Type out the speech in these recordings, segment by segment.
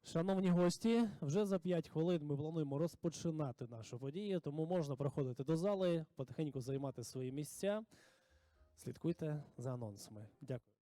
Шановні гості, вже за 5 хвилин ми плануємо розпочинати нашу подію, тому можна проходити до зали, потихеньку займати свої місця. Слідкуйте за анонсами. Дякую.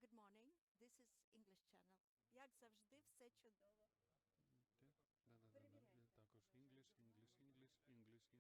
Good morning. This is English channel. Як завжди, все чудово. Да-да-да. Також English.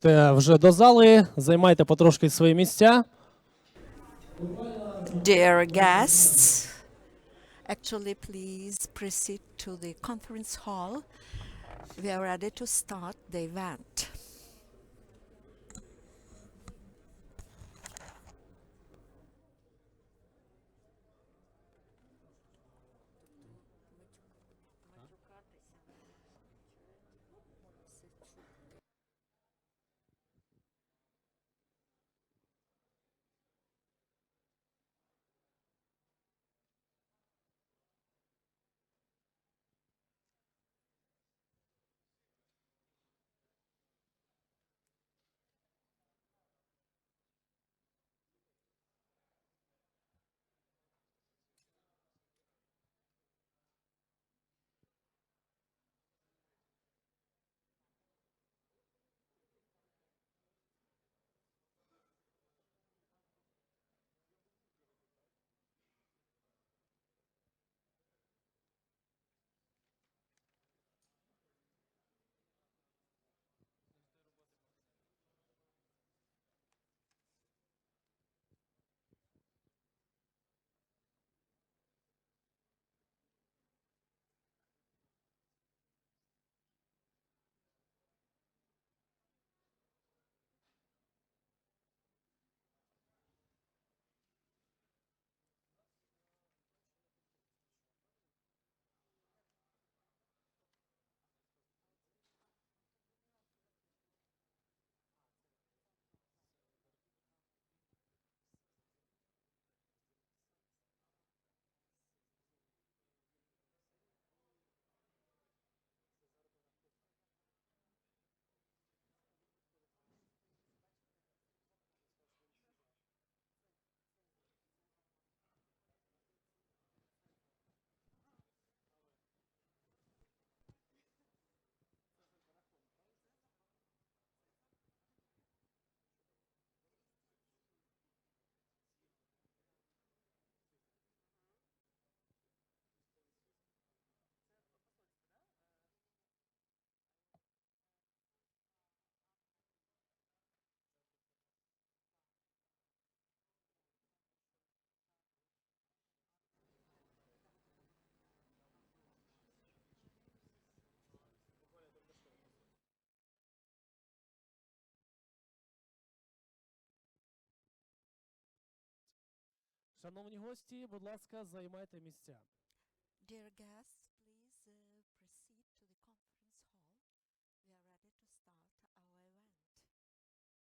Вже до зали, займайте потрошки свої місця. Dear guests, actually, please proceed to the conference hall. We are ready to start the event. Шановні гості, будь ласка, займайте місця. Dear guests, please proceed to the conference hall. We are ready to start our event.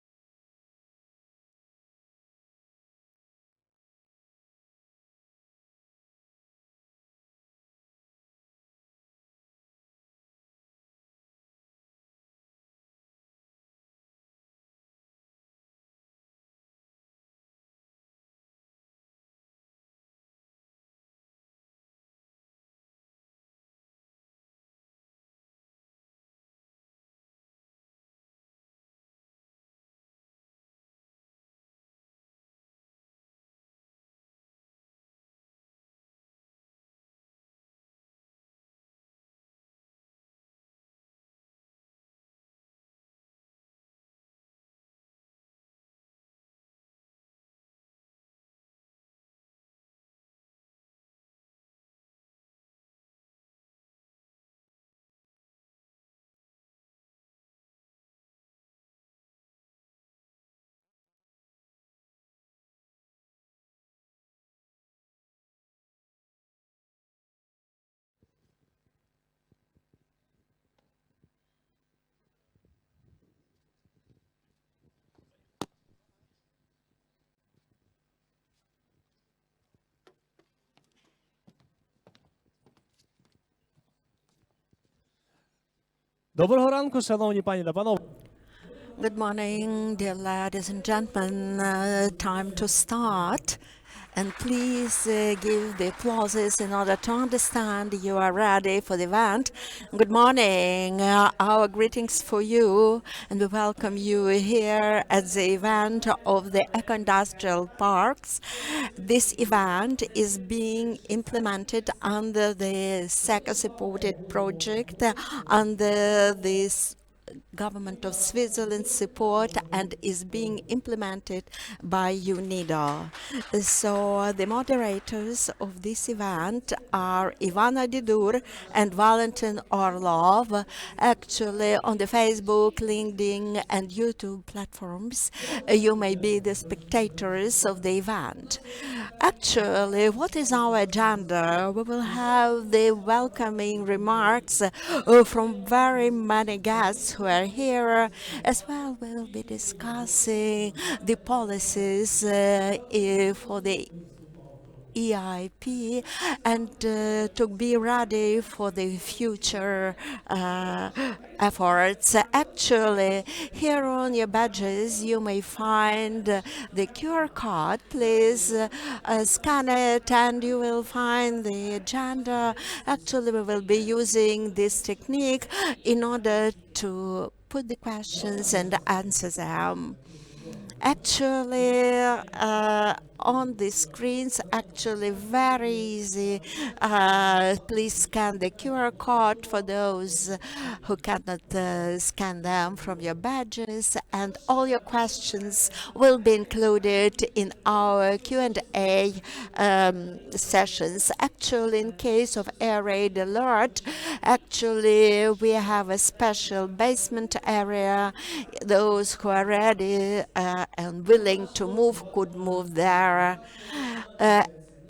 Доброго ранку, шановні пані та панове. Good morning, dear ladies and gentlemen. Time to start. And please give the applauses in order to understand you are ready for the event. Good morning. Our greetings for you, and we welcome you here at the event of the Eco-Industrial Parks. This event is being implemented under the SECO supported project under this government of Switzerland support and is being implemented by UNIDO. So the moderators of this event are Ivana Didur and Valentin Orlov. Actually, on the Facebook, LinkedIn, and YouTube platforms, you may be the spectators of the event. Actually, what is our agenda? We will have the welcoming remarks from very many guests who are here. As well, we'll be discussing the policies for the EIP and to be ready for the future efforts. Actually, here on your badges you may find the QR code. Please scan it and you will find the agenda. Actually, we will be using this technique in order to put the questions and answer them. Actually, on the screens, actually very easy. Please scan the QR code for those who cannot scan them from your badges, and all your questions will be included in our Q&A sessions. Actually, in case of air raid alert, actually we have a special basement area. Those who are ready and willing to move could move there.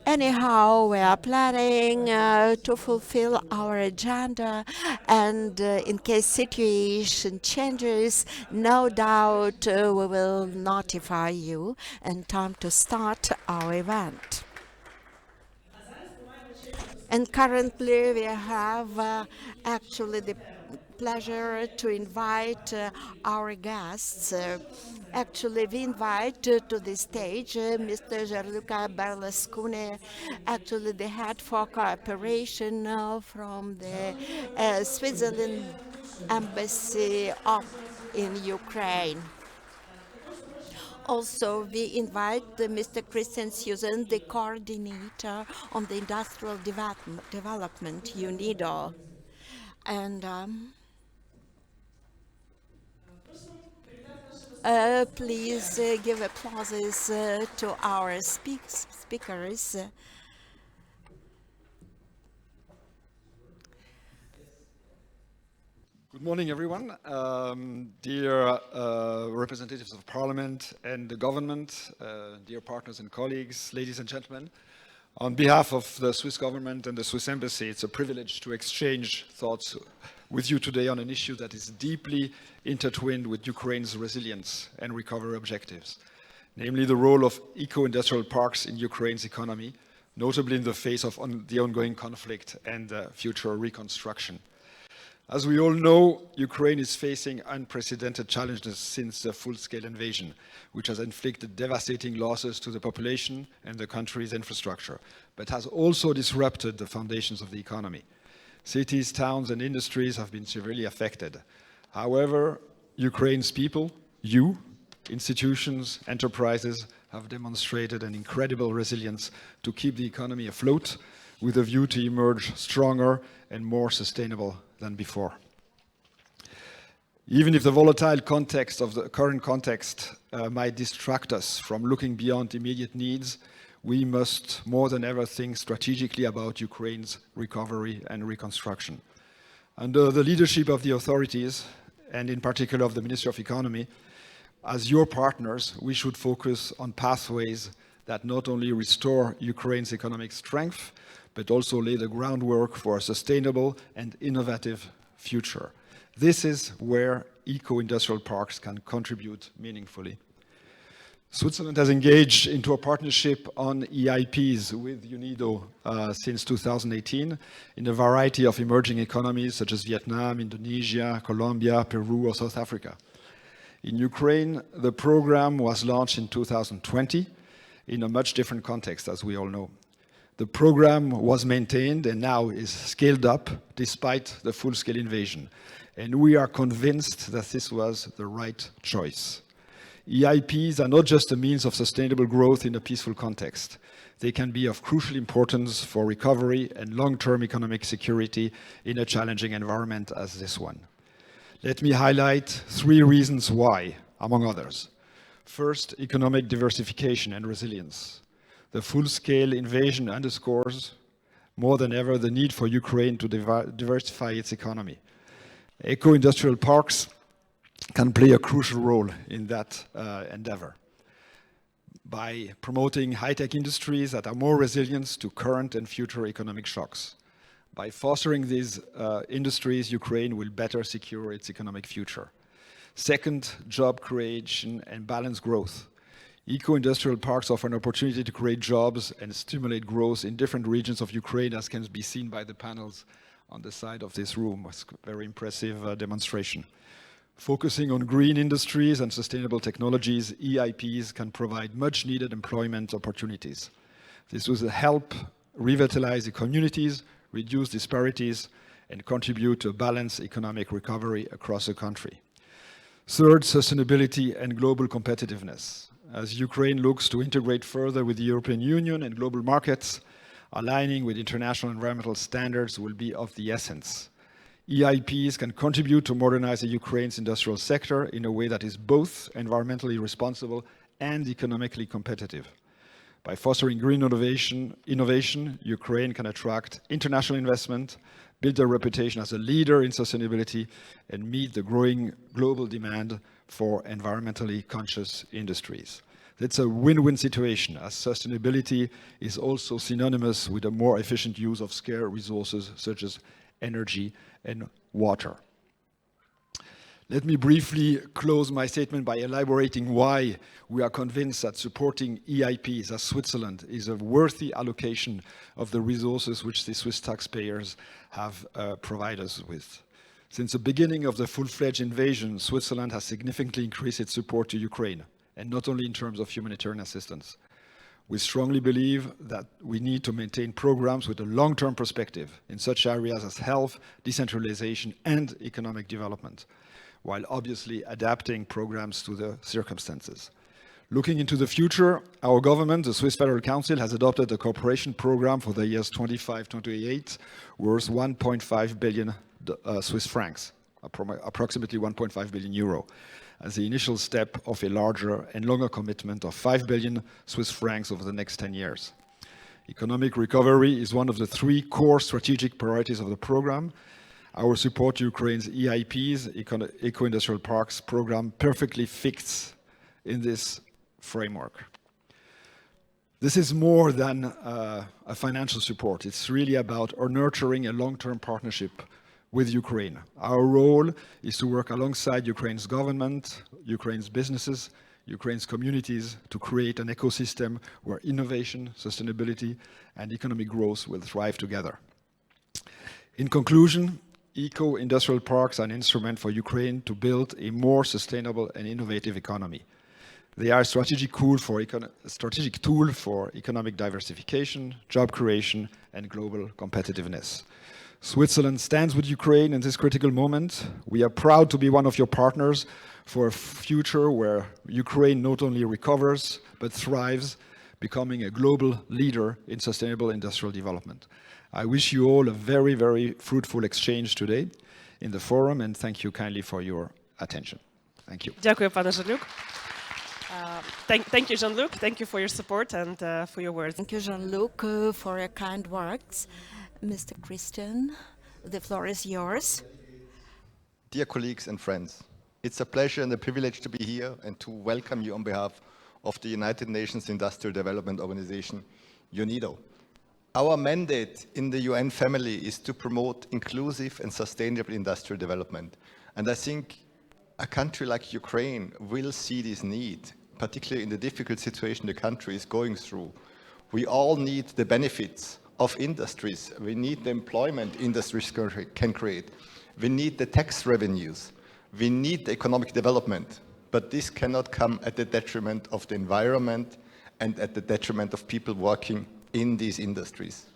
Anyhow, we are planning to fulfill our agenda, and in case situation changes, no doubt we will notify you and time to start our event. And currently we have actually the pleasure to invite our guests. Actually, we invite to the stage Mr. Gianluca Berlusconi, actually the head for cooperation from the Switzerland Embassy in Ukraine. Also, we invite Mr. Christian Susan, the coordinator on the industrial development, UNIDO. And please give applauses to our speakers. Good morning, everyone. Dear representatives of Parliament and the government, dear partners and colleagues, ladies and gentlemen. On behalf of the Swiss government and the Swiss Embassy, it's a privilege to exchange thoughts with you today on an issue that is deeply intertwined with Ukraine's resilience and recovery objectives, namely the role of eco-industrial parks in Ukraine's economy, notably in the face of the ongoing conflict and future reconstruction. As we all know, Ukraine is facing unprecedented challenges since the full-scale invasion, which has inflicted devastating losses to the population and the country's infrastructure, but has also disrupted the foundations of the economy. Cities, towns, and industries have been severely affected. However, Ukraine's people, you, institutions, enterprises, have demonstrated an incredible resilience to keep the economy afloat, with a view to emerge stronger and more sustainable than before. Even if the volatile context of the current context might distract us from looking beyond immediate needs, we must more than ever think strategically about Ukraine's recovery and reconstruction. Under the leadership of the authorities, and in particular of the Ministry of Economy, as your partners, we should focus on pathways that not only restore Ukraine's economic strength, but also lay the groundwork for a sustainable and innovative future. This is where eco-industrial parks can contribute meaningfully. Switzerland has engaged into a partnership on EIPs with UNIDO since 2018 in a variety of emerging economies such as Vietnam, Indonesia, Colombia, Peru, or South Africa. In Ukraine, the program was launched in 2020 in a much different context, as we all know. The program was maintained and now is scaled up despite the full-scale invasion. And we are convinced that this was the right choice. EIPs are not just a means of sustainable growth in a peaceful context. They can be of crucial importance for recovery and long-term economic security in a challenging environment as this one. Let me highlight 3 reasons why, among others. First, economic diversification and resilience. The full-scale invasion underscores more than ever the need for Ukraine to diversify its economy. Eco-industrial parks can play a crucial role in that endeavor by promoting high-tech industries that are more resilient to current and future economic shocks. By fostering these industries, Ukraine will better secure its economic future. Second, job creation and balanced growth. Eco-industrial parks offer an opportunity to create jobs and stimulate growth in different regions of Ukraine, as can be seen by the panels on the side of this room. It's a very impressive demonstration. Focusing on green industries and sustainable technologies, EIPs can provide much-needed employment opportunities. This will help revitalize the communities, reduce disparities, and contribute to a balanced economic recovery across the country. Third, sustainability and global competitiveness. As Ukraine looks to integrate further with the European Union and global markets, aligning with international environmental standards will be of the essence. EIPs can contribute to modernize Ukraine's industrial sector in a way that is both environmentally responsible and economically competitive. By fostering green innovation, Ukraine can attract international investment, build a reputation as a leader in sustainability, and meet the growing global demand for environmentally conscious industries. It's a win-win situation, as sustainability is also synonymous with a more efficient use of scarce resources such as energy and water. Let me briefly close my statement by elaborating why we are convinced that supporting EIPs as Switzerland is a worthy allocation of the resources which the Swiss taxpayers have provided us with. Since the beginning of the full-fledged invasion, Switzerland has significantly increased its support to Ukraine, and not only in terms of humanitarian assistance. We strongly believe that we need to maintain programs with a long-term perspective in such areas as health, decentralization, and economic development, while obviously adapting programs to the circumstances. Looking into the future, our government, the Swiss Federal Council, has adopted a cooperation program for the years 25-28 worth 1.5 billion Swiss francs, approximately 1.5 billion euro, as the initial step of a larger and longer commitment of 5 billion Swiss francs over the next 10 years. Economic recovery is one of the 3 core strategic priorities of the program. Our support to Ukraine's EIPs, Eco-Industrial Parks program, perfectly fits in this framework. This is more than a financial support. It's really about nurturing a long-term partnership with Ukraine. Our role is to work alongside Ukraine's government, Ukraine's businesses, Ukraine's communities to create an ecosystem where innovation, sustainability, and economic growth will thrive together. In conclusion, eco-industrial parks are an instrument for Ukraine to build a more sustainable and innovative economy. They are a strategic tool for economic diversification, job creation, and global competitiveness. Switzerland stands with Ukraine in this critical moment. We are proud to be one of your partners for a future where Ukraine not only recovers, but thrives, becoming a global leader in sustainable industrial development. I wish you all a very, very fruitful exchange today in the forum, and thank you kindly for your attention. Thank you. Дякую, пане Jean-Luc. Thank you, Jean-Luc. Thank you for your support and for your words. Thank you, Jean-Luc, for your kind words. Mr. Christian, the floor is yours. Dear colleagues and friends, it's a pleasure and a privilege to be here and to welcome you on behalf of the United Nations Industrial Development Organization, UNIDO. Our mandate in the UN family is to promote inclusive and sustainable industrial development. And I think a country like Ukraine will see this need, particularly in the difficult situation the country is going through. We all need the benefits of industries. We need the employment industries can create. We need the tax revenues. We need the economic development. But this cannot come at the detriment of the environment and at the detriment of people working in these industries.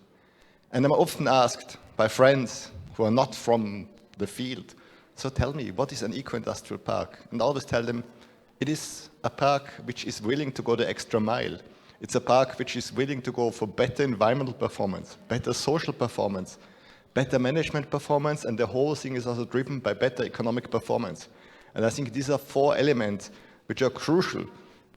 And I'm often asked by friends who are not from the field, so tell me, what is an eco-industrial park? And I always tell them, it is a park which is willing to go the extra mile. It's a park which is willing to go for better environmental performance, better social performance, better management performance, and the whole thing is also driven by better economic performance. And I think these are 4 elements which are crucial.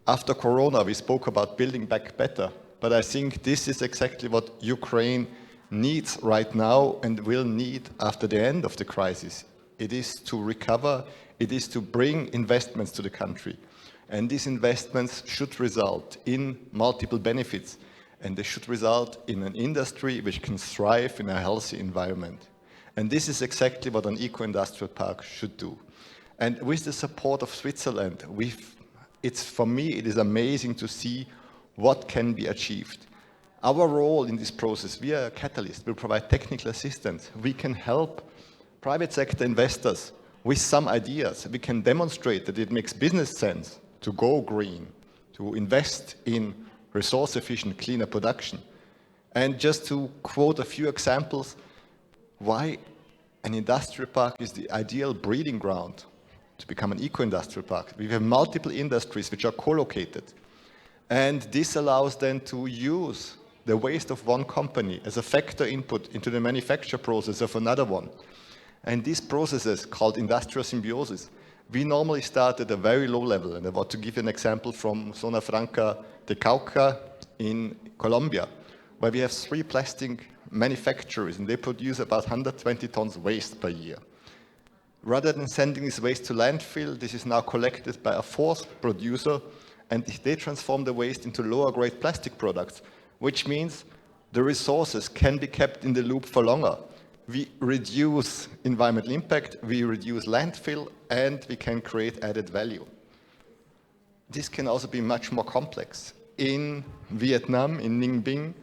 After Corona, we spoke about building back better, but I think this is exactly what Ukraine needs right now and will need after the end of the crisis. It is to recover, it is to bring investments to the country. And these investments should result in multiple benefits, and they should result in an industry which can thrive in a healthy environment. And this is exactly what an eco-industrial park should do. And with the support of Switzerland, for me, it is amazing to see what can be achieved. Our role in this process, we are a catalyst, we provide technical assistance. We can help private sector investors with some ideas. We can demonstrate that it makes business sense to go green, to invest in resource-efficient, cleaner production. And just to quote a few examples, why an industrial park is the ideal breeding ground to become an eco-industrial park. We have multiple industries which are co-located. And this allows them to use the waste of one company as a factor input into the manufacture process of another one. And these processes, called industrial symbiosis, we normally start at a very low level. And I want to give you an example from Zona Franca de Cauca in Colombia, where we have 3 plastic manufacturers, and they produce about 120 tons waste per year. Rather than sending this waste to landfill, this is now collected by a 4th producer, and they transform the waste into lower grade plastic products, which means the resources can be kept in the loop for longer. We reduce environmental impact, we reduce landfill, and we can create added value. This can also be much more complex. In Vietnam, in Ninh Binh,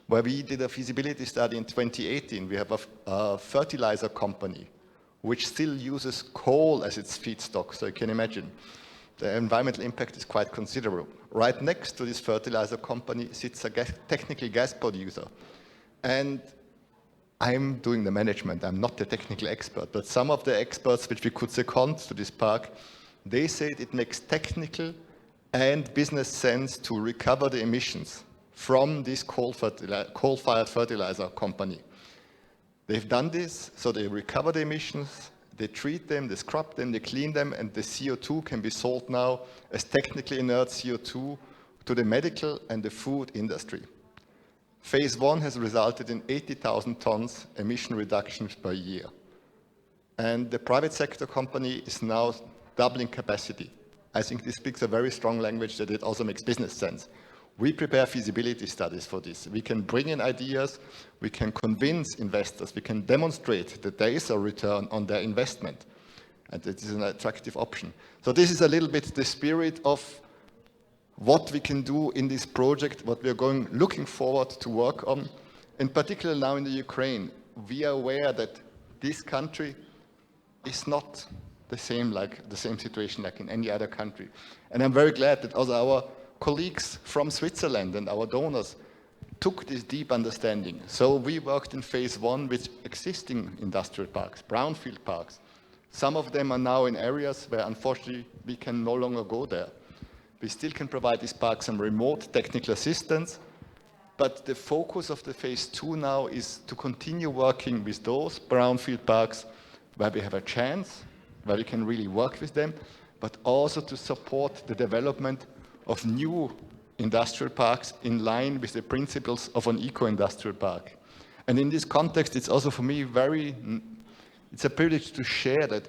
where we did a feasibility study in 2018, we have a fertilizer company which still uses coal as its feedstock. So you can imagine, the environmental impact is quite considerable. Right next to this fertilizer company sits a technical gas producer. And I'm doing the management, I'm not the technical expert, but some of the experts which we could second to this park, they said it makes technical and business sense to recover the emissions from this coal-fired fertilizer company. They've done this, so they recover the emissions, they treat them, they scrub them, they clean them, and the CO2 can be sold now as technically inert CO2 to the medical and the food industry. Phase 1 has resulted in 80,000 tons emission reductions per year. And the private sector company is now doubling capacity. I think this speaks a very strong language that it also makes business sense. We prepare feasibility studies for this. We can bring in ideas, we can convince investors, we can demonstrate that there is a return on their investment, and it is an attractive option. So this is a little bit the spirit of what we can do in this project, what we are looking forward to work on. In particular now in the Ukraine, we are aware that this country is not the same situation like in any other country. And I'm very glad that also our colleagues from Switzerland and our donors took this deep understanding. So we worked in phase 1 with existing industrial parks, brownfield parks. Some of them are now in areas where unfortunately we can no longer go there. We still can provide these parks some remote technical assistance, but the focus of the phase 2 now is to continue working with those brownfield parks where we have a chance, where we can really work with them, but also to support the development of new industrial parks in line with the principles of an eco-industrial park. And in this context, it's also for me it's a privilege to share that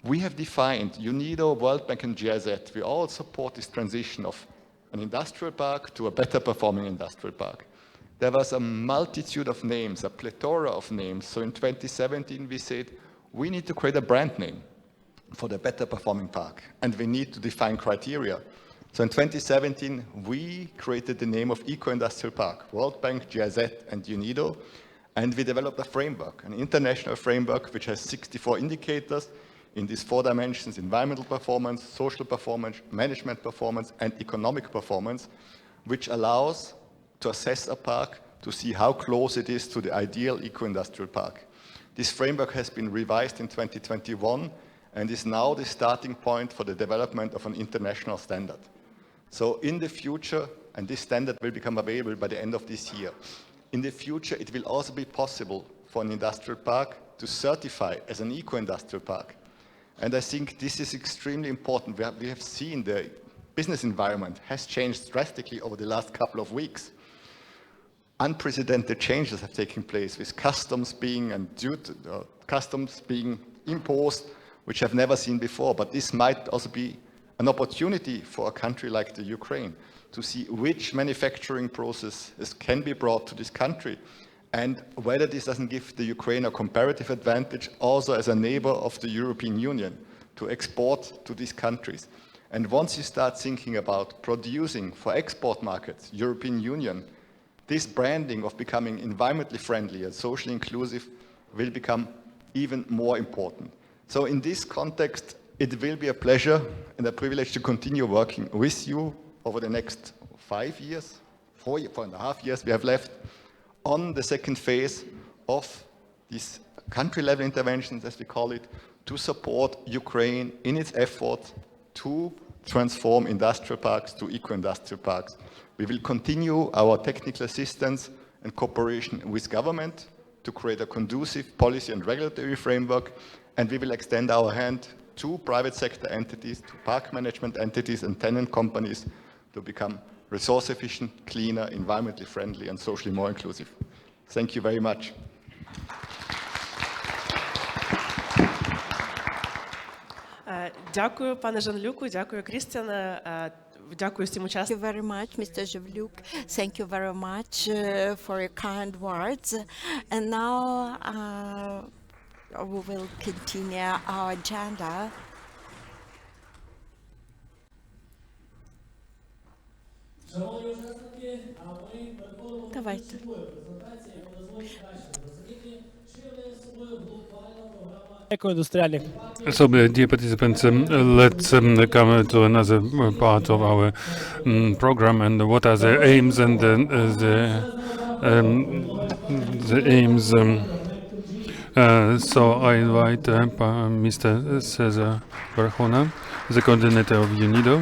we have defined UNIDO, World Bank and GIZ. We all support this transition of an industrial park to a better performing industrial park. There was a multitude of names, a plethora of names. So in 2017, we said, we need to create a brand name for the better performing park, and we need to define criteria. So in 2017, we created the name of Eco-Industrial Park, World Bank, GIZ, and UNIDO, and we developed a framework, an international framework, which has 64 indicators in these 4 dimensions: environmental performance, social performance, management performance, and economic performance, which allows to assess a park to see how close it is to the ideal eco-industrial park. This framework has been revised in 2021 and is now the starting point for the development of an international standard. So in the future, and this standard will become available by the end of this year, in the future it will also be possible for an industrial park to certify as an eco-industrial park. And I think this is extremely important. We have seen the business environment has changed drastically over the last couple of weeks. Unprecedented changes have taken place with customs being imposed, which I've never seen before. But this might also be an opportunity for a country like the Ukraine to see which manufacturing processes can be brought to this country and whether this doesn't give the Ukraine a comparative advantage also as a neighbor of the European Union to export to these countries. And once you start thinking about producing for export markets, European Union, this branding of becoming environmentally friendly and socially inclusive will become even more important. So in this context, it will be a pleasure and a privilege to continue working with you over the next 5 years, 4.5 years we have left, on the second phase of these country-level interventions, as we call it, to support Ukraine in its effort to transform industrial parks to eco-industrial parks. We will continue our technical assistance and cooperation with government to create a conducive policy and regulatory framework, and we will extend our hand to private sector entities, to park management entities and tenant companies to become resource efficient, cleaner, environmentally friendly and socially more inclusive. Thank you very much. Дякую, пане Жан-Люку, дякую, Крістіане, дякую всім Thank учасникам. you very much, Mr. Javluk. Thank you very much for your kind words. And now we will continue our agenda. Шановні учасники, а ми переходимо до Давайте. ключової презентації, яка дозволить краще зрозуміти, що являє собою глобальна програма екоіндустріальних парків. So, dear participants, let's come to another part of our program and what are the aims and the aims. So I invite Mr. Cesar Barjona, the coordinator of UNIDO.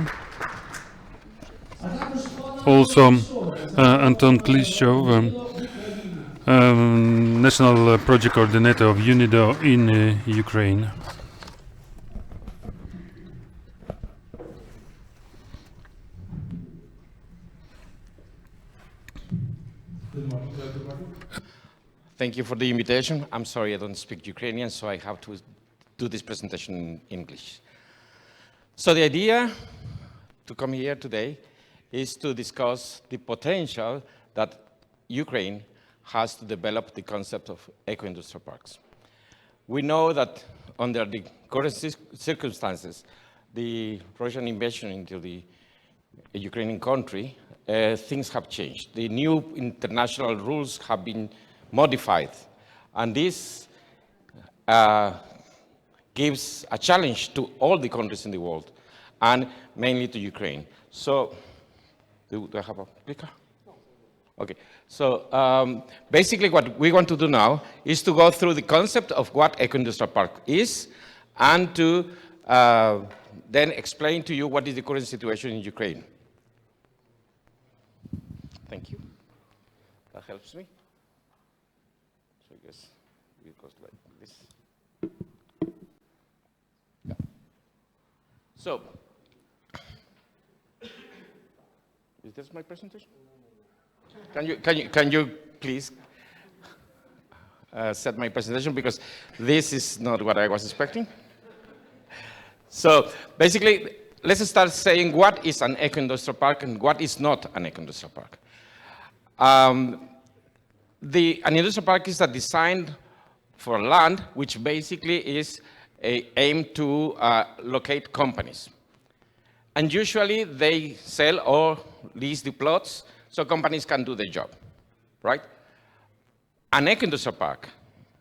Also, Anton Klishov, National Project Coordinator of UNIDO in Ukraine. Thank you for the invitation. I'm sorry I don't speak Ukrainian, so I have to do this presentation in English. So the idea to come here today is to discuss the potential that Ukraine has to develop the concept of eco-industrial parks. We know that under the current circumstances, the Russian invasion into the Ukrainian country, things have changed. The new international rules have been modified, and this gives a challenge to all the countries in the world, and mainly to Ukraine. So, do I have a clicker? Okay, so basically what we want to do now is to go through the concept of what eco-industrial park is, and to then explain to you what is the current situation in Ukraine. Thank you. That helps me. So I guess it goes like this. Yeah. So, is this my presentation? Can you please set my presentation, because this is not what I was expecting. So basically, let's start saying what is an eco-industrial park and what is not an eco-industrial park. An industrial park is a design for land which basically is aimed to locate companies. And usually they sell or lease the plots so companies can do their job, right? An eco-industrial park,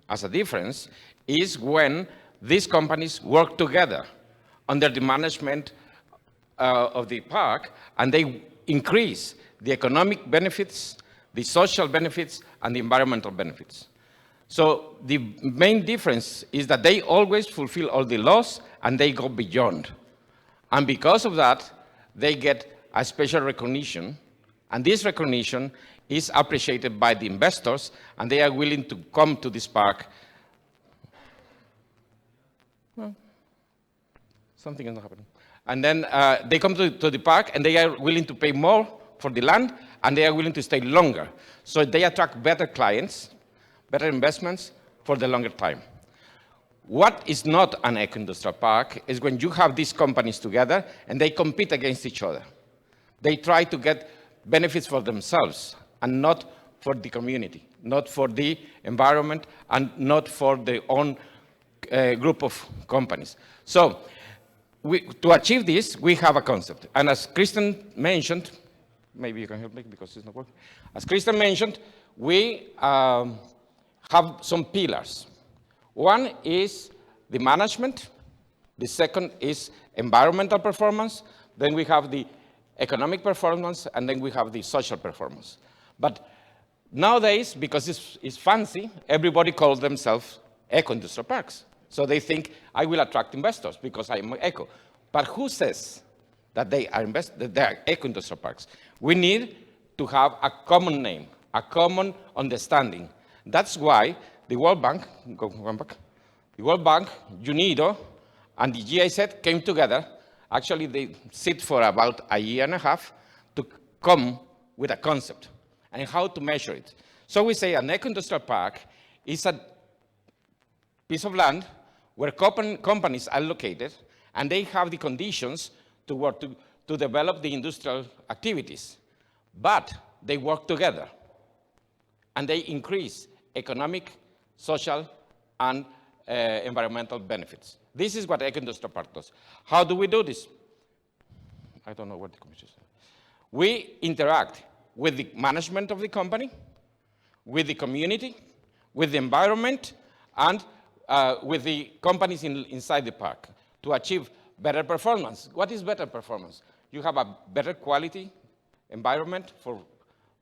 as a difference, is when these companies work together under the management of the park, and they increase the economic benefits, the social benefits, and the environmental benefits. So the main difference is that they always fulfill all the laws and they go beyond. And because of that, they get a special recognition And this recognition is appreciated by the investors, and they are willing to come to this park. Well, something is not happening. And then they come to the park, and they are willing to pay more for the land, and they are willing to stay longer. So they attract better clients, better investments for the longer time. What is not an eco-industrial park is when you have these companies together and they compete against each other. They try to get benefits for themselves and not for the community, not for the environment, and not for their own group of companies. So to achieve this, we have a concept. And as Kristen mentioned, maybe you can help me because it's not working. As Kristen mentioned, we have some pillars. One is the management. The second is environmental performance. Then we have the economic performance, and then we have the social performance. But nowadays, because it's fancy, everybody calls themselves eco-industrial parks. So they think, I will attract investors because I'm eco. But who says that they are eco-industrial parks? We need to have a common name, a common understanding. That's why the World Bank, the World Bank, UNIDO, and the GIZ came together. Actually, they sit for about a year and a half to come with a concept and how to measure it. So we say an eco-industrial park is a piece of land where companies are located, and they have the conditions to work to develop the industrial activities. But they work together, and they increase economic, social, and environmental benefits. This is what eco-industrial park does. How do we do this? I don't know what the commission said. We interact with the management of the company, with the community, with the environment, and with the companies inside the park to achieve better performance. What is better performance? You have a better quality environment for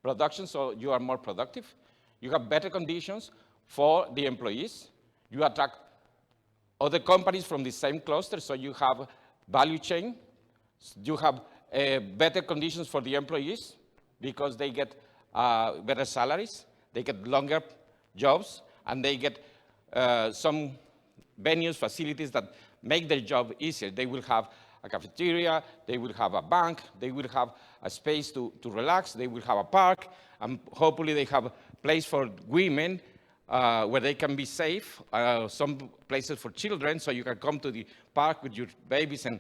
production, so you are more productive. You have better conditions for the employees. You attract other companies from the same cluster, so you have value chain. You have better conditions for the employees because they get better salaries, they get longer jobs, and they get some venues, facilities that make their job easier. They will have a cafeteria, they will have a bank, they will have a space to relax, they will have a park, and hopefully they have a place for women where they can be safe, some places for children, so you can come to the park with your babies and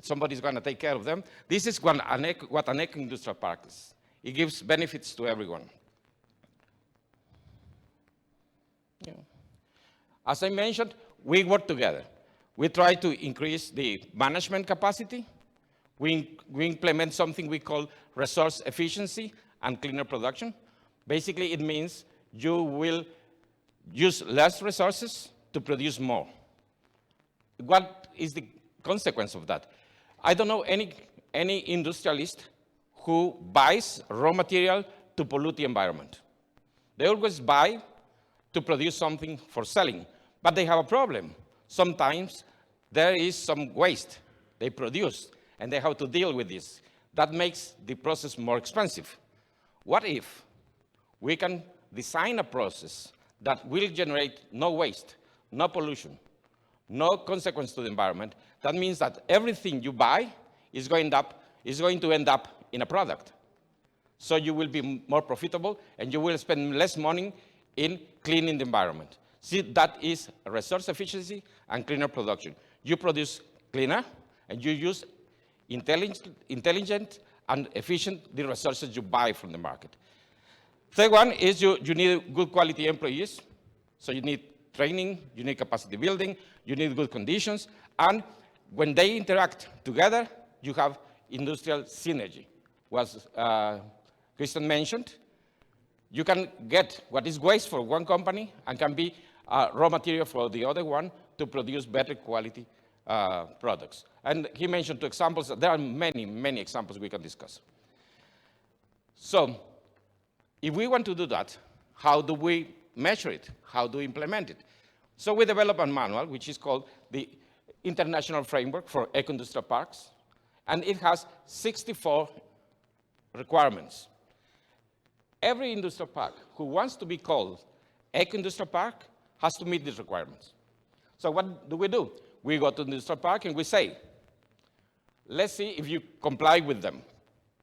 somebody's going to take care of them. This is what an eco-industrial park is. It gives benefits to everyone. Yeah. As I mentioned, we work together. We try to increase the management capacity. We implement something we call resource efficiency and cleaner production. Basically, it means you will use less resources to produce more. What is the consequence of that? I don't know any industrialist who buys raw material to pollute the environment. They always buy to produce something for selling, but they have a problem. Sometimes there is some waste they produce, and they have to deal with this. That makes the process more expensive. What if we can design a process that will generate no waste, no pollution, no consequence to the environment? That means that everything you buy is going to end up in a product. So you will be more profitable, and you will spend less money in cleaning the environment. See, that is resource efficiency and cleaner production. You produce cleaner, and you use intelligent and efficient the resources you buy from the market. Third one is you need good quality employees. So you need training, you need capacity building, you need good conditions, and when they interact together, you have industrial synergy. Was Kristen mentioned, you can get what is waste for one company and can be raw material for the other one to produce better quality products. And he mentioned two examples. There are many, many examples we can discuss. So if we want to do that, how do we measure it? How do we implement it? So we developed a manual, which is called the International Framework for Eco-Industrial Parks, and it has 64 requirements. Every industrial park who wants to be called eco-industrial park has to meet these requirements. So what do? We go to the industrial park and we say, let's see if you comply with them.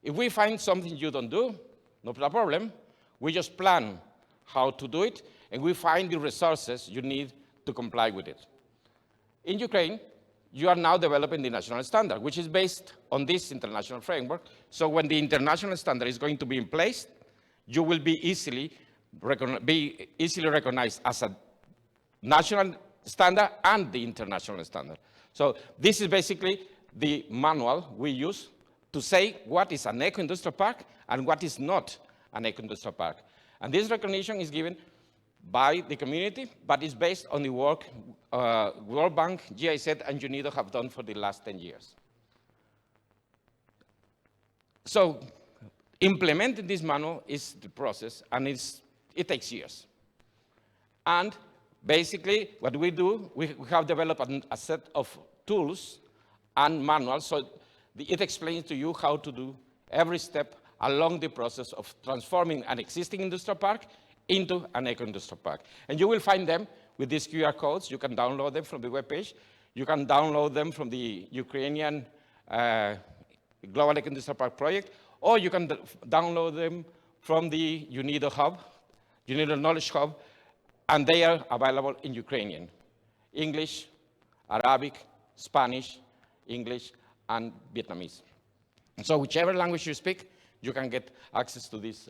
If we find something you don't do, no problem. We just plan how to do it, and we find the resources you need to comply with it. In Ukraine, you are now developing the national standard, which is based on this international framework. So when the international standard is going to be in place, you will be easily recognized as a national standard and the international standard. So this is basically the manual we use to say what is an eco-industrial park and what is not an eco-industrial park. And this recognition is given by the community, but it's based on the work World Bank, GIZ, and UNIDO have done for the last 10 years. So implementing this manual is the process, and it takes years. And basically, what we do, we have developed a set of tools and manuals, so it explains to you how to do every step along the process of transforming an existing industrial park into an eco-industrial park. And you will find them with these QR codes. You can download them from the webpage. You can download them from the Ukrainian Global Eco-Industrial Park project, or you can download them from the UNIDO Hub, UNIDO Knowledge Hub, and they are available in Ukrainian, English, Arabic, Spanish, English, and Vietnamese. So whichever language you speak, you can get access to this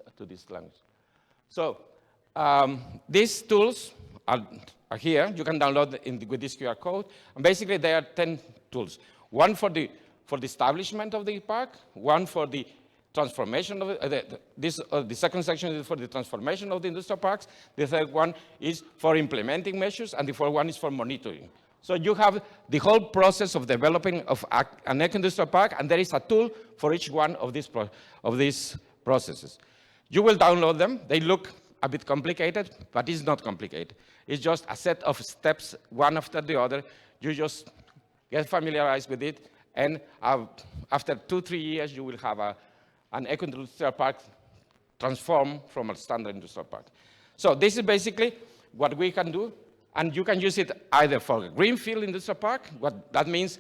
language. So these tools are here. You can download with this QR code. And basically, there are 10 tools. One for the establishment of the park, one for the transformation of the second section is for the transformation of the industrial parks. The third one is for implementing measures, and the fourth one is for monitoring. So you have the whole process of developing of an eco-industrial park, and there is a tool for each one of these processes. You will download them. They look a bit complicated, but it's not complicated. It's just a set of steps, one after the other. You just get familiarized with it, and after 2-3 years, you will have an eco-industrial park transformed from a standard industrial park. So this is basically what we can do. And you can use it either for a greenfield industrial park, what that means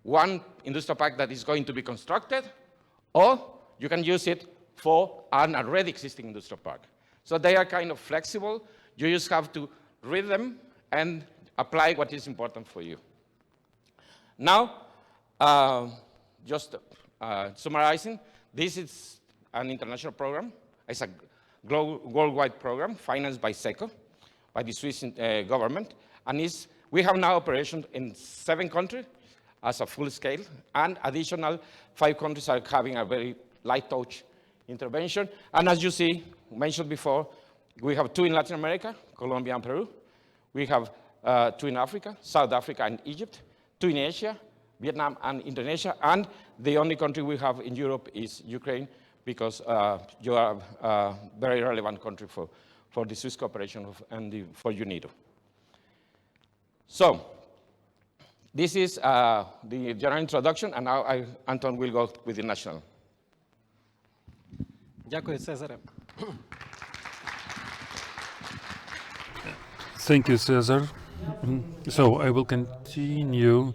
one industrial park that is going to be constructed, or you can use it for an already existing industrial park. So they are kind of flexible. You just have to read them and apply what is important for you. Now, just summarizing, this is an international program. It's a worldwide program financed by SECO, by the Swiss government, and we have now operations in 7 countries as a full scale, and additional 5 countries are having a very light touch intervention. And as you see, mentioned before, we have 2 in Latin America, Colombia and Peru. We have 2 in Africa, South Africa and Egypt, 2 in Asia, Vietnam and Indonesia, and the only country we have in Europe is Ukraine, because you are a very relevant country for the Swiss cooperation and for UNIDO. So this is the general introduction, and now Anton will go with the national. Дякую, Цезаре. Thank you, Cesar. So I will continue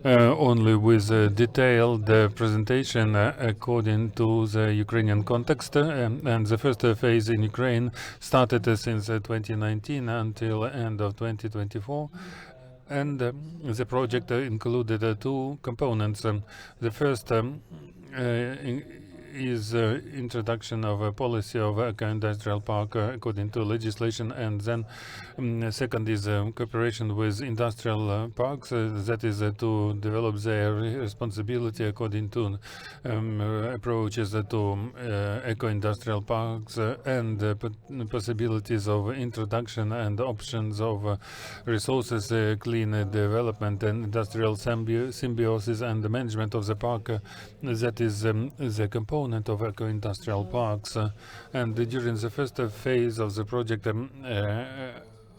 only with a detailed presentation according to the Ukrainian context. And the first phase in Ukraine started since 2019 until end of 2024. And the project included 2 components. The first is introduction of a policy of eco-industrial park according to legislation, and then second is cooperation with industrial parks, that is to develop their responsibility according to approaches to eco-industrial parks and possibilities of introduction and options of resources, clean development and industrial symbiosis, and the management of the park. That is the component of eco-industrial parks. And during the first phase of the project,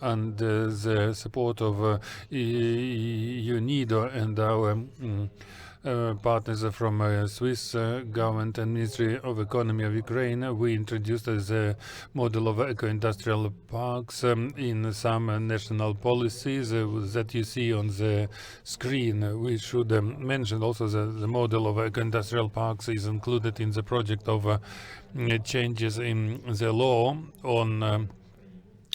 and the support of UNIDO and our partners from Swiss government and Ministry of Economy of Ukraine, we introduced the model of eco-industrial parks in some national policies that you see on the screen. We should mention also the model of eco-industrial parks is included in the project of changes in the law on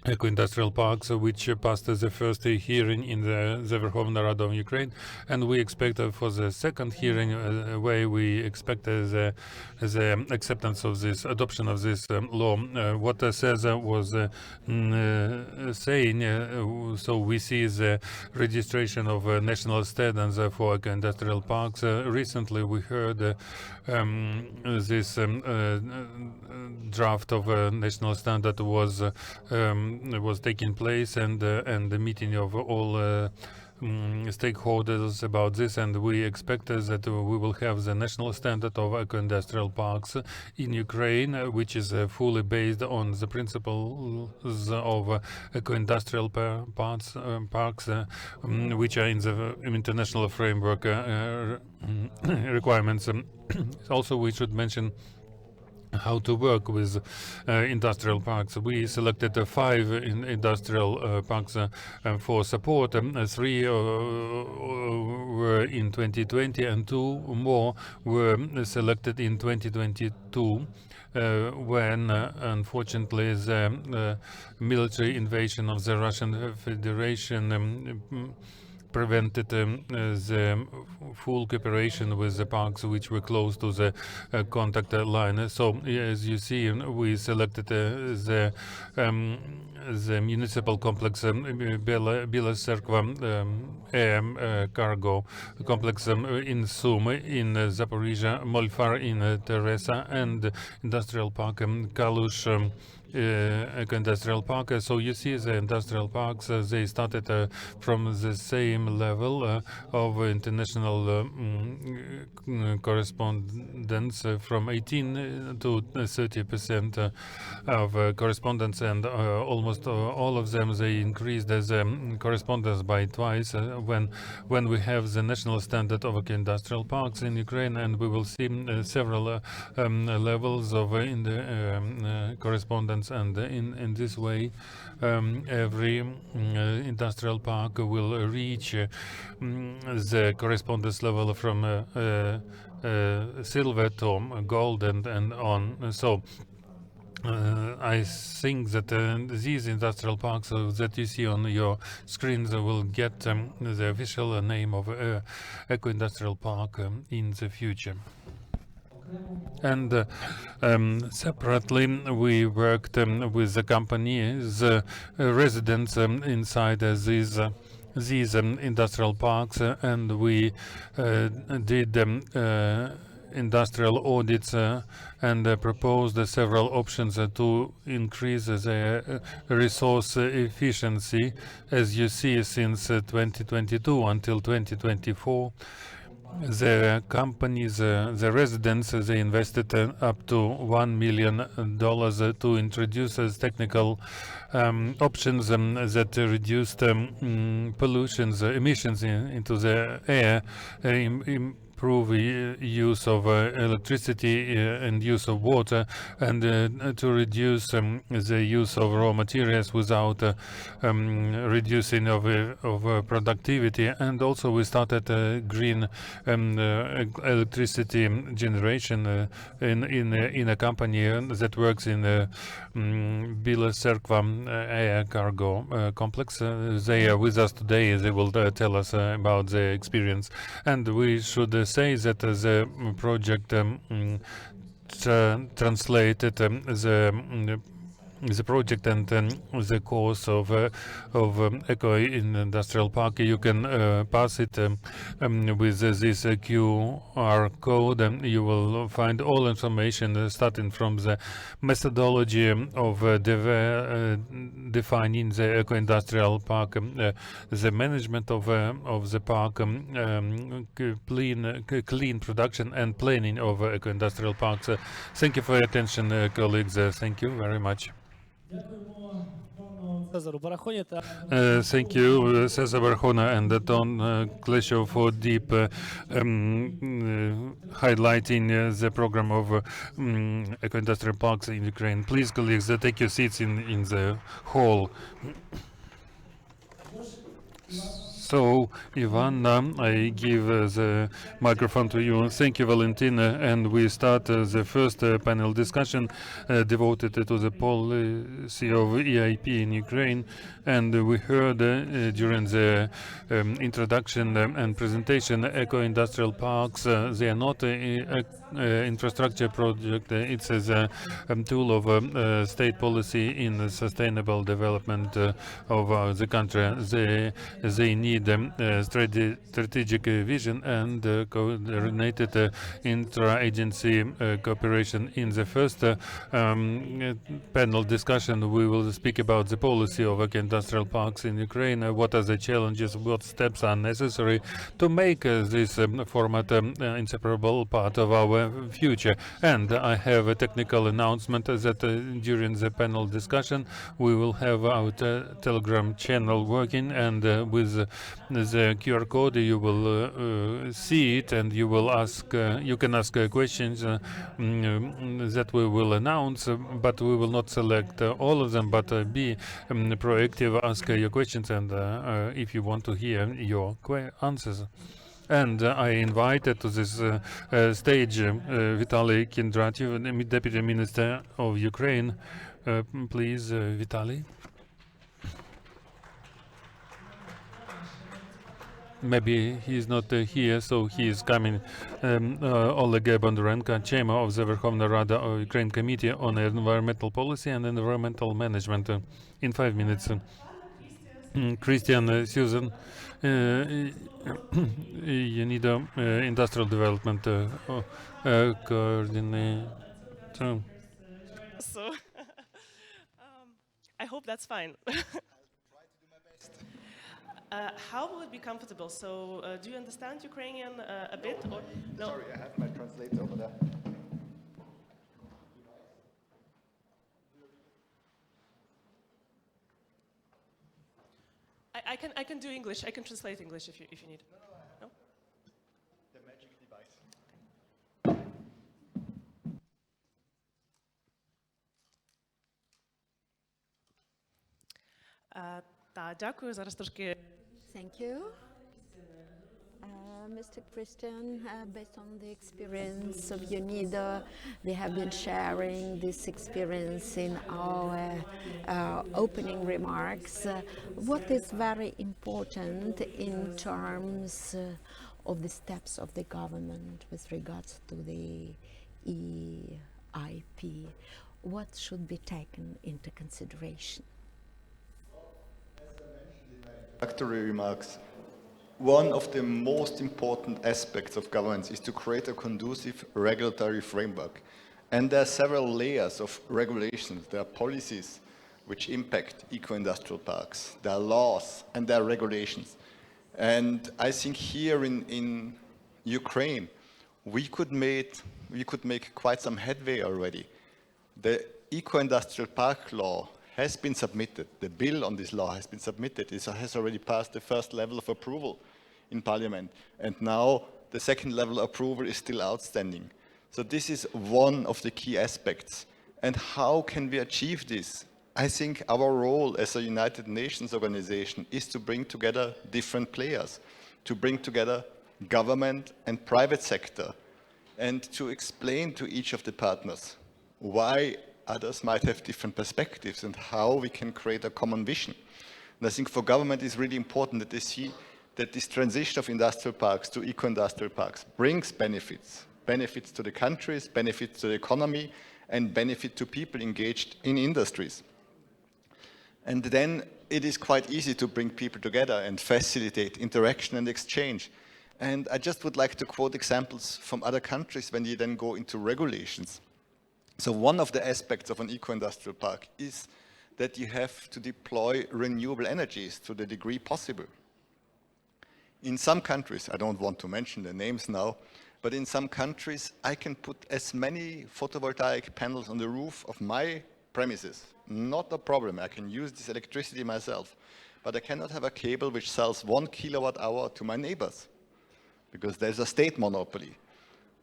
eco-industrial parks, which passed the first hearing in the Verkhovna Rada of Ukraine, and we expect for the second hearing where we expect the acceptance of this adoption of this law. What Cesar was saying, so we see the registration of national standards for eco-industrial parks. Recently we heard this draft of a national standard was taking place, and the meeting of all stakeholders about this, and we expect that we will have the national standard of eco-industrial parks in Ukraine, which is fully based on the principles of eco-industrial parks, which are in the international framework requirements. Also, we should mention how to work with industrial parks. We selected 5 industrial parks for support. 3 were in 2020 and 2 more were selected in 2022 when unfortunately the military invasion of the Russian Federation prevented the full cooperation with the parks which were close to the contact line. So as you see, we selected the municipal complex Bila Cerkva air cargo complex in Sumy, in Zaporizhia, Molfar in Teresa, and industrial park Kalush eco-industrial park. So you see the industrial parks, they started from the same level of international correspondence, from 18 to 30% of correspondence, and almost all of them, they increased as correspondence by twice when we have the national standard of industrial parks in Ukraine, and we will see several levels of in the correspondence. And in this way, every industrial park will reach the correspondence level from silver to gold and on. So I think that these industrial parks that you see on your screens will get the official name of eco-industrial park in the future. And separately, we worked with the companies, residents inside these industrial parks, and we did industrial audits and proposed several options to increase the resource efficiency. As you see, since 2022 until 2024, the companies, the residents, they invested up to $1 million to introduce as technical options that reduced pollutions, emissions into the air, improve use of electricity and use of water, and to reduce the use of raw materials without reducing of productivity. And also we started green electricity generation in a company that works in Bila Cerkva air cargo complex. They are with us today. They will tell us about the experience. And we should say that the project translated the project and the course of eco-industrial park. You can pass it with this QR code, and you will find all information starting from the methodology of defining the eco-industrial park, the management of the park, clean production and planning of eco-industrial parks. Thank you for your attention, colleagues. Thank you very much. Дякуємо, пане Цезару Барахоні та Thank you, Cesar Barjona and Don Klesho, for deep highlighting the program of eco-industrial parks in Ukraine. Please, colleagues, take your seats in the hall. So, Ivan, I give the microphone to you. Thank you, Valentina. And we start the first panel discussion devoted to the policy of EIP in Ukraine. And we heard during the introduction and presentation, eco-industrial parks, they are not an infrastructure project. It's a tool of state policy in the sustainable development of the country. They need strategic vision and coordinated intra-agency cooperation. In the first panel discussion, we will speak about the policy of industrial parks in Ukraine. What are the challenges? What steps are necessary to make this format inseparable part of our future? And I have a technical announcement that during the panel discussion, we will have our Telegram channel working, and with the QR code you will see it, and you will ask you can ask questions that we will announce, but we will not select all of them, but be proactive, ask your questions, and if you want to hear your answers. And I invited to this stage Vitaly Kindrativ, Deputy Minister of Ukraine. Please, Vitaly. Maybe he's not here, so he is coming. Oleg Bondarenko, Chairman of the Verkhovna Rada of Ukraine Committee on Environmental Policy and Environmental Management. In 5 minutes. Christian Susan, UNIDO Industrial Development Coordinator. So I hope that's fine. How will it be comfortable? So do you understand Ukrainian a bit? Or no? Sorry, I have my translator over there. I can do English. I can translate English if you need. No? The magic device. Дякую. Зараз трошки. Thank you. Mr. Christian, based on the experience of UNIDO, we have been sharing this experience in our opening remarks. What is very important in terms of the steps of the government with regards to the EIP? What should be taken into consideration? Introductory remarks. One of the most important aspects of governance is to create a conducive regulatory framework. And there are several layers of regulations. There are policies which impact eco-industrial parks. There are laws and there are regulations. And I think here in Ukraine, we could make quite some headway already. The eco-industrial park law has been submitted. The bill on this law has been submitted. It has already passed the first level of approval in Parliament. And now the second level approval is still outstanding. So this is one of the key aspects. And how can we achieve this? I think our role as a United Nations organization is to bring together different players, to bring together government and private sector, and to explain to each of the partners why others might have different perspectives and how we can create a common vision. And I think for government it's really important that they see that this transition of industrial parks to eco-industrial parks brings benefits to the countries, benefits to the economy, and benefit to people engaged in industries. And then it is quite easy to bring people together and facilitate interaction and exchange. And I just would like to quote examples from other countries when you then go into regulations. So one of the aspects of an eco-industrial park is that you have to deploy renewable energies to the degree possible. In some countries, I don't want to mention the names now, but in some countries I can put as many photovoltaic panels on the roof of my premises. Not a problem. I can use this electricity myself. But I cannot have a cable which sells 1 kilowatt hour to my neighbors, because there's a state monopoly.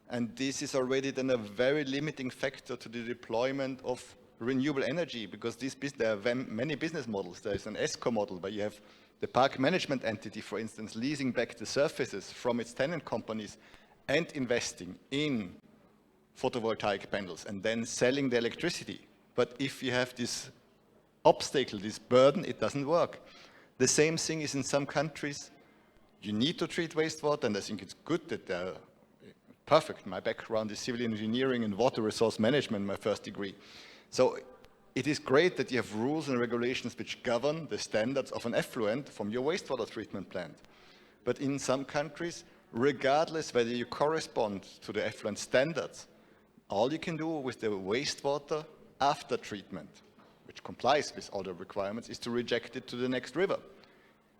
And this is already then a very limiting factor to the deployment of renewable energy, because there are many business models. There is an SECO model where you have the park management entity, for instance, leasing back the surfaces from its tenant companies and investing in photovoltaic panels and then selling the electricity. But if you have this obstacle, this burden, it doesn't work. The same thing is in some countries. You need to treat wastewater, and I think it's good that they're perfect. My background is civil engineering and water resource management, my first degree. So it is great that you have rules and regulations which govern the standards of an effluent from your wastewater treatment plant. But in some countries, regardless whether you correspond to the effluent standards, all you can do with the wastewater after treatment, which complies with all the requirements, is to reject it to the next river.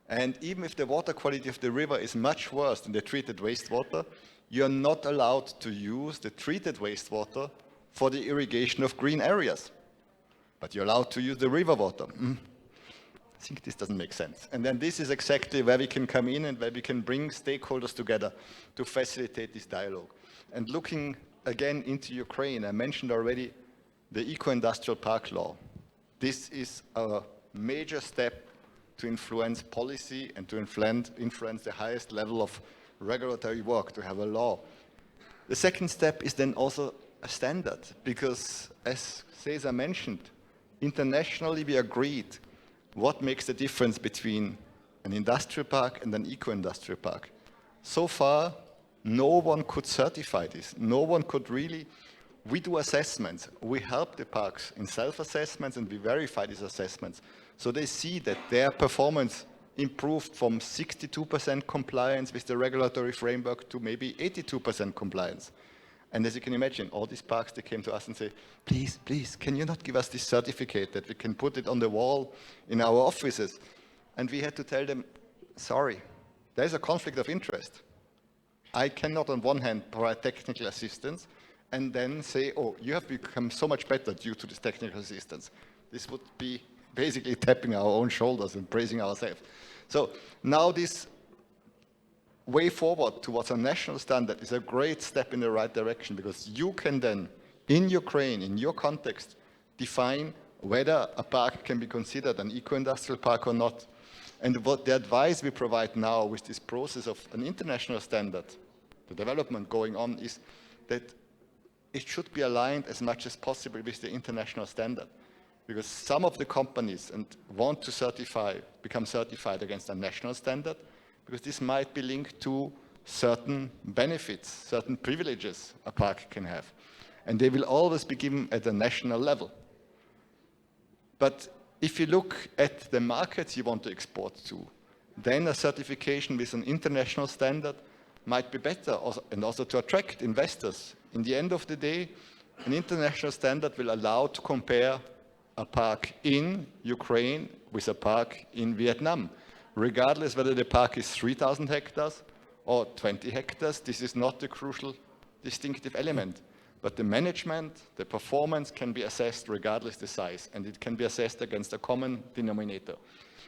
And even if the water quality of the river is much worse than the treated wastewater, you're not allowed to use the treated wastewater for the irrigation of green areas. But you're allowed to use the river water. I think this doesn't make sense. And then this is exactly where we can come in and where we can bring stakeholders together to facilitate this dialogue. And looking again into Ukraine, I mentioned already the eco-industrial park law. This is a major step to influence policy and to influence the highest level of regulatory work, to have a law. The second step is then also a standard, because as Cesar mentioned, internationally we agreed what makes the difference between an industrial park and an eco-industrial park. So far, no one could certify this. No one could really. We do assessments. We help the parks in self-assessments and we verify these assessments. So they see that their performance improved from 62% compliance with the regulatory framework to maybe 82% compliance. And as you can imagine, all these parks, they came to us and say, please, please, can you not give us this certificate that we can put it on the wall in our offices? And we had to tell them, sorry, there's a conflict of interest. I cannot on one hand provide technical assistance and then say, oh, you have become so much better due to this technical assistance. This would be basically tapping our own shoulders and praising ourselves. So now this way forward towards a national standard is a great step in the right direction, because you can then, in Ukraine, in your context, define whether a park can be considered an eco-industrial park or not. And what the advice we provide now with this process of an international standard, the development going on, is that it should be aligned as much as possible with the international standard. Because some of the companies want to become certified against a national standard, because this might be linked to certain benefits, certain privileges a park can have. And they will always be given at a national level. But if you look at the markets you want to export to, then a certification with an international standard might be better, and also to attract investors. In the end of the day, an international standard will allow to compare a park in Ukraine with a park in Vietnam. Regardless whether the park is 3,000 hectares or 20 hectares, this is not the crucial distinctive element. But the management, the performance can be assessed regardless the size, and it can be assessed against a common denominator.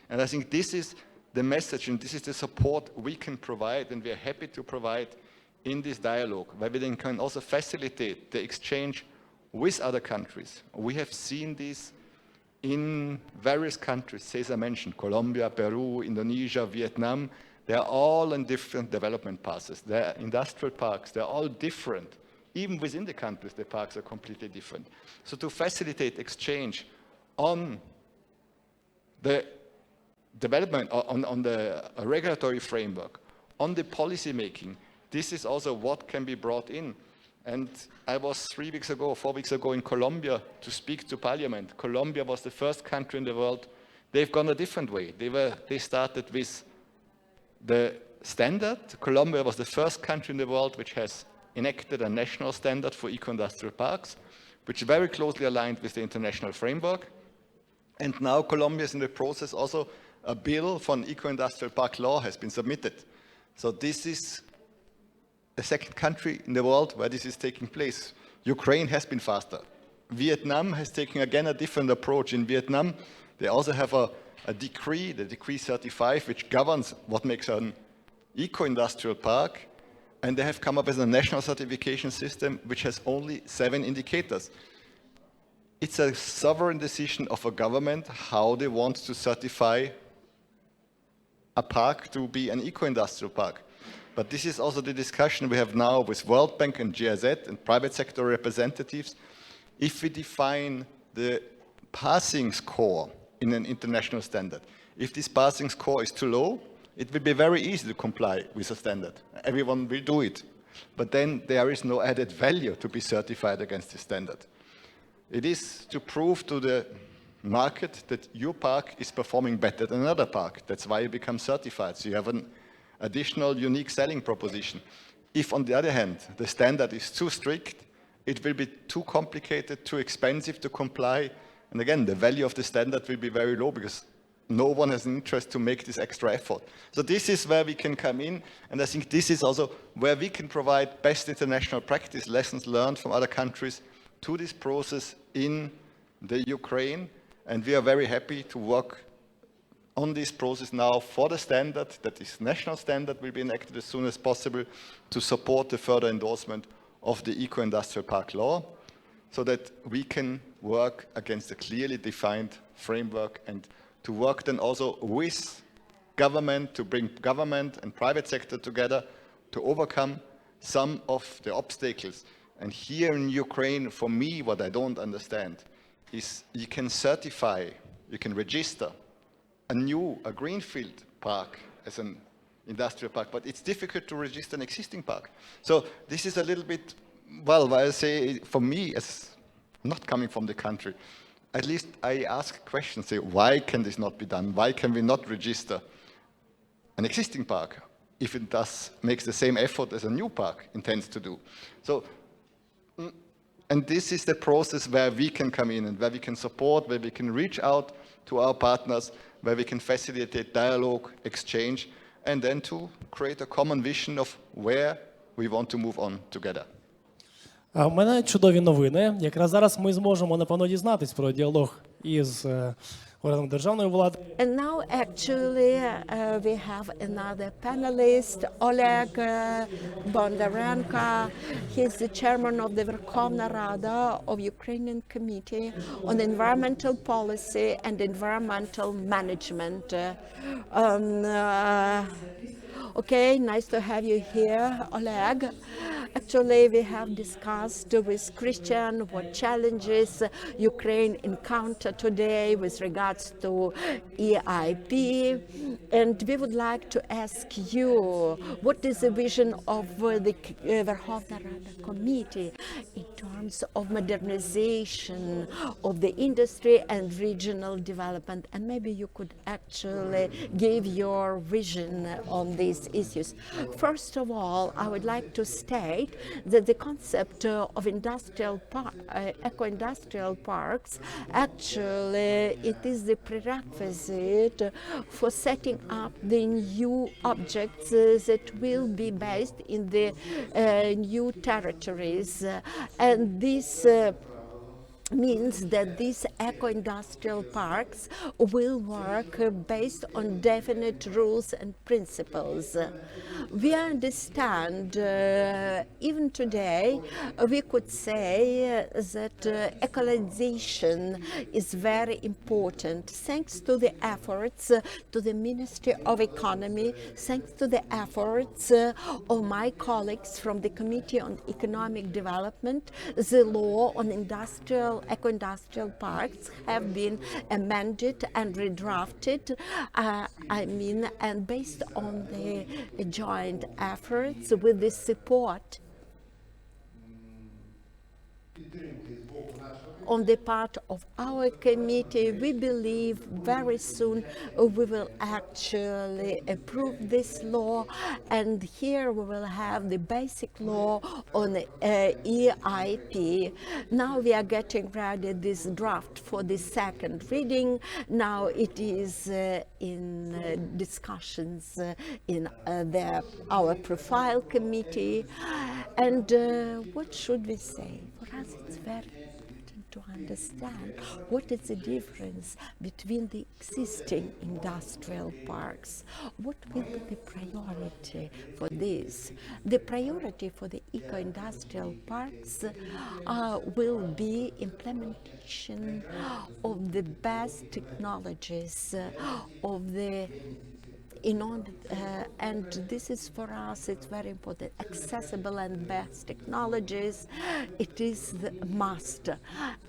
And I think this is the message, and this is the support we can provide, and we are happy to provide in this dialogue, where we then can also facilitate the exchange with other countries. We have seen this in various countries, Cesar mentioned, Colombia, Peru, Indonesia, Vietnam. They are all in different development paths. They are industrial parks. They are all different. Even within the countries, the parks are completely different. So to facilitate exchange on the development, on the regulatory framework, on the policy making, this is also what can be brought in. And I was 4 weeks ago in Colombia to speak to Parliament. Colombia was the first country in the world. They've gone a different way. They started with the standard. Colombia was the first country in the world which has enacted a national standard for eco-industrial parks, which very closely aligned with the international framework. And now Colombia is in the process also, a bill for an eco-industrial park law has been submitted. So this is the second country in the world where this is taking place. Ukraine has been faster. Vietnam has taken again a different approach. In Vietnam, they also have a decree, the Decree 35, which governs what makes an eco-industrial park. And they have come up with a national certification system which has only 7 indicators. It's a sovereign decision of a government how they want to certify a park to be an eco-industrial park. But this is also the discussion we have now with World Bank and GIZ and private sector representatives. If we define the passing score in an international standard, if this passing score is too low, it will be very easy to comply with a standard. Everyone will do it. But then there is no added value to be certified against the standard. It is to prove to the market that your park is performing better than another park. That's why you become certified. So you have an additional unique selling proposition. If, on the other hand, the standard is too strict, it will be too complicated, too expensive to comply. And again, the value of the standard will be very low because no one has an interest to make this extra effort. So this is where we can come in, and I think this is also where we can provide best international practice, lessons learned from other countries to this process in the Ukraine. And we are very happy to work on this process now for the standard, that this national standard will be enacted as soon as possible to support the further endorsement of the eco-industrial park law, so that we can work against a clearly defined framework and to work then also with government, to bring government and private sector together to overcome some of the obstacles. And here in Ukraine, for me, what I don't understand is you can certify, you can register a greenfield park as an industrial park, but it's difficult to register an existing park. So this is a little bit, well, I say, for me, as not coming from the country, at least I ask questions, say, why can this not be done? Why can we not register an existing park if it makes the same effort as a new park intends to do? So, and this is the process where we can come in and where we can support, where we can reach out to our partners, where we can facilitate dialogue, exchange, and then to create a common vision of where we want to move on together. А в мене чудові новини. Якраз зараз ми зможемо, напевно, дізнатись про діалог із органом державної влади. And now actually we have another panelist, Oleg Bondarenko. He's the chairman of the Verkhovna Rada of Ukrainian Committee on Environmental Policy and Environmental Management. Okay, nice to have you here, Oleg. Actually, we have discussed with Christian what challenges Ukraine encounter today with regards to EIP, and we would like to ask you, what is the vision of the Verkhovna Rada Committee in terms of modernization of the industry and regional development? And maybe you could actually give your vision on these issues. First of all, I would like to state that the concept of eco-industrial parks, actually it is the prerequisite for setting up the new objects that will be based in the new territories. And this means that these eco-industrial parks will work based on definite rules and principles. We understand, even today, we could say that ecologization is very important. Thanks to the efforts to the Ministry of Economy, thanks to the efforts of my colleagues from the Committee on Economic Development, the law on eco-industrial parks have been amended and redrafted, and based on the joint efforts with the support on the part of our committee, we believe very soon we will actually approve this law, and here we will have the basic law on EIP. Now we are getting ready this draft for the second reading. Now it is in discussions in our profile committee. And what should we say? For us it's very important to understand what is the difference between the existing industrial parks. What will be the priority for this? The priority for the eco-industrial parks will be implementation of the best technologies of the and this is for us, it's very important. Accessible and best technologies, it is the must.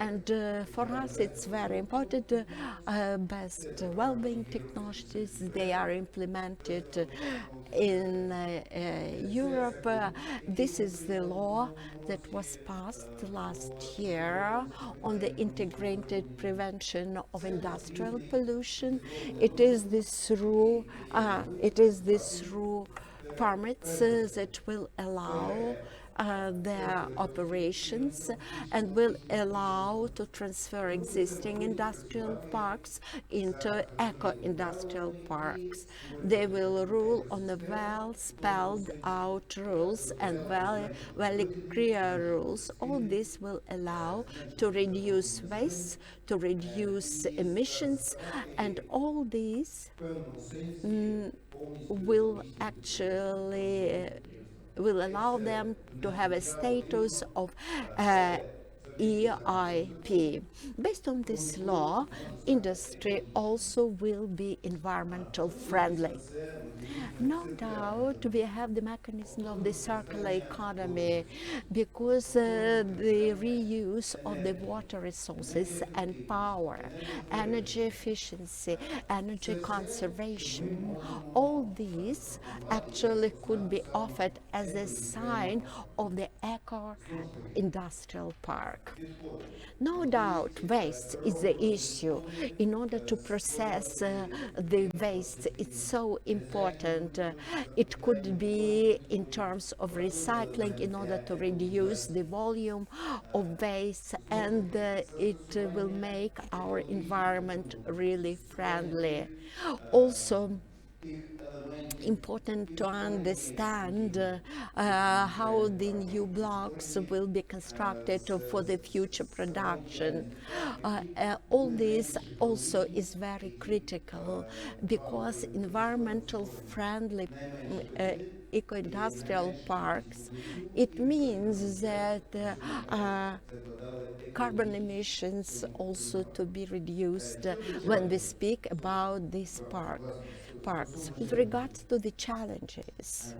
And for us, it's very important. Best well-being technologies, they are implemented in Europe. This is the law that was passed last year on the integrated prevention of industrial pollution. It is this through permits that will allow their operations and will allow to transfer existing industrial parks into eco-industrial parks. They will rule on the well spelled out rules and very clear rules. All this will allow to reduce waste, to reduce emissions, and all these will actually will allow them to have a status of EIP. Based on this law, industry also will be environmental friendly. No doubt we have the mechanism of the circular economy because the reuse of the water resources and power, energy efficiency, energy conservation, all these actually could be offered as a sign of the eco-industrial park. No doubt waste is the issue. In order to process the waste, it's so important. It could be in terms of recycling in order to reduce the volume of waste, and it will make our environment really friendly. Also, important to understand how the new blocks will be constructed for the future production. All this also is very critical because environmental friendly eco-industrial parks, it means that carbon emissions also to be reduced when we speak about these parks. With regards to the challenges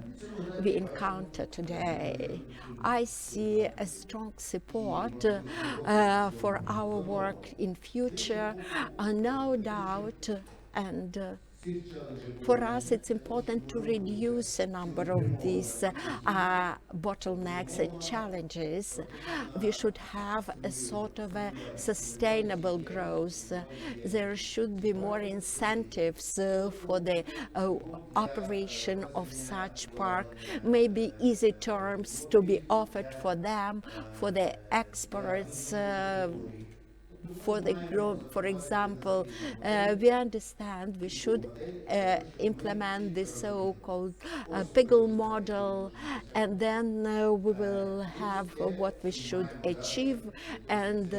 we encounter today, I see a strong support for our work in future, no doubt, and for us, it's important to reduce a number of these bottlenecks and challenges. We should have a sort of a sustainable growth. There should be more incentives for the operation of such park, maybe easy terms to be offered for them, for the experts, for the growth. For example, we understand we should implement the so-called Piggle model, and then we will have what we should achieve, and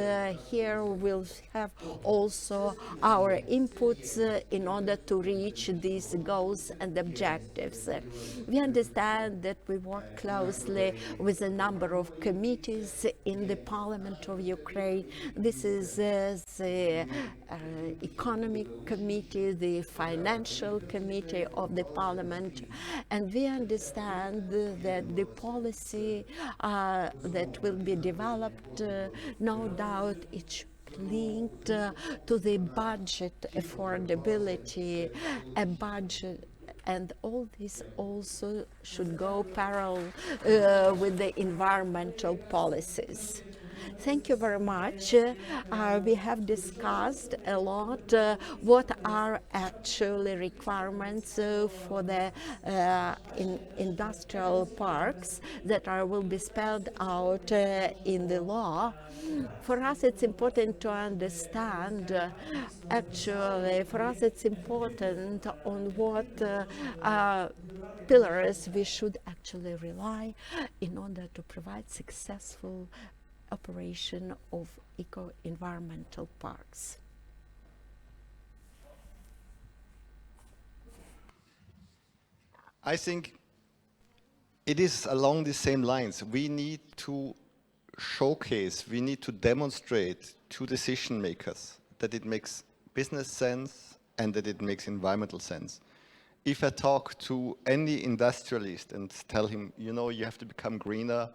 here we'll have also our inputs in order to reach these goals and objectives. We understand that we work closely with a number of committees in the Parliament of Ukraine. This is the Economic Committee, the Financial Committee of the Parliament, and we understand that the policy that will be developed, no doubt it linked to the budget affordability, a budget, and all this also should go parallel with the environmental policies. Thank you very much. We have discussed a lot what are actually requirements for the industrial parks that will be spelled out in the law. For us, it's important to understand, actually, for us, it's important on what pillars we should actually rely in order to provide successful operation of eco-environmental parks? I think it is along the same lines. We need to showcase, we need to demonstrate to decision makers that it makes business sense and that it makes environmental sense. If I talk to any industrialist and tell him, you know, you have to become greener,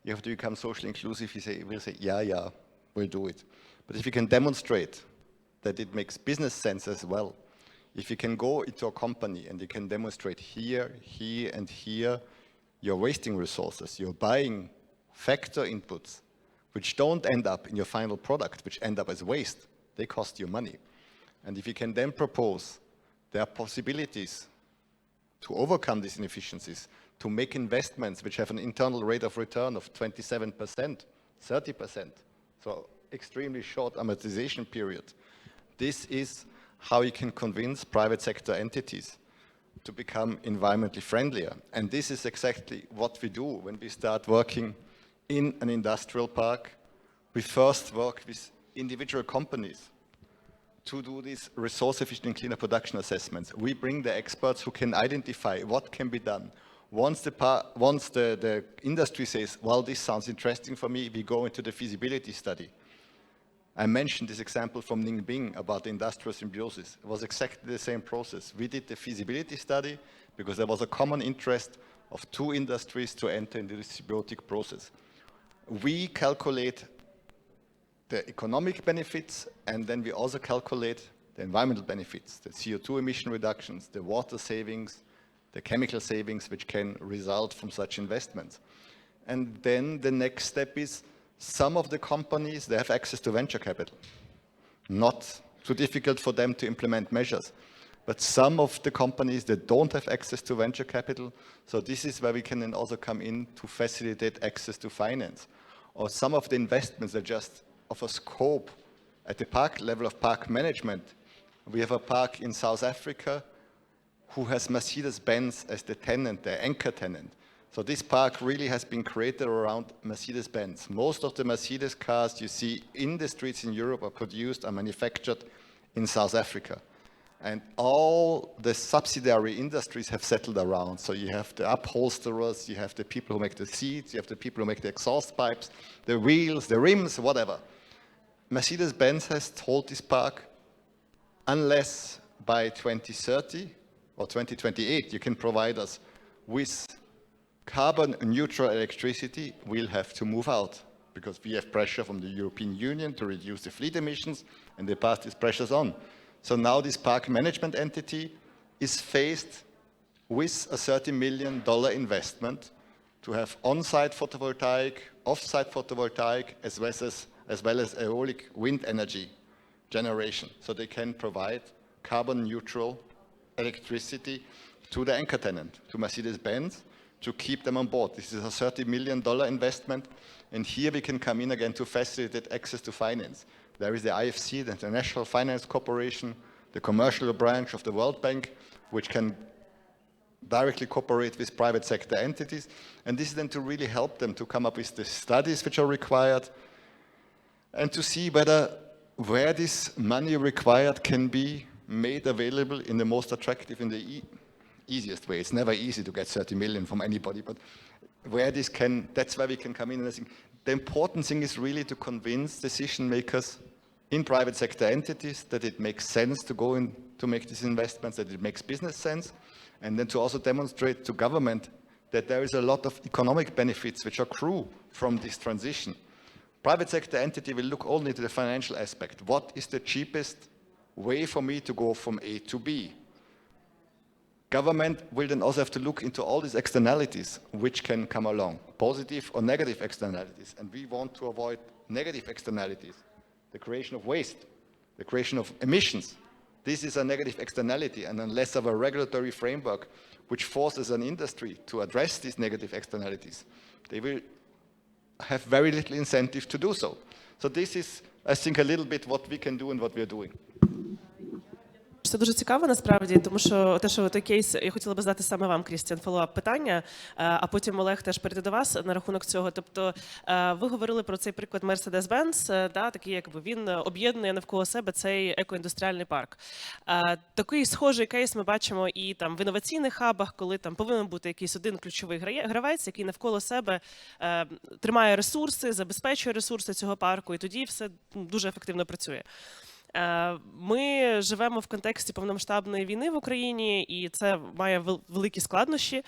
you have to become socially inclusive, he will say, yeah, we'll do it. But if you can demonstrate that it makes business sense as well, if you can go into a company and you can demonstrate here, and here, you're wasting resources, you're buying factor inputs, which don't end up in your final product, which end up as waste, they cost you money. And if you can then propose there are possibilities to overcome these inefficiencies, to make investments which have an internal rate of return of 27%, 30%, so extremely short amortization period. This is how you can convince private sector entities to become environmentally friendlier. And this is exactly what we do when we start working in an industrial park. We first work with individual companies to do these resource efficient and cleaner production assessments. We bring the experts who can identify what can be done. Once the industry says, well, this sounds interesting for me, we go into the feasibility study. I mentioned this example from Ningbing about the industrial symbiosis. It was exactly the same process. We did the feasibility study because there was a common interest of two industries to enter into this symbiotic process. We calculate the economic benefits, and then we also calculate the environmental benefits, the CO2 emission reductions, the water savings, the chemical savings which can result from such investments. And then the next step is some of the companies, they have access to venture capital. Not too difficult for them to implement measures. But some of the companies that don't have access to venture capital, so this is where we can then also come in to facilitate access to finance. Or some of the investments are just of a scope at the park level of park management. We have a park in South Africa who has Mercedes-Benz as the tenant, the anchor tenant. So this park really has been created around Mercedes-Benz. Most of the Mercedes cars you see in the streets in Europe are produced and manufactured in South Africa. And all the subsidiary industries have settled around. So you have the upholsterers, you have the people who make the seats, you have the people who make the exhaust pipes, the wheels, the rims, whatever. Mercedes-Benz has told this park, unless by 2030 or 2028 you can provide us with carbon neutral electricity, we'll have to move out because we have pressure from the European Union to reduce the fleet emissions, and they pass these pressures on. So now this park management entity is faced with a $30 million investment to have on-site photovoltaic, off-site photovoltaic, as well as aeolic wind energy generation. So they can provide carbon neutral electricity to the anchor tenant, to Mercedes-Benz, to keep them on board. This is a $30 million investment, and here we can come in again to facilitate access to finance. There is the IFC, the International Finance Corporation, the commercial branch of the World Bank, which can directly cooperate with private sector entities. And this is then to really help them to come up with the studies which are required and to see where this money required can be made available in the most attractive, in the easiest way. It's never easy to get 30 million from anybody, but where this can, that's where we can come in. And I think the important thing is really to convince decision makers in private sector entities that it makes sense to go in to make these investments, that it makes business sense, and then to also demonstrate to government that there is a lot of economic benefits which accrue from this transition. Private sector entity will look only to the financial aspect. What is the cheapest way for me to go from A to B? Government will then also have to look into all these externalities which can come along, positive or negative externalities. And we want to avoid negative externalities. The creation of waste, the creation of emissions. This is a negative externality, and unless of a regulatory framework which forces an industry to address these negative externalities, they will have very little incentive to do so. So this is, I think, a little bit what we can do and what we are doing. Це дуже цікаво насправді, тому що те, що той кейс, я хотіла би задати саме вам, Крістіан, фоллоуап питання, а потім Олег теж перейде до вас на рахунок цього. Тобто ви говорили про цей приклад Mercedes-Benz, да, такий, якби він об'єднує навколо себе цей екоіндустріальний парк. Такий схожий кейс ми бачимо і там в інноваційних хабах, коли там повинен бути якийсь один ключовий гравець, який навколо себе тримає ресурси, забезпечує ресурси цього парку, і тоді все дуже ефективно працює. Ми живемо в контексті повномасштабної війни в Україні, і це має великі складнощі.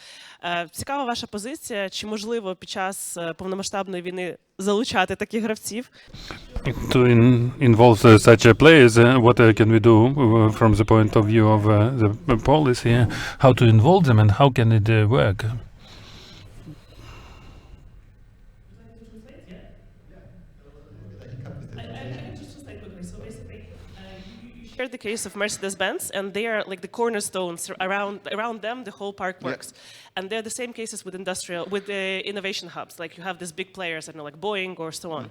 Цікава ваша позиція, чи можливо під час повномасштабної війни залучати таких гравців? To involve such players, what can we do from the point of view of the policy? How to involve them and how can it work? The case of Mercedes-Benz, and they are like the cornerstones around them. The whole park works, and they're the same cases with the innovation hubs. Like you have these big players, I don't know, like Boeing or so on.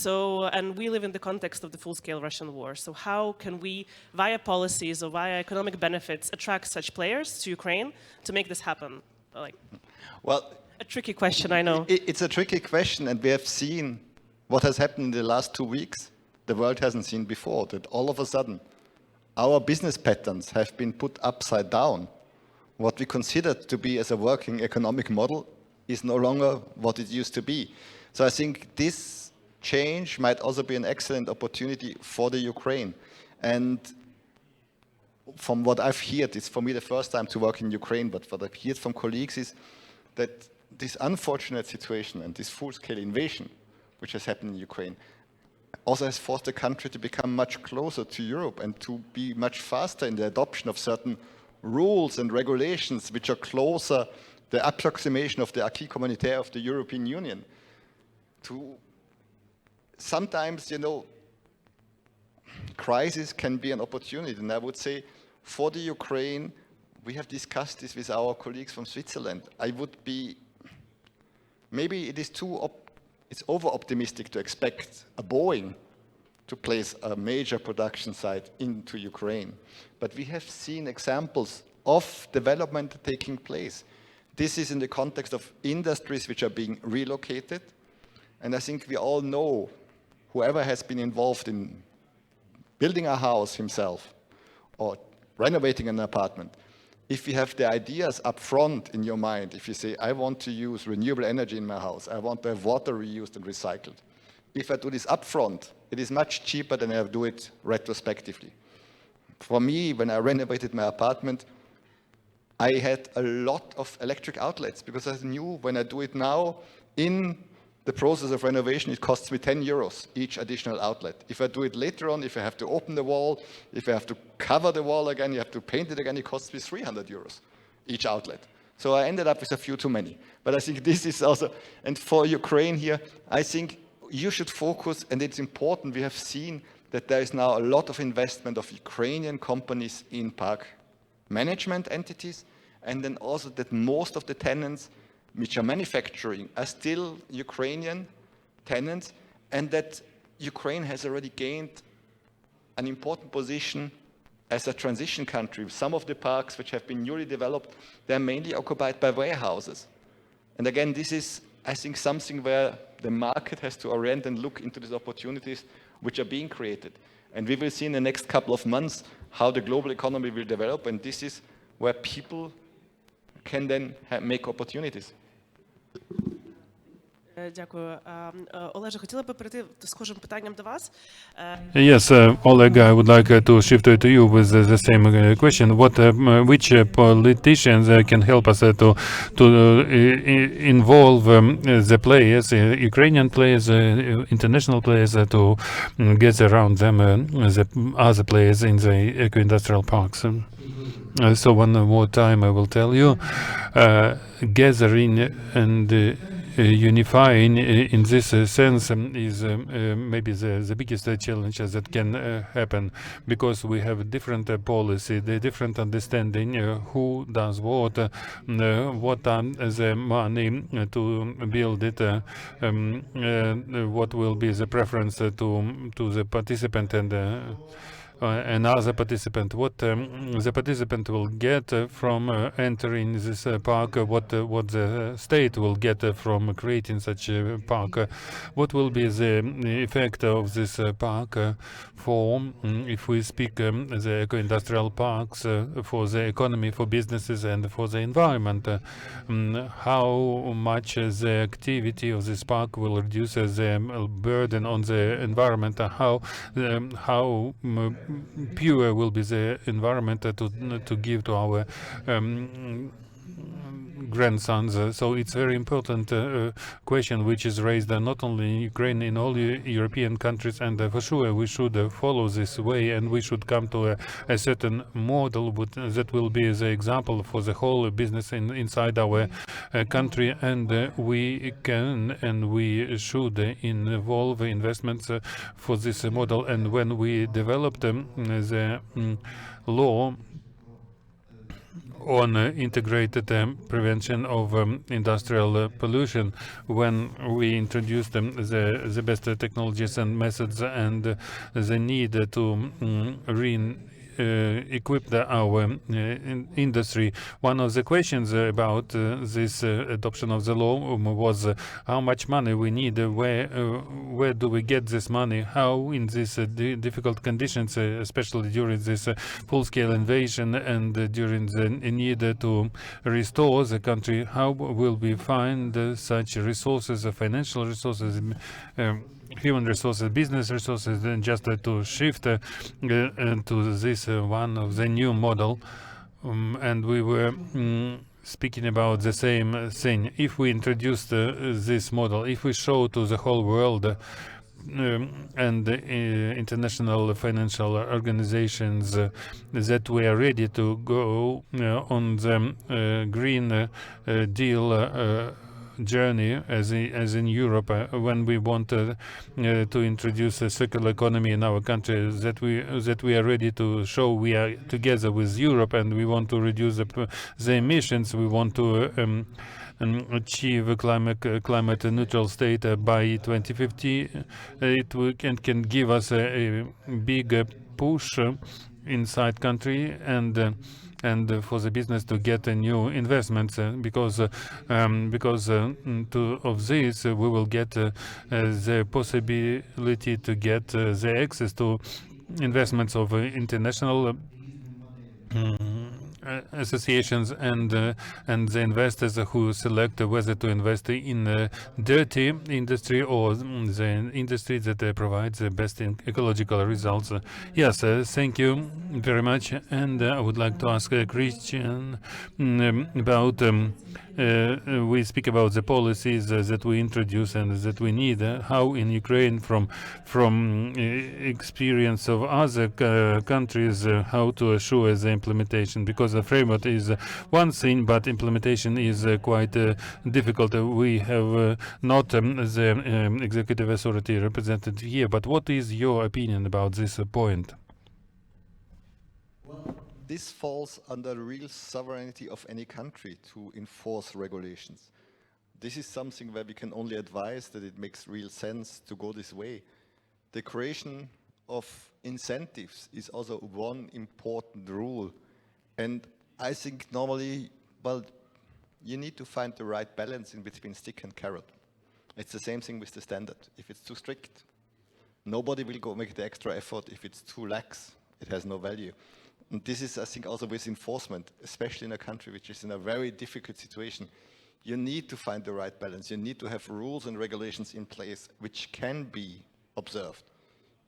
So, and we live in the context of the full-scale Russian war. So, how can we, via policies or via economic benefits, attract such players to Ukraine to make this happen? Like, well, a tricky question, I know. It's a tricky question, and we have seen what has happened in the last 2 weeks. The world hasn't seen before. That all of a sudden, our business patterns have been put upside down. What we considered to be as a working economic model is no longer what it used to be. So I think this change might also be an excellent opportunity for the Ukraine. And from what I've heard, it's for me the first time to work in Ukraine, but what I've heard from colleagues is that this unfortunate situation and this full-scale invasion, which has happened in Ukraine, also has forced the country to become much closer to Europe and to be much faster in the adoption of certain rules and regulations which are closer, the approximation of the acquis communautaire of the European Union. To sometimes, crisis can be an opportunity. And I would say for the Ukraine, we have discussed this with our colleagues from Switzerland. Maybe it is it's over-optimistic to expect a Boeing to place a major production site into Ukraine. But we have seen examples of development taking place. This is in the context of industries which are being relocated. And I think we all know, whoever has been involved in building a house himself or renovating an apartment, if you have the ideas up front in your mind, if you say, I want to use renewable energy in my house, I want to have water reused and recycled. If I do this up front, it is much cheaper than I do it retrospectively. For me, when I renovated my apartment, I had a lot of electric outlets because I knew when I do it now, in the process of renovation, it costs me 10 euros each additional outlet. If I do it later on, if I have to open the wall, if I have to cover the wall again, you have to paint it again, it costs me 300 euros each outlet. So I ended up with a few too many. But I think this is also, and for Ukraine here, I think you should focus, and it's important, we have seen that there is now a lot of investment of Ukrainian companies in park management entities, and then also that most of the tenants which are manufacturing are still Ukrainian tenants, and that Ukraine has already gained an important position as a transition country. Some of the parks which have been newly developed, they're mainly occupied by warehouses. And again, this is, I think, something where the market has to orient and look into these opportunities which are being created. And we will see in the next couple of months how the global economy will develop, and this is where people can then make opportunities. Дякую. Олеже, хотіла би перейти з схожим питанням до вас. Yes, Oleg, I would like to shift to you with the same question. Which politicians can help us to involve the players, Ukrainian players, international players, to get around them the other players in the eco-industrial parks? So one more time I will tell you, gathering and unifying in this sense is maybe the biggest challenge that can happen, because we have different policy, the different understanding who does what are the money to build it, what will be the preference to the participant, and another participant. What the participant will get from entering this park, what the state will get from creating such a park, what will be the effect of this park for, if we speak the eco-industrial parks, for the economy, for businesses, and for the environment. How much the activity of this park will reduce the burden on the environment, how pure will be the environment to give to our grandsons. So it's very important question which is raised not only in Ukraine, in all European countries, and for sure we should follow this way, and we should come to a certain model that will be the example for the whole business inside our country, and we can and we should involve investments for this model. And when we developed the law on integrated prevention of industrial pollution, when we introduced the best technologies and methods, and the need to equip our industry. One of the questions about this adoption of the law was how much money we need, where do we get this money, how in these difficult conditions, especially during this full-scale invasion and during the need to restore the country, how will we find such resources, financial resources, human resources, business resources, and just to shift to this one of the new model. And we were speaking about the same thing. If we introduce this model, if we show to the whole world and international financial organizations that we are ready to go on the Green Deal journey, as in Europe, when we want to introduce a circular economy in our country, that we are ready to show we are together with Europe, and we want to reduce the emissions. We want to achieve a climate neutral state by 2050. It can give us a big push inside country, and for the business to get new investments, because of this we will get the possibility to get the access to investments of international associations and the investors who select whether to invest in dirty industry or the industry that provides the best ecological results. Yes, thank you very much. And I would like to ask Christian about we speak about the policies that we introduce and that we need. How in Ukraine, from experience of other countries, how to assure the implementation, because the framework is one thing, but implementation is quite difficult. We have not the executive authority represented here, but what is your opinion about this point? This falls under the real sovereignty of any country to enforce regulations. This is something where we can only advise that it makes real sense to go this way. The creation of incentives is also one important rule. And I think normally, well, you need to find the right balance in between stick and carrot. It's the same thing with the standard. If it's too strict, nobody will go make the extra effort. If it's too lax, it has no value. And this is, I think, also with enforcement, especially in a country which is in a very difficult situation. You need to find the right balance. You need to have rules and regulations in place which can be observed.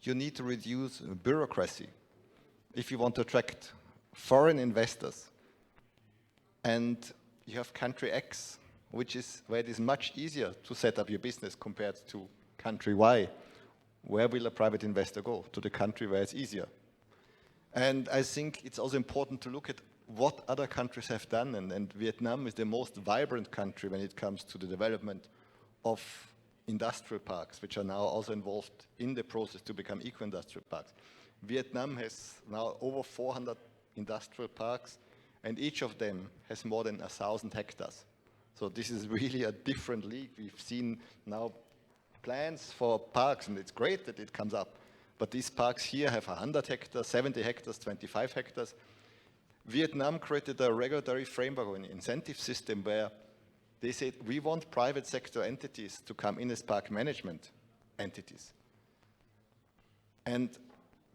You need to reduce bureaucracy. If you want to attract foreign investors, and you have country X, which is where it is much easier to set up your business compared to country Y, where will a private investor go? To the country where it's easier. And I think it's also important to look at what other countries have done, and Vietnam is the most vibrant country when it comes to the development of industrial parks, which are now also involved in the process to become eco-industrial parks. Vietnam has now over 400 industrial parks, and each of them has more than 1,000 hectares. So this is really a different league. We've seen now plans for parks, and it's great that it comes up. But these parks here have 100 hectares, 70 hectares, 25 hectares. Vietnam created a regulatory framework or an incentive system where they said, we want private sector entities to come in as park management entities. And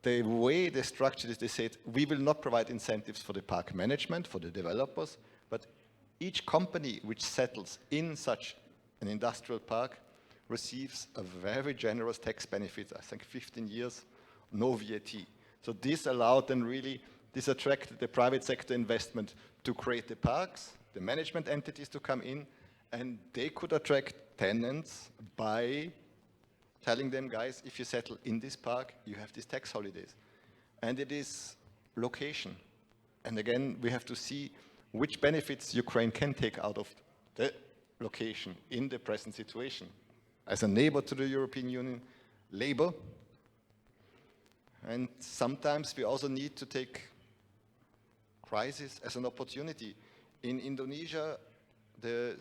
the way they structured it, they said, we will not provide incentives for the park management, for the developers, but each company which settles in such an industrial park receives a very generous tax benefit, I think 15 years, no VAT. So this allowed them really, this attracted the private sector investment to create the parks, the management entities to come in, and they could attract tenants by telling them, guys, if you settle in this park, you have these tax holidays. And it is location. And again, we have to see which benefits Ukraine can take out of the location in the present situation. As a neighbor to the European Union, labor. And sometimes we also need to take crisis as an opportunity. In Indonesia, the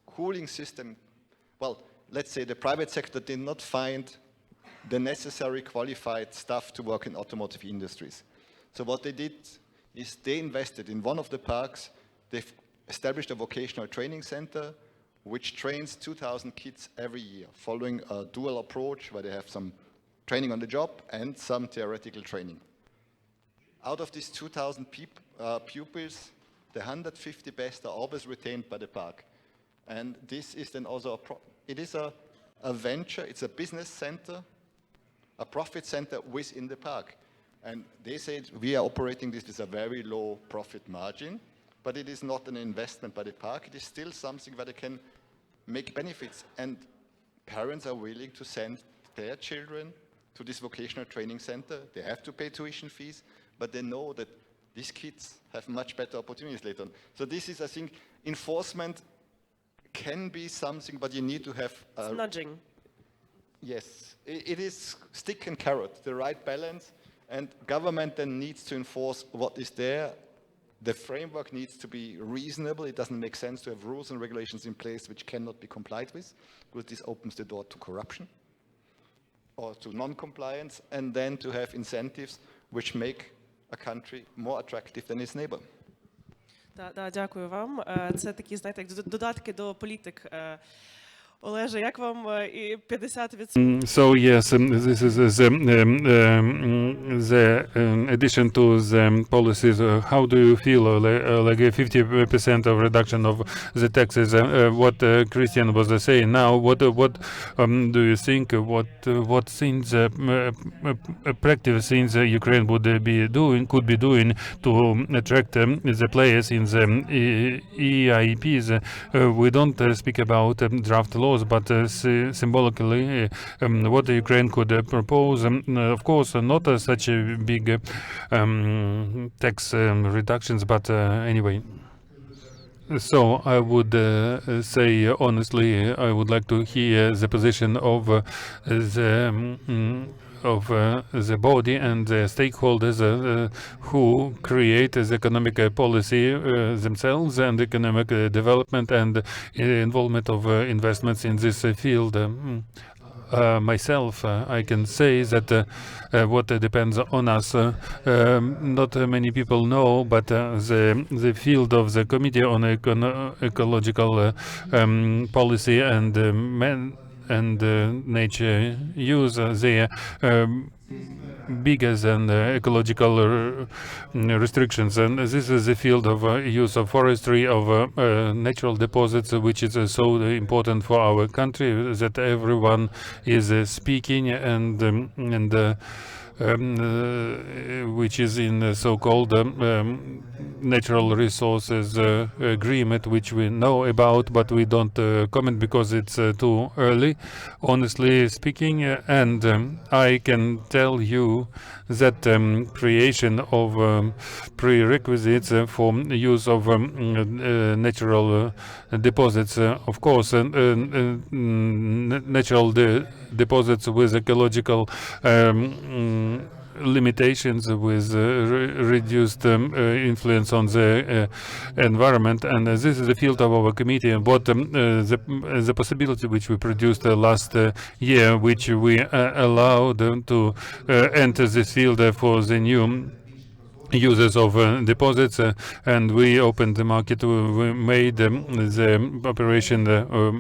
cooling system, well, let's say the private sector did not find the necessary qualified staff to work in automotive industries. So what they did is they invested in one of the parks. They've established a vocational training center which trains 2,000 kids every year, following a dual approach where they have some training on the job and some theoretical training. Out of these 2,000 pupils, the 150 best are always retained by the park. And this is then also it is a venture, it's a business center, a profit center within the park. And they said, we are operating this with a very low profit margin, but it is not an investment by the park. It is still something where they can make benefits. And parents are willing to send their children to this vocational training center. They have to pay tuition fees, but they know that these kids have much better opportunities later on. So this is, I think, enforcement can be something, but you need to have It's nudging. Yes, it is stick and carrot, the right balance, and government then needs to enforce what is there. The framework needs to be reasonable. It doesn't make sense to have rules and regulations in place which cannot be complied with, because this opens the door to corruption or to non-compliance, and then to have incentives which make a country more attractive than its neighbor. Да, дякую вам. Це такі, знаєте, як додатки до політик. Олеже, як вам і 50%? So yes, this is the addition to the policies. How do you feel like a 50% of reduction of the taxes? What Christian was saying now. What do you think? What things, practical things Ukraine could be doing to attract the players in the EIPs? We don't speak about draft laws, but symbolically, what Ukraine could propose, of course, not such a big tax reductions, but anyway. So I would say honestly, I would like to hear the position of the body and the stakeholders who create the economic policy themselves and economic development and involvement of investments in this field. Myself, I can say that what depends on us, not many people know, but the field of the Committee on Ecological Policy and nature use, they are bigger than ecological restrictions, and this is the field of use of forestry, of natural deposits, which is so important for our country that everyone is speaking, and which is in so-called natural resources agreement, which we know about, but we don't comment because it's too early, honestly speaking. And I can tell you that creation of prerequisites for use of natural deposits, of course, natural deposits with ecological limitations with reduced influence on the environment, and this is the field of our committee. But the possibility which we produced last year, which we allowed to enter this field for the new users of deposits, and we opened the market. We made the operation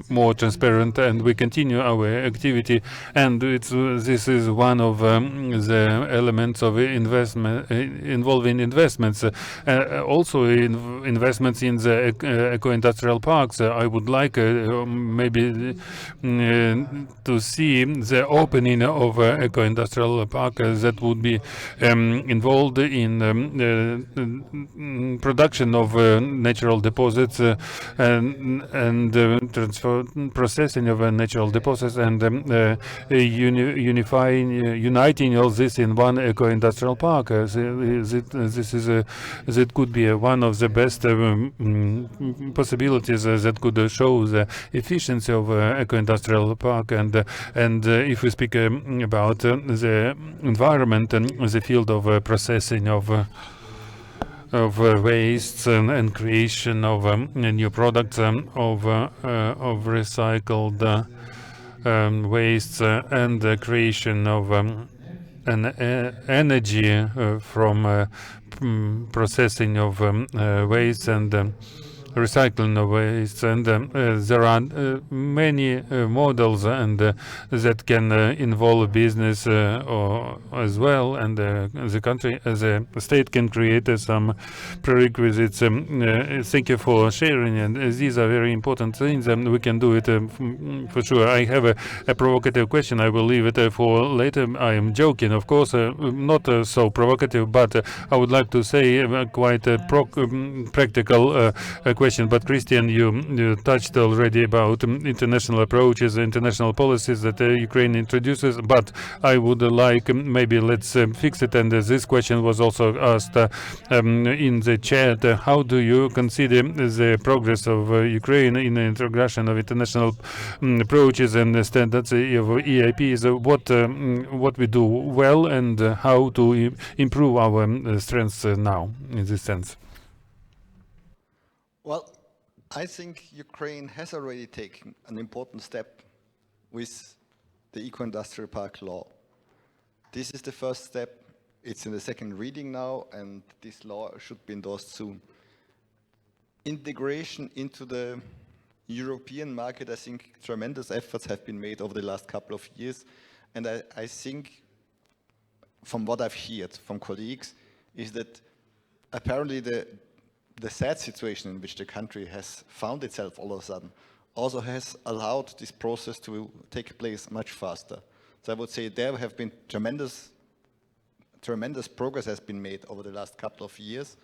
more transparent, and we continue our activity. And this is one of the elements of investment involving investments. Also, investments in the eco-industrial parks. I would like maybe to see the opening of eco-industrial park that would be involved in production of natural deposits and processing of natural deposits, and uniting all this in one eco-industrial park. That could be one of the best possibilities that could show the efficiency of eco-industrial park. And if we speak about the environment and the field of processing of wastes and creation of new products of recycled wastes and the creation of energy from processing of waste and recycling of waste, and there are many models and that can involve business as well, and the country, the state can create some prerequisites. Thank you for sharing, and these are very important things, and we can do it for sure. I have a provocative question. I will leave it for later. I am joking, of course, not so provocative, but I would like to say quite a practical question. But Christian, you touched already about international approaches, international policies that Ukraine introduces. But I would like, maybe let's fix it. And this question was also asked in the chat. How do you consider the progress of Ukraine in the integration of international approaches and standards of EIPs? What we do well, and how to improve our strengths now in this sense? Well, I think Ukraine has already taken an important step with the eco-industrial park law. This is the first step. It's in the second reading now, and this law should be endorsed soon. Integration into the European market, I think tremendous efforts have been made over the last couple of years. And I think, from what I've heard from colleagues, is that apparently the sad situation in which the country has found itself all of a sudden also has allowed this process to take place much faster. So I would say there have been tremendous progress has been made over the last couple of years.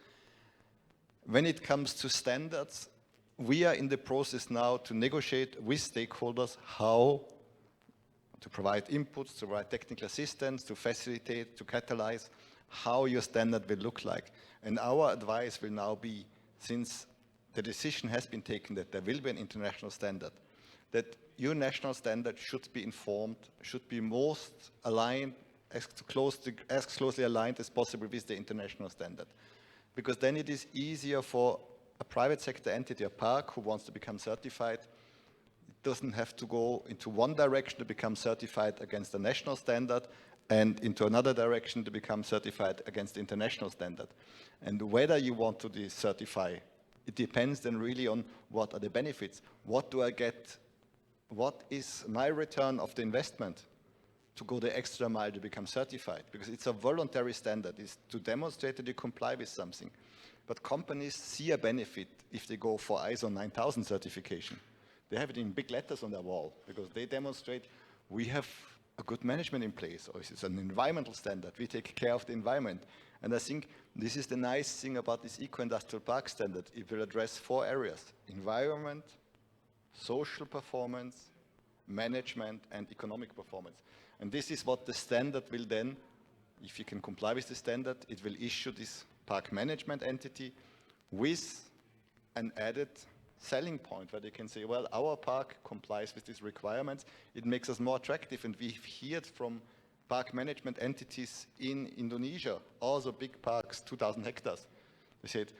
When it comes to standards, we are in the process now to negotiate with stakeholders how to provide inputs, to provide technical assistance, to facilitate, to catalyze how your standard will look like. And our advice will now be, since the decision has been taken that there will be an international standard, that your national standard should be informed, should be most aligned, as closely aligned as possible with the international standard. Because then it is easier for a private sector entity, a park, who wants to become certified. It doesn't have to go into one direction to become certified against the national standard, and into another direction to become certified against the international standard. And whether you want to decertify, it depends then really on what are the benefits. What do I get? What is my return of the investment to go the extra mile to become certified? Because it's a voluntary standard. It's to demonstrate that you comply with something. But companies see a benefit if they go for ISO 9000 certification. They have it in big letters on their wall because they demonstrate we have a good management in place, or it's an environmental standard. We take care of the environment. And I think this is the nice thing about this eco-industrial park standard. It will address 4 areas: environment, social performance, management, and economic performance. And this is what the standard will then, if you can comply with the standard, it will issue this park management entity with an added selling point where they can say, well, our park complies with these requirements. It makes us more attractive. And we've heard from park management entities in Indonesia, also big parks, 2,000 hectares. They said,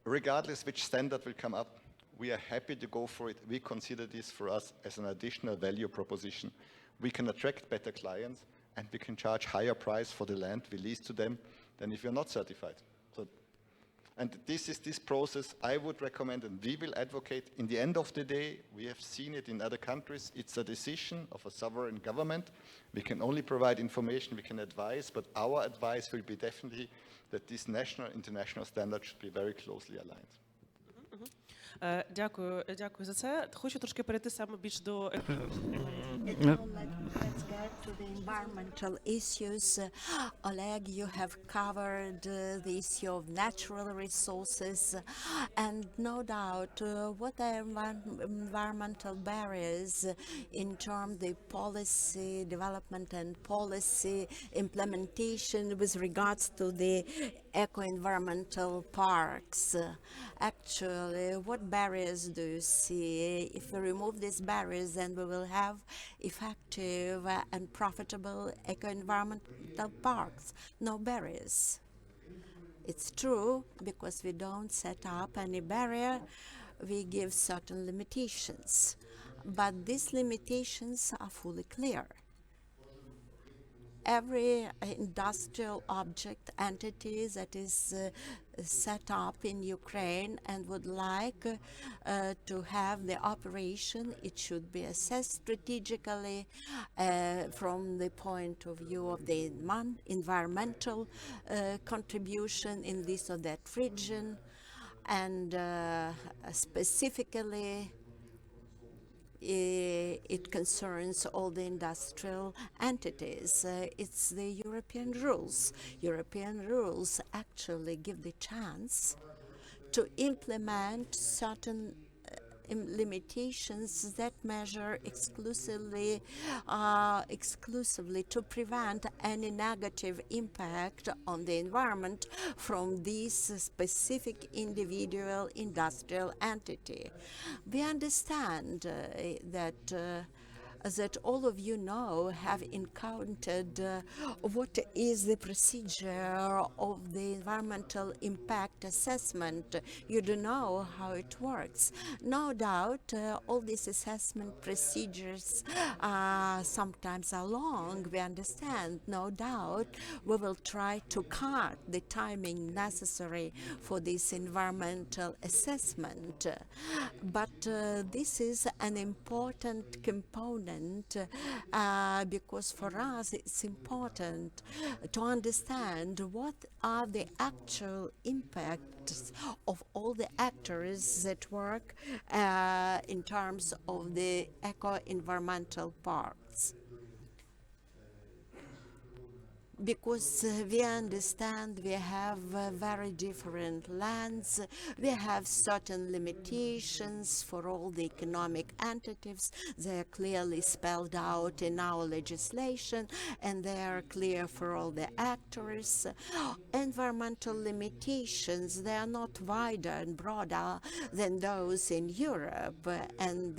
regardless which standard will come up, we are happy to go for it. We consider this for us as an additional value proposition. We can attract better clients and we can charge higher price for the land we lease to them than if you're not certified. So, and this is this process I would recommend and we will advocate. In the end of the day, we have seen it in other countries. It's a decision of a sovereign government. We can only provide information, we can advise, but our advice will be definitely that these national and international standards should be very closely aligned. Дякую за це. Хочу трошки перейти саме більш до Let's get to the environmental issues. Oleg, you have covered the issue of natural resources, and no doubt what are environmental barriers in terms of the policy development and policy implementation with regards to the eco-environmental parks. Actually, what barriers do you see? If we remove these barriers, then we will have effective and profitable eco-environmental parks. No barriers. It's true, because we don't set up any barrier, we give certain limitations. But these limitations are fully clear. Every industrial object entity that is set up in Ukraine and would like to have the operation, it should be assessed strategically from the point of view of the environmental contribution in this or that region, and specifically it concerns all the industrial entities. It's the European rules. European rules actually give the chance to implement certain limitations that measure exclusively to prevent any negative impact on the environment from this specific individual industrial entity. We understand that all of you know have encountered what is the procedure of the environmental impact assessment. You do know how it works. No doubt all these assessment procedures sometimes are long, we understand. No doubt we will try to cut the timing necessary for this environmental assessment. But this is an important component because for us it's important to understand what are the actual impacts of all the actors that work in terms of the eco-environmental parks. Because we understand we have very different lands, we have certain limitations for all the economic entities. They are clearly spelled out in our legislation and they are clear for all the actors. Environmental limitations, they are not wider and broader than those in Europe. And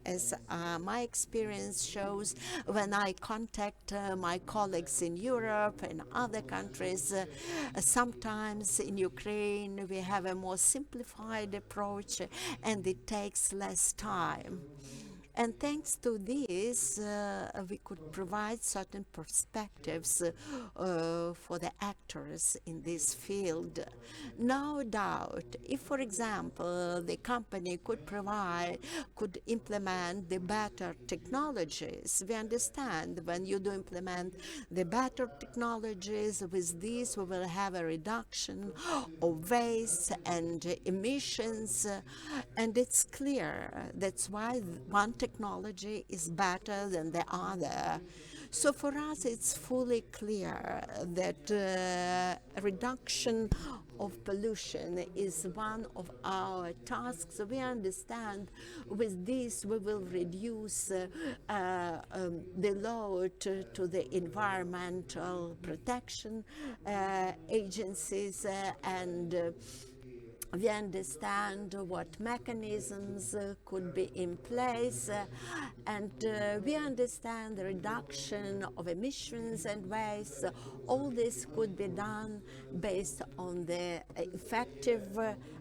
as my experience shows, when I contact my colleagues in Europe and other countries, sometimes in Ukraine we have a more simplified approach and it takes less time. And thanks to this, we could provide certain perspectives for the actors in this field. No doubt, if, for example, the company could implement the better technologies, we understand when you do implement the better technologies, with this we will have a reduction of waste and emissions, and it's clear. That's why one technology is better than the other. So for us it's fully clear that reduction of pollution is one of our tasks. We understand with this we will reduce the load to the environmental protection agencies and We understand what mechanisms could be in place, and we understand the reduction of emissions and waste. All this could be done based on the effective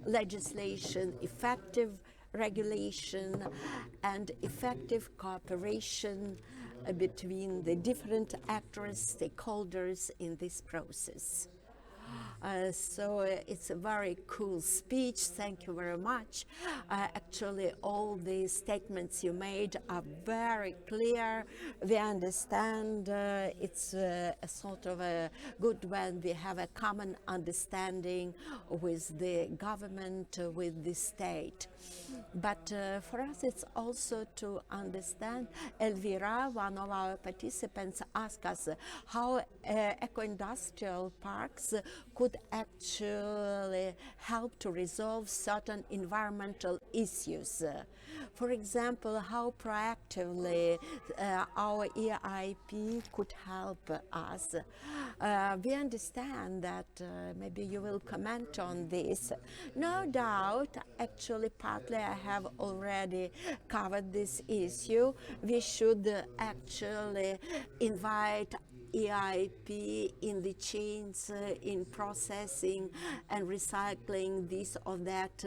legislation, effective regulation, and effective cooperation between the different actors, stakeholders in this process. So it's a very cool speech. Thank you very much. Actually, all the statements you made are very clear. We understand it's a sort of a good when we have a common understanding with the government, with the state. But for us, it's also to understand. Elvira, one of our participants, asked us how eco-industrial parks could actually help to resolve certain environmental issues. For example, how proactively our EIP could help us. We understand that maybe you will comment on this. No doubt, actually, partly I have already covered this issue. We should actually invite EIP in the chains, in processing and recycling this or that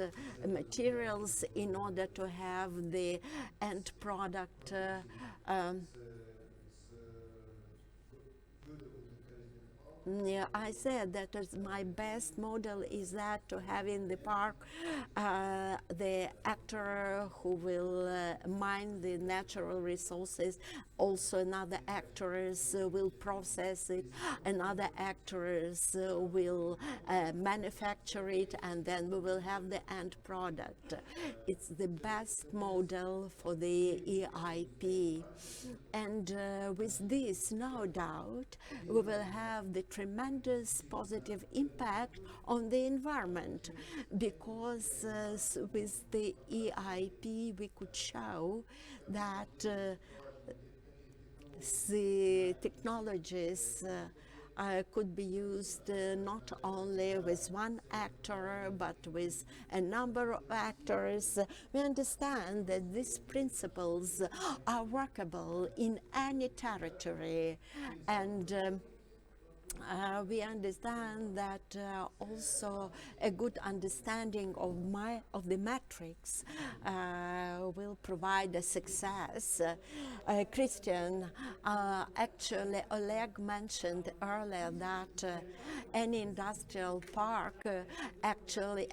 materials in order to have the end product yeah, I said that as my best model is that to have in the park the actor who will mine the natural resources, also another actors will process it, another actors will manufacture it, and then we will have the end product. It's the best model for the EIP. And with this, no doubt, we will have the tremendous positive impact on the environment, because with the EIP we could show that the technologies could be used not only with one actor but with a number of actors. We understand that these principles are workable in any territory, and we understand that also a good understanding of the metrics will provide a success. Christian, actually Oleg mentioned earlier that any industrial park actually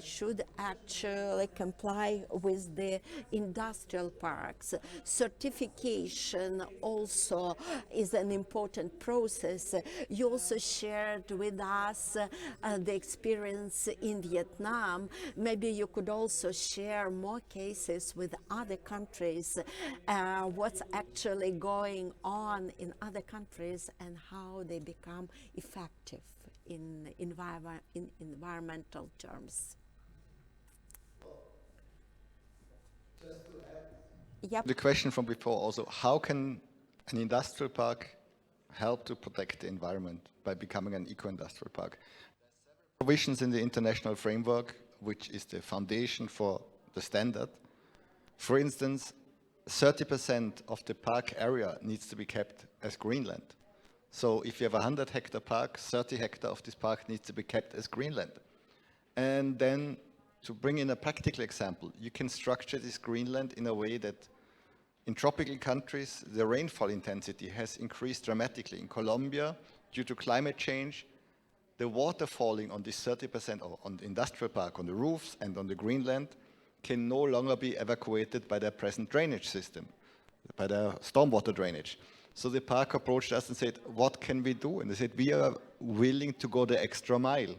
should actually comply with the industrial parks. Certification also is an important process. You also shared with us the experience in Vietnam. Maybe you could also share more cases with other countries, what's actually going on in other countries and how they become effective in environmental terms. Yep. The question from before also, how can an industrial park help to protect the environment by becoming an eco-industrial park? Provisions in the international framework, which is the foundation for the standard. For instance, 30% of the park area needs to be kept as greenland. So if you have a 100-hectare park, 30 hectares of this park needs to be kept as greenland. And then, to bring in a practical example, you can structure this greenland in a way that in tropical countries, the rainfall intensity has increased dramatically. In Colombia, due to climate change, the water falling on this 30% on the industrial park, on the roofs and on the greenland, can no longer be evacuated by their present drainage system, by the stormwater drainage. So the park approached us and said, what can we do? And they said, we are willing to go the extra mile.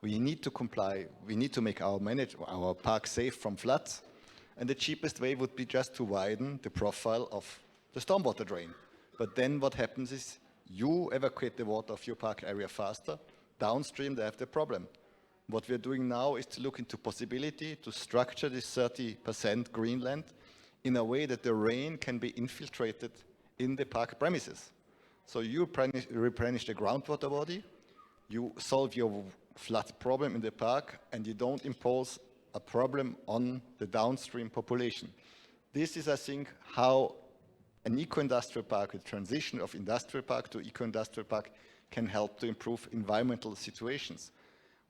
We need to comply. We need to make our park safe from floods. And the cheapest way would be just to widen the profile of the stormwater drain. But then what happens is you evacuate the water of your park area faster. Downstream, they have the problem. What we're doing now is to look into possibility to structure this 30% greenland in a way that the rain can be infiltrated in the park premises. So you replenish the groundwater body, you solve your flood problem in the park and you don't impose a problem on the downstream population. This is, I think, how an eco-industrial park, the transition of industrial park to eco-industrial park, can help to improve environmental situations.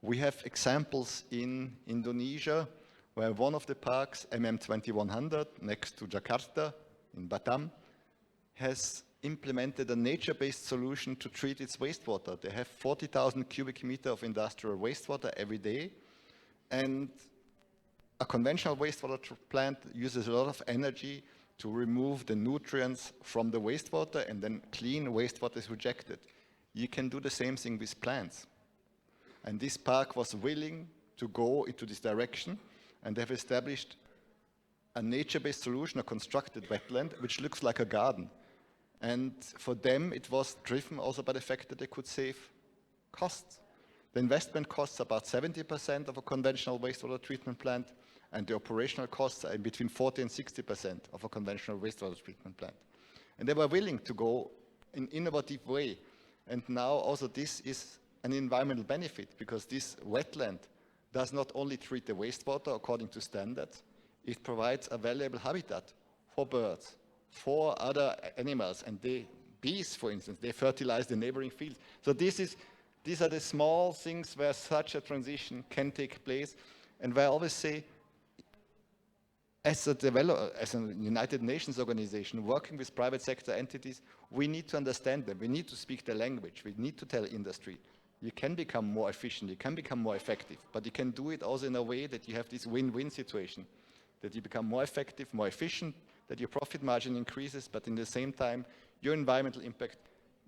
We have examples in Indonesia where one of the parks, MM2100, next to Jakarta in Batam, has implemented a nature-based solution to treat its wastewater. They have 40,000 cubic meters of industrial wastewater every day, and a conventional wastewater plant uses a lot of energy to remove the nutrients from the wastewater, and then clean wastewater is rejected. You can do the same thing with plants. And this park was willing to go into this direction, and they have established a nature-based solution, a constructed wetland, which looks like a garden. And for them, it was driven also by the fact that they could save costs. The investment costs about 70% of a conventional wastewater treatment plant, and the operational costs are between 40 and 60% of a conventional wastewater treatment plant. And they were willing to go in an innovative way. And now also this is an environmental benefit, because this wetland does not only treat the wastewater according to standards, it provides a valuable habitat for birds, for other animals, and bees, for instance, they fertilize the neighboring fields. So these are the small things where such a transition can take place, and where I always say, as a United Nations organization working with private sector entities, we need to understand them. We need to speak their language. We need to tell industry, you can become more efficient, you can become more effective, but you can do it also in a way that you have this win-win situation, that you become more effective, more efficient, that your profit margin increases, but in the same time, your environmental impact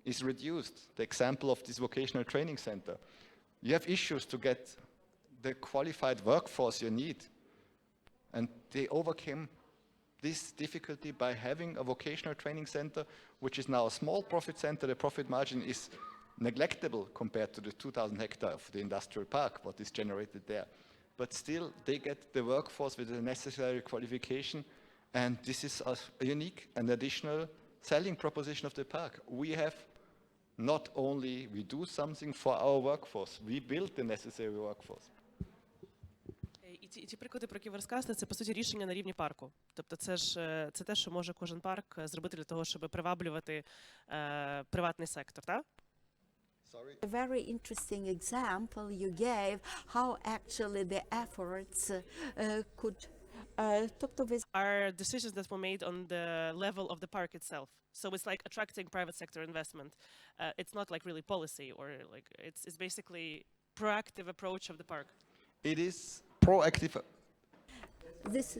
is reduced. The example of this vocational training center. You have issues to get the qualified workforce you need, and they overcame this difficulty by having a vocational training center, which is now a small profit center. The profit margin is neglectable compared to the 2,000 hectares of the industrial park, what is generated there. But still, they get the workforce with the necessary qualification, and this is a unique and additional selling proposition of the park. We have not only, we do something for our workforce, we build the necessary workforce. І ті приклади, про які ви розказуєте, це, по суті, рішення на рівні парку. Тобто це те, що може кожен парк зробити для того, щоб приваблювати приватний сектор, так? A very interesting example you gave how actually the efforts could Are decisions that were made on the level of the park itself. So it's like attracting private sector investment. It's not like really policy, or like it's basically proactive approach of the park. It is proactive. this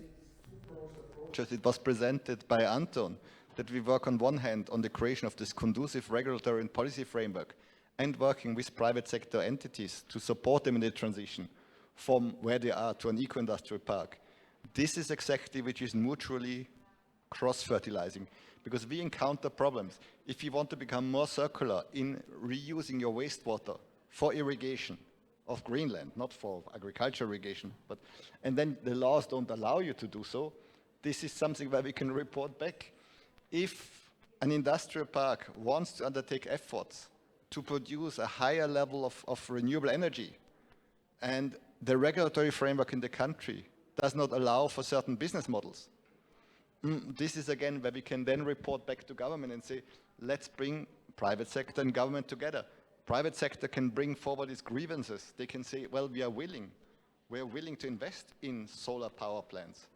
It was presented by Anton that we work on one hand on the creation of this conducive regulatory and policy framework, and working with private sector entities to support them in the transition from where they are to an eco-industrial park. This is exactly which is mutually cross-fertilizing, because we encounter problems. If you want to become more circular in reusing your wastewater for irrigation of Greenland, not for agricultural irrigation, and then the laws don't allow you to do so, this is something where we can report back. If an industrial park wants to undertake efforts to produce a higher level of renewable energy, and the regulatory framework in the country does not allow for certain business models, this is again where we can then report back to government and say, let's bring private sector and government together. Private sector can bring forward its grievances. They can say, well, we're willing to invest in solar power plants.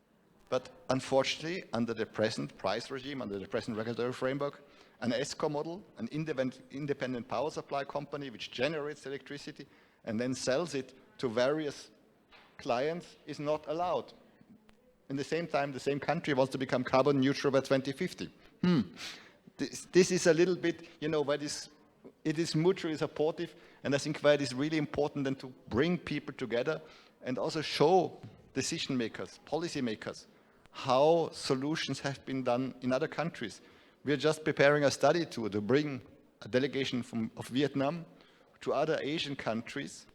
But unfortunately, under the present price regime, under the present regulatory framework, an SECO model, an independent power supply company which generates electricity and then sells it to various clients, is not allowed. In the same time, the same country wants to become carbon neutral by 2050. This is a little bit, where it is mutually supportive, and I think where it is really important then to bring people together and also show decision makers, policy makers, how solutions have been done in other countries. We are just preparing a study tour to bring a delegation of Vietnam to other Asian countries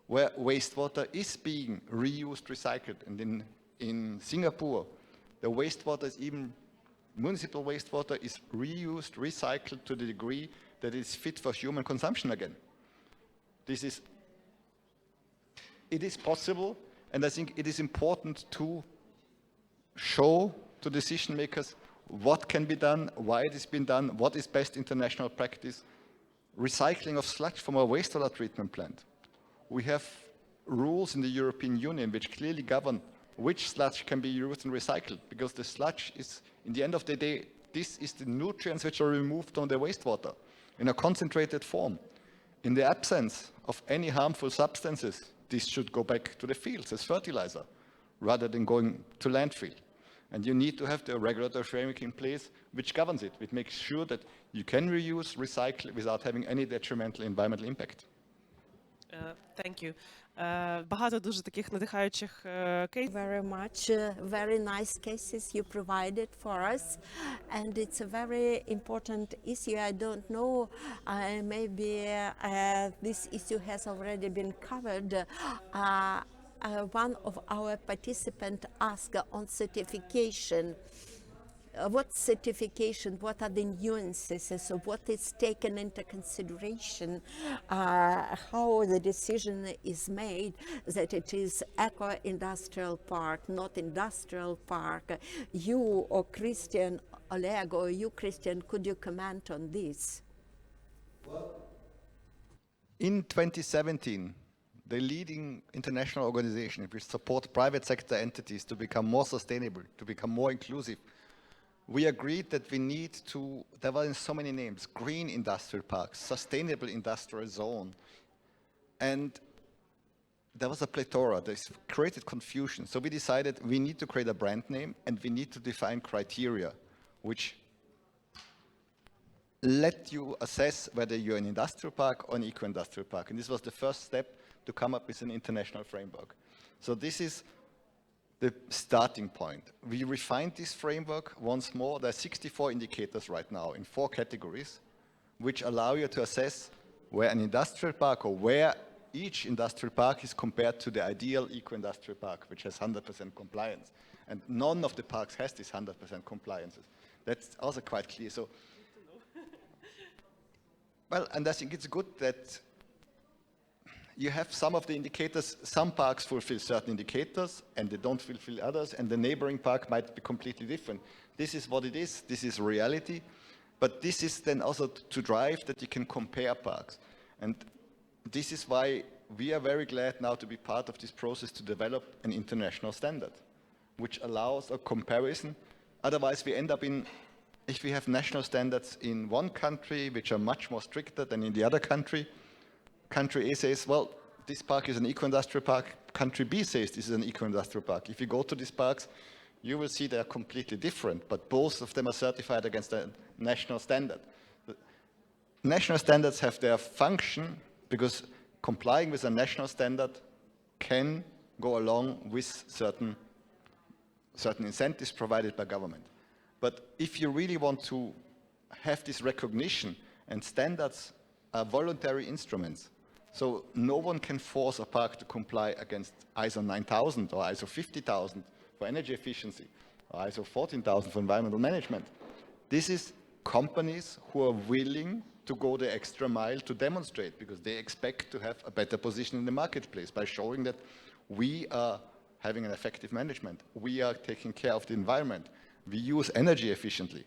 where wastewater is being reused, recycled. And in Singapore, the wastewater is even, municipal wastewater is reused, recycled to the degree that it's fit for human consumption again. This is it is possible, and I think it is important to show to decision makers what can be done, why it has been done, what is best international practice. Recycling of sludge from a wastewater treatment plant. We have rules in the European Union which clearly govern which sludge can be used and recycled, because the sludge is, in the end of the day, this is the nutrients which are removed from the wastewater in a concentrated form. In the absence of any harmful substances, this should go back to the fields as fertilizer rather than going to landfill. And you need to have the regulatory framework in place which governs it, which makes sure that you can reuse, recycle without having any detrimental environmental impact. Thank you. Багато дуже таких надихаючих кейсів. Very much, very nice cases you provided for us, and it's a very important issue. I don't know, maybe this issue has already been covered. One of our participants asked on certification. What certification, what are the nuances, so what is taken into consideration, how the decision is made that it is eco-industrial park, not industrial park. You or Christian, Oleg, or you, Christian, could you comment on this? In 2017, the leading international organization which support private sector entities to become more sustainable, to become more inclusive, we agreed that we need to, there were so many names, green industrial parks, sustainable industrial zone, and there was a plethora. This created confusion. So we decided we need to create a brand name and we need to define criteria which let you assess whether you're an industrial park or an eco-industrial park. And this was the first step to come up with an international framework. So this is the starting point. We refined this framework once more. There are 64 indicators right now in 4 categories, which allow you to assess where an industrial park or where each industrial park is compared to the ideal eco-industrial park, which has 100% compliance. And none of the parks has this 100% compliance. That's also quite clear. So, well, and I think it's good that you have some of the indicators, some parks fulfill certain indicators and they don't fulfill others, and the neighboring park might be completely different. This is what it is, this is reality, but this is then also to drive that you can compare parks. And this is why we are very glad now to be part of this process to develop an international standard, which allows a comparison. Otherwise we end up in, if we have national standards in one country which are much more stricter than in the other country, country A says, well, this park is an eco-industrial park. Country B says this is an eco-industrial park. If you go to these parks, you will see they are completely different, but both of them are certified against a national standard. The national standards have their function because complying with a national standard can go along with certain incentives provided by government. But if you really want to have this recognition, and standards are voluntary instruments, so no one can force a park to comply against ISO 9000 or ISO 50000 for energy efficiency, or ISO 14000 for environmental management. This is companies who are willing to go the extra mile to demonstrate, because they expect to have a better position in the marketplace by showing that we are having an effective management, we are taking care of the environment, we use energy efficiently.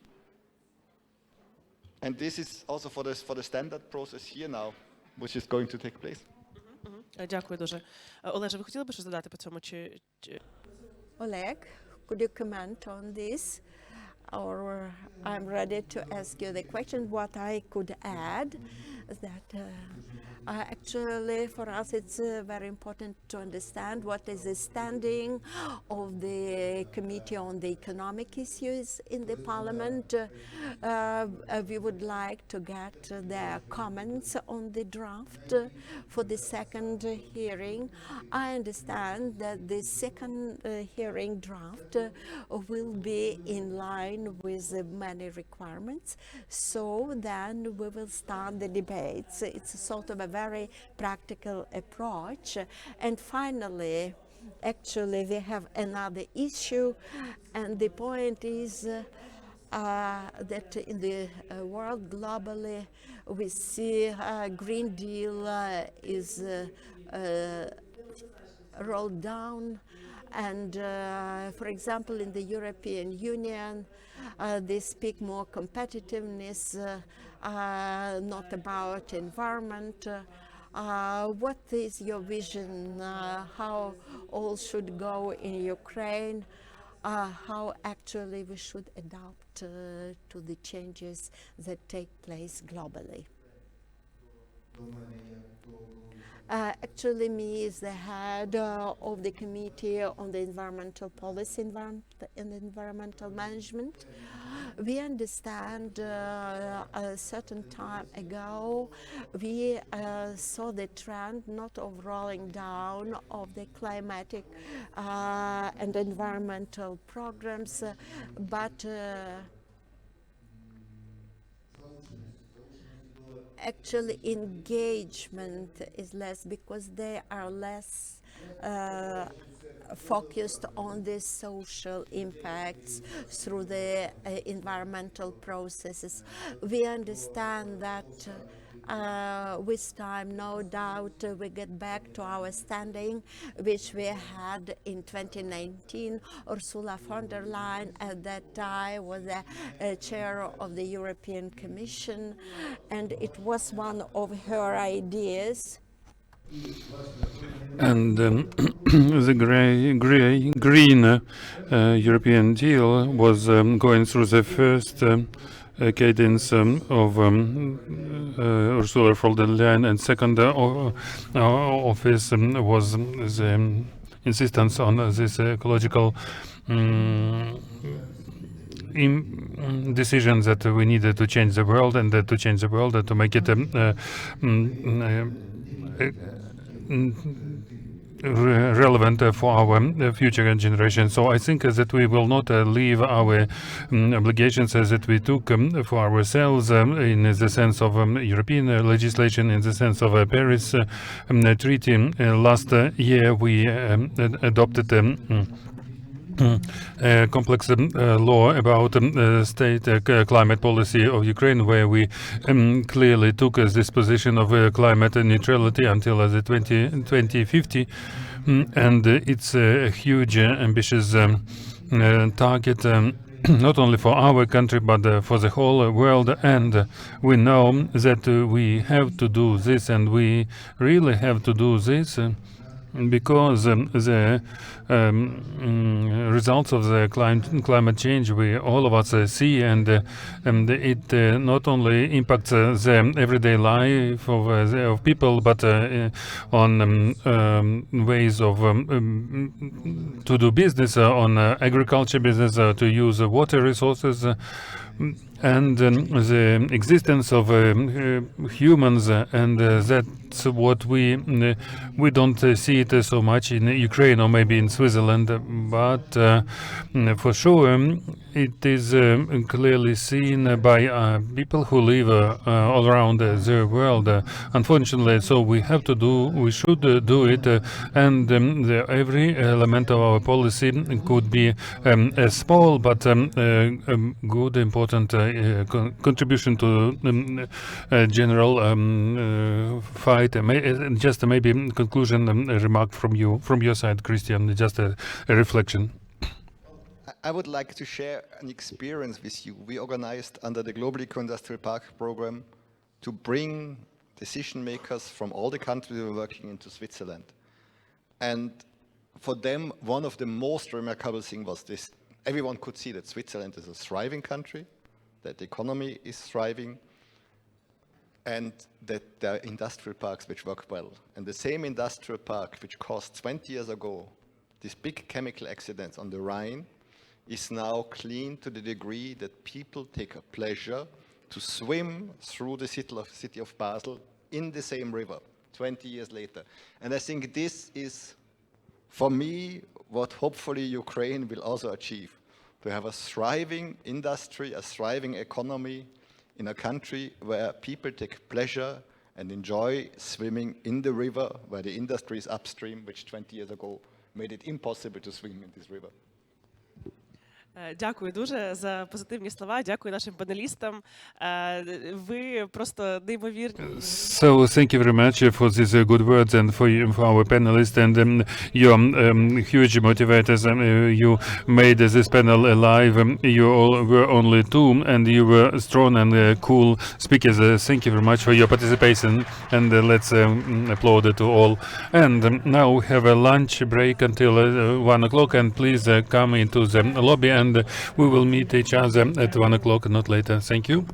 And this is also for the standard process here now, which is going to take place. Дякую дуже. Олеже, ви хотіли би щось додати по цьому? Oleg, could you comment on this? Or I'm ready to ask you the question. What I could add is that actually for us it's very important to understand what is the standing of the Committee on the Economic Issues in the Parliament. We would like to get their comments on the draft for the second hearing. I understand that the second hearing draft will be in line with many requirements, so then we will start the debates. It's sort of a very practical approach. And finally, actually we have another issue, and the point is that in the world globally we see Green Deal is rolled down. And for example, in the European Union, they speak more competitiveness, not about environment. What is your vision? How all should go in Ukraine? How actually we should adapt to the changes that take place globally? Actually, me is the head of the Committee on the Environmental Policy and Environmental Management. We understand a certain time ago, we saw the trend not of rolling down of the climatic and environmental programs, but actually engagement is less because they are less focused on the social impacts through the environmental processes. We understand that with time, no doubt, we get back to our standing, which we had in 2019. Ursula von der Leyen at that time was the chair of the European Commission, and it was one of her ideas. And the green European deal was going through the first cadence of Ursula von der Leyen, and second office was the insistence on this ecological decisions that we needed to change the world, and to change the world to make it relevant for our future generations. So I think that we will not leave our obligations that we took for ourselves in the sense of European legislation, in the sense of Paris Treaty. Last year we adopted complex law about state climate policy of Ukraine, where we clearly took this position of climate neutrality until the 2050, and it's a huge ambitious target, not only for our country but for the whole world. And we know that we have to do this, and we really have to do this because the results of the climate change we all of us see, and it not only impacts the everyday life of people, but on ways of to do business, on agriculture business, to use water resources, and the existence of humans, and that's what we don't see it so much in Ukraine or maybe in Switzerland, but for sure it is clearly seen by people who live all around the world, unfortunately. So we should do it, and every element of our policy could be a small but good, important contribution to general fight. Just maybe conclusion remark from your side, Christian, just a reflection. I would like to share an experience with you. We organized under the Global Eco-Industrial Park program to bring decision makers from all the countries we were working into Switzerland. And for them, one of the most remarkable things was this. Everyone could see that Switzerland is a thriving country, that the economy is thriving, and that there are industrial parks which work well. And the same industrial park which caused 20 years ago these big chemical accidents on the Rhine is now clean to the degree that people take a pleasure to swim through the city of Basel in the same river 20 years later. And I think this is, for me, what hopefully Ukraine will also achieve, to have a thriving industry, a thriving economy in a country where people take pleasure and enjoy swimming in the river, where the industry is upstream, which 20 years ago made it impossible to swim in this river. Дякую дуже за позитивні слова. Дякую нашим панелістам. Ви просто неймовірні. So thank you very much for these good words and for our panelists and your huge motivators. You made this panel alive. You all were only two, and you were strong and cool speakers. Thank you very much for your participation, and let's applaud to all. And now we have a lunch break until 1 o'clock, and please come into the lobby, and we will meet each other at 1 o'clock, not later. Thank you.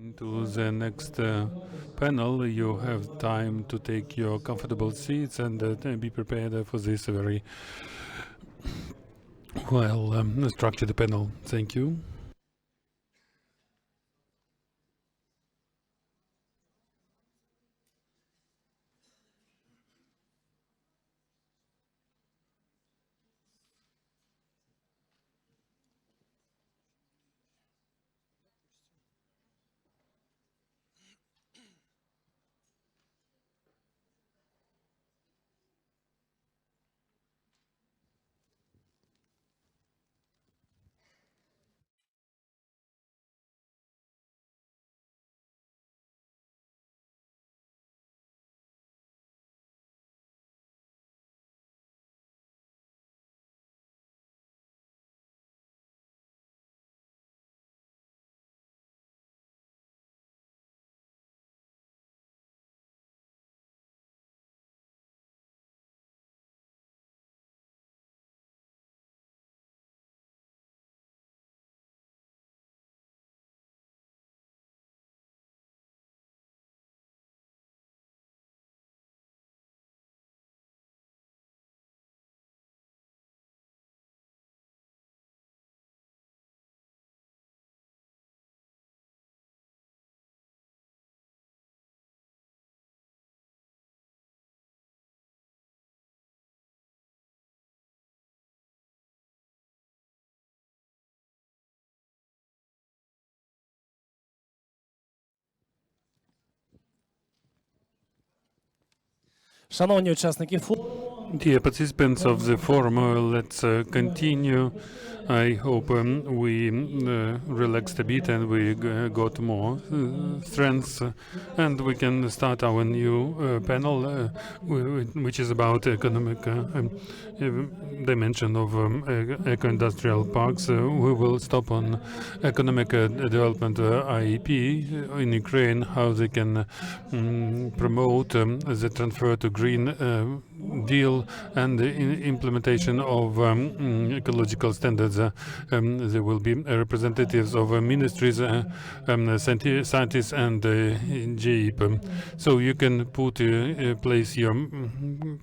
Into the next panel, you have time to take your comfortable seats and be prepared for this very well structured panel. Thank you. Шановні учасники форуму, Dear participants of the forum, let's continue. I hope we relaxed a bit and we got more strength, and we can start our new panel, which is about economic dimension of eco-industrial parks. We will stop on economic development IEP in Ukraine, how they can promote the transfer to green deal and the implementation of ecological standards. There will be representatives of ministries, scientists, and GEIPP. So you can place your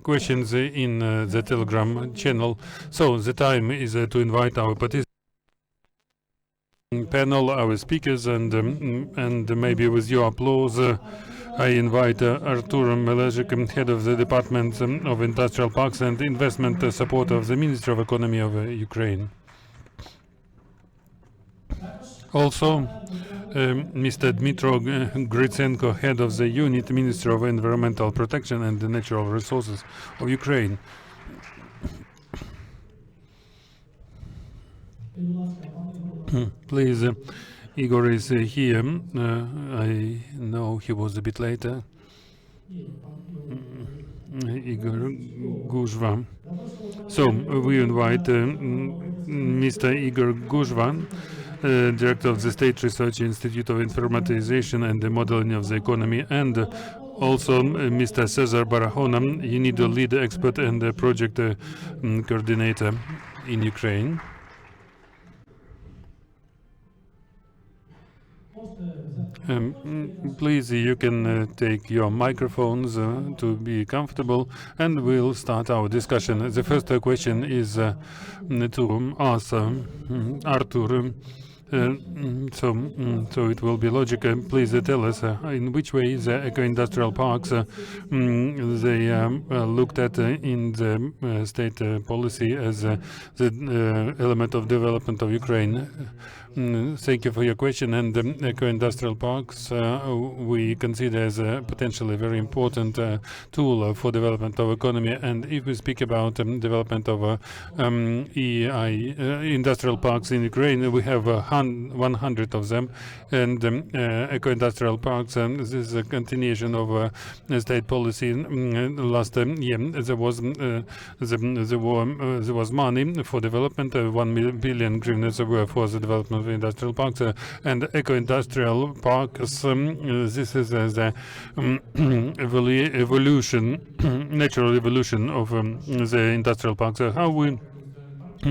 questions in the Telegram channel. So the time is to invite our participants. Panel, our speakers, and maybe with your applause, I invite Artur Melezhik, head of the Department of Industrial Parks and Investment Support of the Ministry of Economy of Ukraine. Also, Mr. Dmytro Gritsenko, head of the unit Ministry of Environmental Protection and the Natural Resources of Ukraine. Please, Igor is here. I know he was a bit later. Igor Guzhva. So we invite Mr. Igor Guzhva, Director of the State Research Institute of Informatization and the Modeling of the Economy, and also Mr. Cesar Barahona, UNIDO lead expert and project coordinator in Ukraine. Please, you can take your microphones to be comfortable, and we'll start our discussion. The first question is to us, Artur. So it will be logical. Please tell us in which way the eco-industrial parks they looked at in the state policy as the element of development of Ukraine. Thank you for your question. And eco-industrial parks we consider as a potentially very important tool for development of economy. And if we speak about development of industrial parks in Ukraine, we have 100 of them. And eco-industrial parks, this is a continuation of state policy. Last year there was money for development, 1 billion hryvnias were for the development of industrial parks and eco-industrial parks. This is the evolution, natural evolution of the industrial parks. How we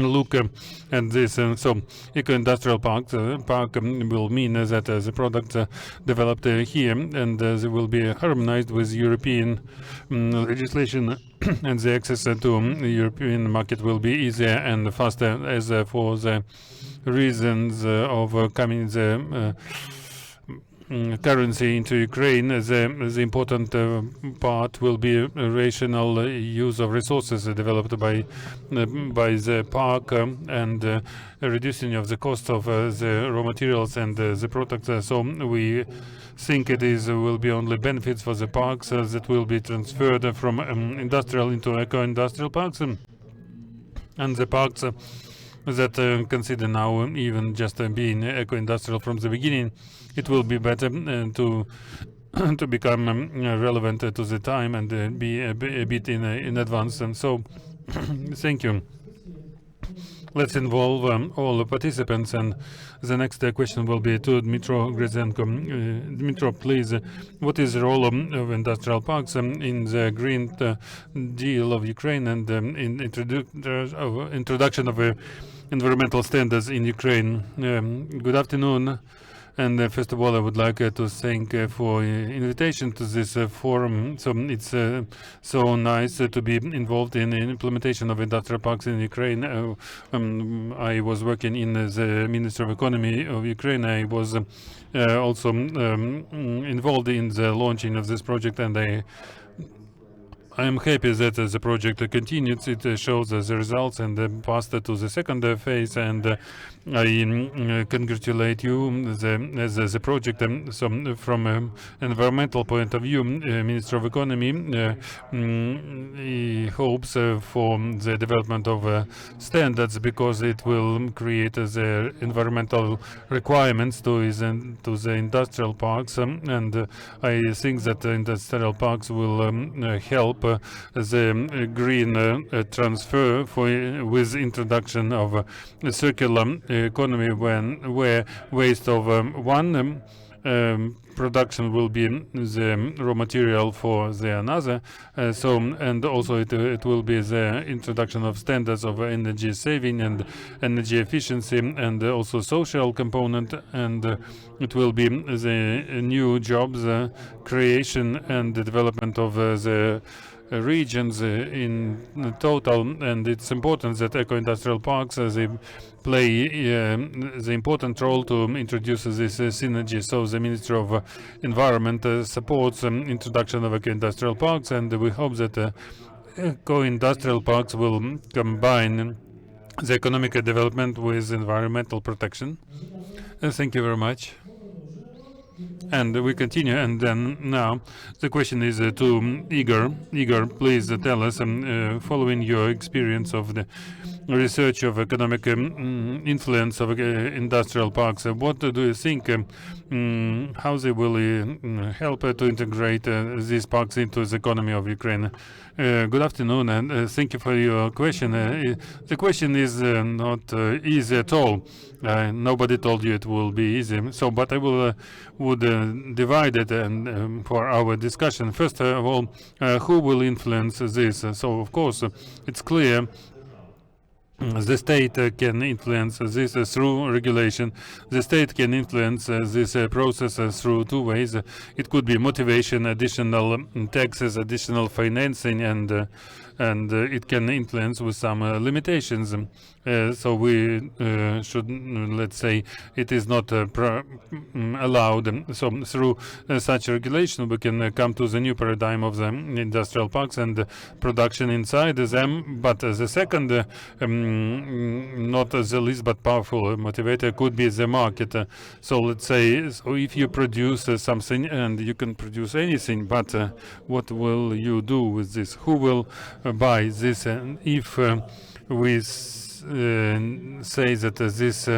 look at this. So eco-industrial park will mean that the products developed here and they will be harmonized with European legislation and the access to the European market will be easier and faster as for the reasons of coming the currency into Ukraine. The important part will be a rational use of resources developed by the park and reducing of the cost of the raw materials and the products. So we think it will be only benefits for the parks that will be transferred from industrial into eco-industrial parks, and the parks that consider now even just being eco-industrial from the beginning, it will be better to become relevant to the time and be a bit in advance. And so, thank you. Let's involve all the participants. And the next question will be to Dmitro Grizenko. Dmitro, please, what is the role of industrial parks in the Green Deal of Ukraine and in introduction of environmental standards in Ukraine? Good afternoon. And first of all, I would like to thank for invitation to this forum. So it's so nice to be involved in implementation of industrial parks in Ukraine. I was working in the Ministry of Economy of Ukraine. I was also involved in the launching of this project, and I am happy that the project continues. It shows the results and passed to the second phase, and I congratulate you, the project. So from an environmental point of view, Minister of Economy he hopes for the development of standards, because it will create the environmental requirements to the industrial parks, and I think that industrial parks will help the green transfer with introduction of a circular economy where waste of one production will be the raw material for the another. And also it will be the introduction of standards of energy saving and energy efficiency, and also social component, and it will be the new jobs creation and the development of the regions in total. And it's important that eco-industrial parks they play the important role to introduce this synergy. So the Ministry of Environment supports introduction of eco-industrial parks, and we hope that eco-industrial parks will combine the economic development with environmental protection. Thank you very much. And we continue, and then now the question is to Igor. Igor, please tell us, following your experience of the research of economic influence of industrial parks, what do you think, how they will help to integrate these parks into the economy of Ukraine? Good afternoon, and thank you for your question. The question is not easy at all. Nobody told you it will be easy. So, but I would divide it and for our discussion. First of all, who will influence this? So, of course, it's clear. The state can influence this through regulation. The state can influence this process through two ways. It could be motivation, additional taxes, additional financing, and it can influence with some limitations. So we should, let's say, it is not allowed. So through such regulation, we can come to the new paradigm of the industrial parks and production inside them. But the second, not the least but powerful motivator, could be the market. So let's say, so if you produce something, and you can produce anything, but what will you do with this? Who will buy this? And if we say that these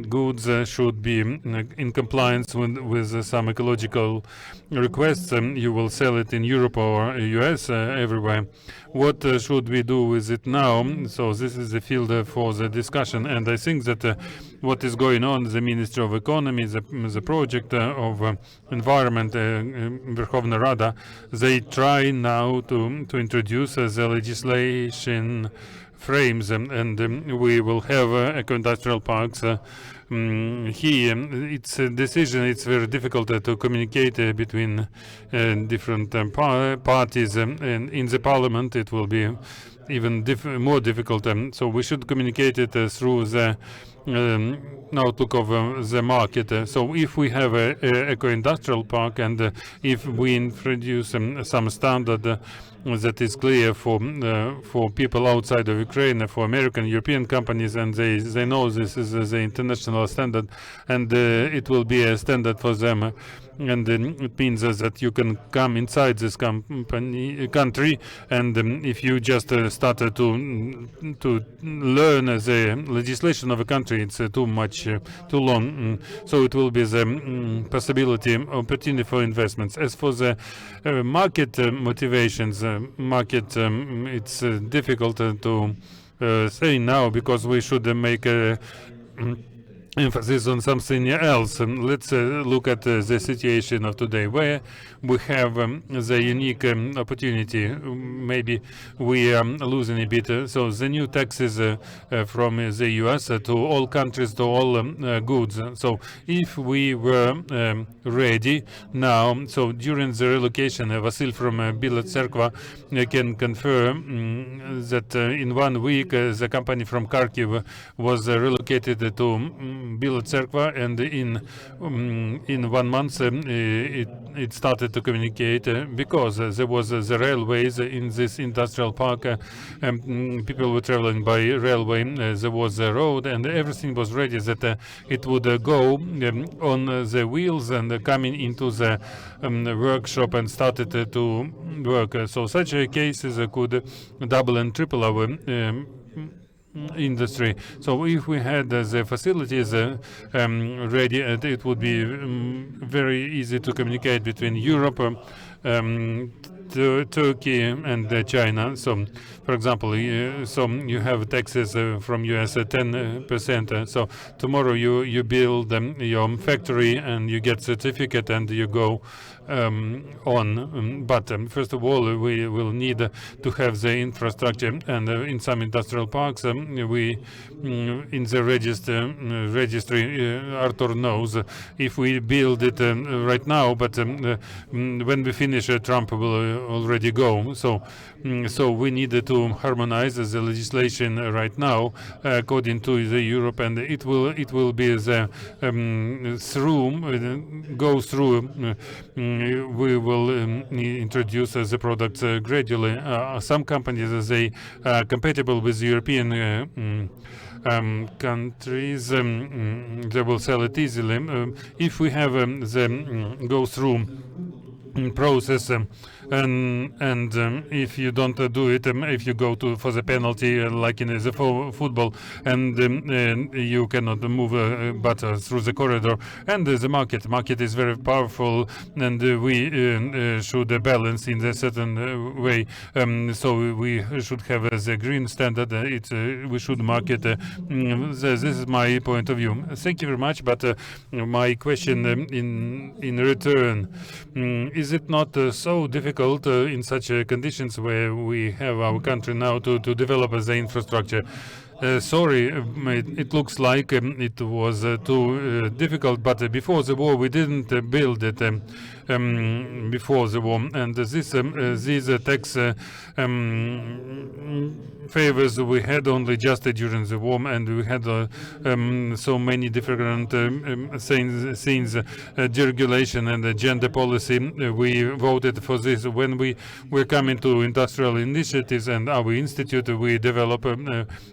goods should be in compliance with some ecological requests, you will sell it in Europe or US, everywhere. What should we do with it now? So this is the field for the discussion, and I think that what is going on, the Ministry of Economy, the project of Environment, Verkhovna Rada, they try now to introduce the legislation frames, and we will have eco-industrial parks. Here, it's a decision. It's very difficult to communicate between different parties, and in the parliament it will be even more difficult. So we should communicate it through the outlook of the market. So if we have a eco-industrial park, and if we introduce some standard that is clear for people outside of Ukraine, for American, European companies, and they know this is the international standard, and it will be a standard for them. And it means that you can come inside this country, and if you just started to learn the legislation of a country, it's too long. So it will be the opportunity for investments. As for the market motivations, it's difficult to say now, because we should make emphasis on something else. Let's look at the situation of today, where we have the unique opportunity. Maybe we are losing a bit. So the new taxes from the US to all countries, to all goods. So if we were ready now, so during the relocation, Vasil from Bila Tserkva can confirm that in 1 week the company from Kharkiv was relocated to Bila Tserkva, and in 1 month it started to communicate because there was the railways in this industrial park. People were traveling by railway. There was a road, and everything was ready that it would go on the wheels and coming into the workshop and started to work. So such cases could double and triple our industry. So if we had the facilities ready, it would be very easy to communicate between Europe, Turkey, and China. So, for example, so you have taxes from US 10%. So tomorrow you build your factory and you get certificate and you go on. But first of all, we will need to have the infrastructure, and in some industrial parks, we in the registry, Arthur knows, if we build it right now, but when we finish, Trump will already go. So we need to harmonize the legislation right now according to the Europe, and it will be the go through. We will introduce the products gradually. Some companies, they are compatible with European countries, they will sell it easily. If we have the go through process, and if you don't do it, if you go for the penalty, like in the football, and you cannot move but through the corridor, and the market is very powerful, and we should balance in a certain way. So we should have the green standard. We should market. This is my point of view. Thank you very much. But my question in return, is it not so difficult in such conditions where we have our country now to develop the infrastructure? Sorry, it looks like it was too difficult, but before the war we didn't build it before the war, and these tax favors we had only just during the war, and we had so many different things, deregulation and gender policy. We voted for this. When we were coming to industrial initiatives and our institute, we developed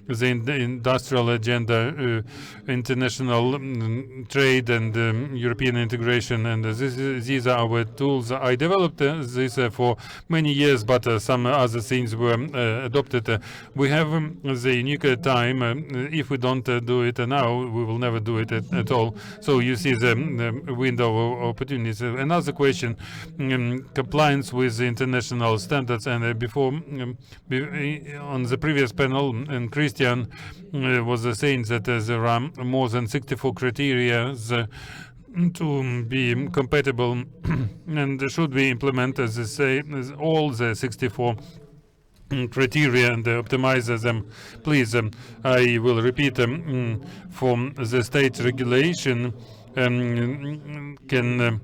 the industrial agenda, international trade, and European integration, and these are our tools. I developed this for many years, but some other things were adopted. We have the unique time. If we don't do it now, we will never do it at all. So you see the window of opportunities. Another question, compliance with the international standards. And before, on the previous panel, and Christian was saying that there are more than 64 criteria to be compatible and should be implemented, as they say, all the 64 criteria and optimize them. Please, I will repeat, from the state regulation can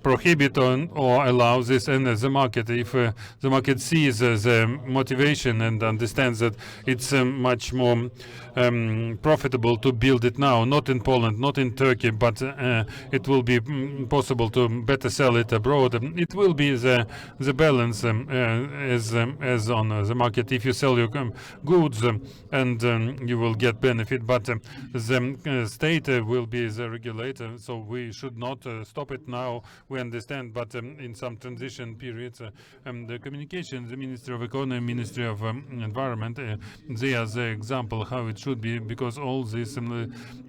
prohibit or allow this in the market. If the market sees the motivation and understands that it's much more profitable to build it now, not in Poland, not in Turkey, but it will be possible to better sell it abroad. It will be the balance as on the market. If you sell your goods and you will get benefit, but the state will be the regulator, so we should not stop it now. We understand, but in some transition periods, the communication, the Ministry of Economy, Ministry of Environment, they are the example how it should be, because all these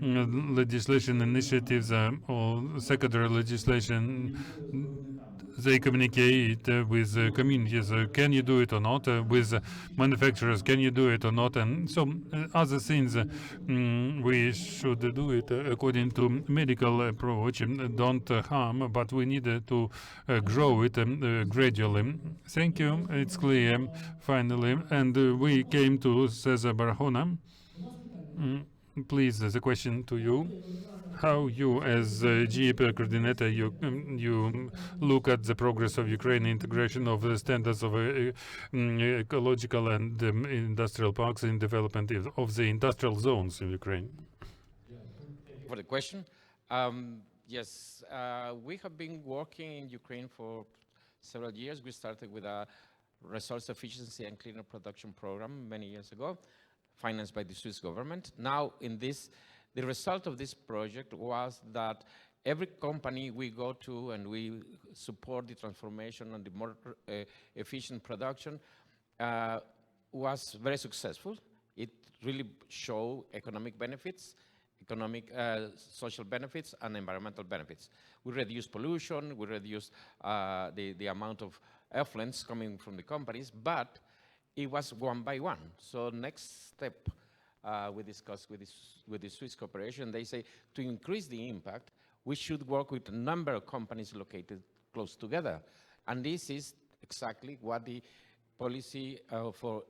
legislation initiatives or secondary legislation, they communicate with communities. Can you do it or not? With manufacturers, can you do it or not? And so other things, we should do it according to medical approach. Don't harm, but we need to grow it gradually. Thank you. It's clear, finally. And we came to Cesar Barahona. Please, the question to you. How you, as GEIPP coordinator, you look at the progress of Ukraine integration of the standards of ecological and industrial parks in development of the industrial zones in Ukraine? For the question, yes, we have been working in Ukraine for several years. We started with a resource efficiency and cleaner production program many years ago, financed by the Swiss government. Now, the result of this project was that every company we go to and we support the transformation and the more efficient production was very successful. It really showed economic benefits, social benefits, and environmental benefits. We reduced pollution, we reduced the amount of effluents coming from the companies, but it was one by one. So next step, we discussed with the Swiss corporation. They say to increase the impact, we should work with a number of companies located close together. And this is exactly what the policy for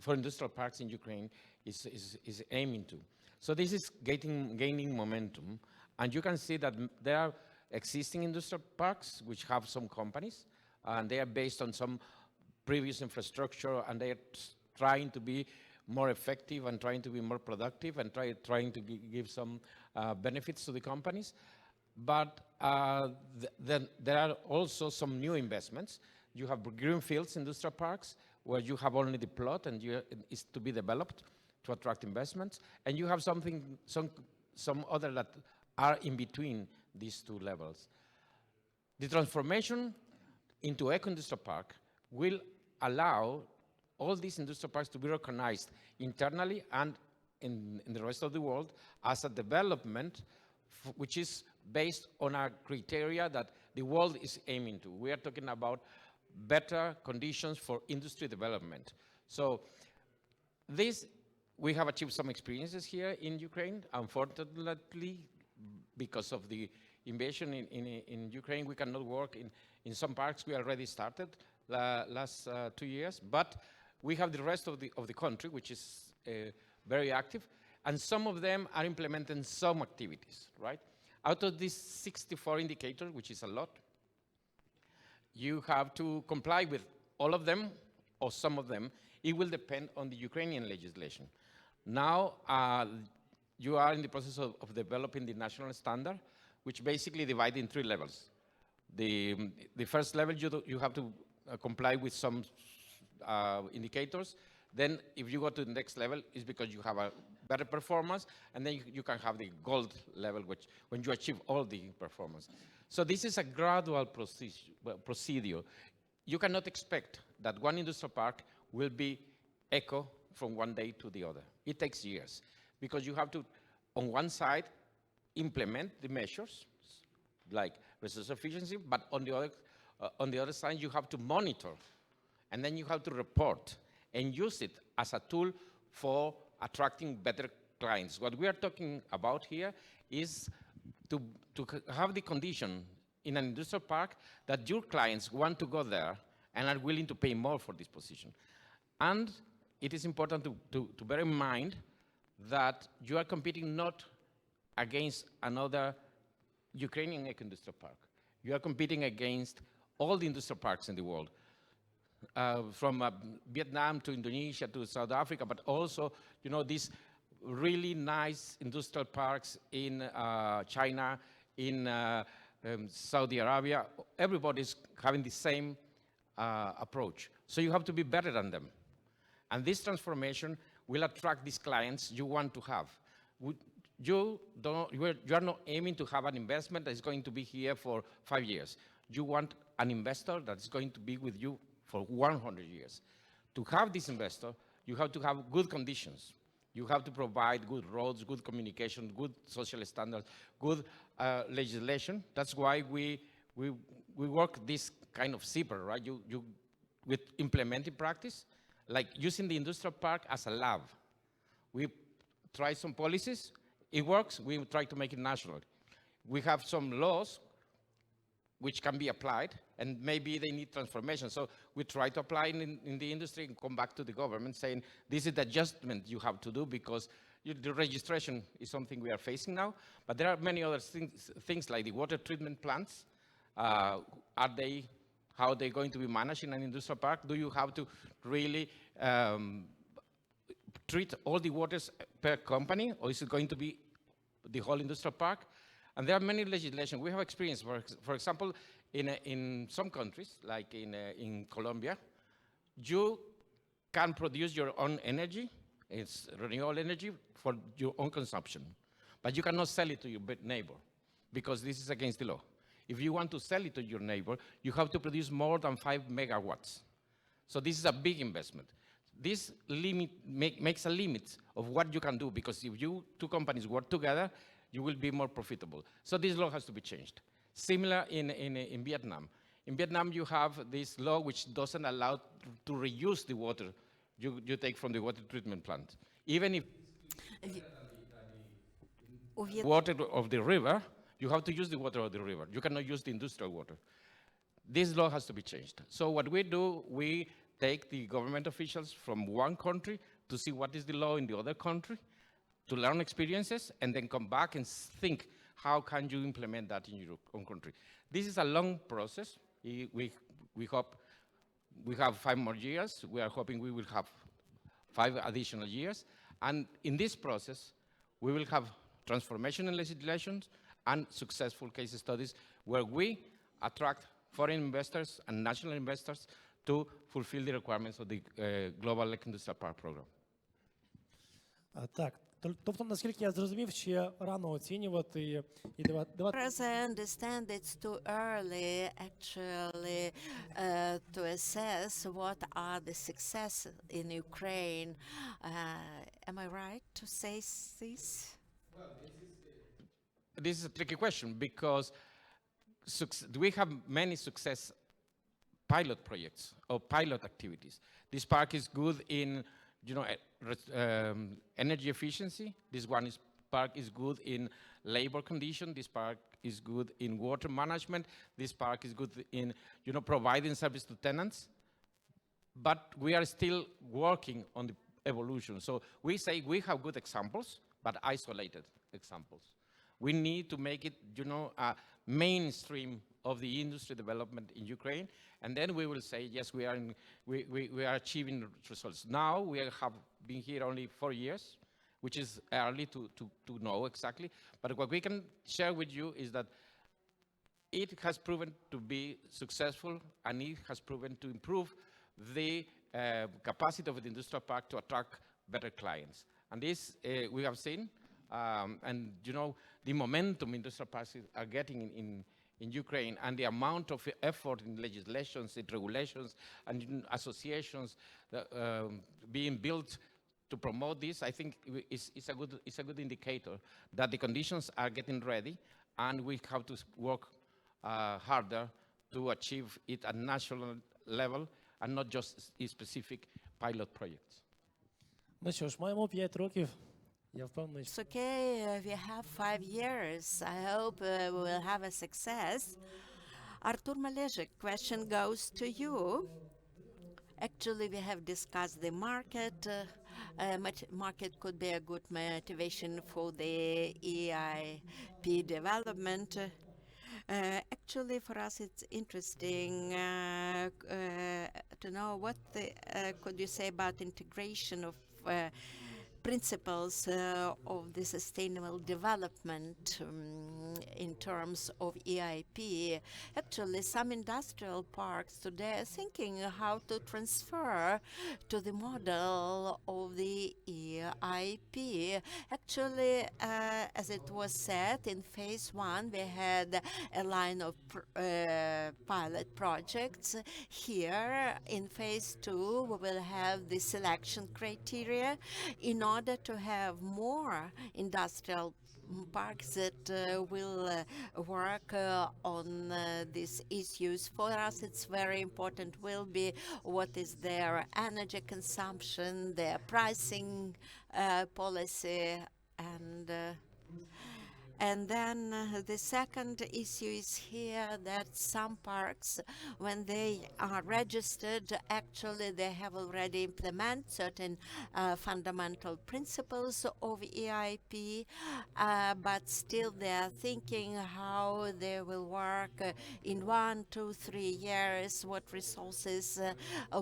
industrial parks in Ukraine is aiming to. So this is gaining momentum. And you can see that there are existing industrial parks which have some companies, and they are based on some previous infrastructure, and they are trying to be more effective and trying to be more productive and trying to give some benefits to the companies. But then there are also some new investments. You have greenfields industrial parks where you have only the plot and it's to be developed to attract investments. And you have some other that are in between these two levels. The transformation into eco-industrial park will allow all these industrial parks to be recognized internally and in the rest of the world as a development which is based on a criteria that the world is aiming to. We are talking about better conditions for industry development. So we have achieved some experiences here in Ukraine. Unfortunately, because of the invasion in Ukraine, we cannot work in some parks. We already started last 2 years, but we have the rest of the country, which is very active, and some of them are implementing some activities, right? Out of these 64 indicators, which is a lot, you have to comply with all of them or some of them. It will depend on the Ukrainian legislation. Now, you are in the process of developing the national standard, which basically divides in 3 levels. The first level, you have to comply with some indicators. Then if you go to the next level, it's because you have a better performance, and then you can have the gold level, which when you achieve all the performance. So this is a gradual procedure. You cannot expect that one industrial park will be eco from one day to the other. It takes years, because you have to, on one side, implement the measures, like resource efficiency, but on the other side, you have to monitor, and then you have to report and use it as a tool for attracting better clients. What we are talking about here is to have the condition in an industrial park that your clients want to go there and are willing to pay more for this position. And it is important to bear in mind that you are competing not against another Ukrainian eco-industrial park. You are competing against all the industrial parks in the world, from Vietnam to Indonesia to South Africa, but also, these really nice industrial parks in China, in Saudi Arabia. Everybody's having the same approach. So you have to be better than them. And this transformation will attract these clients you want to have. You are not aiming to have an investment that is going to be here for 5 years. You want an investor that is going to be with you for 100 years. To have this investor, you have to have good conditions. You have to provide good roads, good communication, good social standards, good legislation. That's why we work this kind of zipper, right? You with implementing practice, like using the industrial park as a lab. We try some policies, it works, we try to make it national. We have some laws which can be applied, and maybe they need transformation. So we try to apply in the industry and come back to the government saying, this is the adjustment you have to do because the registration is something we are facing now. But there are many other things like the water treatment plants. How are they going to be managed in an industrial park? Do you have to really treat all the waters per company, or is it going to be the whole industrial park? And there are many legislation. We have experience, for example, in some countries, like in Colombia, you can produce your own energy, it's renewable energy for your own consumption, but you cannot sell it to your neighbor because this is against the law. If you want to sell it to your neighbor, you have to produce more than 5 megawatts. So this is a big investment. This limit makes a limit of what you can do, because if two companies work together, you will be more profitable. So this law has to be changed. Similar in Vietnam. In Vietnam, you have this law which doesn't allow to reuse the water you take from the water treatment plant. Even if water of the river, you have to use the water of the river. You cannot use the industrial water. This law has to be changed. So what we do, we take the government officials from one country to see what is the law in the other country, to learn experiences, and then come back and think, how can you implement that in your own country? This is a long process. We hope we have 5 more years. We are hoping we will have 5 additional years. And in this process, we will have transformation in legislations and successful case studies where we attract foreign investors and national investors to fulfill the requirements of the Global Industrial Park Program. Так, тобто, наскільки я зрозумів, ще рано оцінювати і давати... As I understand, it's too early actually to assess what are the successes in Ukraine. Am I right to say this? This is a tricky question because we have many success pilot projects or pilot activities. This park is good in, energy efficiency. This park is good in labor condition. This park is good in water management. This park is good in, providing service to tenants. But we are still working on the evolution. So we say we have good examples, but isolated examples. We need to make it, a mainstream of the industry development in Ukraine, and then we will say, yes, we are achieving results. Now we have been here only 4 years, which is early to know exactly. But what we can share with you is that it has proven to be successful, and it has proven to improve the capacity of the industrial park to attract better clients. And this we have seen. And the momentum industrial parks are getting in Ukraine, and the amount of effort in legislations, in regulations, and in associations that, being built to promote this, I think it's a good indicator that the conditions are getting ready, and we have to work harder to achieve it at national level and not just in specific pilot projects. Ну що ж, маємо 5 років. Я впевнений, It's okay, we have 5 years. I hope we will have a success. Artur Malezhik, question goes to you. Actually, we have discussed the market. Market could be a good motivation for the EIP development. Actually, for us, it's interesting to know what could you say about integration of principles of the sustainable development in terms of EIP. Actually, some industrial parks today are thinking how to transfer to the model of the EIP. Actually, as it was said, in phase one, we had a line of pilot projects. Here, in phase two, we will have the selection criteria in order to have more industrial parks that will work on these issues. For us, it's very important will be what is their energy consumption, their pricing policy, and then the second issue is here that some parks, when they are registered, actually they have already implemented certain fundamental principles of EIP, but still they are thinking how they will work in 1, 2, 3 years, what resources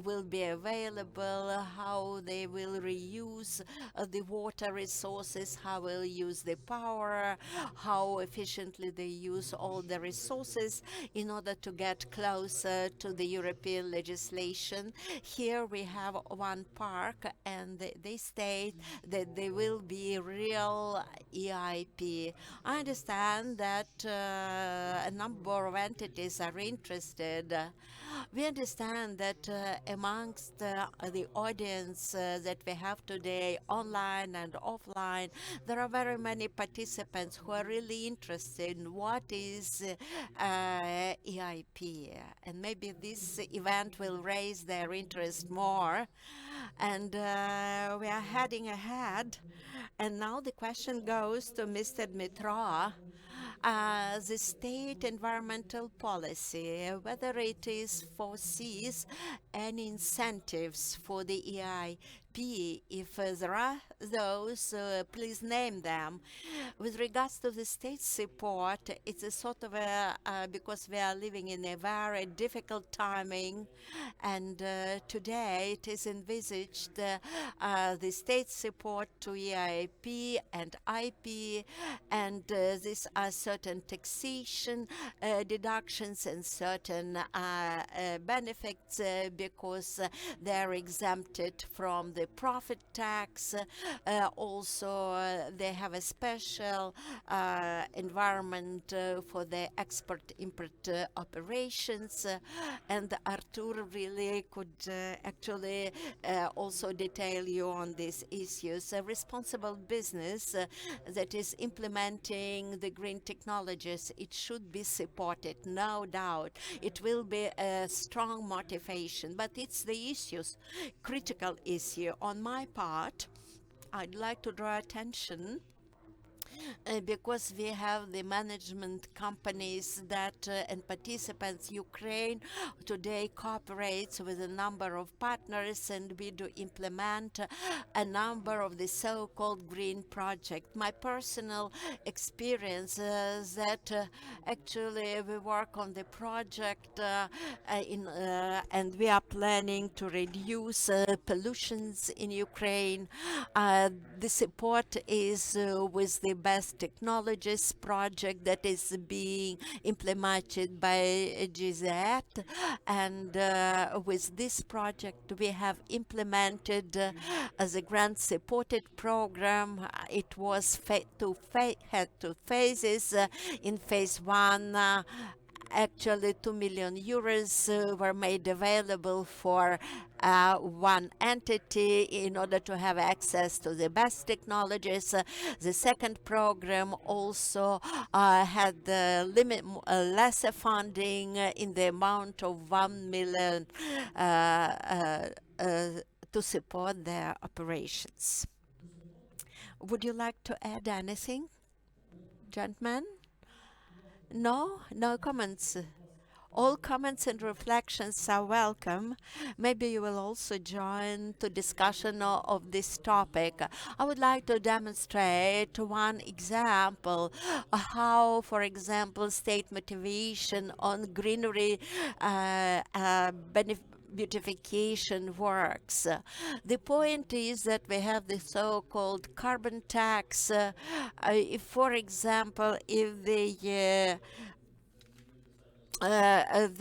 will be available, how they will reuse the water resources, how will use the power, how efficiently they use all the resources in order to get closer to the European legislation. Here we have one park, and they state that they will be real EIP. I understand that a number of entities are interested. We understand that amongst the audience that we have today, online and offline, there are very many participants who are really interested in what is EIP. And maybe this event will raise their interest more. And we are heading ahead. And now the question goes to Mr. Dmitrov. The state environmental policy, whether it is foresees any incentives for the EIP. If there are those, please name them. With regards to the state support, it's a sort of because we are living in a very difficult timing, and today it is envisaged the state support to EIP and IP, and these are certain taxation deductions and certain benefits because they're exempted from the profit tax. Also, they have a special environment for the export-import operations, and Artur really could actually also detail you on these issues. A responsible business that is implementing the green technologies, it should be supported, no doubt. It will be a strong motivation, but it's the issues, critical issue. On my part, I'd like to draw attention because we have the management companies that and participants. Ukraine today cooperates with a number of partners, and we do implement a number of the so-called green project. My personal experience is that actually we work on the project and we are planning to reduce pollutions in Ukraine. The support is with the best technologies project that is being implemented by GEIPP, and with this project we have implemented as a grant supported program. It was had two phases. In phase one, actually 2 million euros were made available for one entity in order to have access to the best technologies. The second program also had lesser funding in the amount of 1 million to support their operations. Would you like to add anything, gentlemen? No? No comments? All comments and reflections are welcome. Maybe you will also join to discussion of this topic. I would like to demonstrate one example how, for example, state motivation on greenery beautification works. The point is that we have the so-called carbon tax. If, for example, if they have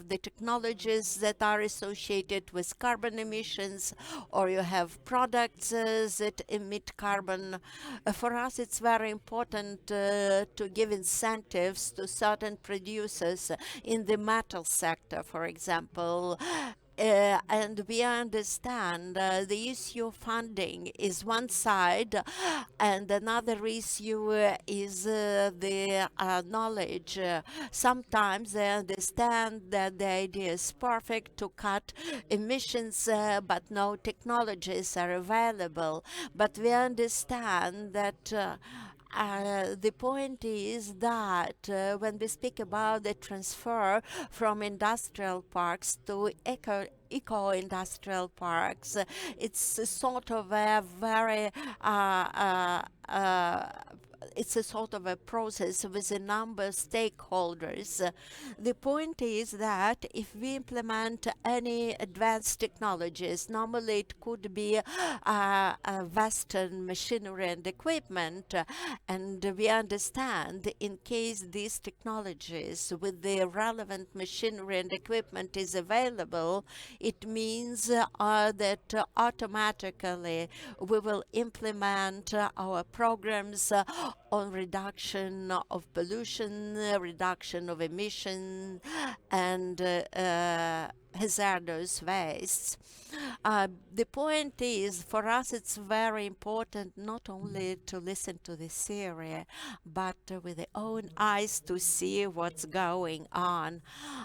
the technologies that are associated with carbon emissions, or you have products that emit carbon. For us, it's very important to give incentives to certain producers in the metal sector, for example. And we understand the issue of funding is one side, and another issue is the knowledge. Sometimes they understand that the idea is perfect to cut emissions, but no technologies are available. But we understand that the point is that when we speak about the transfer from industrial parks to eco-industrial parks, it's a sort of a very it's a sort of a process with a number of stakeholders. The point is that if we implement any advanced technologies, normally it could be Western machinery and equipment, and we understand in case these technologies with the relevant machinery and equipment is available, it means that automatically we will implement our programs on reduction of pollution, reduction of emission, and hazardous wastes. The point is, for us, it's very important not only to listen to the theory, but with the own eyes to see what's going on.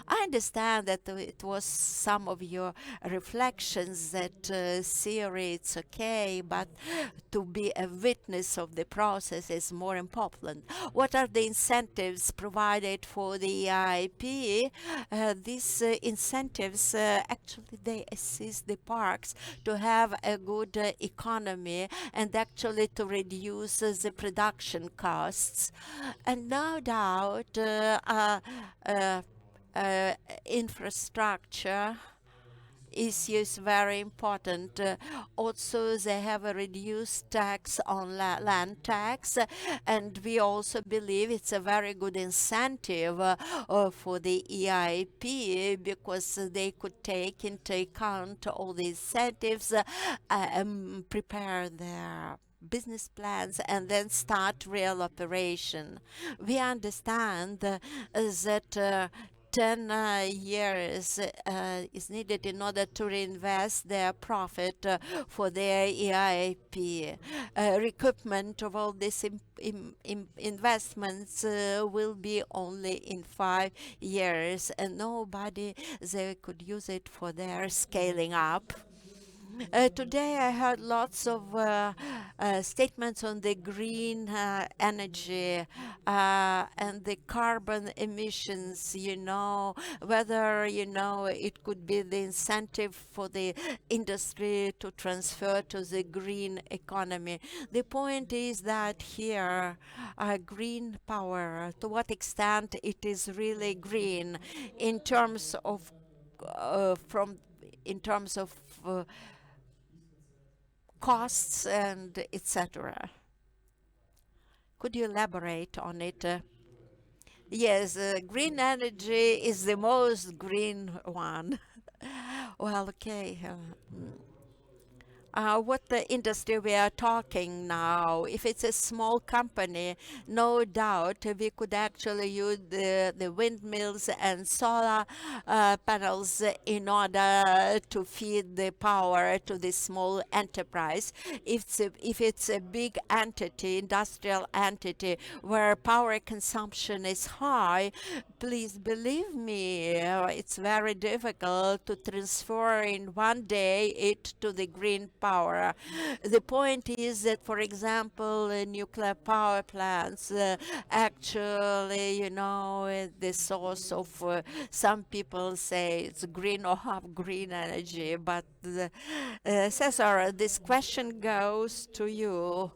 I understand that it was some of your reflections that theory it's okay, but to be a witness of the process is more important. What are the incentives provided for the EIP? These incentives actually they assist the parks to have a good economy and actually to reduce the production costs. And no doubt infrastructure issues very important. Also, they have a reduced tax on land tax, and we also believe it's a very good incentive for the EIP because they could take into account all the incentives, prepare their business plans and then start real operation. We understand that 10 years is needed in order to reinvest their profit for their EIP. Recoupment of all these investments will be only in 5 years, and nobody they could use it for their scaling up. Today I heard lots of statements on the green energy and the carbon emissions, whether, it could be the incentive for the industry to transfer to the green economy. The point is that here, green power, to what extent it is really green in terms of costs and etc. Could you elaborate on it? Yes, green energy is the most green one. Well, okay. What the industry we are talking now, if it's a small company, no doubt we could actually use the windmills and solar panels in order to feed the power to the small enterprise. If it's a big entity, industrial entity, where power consumption is high, please believe me, it's very difficult to transfer in one day it to the green power. The point is that, for example, nuclear power plants actually, the source of some people say it's green or half green energy. But Cesar, this question goes to you.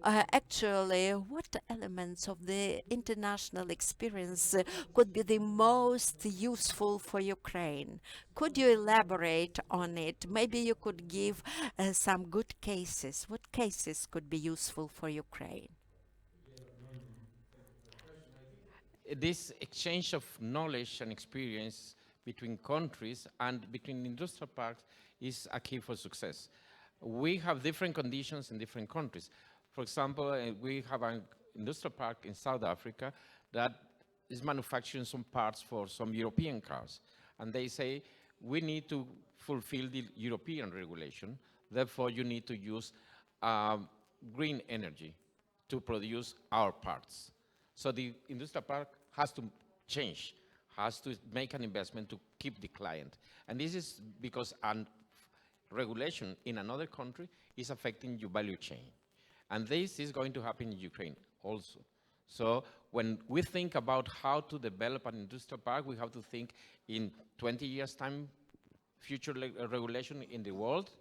Actually, what elements of the international experience could be the most useful for Ukraine? Could you elaborate on it? Maybe you could give some good cases. What cases could be useful for Ukraine? This exchange of knowledge and experience between countries and between industrial parks is a key for success. We have different conditions in different countries. For example, we have an industrial park in South Africa that is manufacturing some parts for some European cars. And they say, we need to fulfill the European regulation, therefore you need to use green energy to produce our parts. So the industrial park has to change, has to make an investment to keep the client. And this is because regulation in another country is affecting your value chain. And this is going to happen in Ukraine also. So when we think about how to develop an industrial park, we have to think in 20 years' time, future regulation in the world,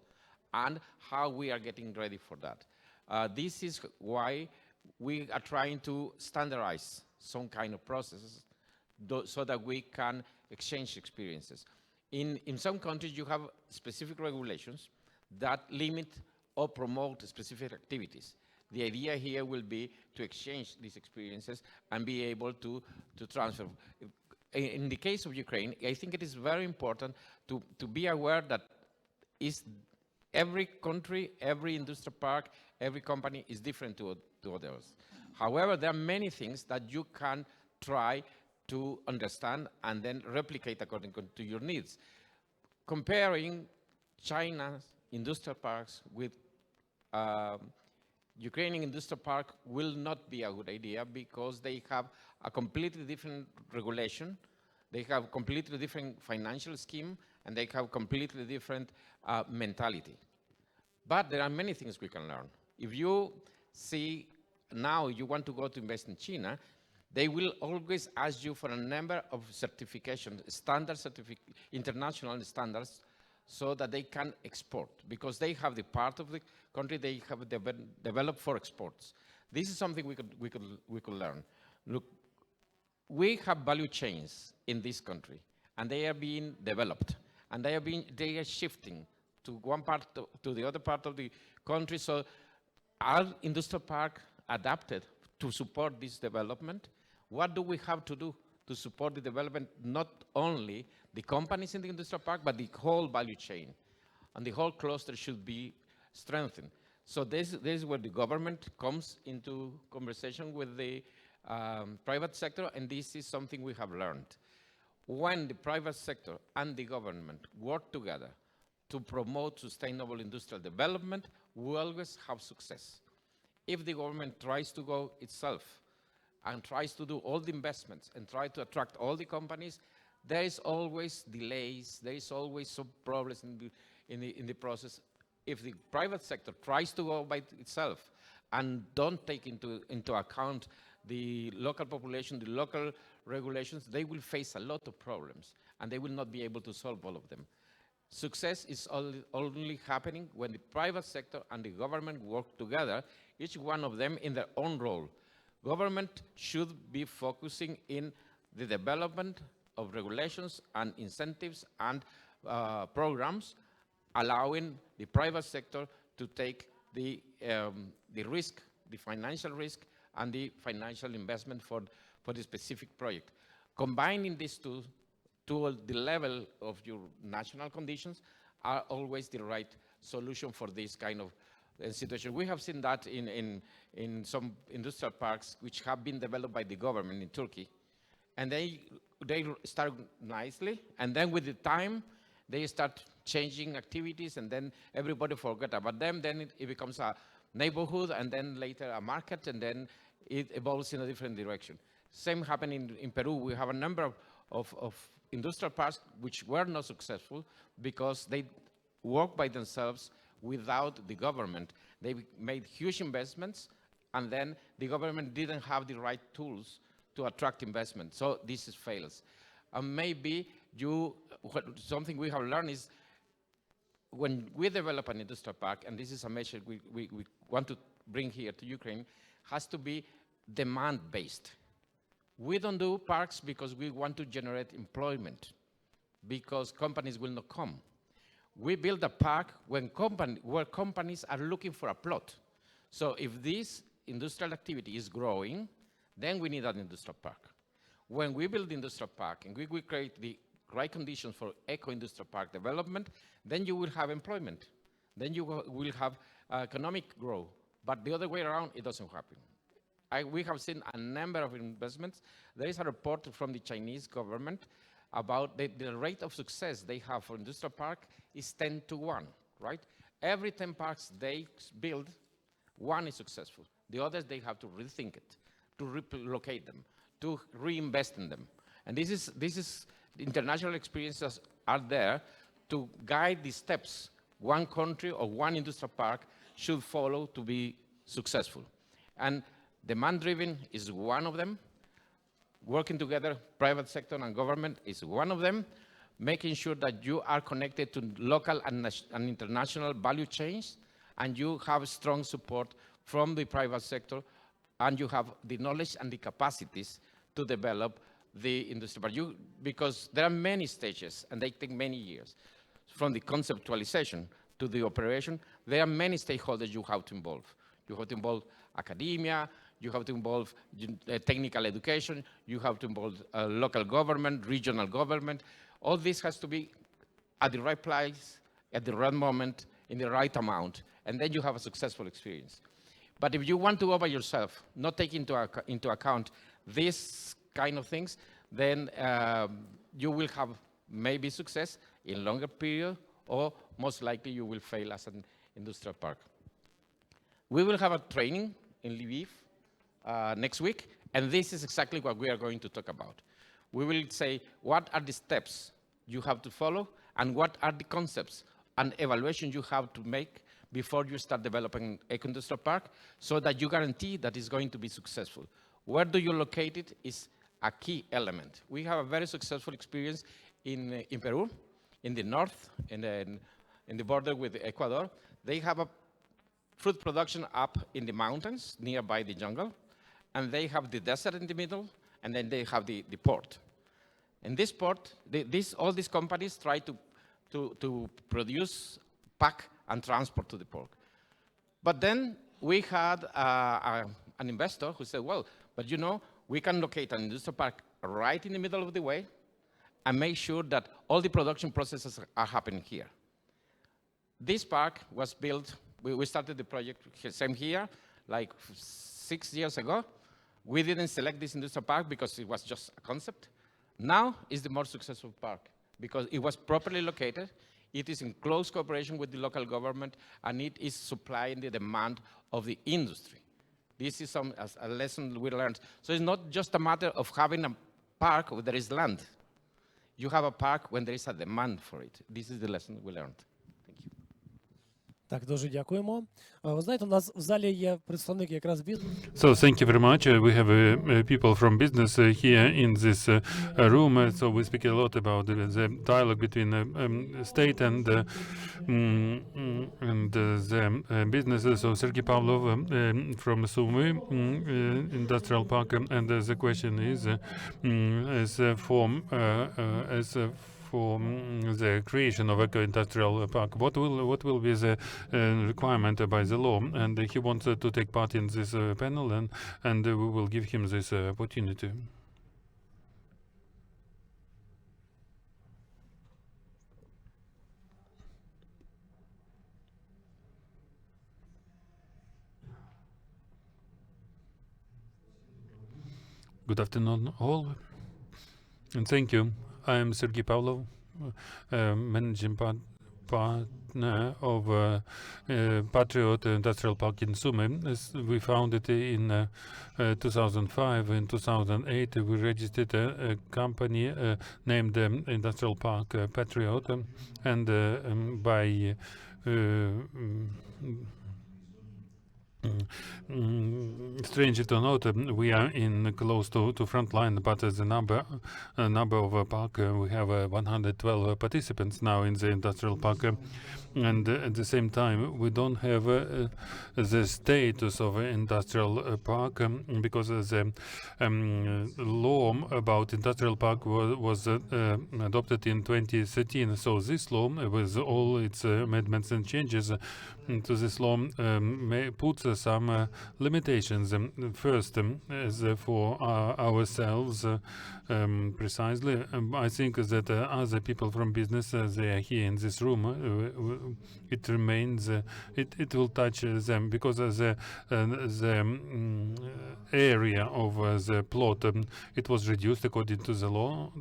and how we are getting ready for that. This is why we are trying to standardize some kind of processes so that we can exchange experiences. In some countries, you have specific regulations that limit or promote specific activities. The idea here will be to exchange these experiences and be able to transfer. In the case of Ukraine, I think it is very important to be aware that every country, every industrial park, every company is different to others. However, there are many things that you can try to understand and then replicate according to your needs. Comparing China's industrial parks with Ukrainian industrial park will not be a good idea because they have a completely different regulation, they have completely different financial scheme, and they have completely different mentality. But there are many things we can learn. If you see now you want to go to invest in China, they will always ask you for a number of certifications, international standards, so that they can export, because they have the part of the country they have developed for exports. This is something we could learn. Look, we have value chains in this country, and they are being developed, and they are shifting to one part to the other part of the country. So our industrial park adapted to support this development. What do we have to do to support the development, not only the companies in the industrial park, but the whole value chain? And the whole cluster should be strengthened. So this is where the government comes into conversation with the private sector, and this is something we have learned. When the private sector and the government work together to promote sustainable industrial development, we always have success. If the government tries to go itself and tries to do all the investments and try to attract all the companies, there is always delays, there is always some problems in the process. If the private sector tries to go by itself and don't take into account the local population, the local regulations, they will face a lot of problems, and they will not be able to solve all of them. Success is only happening when the private sector and the government work together, each one of them in their own role. Government should be focusing in the development of regulations and incentives and programs, allowing the private sector to take the risk, the financial risk, and the financial investment for the specific project. Combining these two to the level of your national conditions are always the right solution for this kind of situation. We have seen that in some industrial parks which have been developed by the government in Turkey. And they start nicely, and then with the time, they start changing activities, and then everybody forget about them. Then it becomes a neighborhood, and then later a market, and then it evolves in a different direction. Same happened in Peru. We have a number of industrial parks which were not successful because they work by themselves without the government. They made huge investments, and then the government didn't have the right tools to attract investment. So this is fails. And maybe something we have learned is when we develop an industrial park, and this is a measure we want to bring here to Ukraine, has to be demand-based. We don't do parks because we want to generate employment, because companies will not come. We build a park where companies are looking for a plot. So if this industrial activity is growing, then we need an industrial park. When we build the industrial park and we create the right conditions for eco-industrial park development, then you will have employment. Then you will have economic growth. But the other way around, it doesn't happen. We have seen a number of investments. There is a report from the Chinese government about the rate of success they have for industrial park is 10-1, right? Every 10 parks they build, one is successful. The others, they have to rethink it, to relocate them, to reinvest in them. And this is international experiences are there to guide the steps one country or one industrial park should follow to be successful. And demand-driven is one of them. Working together, private sector and government is one of them. Making sure that you are connected to local and international value chains, and you have strong support from the private sector, and you have the knowledge and the capacities to develop the industry. But because there are many stages, and they take many years. From the conceptualization to the operation, there are many stakeholders you have to involve. You have to involve academia, you have to involve technical education, you have to involve local government, regional government. All this has to be at the right place, at the right moment, in the right amount, and then you have a successful experience. But if you want to go by yourself, not take into account these kind of things, then you will have maybe success in longer period, or most likely you will fail as an industrial park. We will have a training in Lviv next week, and this is exactly what we are going to talk about. We will say what are the steps you have to follow, and what are the concepts and evaluation you have to make before you start developing eco-industrial park, so that you guarantee that it's going to be successful. Where do you locate it is a key element. We have a very successful experience in Peru, in the north, in the border with Ecuador. They have a fruit production up in the mountains, nearby the jungle, and they have the desert in the middle, and then they have the port. In this port, all these companies try to produce, pack, and transport to the port. But then we had an investor who said, well, but you know, we can locate an industrial park right in the middle of the way and make sure that all the production processes are happening here. This park was built, we started the project same here, like 6 years ago. We didn't select this industrial park because it was just a concept. Now it's the more successful park because it was properly located. It is in close cooperation with the local government, and it is supplying the demand of the industry. This is a lesson we learned. So it's not just a matter of having a park where there is land. You have a park when there is a demand for it. This is the lesson we learned. Thank you. Так, дуже дякуємо. Ви знаєте, у нас в залі є представник якраз бізнесу. So thank you very much. We have people from business here in this room. So we speak a lot about the dialogue between state and the businesses. So Sergey Pavlov from Sumy Industrial Park, and the question is, for the creation of eco-industrial park, what will be the requirement by the law? And he wants to take part in this panel, and we will give him this opportunity. Good afternoon, all, and thank you. I am Sergey Pavlov, managing partner of Patriot Industrial Park in Sumy. We founded it in 2005. In 2008, we registered a company named Industrial Park Patriot, and by Strange to note, we are in close to front line, but the number of park, we have 112 participants now in the industrial park, and at the same time we don't have the status of industrial park because the law about industrial park was adopted in 2013. So this law, with all its amendments and changes to this law, puts some limitations. First, as for ourselves, precisely, I think that other people from business, they are here in this room. It remains, it will touch them because the area of the plot, it was reduced according to the law.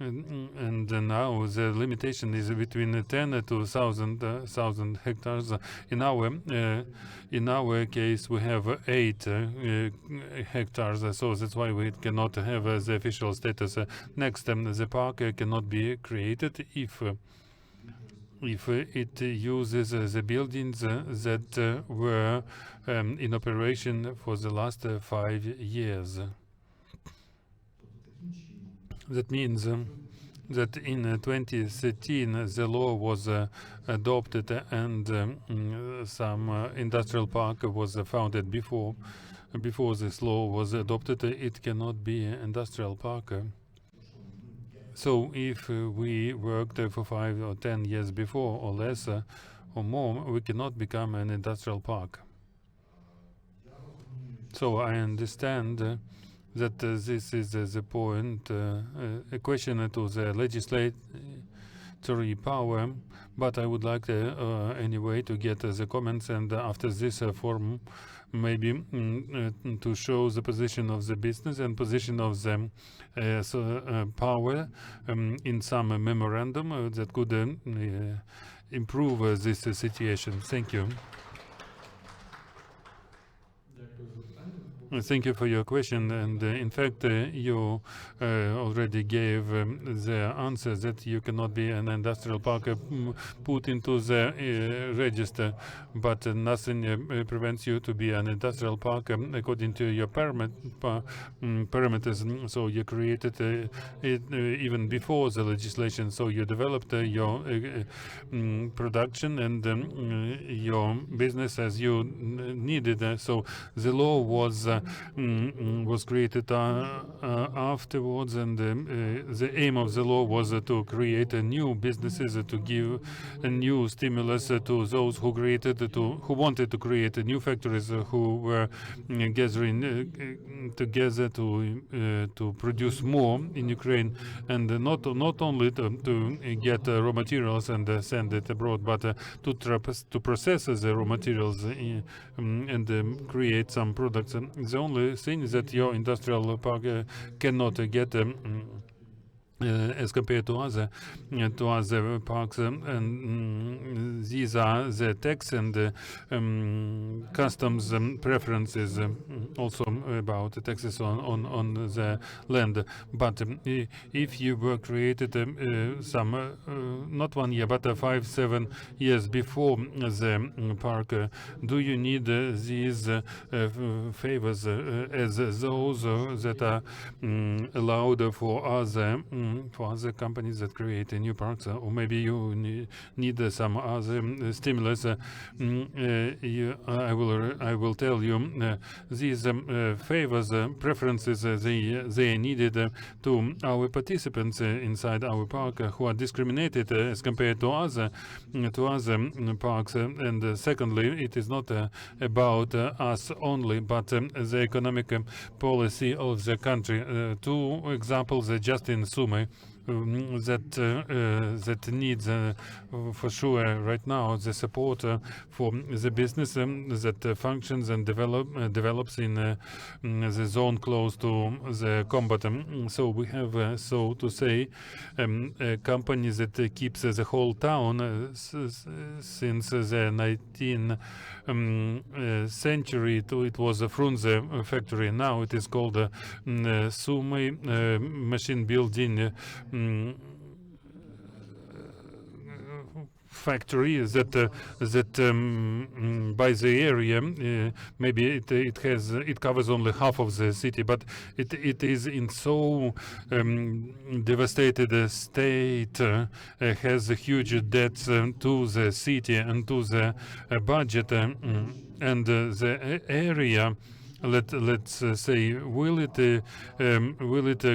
And now the limitation is between 10 to 1,000 hectares. In our case, we have 8 hectares, so that's why we cannot have the official status. Next, the park cannot be created if it uses the buildings that were in operation for the last 5 years. That means that in 2013 the law was adopted and some industrial park was founded before this law was adopted. It cannot be an industrial park. So if we worked for 5 or 10 years before or less or more, we cannot become an industrial park. So I understand that this is the point, a question to the legislatory power, but I would like anyway to get the comments, and after this forum maybe to show the position of the business and position of the power in some memorandum that could improve this situation. Thank you. Thank you for your question, and in fact you already gave the answer that you cannot be an industrial park put into the register, but nothing prevents you to be an industrial park according to your parameters. So you created it even before the legislation, so you developed your production and your business as you needed. So the law was created afterwards, and the aim of the law was to create new businesses, to give a new stimulus to those who wanted to create new factories, who were gathering together to produce more in Ukraine, and not only to get raw materials and send it abroad, but to process the raw materials and create some products. The only thing is that your industrial park cannot get as compared to other parks, and these are the tax and customs preferences, also about the taxes on the land. But if you were created some not 1 year but 5-7 years before the park, do you need these favors as those that are allowed for other companies that create new parks, or maybe you need some other stimulus? I will tell you these favors, preferences, they needed to our participants inside our park, who are discriminated as compared to other parks. And secondly, it is not about us only, but the economic policy of the country. 2 examples just in Sumy that needs for sure right now the support for the business that functions and develops in the zone close to the combat. So we have, so to say, a company that keeps the whole town since the 19th century. It was a Frunze factory. Now it is called Sumy machine building factory that by the area maybe it covers only half of the city, but it is in so devastated state, has huge debts to the city and to the budget, and the area. Let's say, will it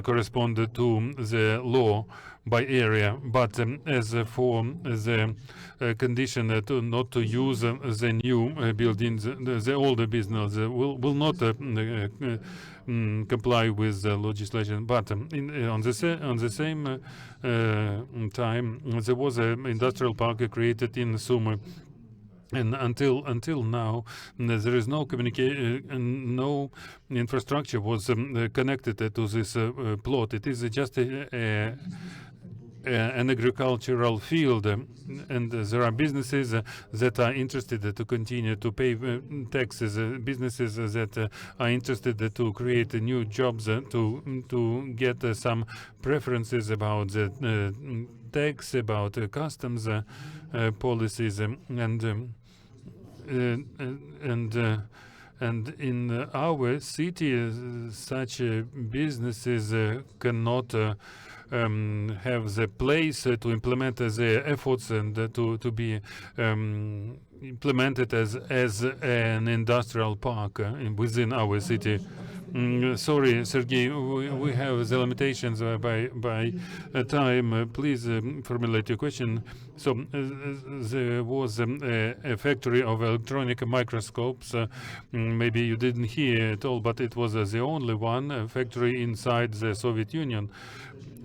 correspond to the law by area? But as for the condition to not to use the new buildings, the older business will not comply with the legislation. But on the same time, there was an industrial park created in Sumy. And until now, there is no communication, no infrastructure was connected to this plot. It is just an agricultural field, and there are businesses that are interested to continue to pay taxes, businesses that are interested to create new jobs, to get some preferences about the tax, about customs policies, and in our city, such businesses cannot have the place to implement their efforts and to be implemented as an industrial park within our city. Sorry, Sergey, we have the limitations by time. Please formulate your question. So there was a factory of electronic microscopes. Maybe you didn't hear at all, but it was the only one factory inside the Soviet Union.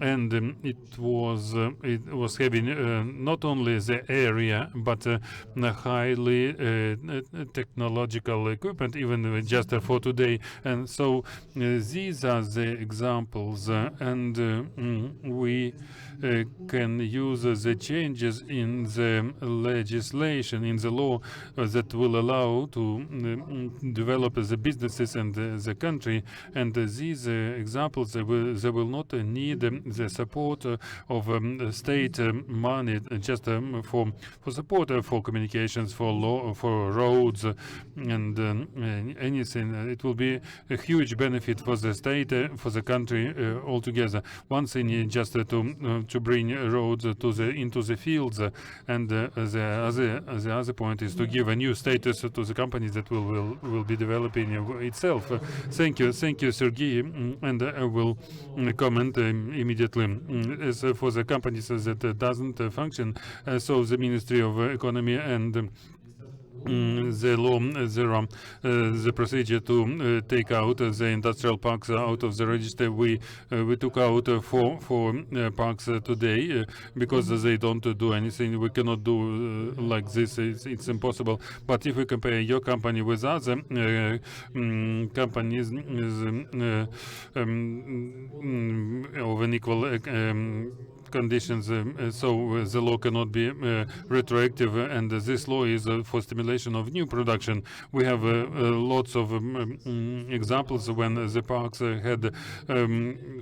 And it was having not only the area, but highly technological equipment, even just for today. And so these are the examples, and we can use the changes in the legislation, in the law, that will allow to develop the businesses and the country. And these examples, they will not need the support of state money just for support for communications, for law, for roads, and anything. It will be a huge benefit for the state, for the country altogether. One thing is just to bring roads into the fields, and the other point is to give a new status to the companies that will be developing itself. Thank you, Sergey, and I will comment immediately. As for the companies that doesn't function, so the Ministry of Economy and the law, the procedure to take out the industrial parks out of the register. We took out four parks today because they don't do anything. We cannot do like this. It's impossible. But if we compare your company with other companies of an equal conditions, so the law cannot be retroactive, and this law is for stimulation of new production. We have lots of examples when the parks had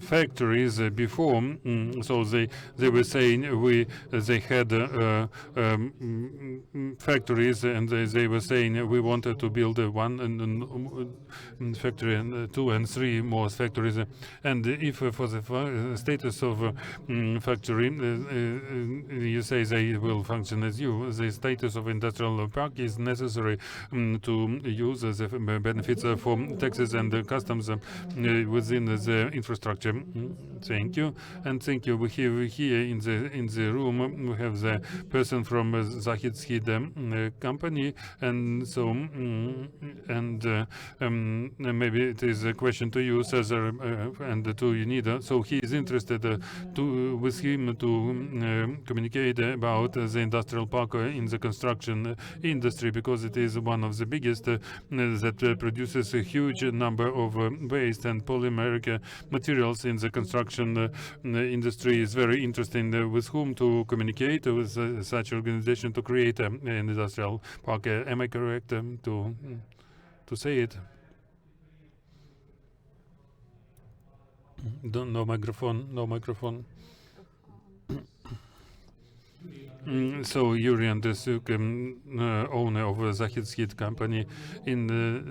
factories before, so they were saying they had factories, and they were saying we wanted to build one factory and 2 and 3 more factories, and if for the status of factory, you say they will function as you. The status of industrial park is necessary to use the benefits for taxes and customs within the infrastructure. Thank you, and thank you. We have here in the room, we have the person from Zahidskid company, and so maybe it is a question to you, Cesar, and to UNIDO. So he is interested with him to communicate about the industrial park in the construction industry, because it is one of the biggest that produces a huge number of waste and polymeric materials in the construction industry. Is very interesting with whom to communicate with such organization to create an industrial park. Am I correct to say it? No microphone. So Yuri Andresuk, owner of Zahidskit company, in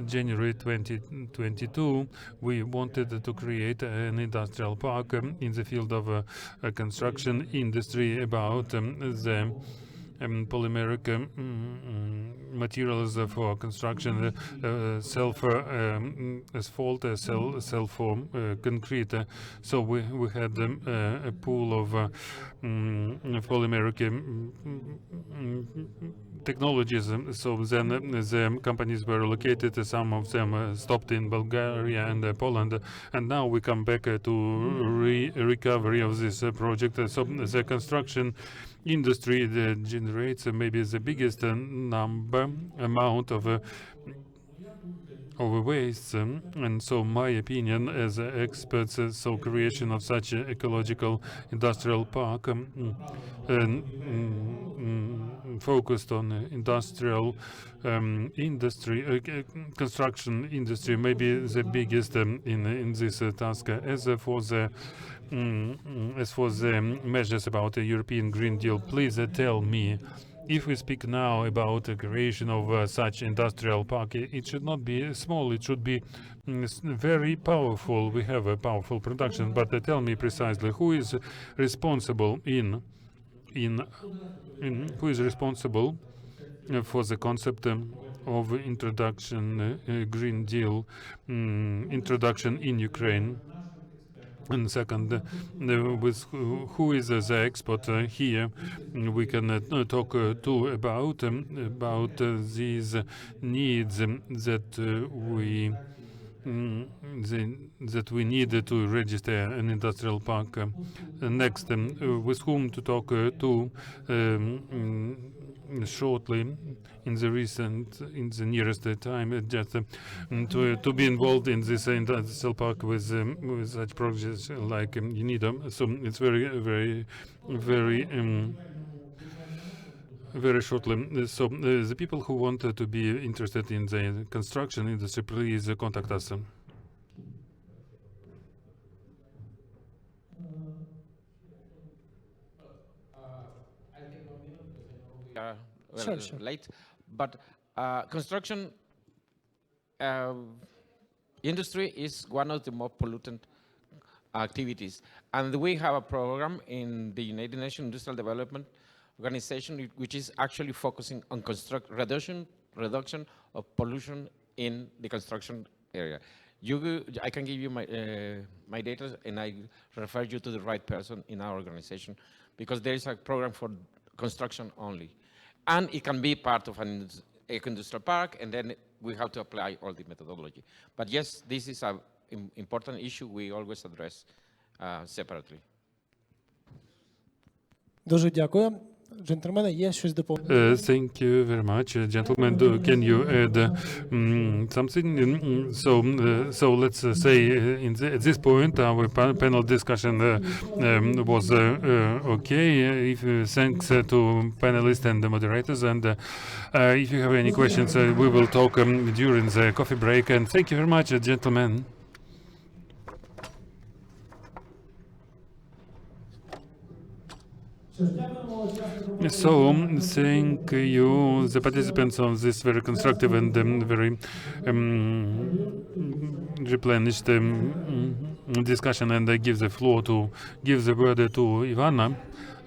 January 2022, we wanted to create an industrial park in the field of construction industry about the polymeric materials for construction, asphalt, self-form concrete. So we had a pool of polymeric technologies. So then the companies were located. Some of them stopped in Bulgaria and Poland, and now we come back to recovery of this project. So the construction industry that generates maybe the biggest amount of waste, and so my opinion as experts, so creation of such an ecological industrial park focused on industrial industry, construction industry, maybe the biggest in this task. As for the measures about the European Green Deal, please tell me, if we speak now about the creation of such industrial park, it should not be small, it should be very powerful. We have a powerful production, but tell me precisely who is responsible who is responsible for the concept of introduction, Green Deal introduction in Ukraine. And second, with who is the expert here, we can talk too about these needs that we need to register an industrial park. Next, with whom to talk to shortly in the nearest time, just to be involved in this industrial park with such projects like UNIDO. So it's very shortly. So the people who want to be interested in the construction industry, please contact us. Sure. Late, but construction industry is one of the more pollutant activities, and we have a program in the United Nations Industrial Development Organization which is actually focusing on reduction of pollution in the construction area. I can give you my data, and I refer you to the right person in our organization, because there is a program for construction only. And it can be part of an eco-industrial park, and then we have to apply all the methodology. But yes, this is an important issue we always address separately. Дуже дякую. Джентльмени, є щось доповнити? Thank you very much, gentlemen. Can you add something? So let's say at this point our panel discussion was okay. Thanks to panelists and the moderators. And if you have any questions, we will talk during the coffee break. And thank you very much, gentlemen. So, thank you, the participants of this very constructive and very replenished discussion, and I give the word to Ivana.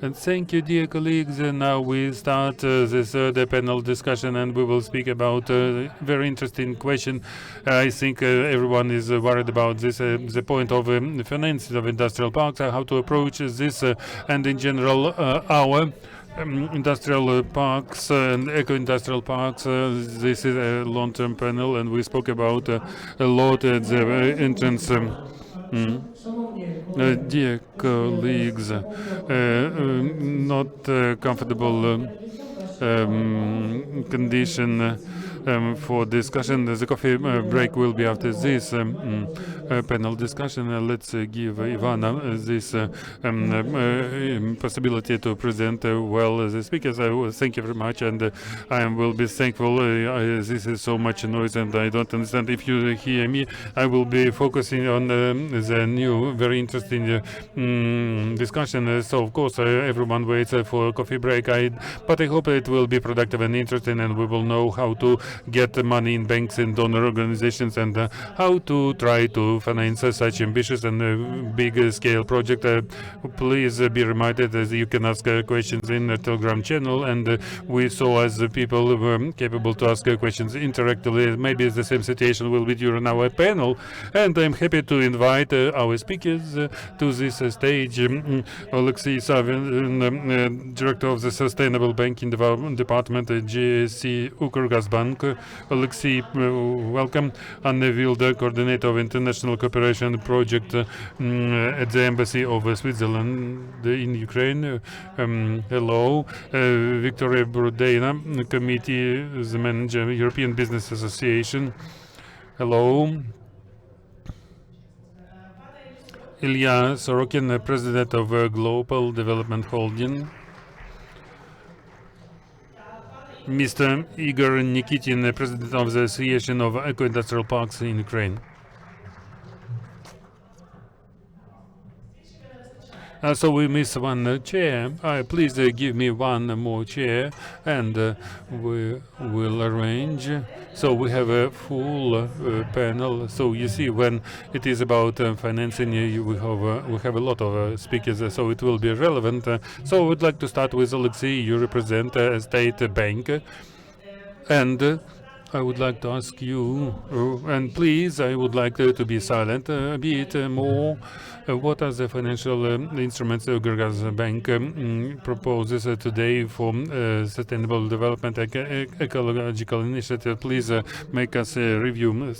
And thank you, dear colleagues. Now we start this panel discussion, and we will speak about a very interesting question. I think everyone is worried about this, the point of financing of industrial parks, how to approach this, and in general, our industrial parks and eco-industrial parks. This is a long-term panel, and we spoke about a lot at the entrance. Dear colleagues, not comfortable condition for discussion. The coffee break will be after this panel discussion. Let's give Ivana this possibility to present well the speakers. Thank you very much, and I will be thankful. This is so much noise, and I don't understand. If you hear me, I will be focusing on the new, very interesting discussion. So of course, everyone waits for a coffee break. But I hope it will be productive and interesting, and we will know how to get money in banks and donor organizations, and how to try to finance such ambitious and big-scale project. Please be reminded that you can ask questions in the Telegram channel, and we saw as people capable to ask questions interactively. Maybe the same situation will be during our panel, and I'm happy to invite our speakers to this stage. Alexei Savin, Director of the Sustainable Banking Development Department at GSC Ukrgazbank. Alexei, welcome. Anne Wilde, Coordinator of International Cooperation Project at the Embassy of Switzerland in Ukraine. Hello. Victoria Brudena, Committee, the Manager, European Business Association. Hello. Ilya Sorokin, President of Global Development Holding. Mr. Igor Nikitin, President of the Association of Eco-Industrial Parks in Ukraine. So we miss one chair. Please give me one more chair, and we will arrange. So we have a full panel. So you see, when it is about financing, we have a lot of speakers, so it will be relevant. So I would like to start with Alexei. You represent a state bank, and I would like to ask you, and please, I would like to be silent a bit more. What are the financial instruments Ukrgazbank proposes today for sustainable development, ecological initiative? Please make us a review.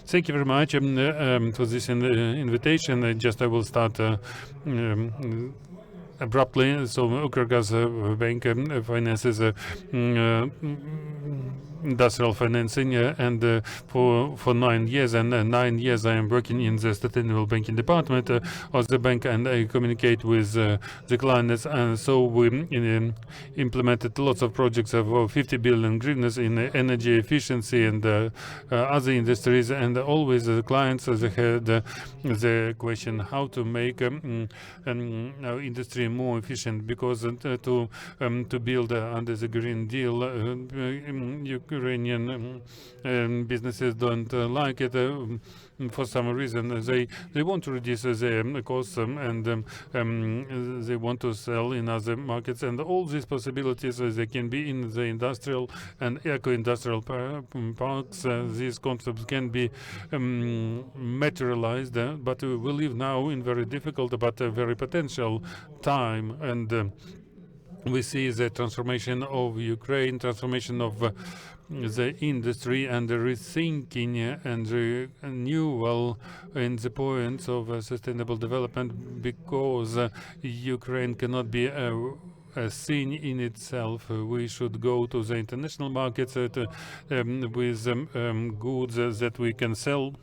Thank you very much for this invitation. I will start abruptly. So Ukrgazbank finances industrial financing, and for 9 years, and 9 years I am working in the sustainable banking department of the bank, and I communicate with the clients, and so we implemented lots of projects of 50 billion hryvnias in energy efficiency and other industries, and always the clients they had the question how to make our industry more efficient, because to build under the Green Deal, Ukrainian businesses don't like it for some reason. They want to reduce their costs, and they want to sell in other markets, and all these possibilities they can be in the industrial and eco-industrial parks. These concepts can be materialized, but we live now in very difficult but very potential time, and we see the transformation of Ukraine, transformation of the industry, and the rethinking and renewal in the points of sustainable development, because Ukraine cannot be a thing in itself. We should go to the international markets with goods that we can sell.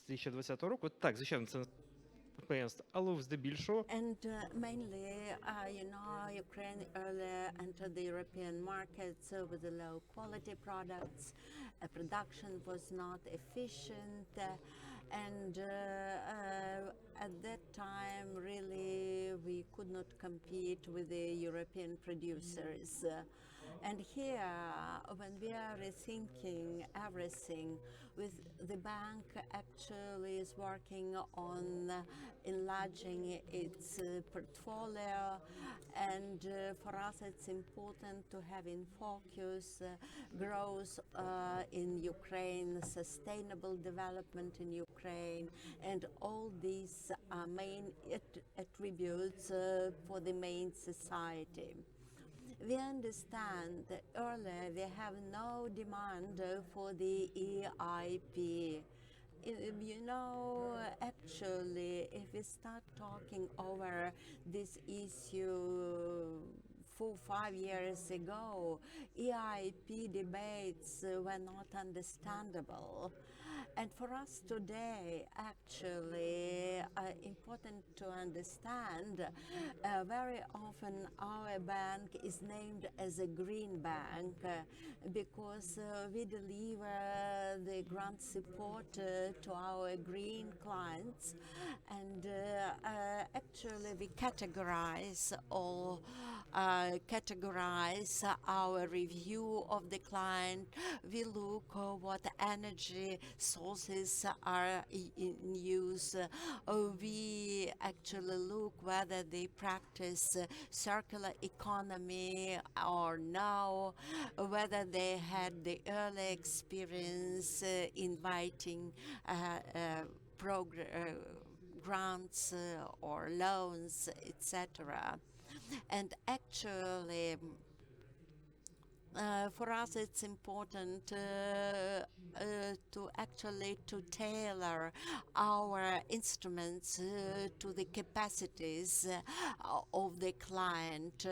2020 року. Так, звичайно, це підприємство, але здебільшого. And mainly, Ukraine earlier entered the European markets with the low quality products. Production was not efficient, and at that time, really, we could not compete with the European producers. And here, when we are rethinking everything, with the bank actually is working on enlarging its portfolio, and for us it's important to have in focus growth in Ukraine, sustainable development in Ukraine, and all these are main attributes for the main society. We understand that earlier we have no demand for the EIP. Actually, if we start talking over this issue 4-5 years ago, EIP debates were not understandable. And for us today, actually, important to understand, very often our bank is named as a green bank because we deliver the grant support to our green clients, and actually we categorize our review of the client. We look what energy sources are in use. We actually look whether they practice circular economy or no, whether they had the early experience inviting grants or loans, etc. And actually, for us, it's important to tailor our instruments to the capacities of the client.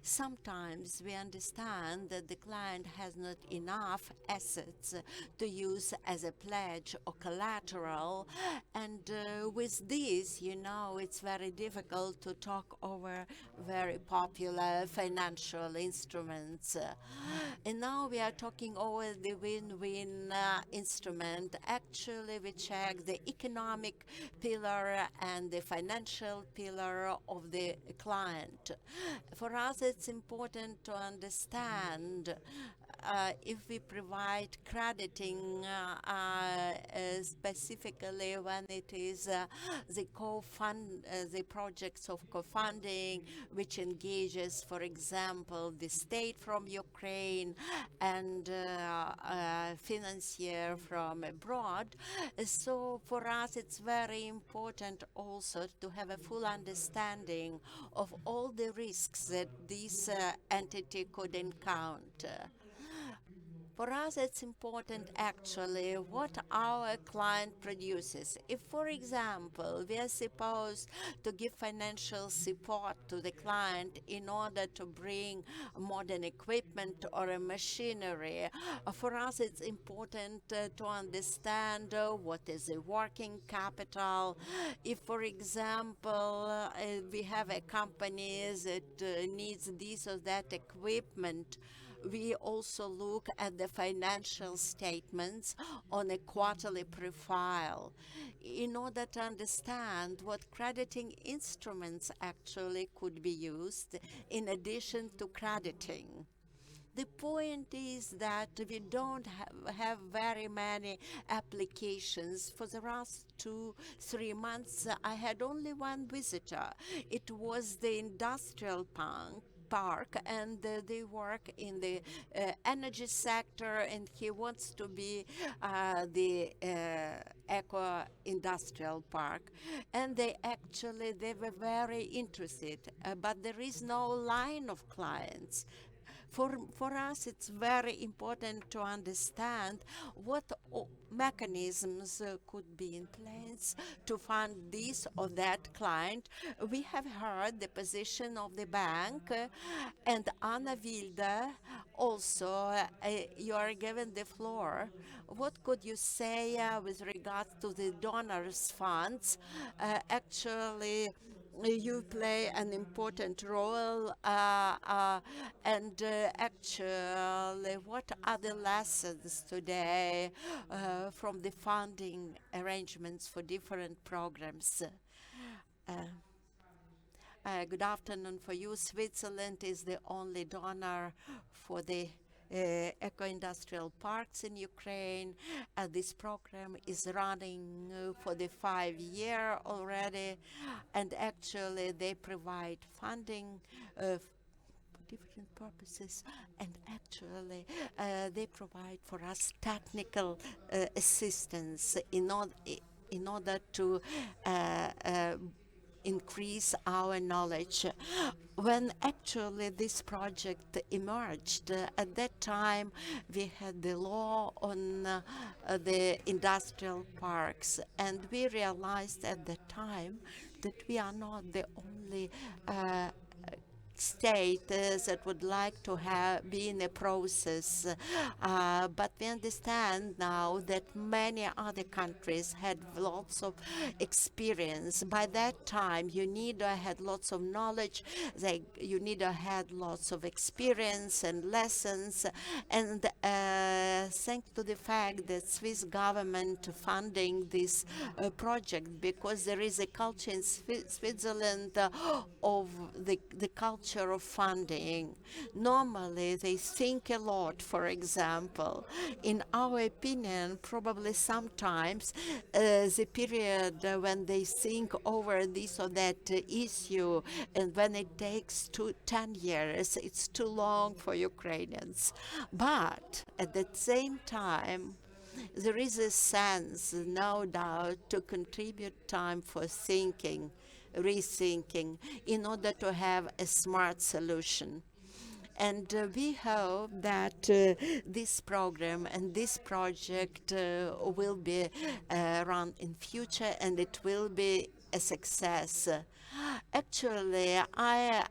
Sometimes we understand that the client has not enough assets to use as a pledge or collateral, and with this, it's very difficult to talk over very popular financial instruments. And now we are talking over the win-win instrument. Actually, we check the economic pillar and the financial pillar of the client. For us, it's important to understand if we provide crediting specifically when it is the projects of co-funding, which engages, for example, the state from Ukraine and financier from abroad. So for us, it's very important also to have a full understanding of all the risks that this entity could encounter. For us, it's important actually what our client produces. If, for example, we are supposed to give financial support to the client in order to bring modern equipment or a machinery, for us it's important to understand what is the working capital. If, for example, we have a company that needs this or that equipment, we also look at the financial statements on a quarterly profile in order to understand what crediting instruments actually could be used in addition to crediting. The point is that we don't have very many applications. For the last 2-3 months, I had only one visitor. It was the industrial park, and they work in the energy sector, and he wants to be the eco-industrial park. And they were very interested, but there is no line of clients. For us, it's very important to understand what mechanisms could be in place to fund this or that client. We have heard the position of the bank, and Anna Wilde, also, you are given the floor. What could you say with regards to the donors' funds? Actually, you play an important role, and actually, what are the lessons today from the funding arrangements for different programs? Good afternoon for you. Switzerland is the only donor for the eco-industrial parks in Ukraine. This program is running for the 5 year already, and actually they provide funding for different purposes, and actually they provide for us technical assistance in order to increase our knowledge. When actually this project emerged, at that time we had the law on the industrial parks, and we realized at that time that we are not the only state that would like to be in a process, but we understand now that many other countries had lots of experience. By that time, UNIDO had lots of knowledge, UNIDO had lots of experience and lessons, and thanks to the fact that Swiss government funding this project, because there is a culture in Switzerland of the culture of funding. Normally, they think a lot, for example. In our opinion, probably sometimes the period when they think over this or that issue, and when it takes 10 years, it's too long for Ukrainians. But at the same time, there is a sense, no doubt, to contribute time for thinking, rethinking, in order to have a smart solution. And we hope that this program and this project will be run in future, and it will be a success. Actually, I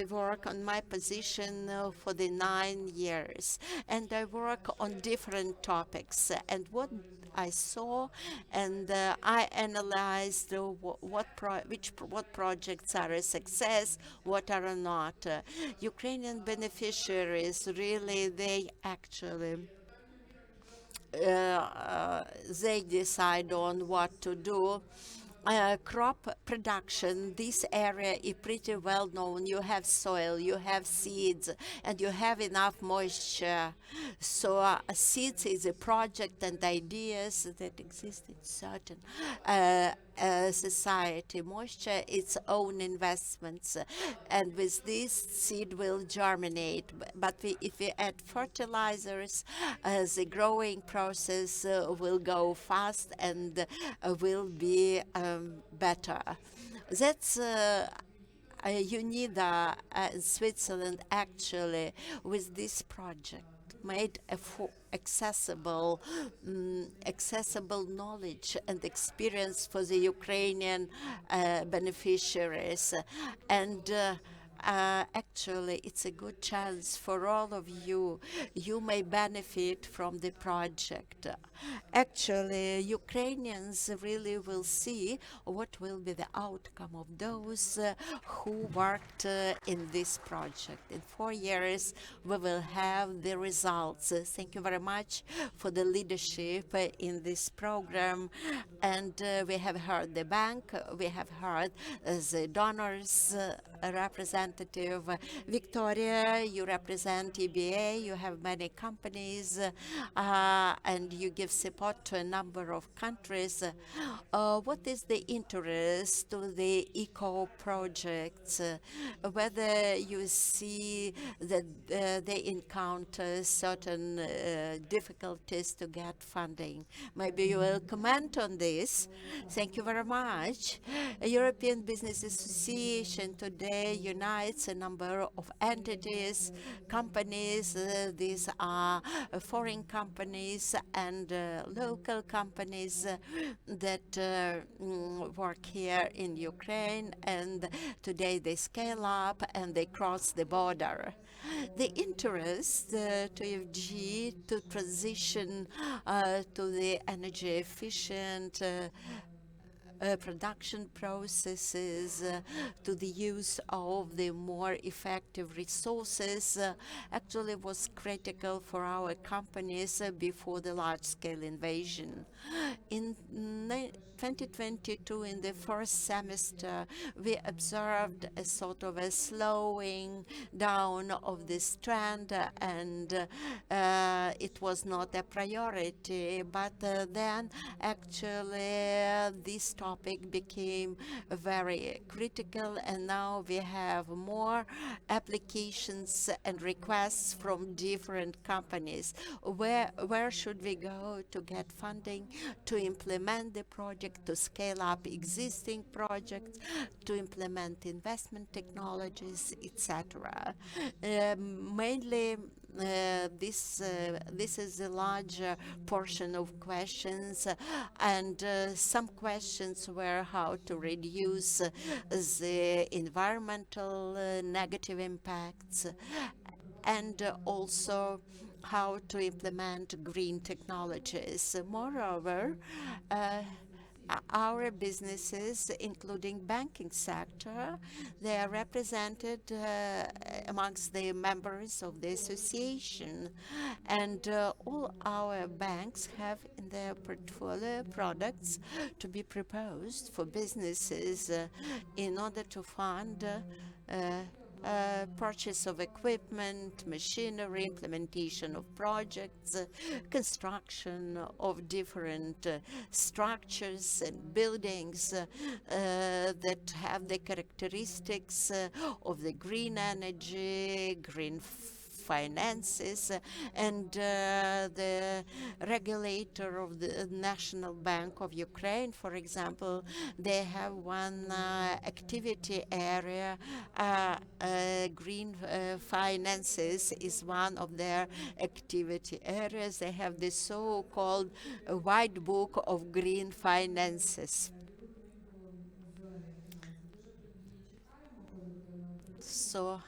work on my position for the 9 years, and I work on different topics. And what I saw, and I analyzed what projects are a success, what are not. Ukrainian beneficiaries, really, they actually they decide on what to do. Crop production, this area is pretty well known. You have soil, you have seeds, and you have enough moisture. So seeds is a project and ideas that exist in certain society. Moisture, its own investments, and with this seed will germinate. But if we add fertilizers, the growing process will go fast and will be better. That's UNIDO in Switzerland actually, with this project, made accessible knowledge and experience for the Ukrainian beneficiaries. And actually, it's a good chance for all of you. You may benefit from the project. Actually, Ukrainians really will see what will be the outcome of those who worked in this project. In 4 years, we will have the results. Thank you very much for the leadership in this program. And we have heard the bank, we have heard the donors representative. Victoria, you represent EBA, you have many companies, and you give support to a number of countries. What is the interest to the eco projects? Whether you see that they encounter certain difficulties to get funding? Maybe you will comment on this. Thank you very much. European Business Association today unites a number of entities, companies. These are foreign companies and local companies that work here in Ukraine, and today they scale up and they cross the border. The interest to FG to transition to the energy efficient production processes, to the use of the more effective resources, actually was critical for our companies before the large-scale invasion. In 2022, in the first semester, we observed a sort of a slowing down of this trend, and it was not a priority. But then, actually, this topic became very critical, and now we have more applications and requests from different companies. Where should we go to get funding, to implement the project, to scale up existing projects, to implement investment technologies, etc. Mainly This is a larger portion of questions, and some questions were how to reduce the environmental negative impacts, and also how to implement green technologies. Moreover, our businesses, including banking sector, they are represented amongst the members of the association, and all our banks have in their portfolio products to be proposed for businesses in order to fund purchase of equipment, machinery, implementation of projects, construction of different structures and buildings that have the characteristics of the green energy, green finances, and the regulator of the National Bank of Ukraine, for example, they have one activity area. Green finances is one of their activity areas. They have the so-called White Book of Green Finances. So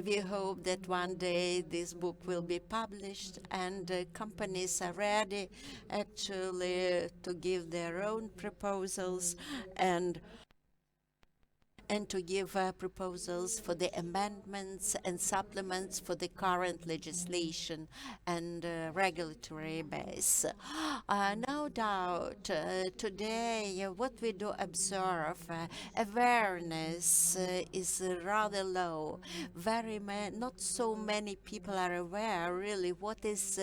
we hope that one day this book will be published, and companies are ready actually to give their own proposals and to give proposals for the amendments and supplements for the current legislation and regulatory base. No doubt, today what we do observe, awareness is rather low. Not so many people are aware really what is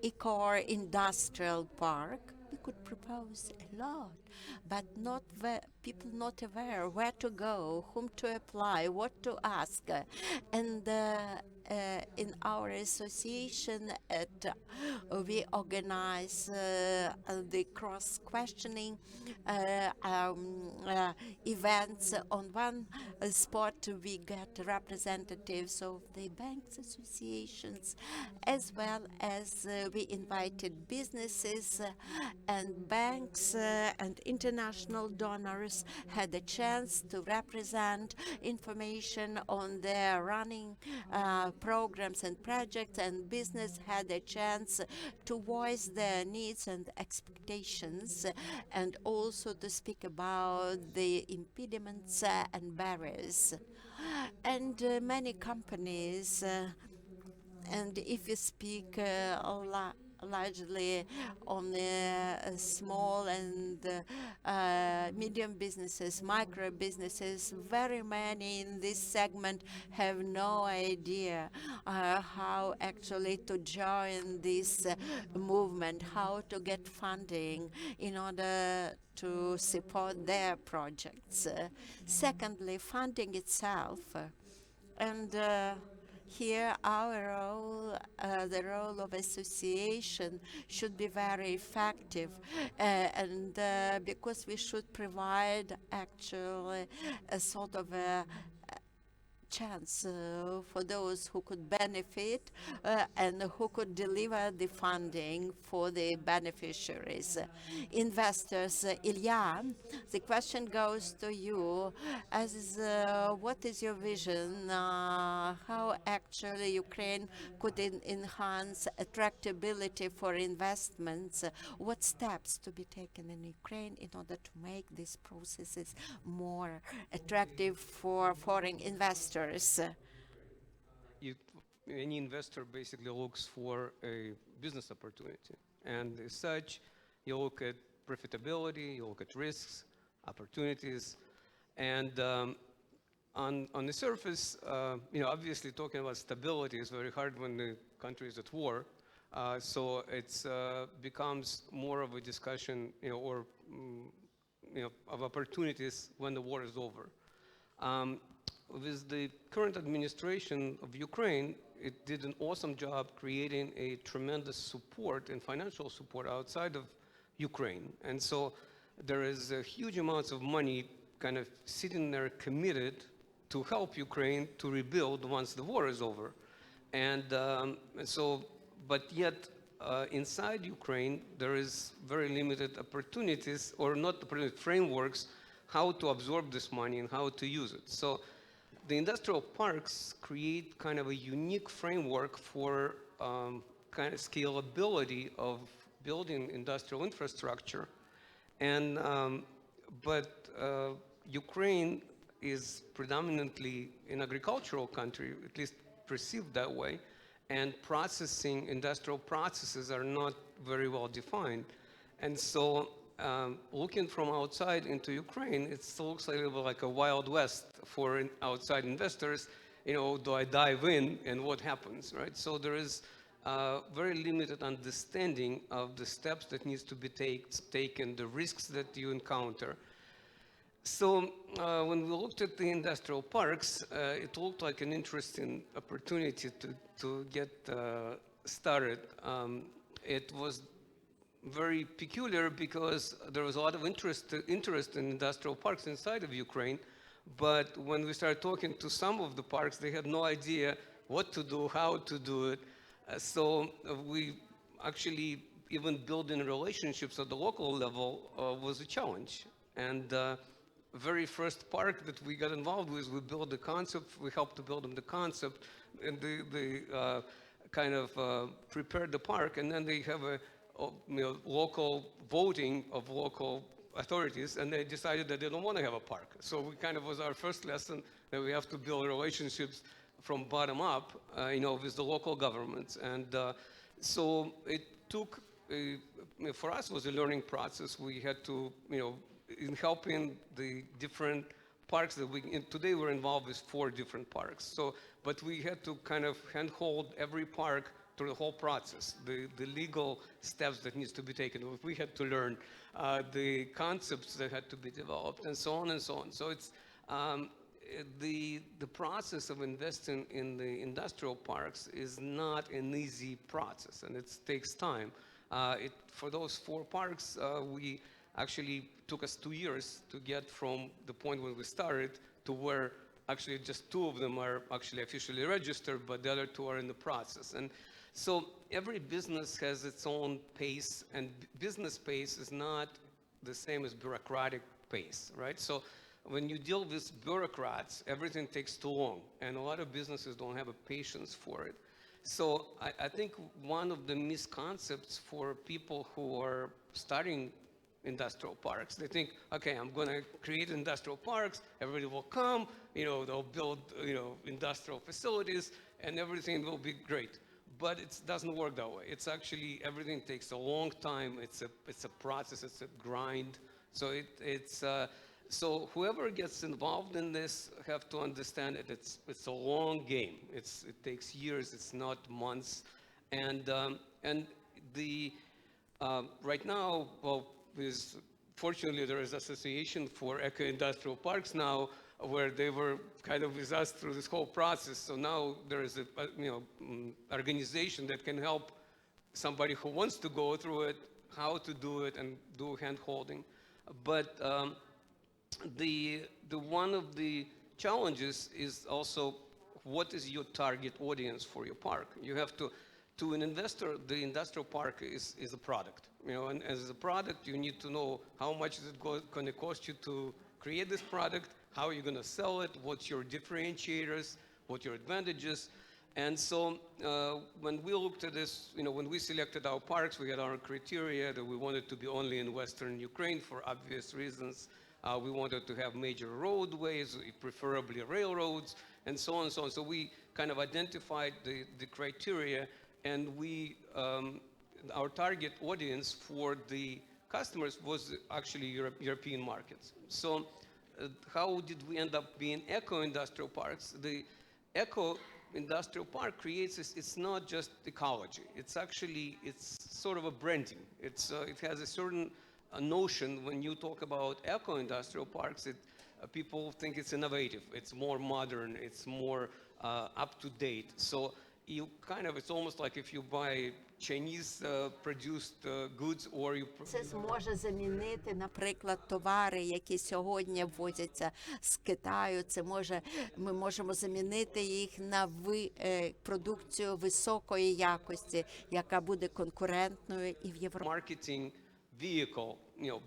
eco-industrial park. We could propose a lot, but people not aware where to go, whom to apply, what to ask. And in our association, we organize the cross-questioning events. On one spot, we get representatives of the banks associations, as well as we invited businesses and banks and international donors had a chance to represent information on their running programs and projects, and business had a chance to voice their needs and expectations, and also to speak about the impediments and barriers. And many companies, and if you speak largely on the small and medium businesses, micro businesses, very many in this segment have no idea how actually to join this movement, how to get funding in order to support their projects. Secondly, funding itself. And here our role, the role of association, should be very effective, and because we should provide actually a sort of a chance for those who could benefit and who could deliver the funding for the beneficiaries. Investors, Ilya, the question goes to you. What is your vision? How actually Ukraine could enhance attractability for investments? What steps to be taken in Ukraine in order to make these processes more attractive for foreign investors? Any investor basically looks for a business opportunity, and as such, you look at profitability, you look at risks, opportunities, and on the surface, obviously talking about stability is very hard when the country is at war. So it becomes more of a discussion, of opportunities when the war is over. With the current administration of Ukraine, it did an awesome job creating a tremendous support and financial support outside of Ukraine. And so there is a huge amounts of money kind of sitting there committed to help Ukraine to rebuild once the war is over. And but yet inside Ukraine, there is very limited opportunities, or not opportunities, frameworks, how to absorb this money and how to use it. So the industrial parks create kind of a unique framework for kind of scalability of building industrial infrastructure. And but Ukraine is predominantly an agricultural country, at least perceived that way, and industrial processes are not very well defined. And so looking from outside into Ukraine, it still looks a little bit like a Wild West for outside investors. You know, do I dive in and what happens, right? So there is very limited understanding of the steps that needs to be taken, the risks that you encounter. So when we looked at the industrial parks, it looked like an interesting opportunity to get started. It was very peculiar because there was a lot of interest in industrial parks inside of Ukraine. But when we started talking to some of the parks, they had no idea what to do, how to do it. So we actually, even building relationships at the local level was a challenge. And very first park that we got involved with, we built the concept, we helped to build them the concept, and they kind of prepared the park, and then they have a local voting of local authorities, and they decided that they don't want to have a park. So we kind of was our first lesson that we have to build relationships from bottom up, with the local governments. And so it took, for us, was a learning process. We had to, in helping the different parks that today we're involved with 4 different parks. So, but we had to kind of handhold every park through the whole process, the legal steps that needs to be taken. We had to learn the concepts that had to be developed, and so on and so on. So it's the process of investing in the industrial parks is not an easy process, and it takes time. For those 4 parks, we actually took us 2 years to get from the point when we started to where actually just 2 of them are actually officially registered, but the other 2 are in the process. And so every business has its own pace, and business pace is not the same as bureaucratic pace, right? So when you deal with bureaucrats, everything takes too long, and a lot of businesses don't have a patience for it. So I think one of the misconceptions for people who are starting industrial parks, they think, okay, I'm going to create industrial parks, everybody will come, they'll build, industrial facilities, and everything will be great. But it doesn't work that way. It's actually, everything takes a long time. It's a process, it's a grind. So so whoever gets involved in this have to understand that it's a long game. It takes years, it's not months. And right now, fortunately, there is Association for Eco-Industrial Parks now, where they were kind of with us through this whole process. So now there is a organization that can help somebody who wants to go through it, how to do it, and do hand-holding. But the one of the challenges is also, what is your target audience for your park? You have to an investor, the industrial park is a product. And as a product, you need to know how much is it going to cost you to create this product, how are you going to sell it, what's your differentiators, what your advantages. And so when we looked at this, when we selected our parks, we had our criteria that we wanted to be only in Western Ukraine for obvious reasons. We wanted to have major roadways, preferably railroads, and so on and so on. So we kind of identified the criteria, and our target audience for the customers was actually European markets. So how did we end up being eco-industrial parks? The eco-industrial park creates, it's not just ecology. It's sort of a branding. It has a certain notion. When you talk about eco-industrial parks, people think it's innovative. It's more modern. It's more up to date. So you kind of, it's almost like if you buy Chinese produced goods or you Це зможе замінити, наприклад, товари, які сьогодні ввозяться з Китаю. Ми можемо замінити їх на продукцію високої якості, яка буде конкурентною і в Європі. marketing vehicle,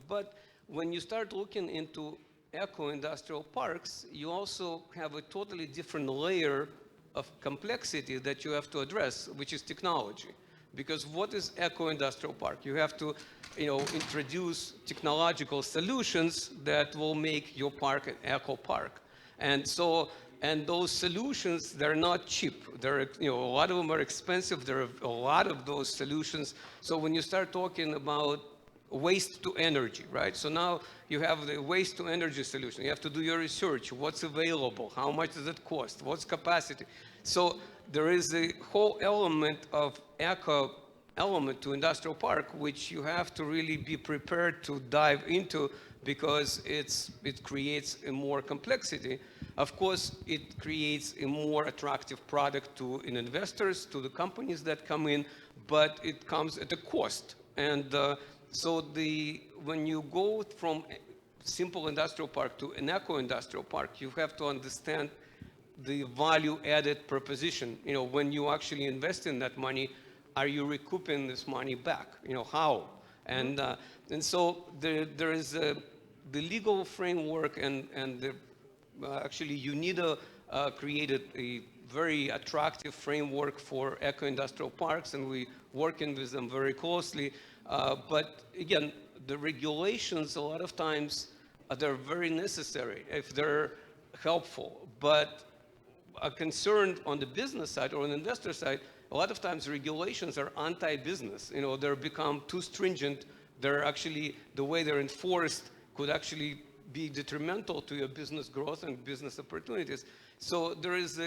but when you start looking into eco-industrial parks, you also have a totally different layer of complexity that you have to address, which is technology. Because what is eco-industrial park? You have to, introduce technological solutions that will make your park an eco park. And those solutions, they're not cheap. A lot of them are expensive. There are a lot of those solutions. So when you start talking about waste to energy, right? So now you have the waste to energy solution. You have to do your research. What's available? How much does it cost? What's capacity? So there is a whole element of element to industrial park, which you have to really be prepared to dive into because it creates a more complexity. Of course, it creates a more attractive product to investors, to the companies that come in, but it comes at a cost. And so when you go from simple industrial park to an eco-industrial park, you have to understand the value-added proposition. When you actually invest in that money, are you recouping this money back? How? And so there is the legal framework and actually UNIDO created a very attractive framework for eco-industrial parks, and we working with them very closely. But again, the regulations a lot of times they're very necessary if they're helpful. But a concern on the business side or on the investor side, a lot of times regulations are anti-business. They're become too stringent. They're actually, the way they're enforced could actually be detrimental to your business growth and business opportunities. So there is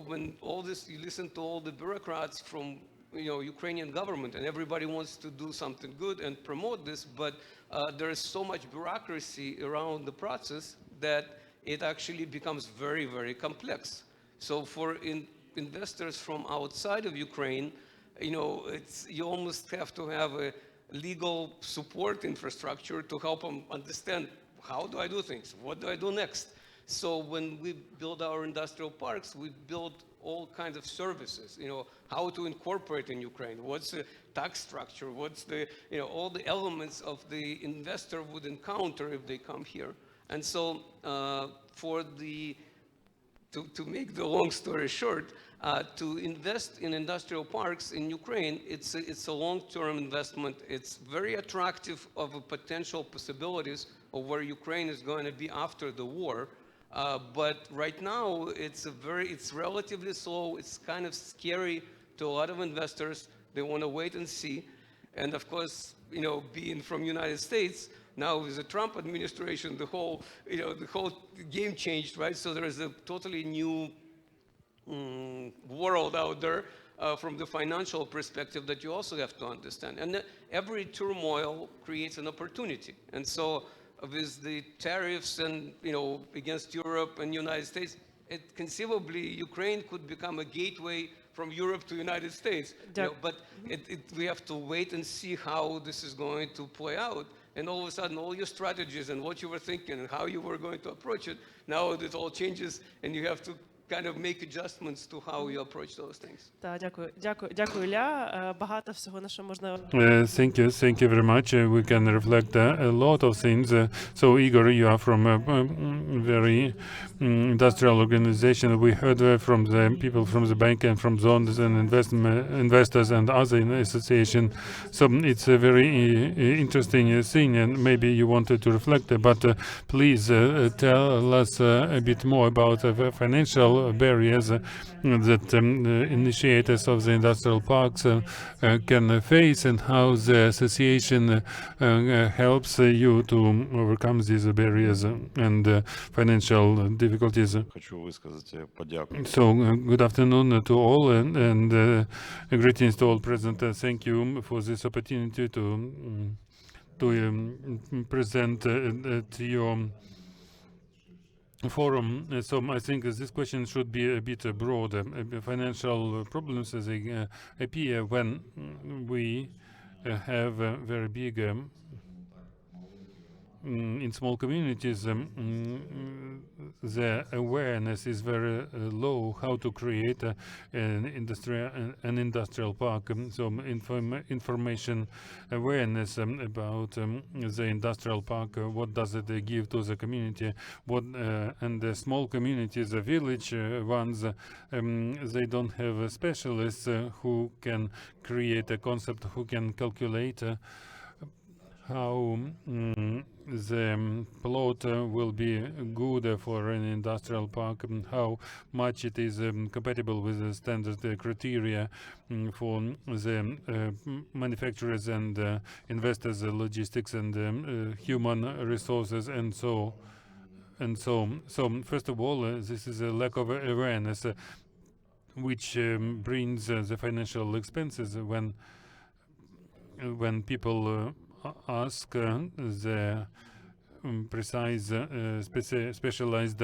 when all this, you listen to all the bureaucrats from Ukrainian government, and everybody wants to do something good and promote this, but there is so much bureaucracy around the process that it actually becomes very, very complex. So for investors from outside of Ukraine, you almost have to have a legal support infrastructure to help them understand, how do I do things? What do I do next? So when we build our industrial parks, we build all kinds of services, how to incorporate in Ukraine, what's the tax structure, what's the, all the elements of the investor would encounter if they come here. And so to make the long story short, to invest in industrial parks in Ukraine, it's a long-term investment. It's very attractive of potential possibilities of where Ukraine is going to be after the war. But right now, it's relatively slow. It's kind of scary to a lot of investors. They want to wait and see. And of course, being from United States, now with the Trump administration, the whole game changed, right? So there is a totally new world out there from the financial perspective that you also have to understand. And every turmoil creates an opportunity. And so with the tariffs and, against Europe and United States, conceivably Ukraine could become a gateway from Europe to United States. But we have to wait and see how this is going to play out. And all of a sudden, all your strategies and what you were thinking and how you were going to approach it, now it all changes and you have to kind of make adjustments to how you approach those things. Так, дякую, Ілля. Багато всього, на що можна... Thank you very much. We can reflect a lot of things. So Igor, you are from a very industrial organization. We heard from the people from the bank and from zones and investors and other association. So it's a very interesting thing, and maybe you wanted to reflect, but please tell us a bit more about the financial barriers that initiators of the industrial parks can face, and how the association helps you to overcome these barriers and financial difficulties. So good afternoon to all, and greetings to all present. Thank you for this opportunity to present to your Forum. So I think this question should be a bit broader. Financial problems as appear when we have very big in small communities, the awareness is very low how to create an industrial park. So information awareness about the industrial park, what does it give to the community, what and the small communities, the village ones, they don't have specialists who can create a concept, who can calculate how the plot will be good for an industrial park, how much it is compatible with the standard criteria for the manufacturers and investors, logistics and human resources, and so. So first of all, this is a lack of awareness, which brings the financial expenses when people ask the precise specialized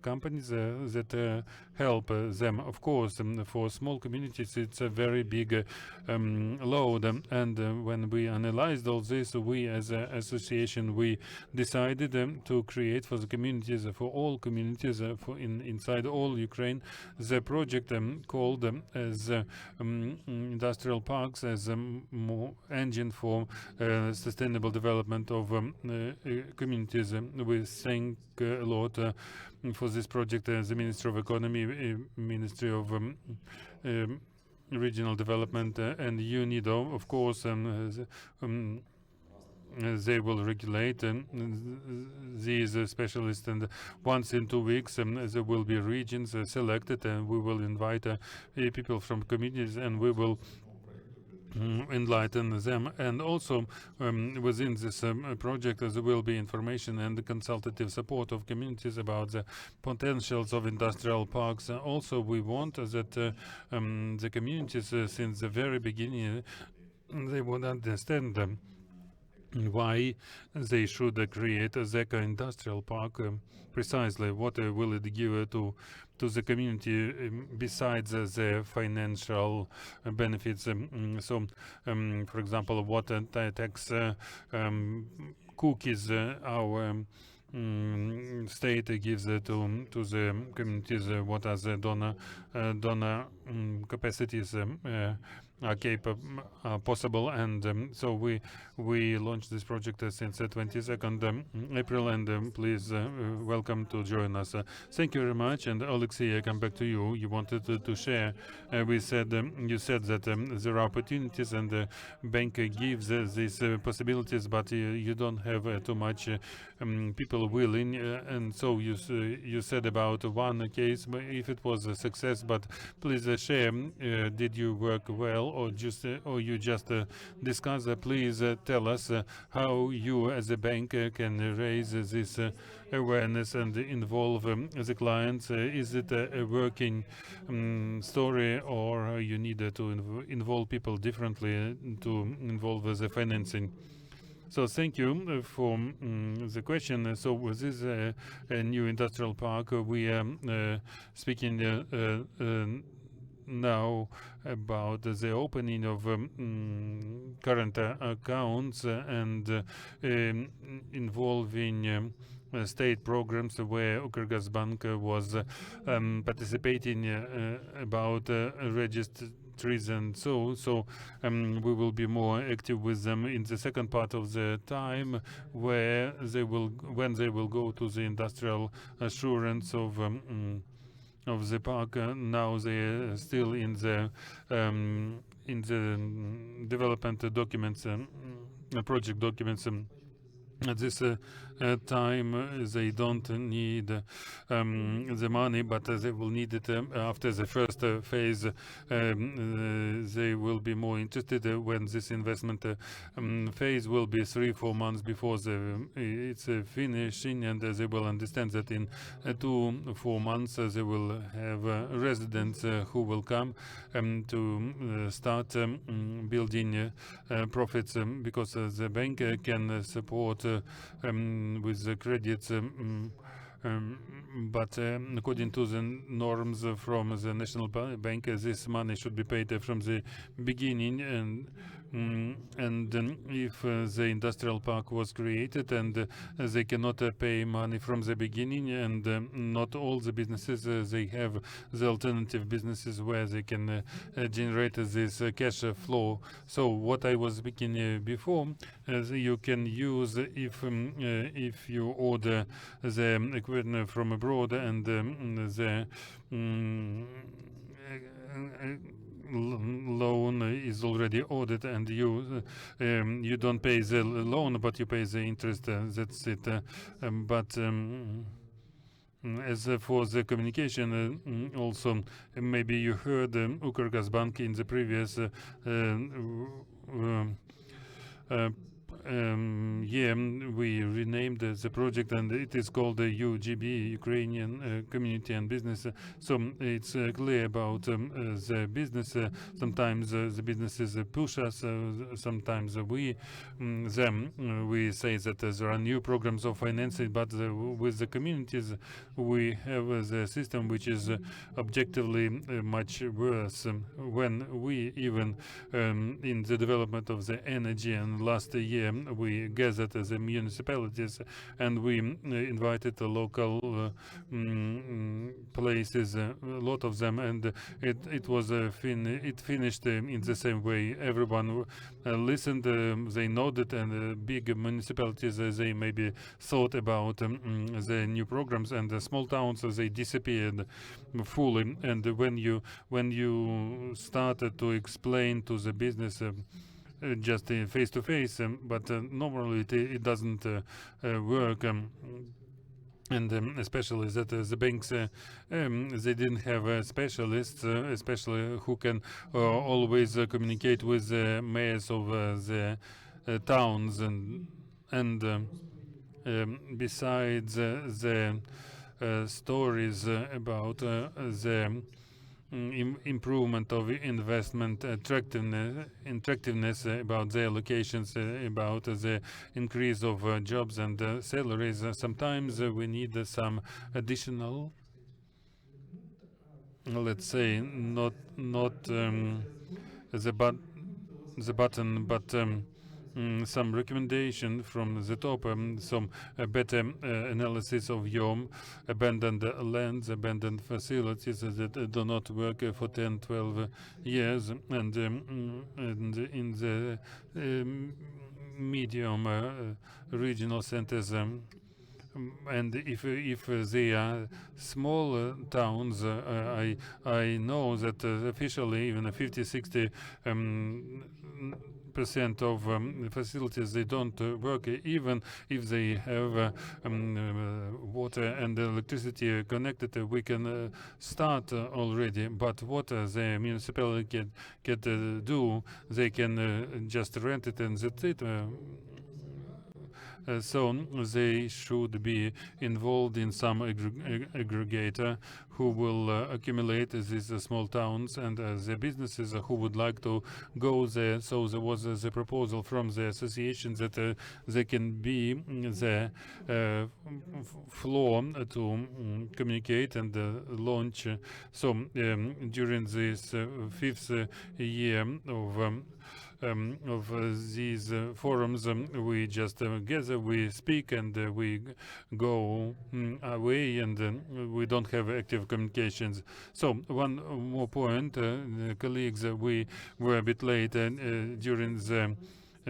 companies that help them. Of course, for small communities it's a very big load, and when we analyzed all this, we as an association, we decided to create for the communities, for all communities inside all Ukraine, the project called as industrial parks as a engine for sustainable development of communities. We thank a lot for this project the Ministry of Economy, Ministry of Regional Development, and UNIDO. Of course, they will regulate these specialists, and once in 2 weeks there will be regions selected, and we will invite people from communities, and we will enlighten them. And also within this project there will be information and consultative support of communities about the potentials of industrial parks. Also we want that the communities since the very beginning they would understand why they should create a SECO industrial park, precisely what will it give to the community besides the financial benefits. So, for example, what tax cookies our state gives to the communities, what are the donor capacities are possible, and so we launched this project since 22nd April, and please welcome to join us. Thank you very much. And Alexei, I come back to you. You wanted to share. You said that there are opportunities, and the bank gives these possibilities, but you don't have too much people willing, and so you said about one case, if it was a success, but please share. Did you work well, or you just discuss? Please tell us how you as a bank can raise this awareness and involve the clients. Is it a working story, or you need to involve people differently to involve the financing? So thank you for the question. So with this a new industrial park, we are speaking now about the opening of current accounts and involving state programs where Ukrgazbank was participating about registries, and so we will be more active with them in the second part of the time, where when they will go to the industrial assurance of the park. Now they are still in the development documents, project documents. At this time, they don't need the money, but they will need it after the first phase. They will be more interested when this investment phase will be 3-4 months before it's finishing, and they will understand that in 2-4 months they will have residents who will come to start building profits, because the bank can support with the credits but according to the norms from the National Bank, this money should be paid from the beginning. And if the industrial park was created and they cannot pay money from the beginning, and not all the businesses, they have the alternative businesses where they can generate this cash flow. So what I was speaking before, you can use if you order the equipment from abroad and the loan is already ordered, and you don't pay the loan, but you pay the interest. That's it. But as for the communication, also maybe you heard Ukrgazbank in the previous year we renamed the project, and it is called the UGB, Ukrainian Community and Business. So it's clear about the business. Sometimes the businesses push us, sometimes we we say that there are new programs of financing, but with the communities we have the system which is objectively much worse. When we even in the development of the energy, and last year we gathered the municipalities and we invited the local places, a lot of them, and it was it finished in the same way. Everyone listened, they nodded, and big municipalities they maybe thought about the new programs, and the small towns they disappeared fully. And when you started to explain to the business just face to face, but normally it doesn't work. And especially that the banks, they didn't have specialists, especially who can always communicate with the mayors of the towns, and besides the stories about the improvement of investment attractiveness, about the allocations, about the increase of jobs and salaries. Sometimes we need some additional, let's say, not the button, but some recommendation from the top, some better analysis of your abandoned lands, abandoned facilities that do not work for 10, 12 years, and in the medium regional centers. And if they are small towns, I know that officially even 50-60% of facilities they don't work, even if they have water and electricity connected. We can start already, but what the municipality can do, they can just rent it and that's it. So they should be involved in some aggregator who will accumulate these small towns and the businesses who would like to go there. So there was the proposal from the association that they can be the floor to communicate and launch. So during this fifth year of these forums, we just gather, we speak, and we go away, and we don't have active communications. So one more point, colleagues, we were a bit late during the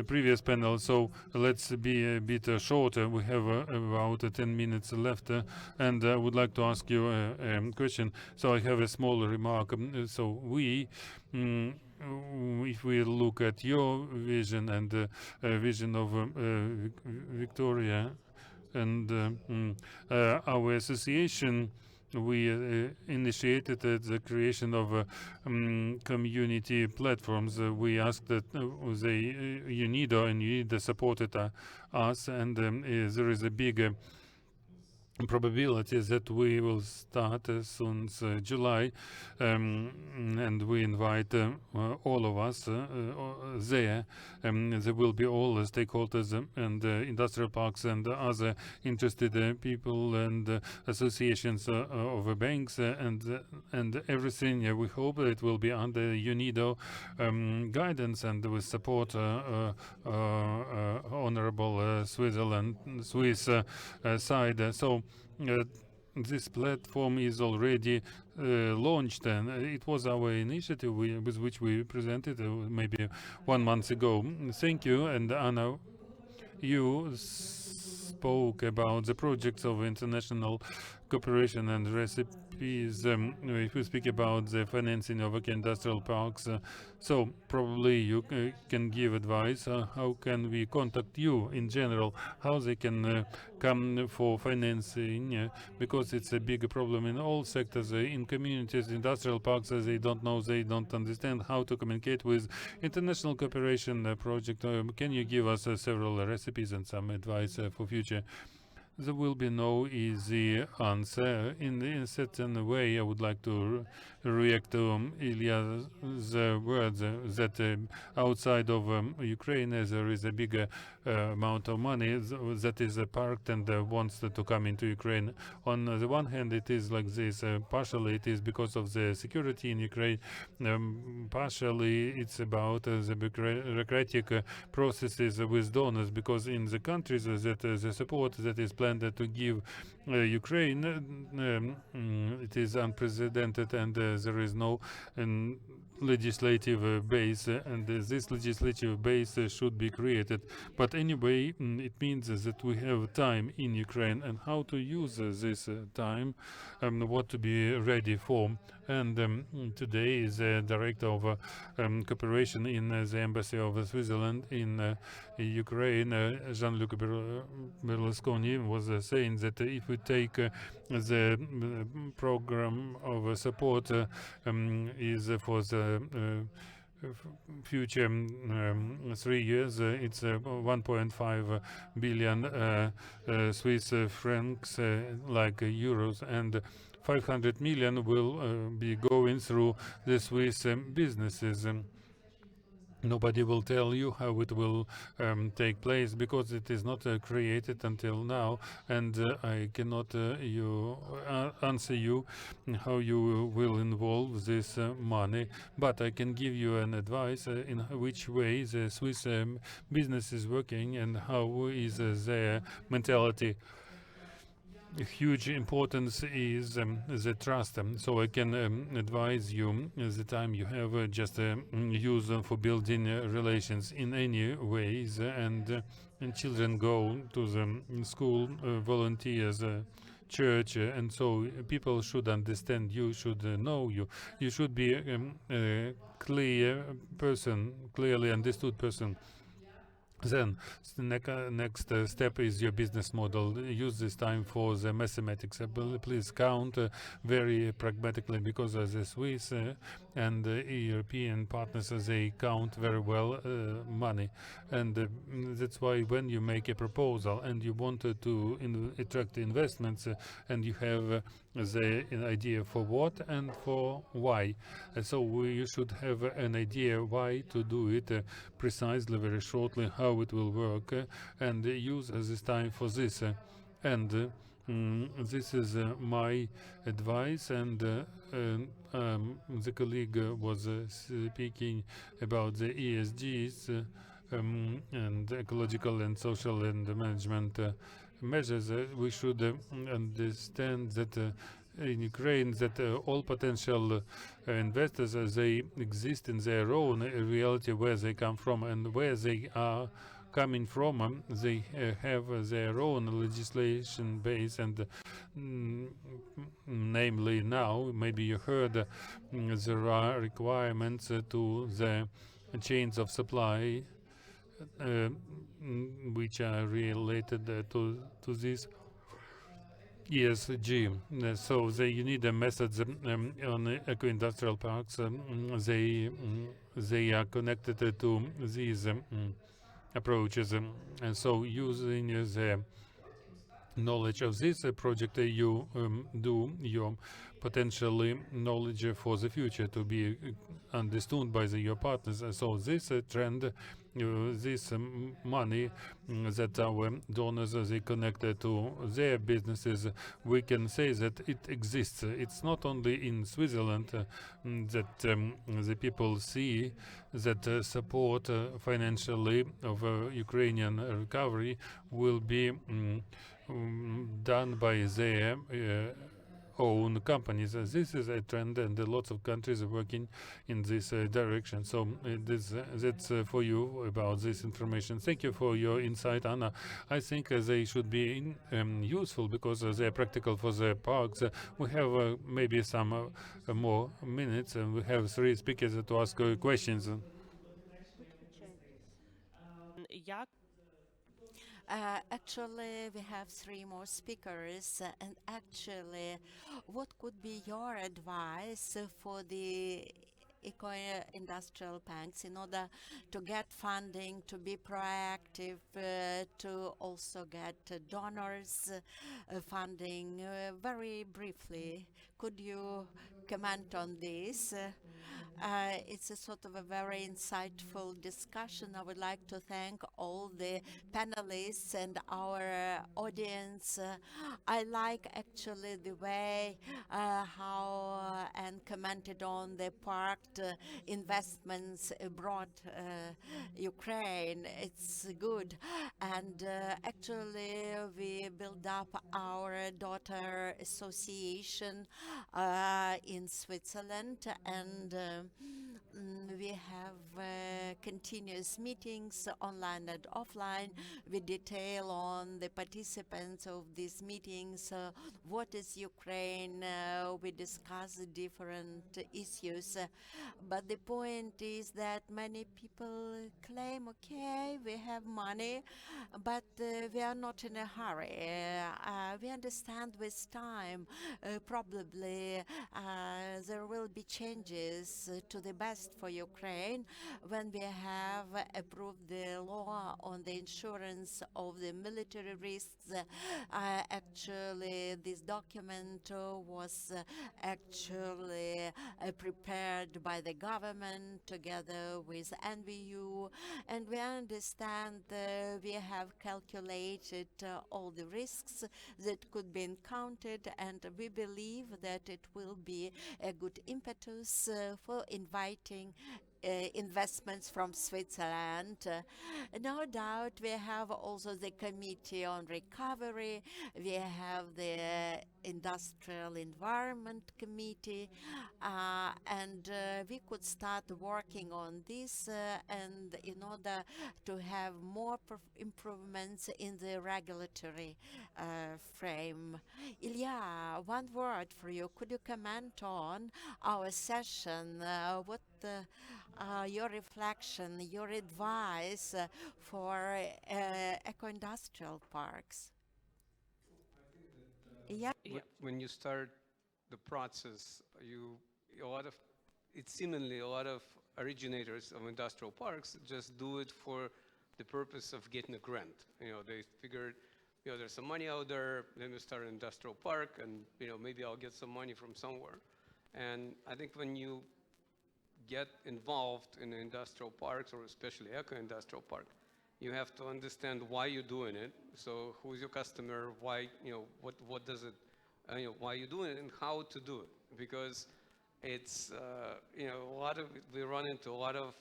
previous panel, so let's be a bit shorter. We have about 10 minutes left, and I would like to ask you a question. So I have a small remark. So we if we look at your vision and vision of Victoria and our association, we initiated the creation of community platforms. We asked that the UNIDO, and UNIDO supported us, and there is a big probability that we will start soon July, and we invite all of us there. There will be all the stakeholders and industrial parks and other interested people and associations of banks and everything. We hope that it will be under UNIDO guidance and with support honorable Swiss side. So this platform is already launched, and it was our initiative with which we presented maybe 1 month ago. Thank you. And Anna, you spoke about the projects of international cooperation and recipes. If we speak about the financing of industrial parks, so probably you can give advice. How can we contact you in general? How they can come for financing? Because it's a big problem in all sectors, in communities, industrial parks. They don't know, they don't understand how to communicate with international cooperation project. Can you give us several recipes and some advice for future? There will be no easy answer. In a certain way, I would like to react to Ilya's words that outside of Ukraine there is a bigger amount of money that is parked and wants to come into Ukraine. On the one hand, it is like this. Partially, it is because of the security in Ukraine. Partially, it's about the bureaucratic processes with donors, because in the countries that the support that is planned to give Ukraine, it is unprecedented, and there is no legislative base, and this legislative base should be created. But anyway, it means that we have time in Ukraine, and how to use this time, what to be ready for. And today is the director of cooperation in the embassy of Switzerland in Ukraine, Jean-Luc Berlusconi, was saying that if we take the program of support is for the future 3 years, it's 1.5 billion Swiss francs, like euros, and 500 million will be going through the Swiss businesses. Nobody will tell you how it will take place, because it is not created until now, and I cannot answer you how you will involve this money. But I can give you an advice in which way the Swiss business is working and how is their mentality. Huge importance is the trust. So I can advise you the time you have just use for building relations in any ways, and children go to the school, volunteers, church, and so people should understand you, should know you. You should be a clear person, clearly understood person. Then the next step is your business model. Use this time for the mathematics. Please count very pragmatically, because as the Swiss and European partners, they count very well money, and that's why when you make a proposal and you want to attract investments, and you have the idea for what and for why, so you should have an idea why to do it precisely, very shortly, how it will work, and use this time for this. And this is my advice. And the colleague was speaking about the ESGs and ecological and social and management measures. We should understand that in Ukraine, that all potential investors, they exist in their own reality, where they come from and where they are coming from. They have their own legislation base, and namely now, maybe you heard, there are requirements to the chains of supply which are related to this ESG. So you need methods on eco-industrial parks. They are connected to these approaches, and so using the knowledge of this project, you do your potentially knowledge for the future to be understood by your partners. So this trend, this money that our donors they connected to their businesses, we can say that it exists. It's not only in Switzerland that the people see that support financially of Ukrainian recovery will be done by their own companies. This is a trend, and lots of countries are working in this direction. So that's for you about this information. Thank you for your insight, Anna. I think they should be useful because they are practical for the parks. We have maybe some more minutes, and we have 3 speakers to ask questions. Як Actually, we have 3 more speakers, and actually, what could be your advice for the eco-industrial banks in order to get funding, to be proactive, to also get donors funding? Very briefly, could you comment on this? It's a sort of a very insightful discussion. I would like to thank all the panelists and our audience. I like actually the way how and commented on the parked investments abroad Ukraine. It's good. And actually we build up our daughter association in Switzerland, and we have continuous meetings online and offline. We detail on the participants of these meetings what is Ukraine. We discuss the different issues. But the point is that many people claim, okay, we have money, but we are not in a hurry. We understand with time probably there will be changes to the best for Ukraine when we have approved the law on the insurance of the military risks. Actually, this document was actually prepared by the government together with NVU, and we understand we have calculated all the risks that could be encountered, and we believe that it will be a good impetus for inviting investments from Switzerland. No doubt we have also the Committee on Recovery, we have the Industrial Environment Committee, and we could start working on this and in order to have more improvements in the regulatory frame. Ilya, one word for you. Could you comment on our session? What your reflection, your advice for eco-industrial parks? Yeah. When you start the process, it's seemingly a lot of originators of industrial parks just do it for the purpose of getting a grant. They figured, there's some money out there, let me start an industrial park, and maybe I'll get some money from somewhere. And I think when you get involved in industrial parks, or especially eco-industrial park, you have to understand why you're doing it. So who's your customer? Why, what does it, why you're doing it, and how to do it? Because it's, we run into a lot of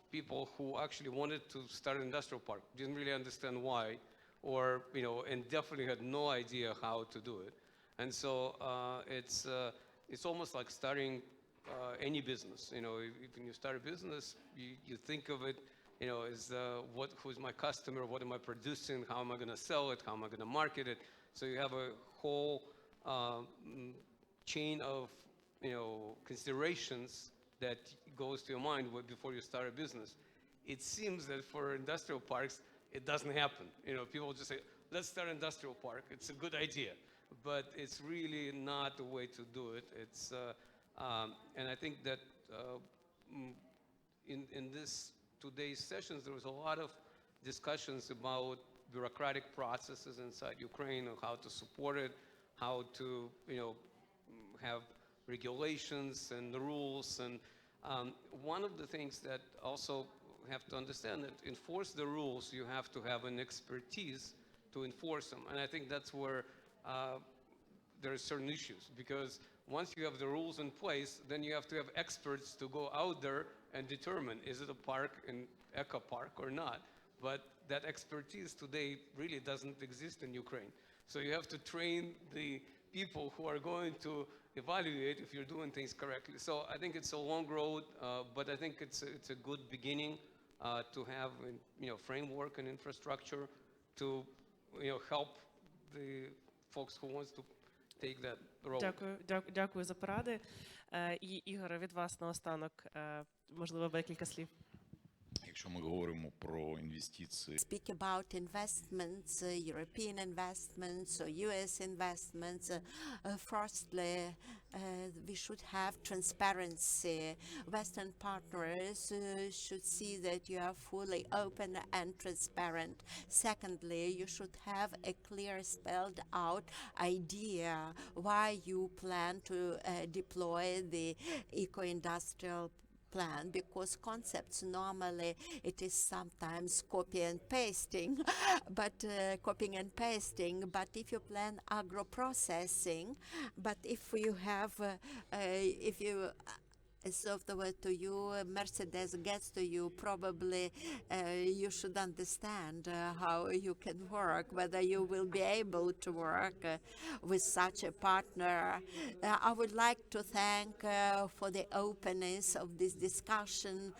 people who actually wanted to start an industrial park, didn't really understand why, or, and definitely had no idea how to do it. And so it's almost like starting any business. When you start a business, you think of it, as who's my customer, what am I producing, how am I going to sell it, how am I going to market it. So you have a whole chain of considerations that goes to your mind before you start a business. It seems that for industrial parks, it doesn't happen. People just say, let's start an industrial park. It's a good idea, but it's really not the way to do it. It's and I think that in this today's sessions, there was a lot of discussions about bureaucratic processes inside Ukraine, and how to support it, how to, have regulations and rules. And one of the things that also have to understand that enforce the rules, you have to have an expertise to enforce them. And I think that's where there are certain issues, because once you have the rules in place, then you have to have experts to go out there and determine, is it a park, an eco park or not? But that expertise today really doesn't exist in Ukraine. So you have to train the people who are going to evaluate if you're doing things correctly. So I think it's a long road, but I think it's a good beginning to have, framework and infrastructure to, help the folks who wants to take that road. Дякую за поради. І Ігоре, від вас наостанок, можливо, декілька слів. Якщо ми говоримо про інвестиції, Speak about investments, European investments or US investments. Firstly, we should have transparency. Western partners should see that you are fully open and transparent. Secondly, you should have a clear spelled out idea why you plan to deploy the eco-industrial plan, because concepts normally it is sometimes copy and pasting, but copying and pasting. But if you plan agro processing, but if you have, if you software to you, Mercedes gets to you, probably you should understand how you can work, whether you will be able to work with such a partner. I would like to thank for the openness of this discussion,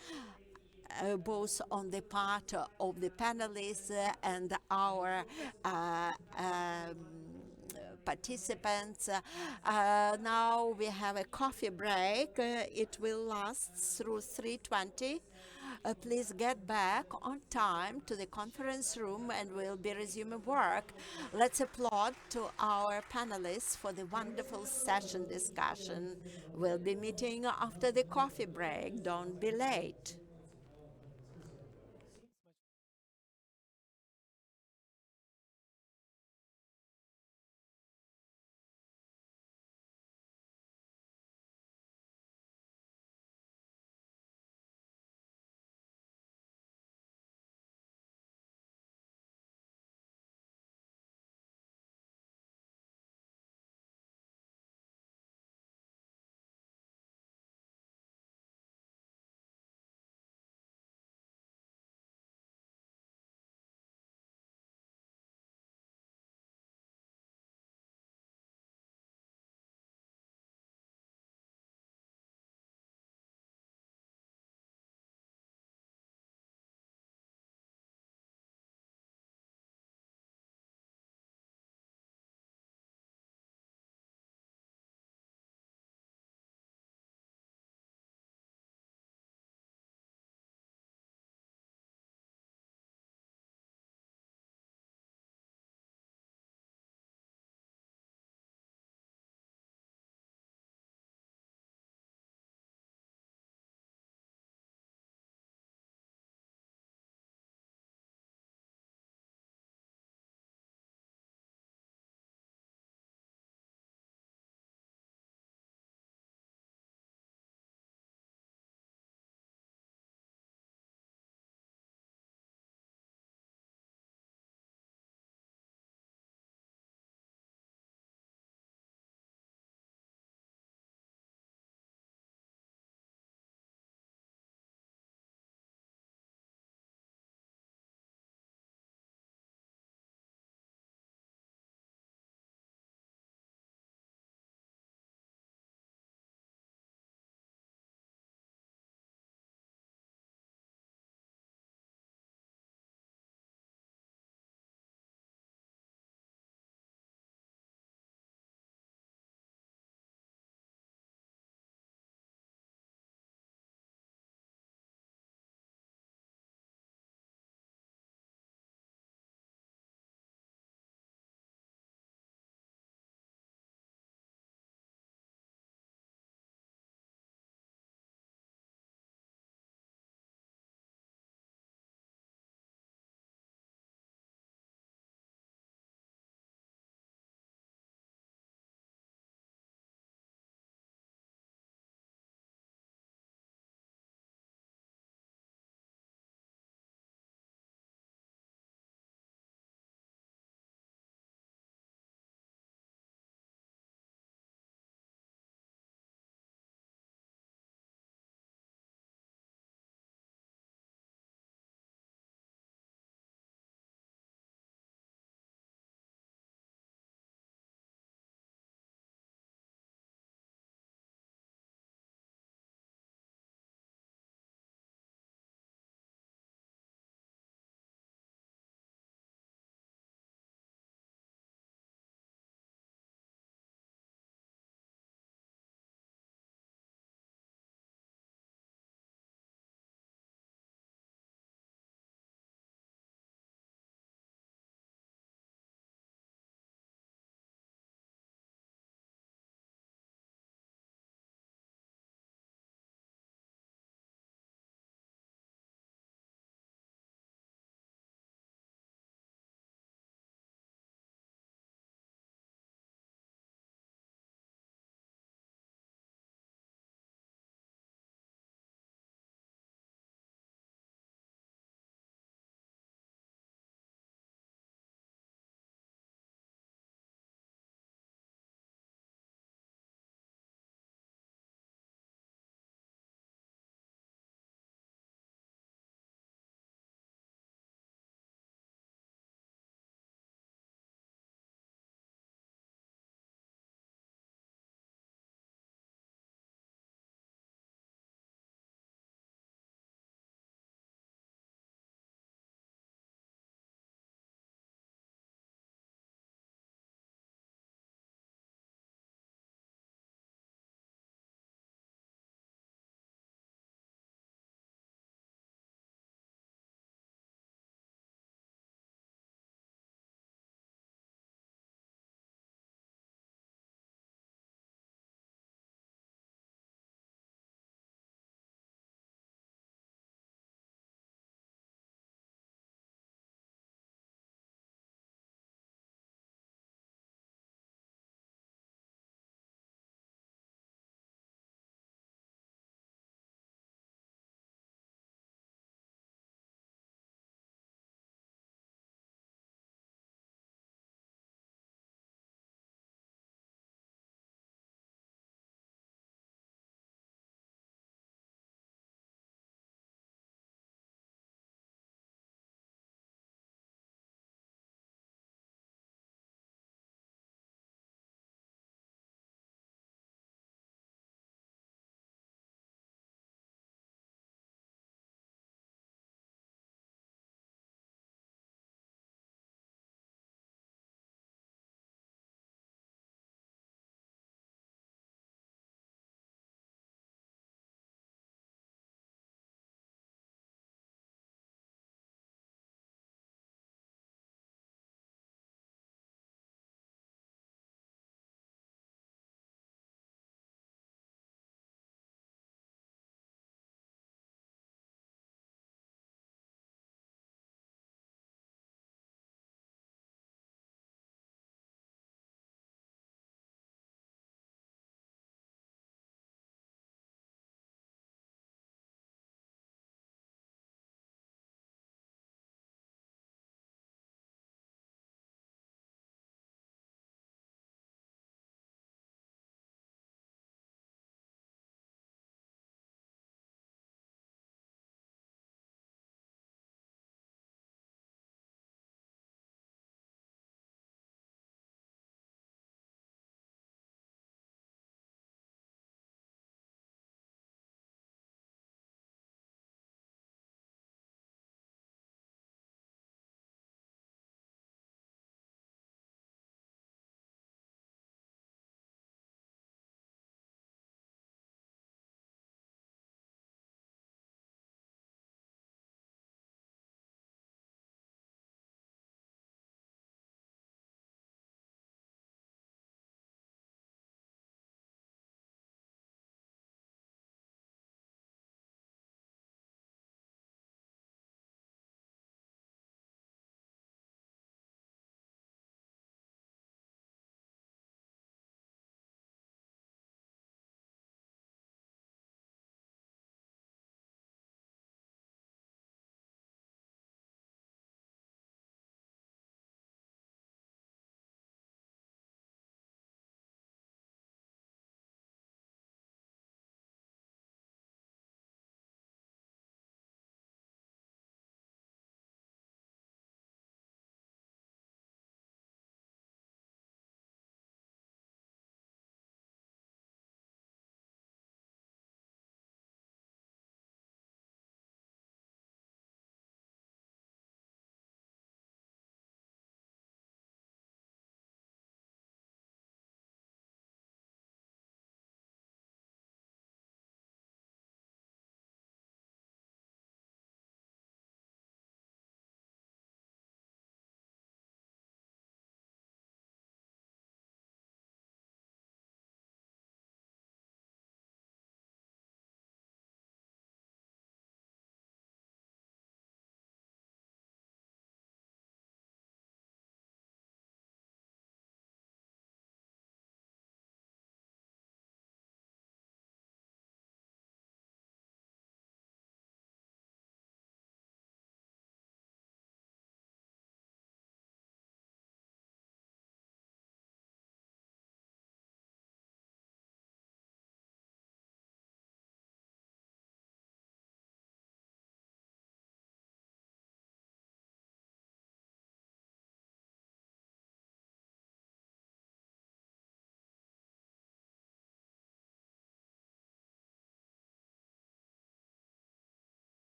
both on the part of the panelists and our participants. Now we have a coffee break. It will last through 3:20. Please get back on time to the conference room and we'll be resuming work. Let's applaud to our panelists for the wonderful session discussion. We'll be meeting after the coffee break. Don't be late.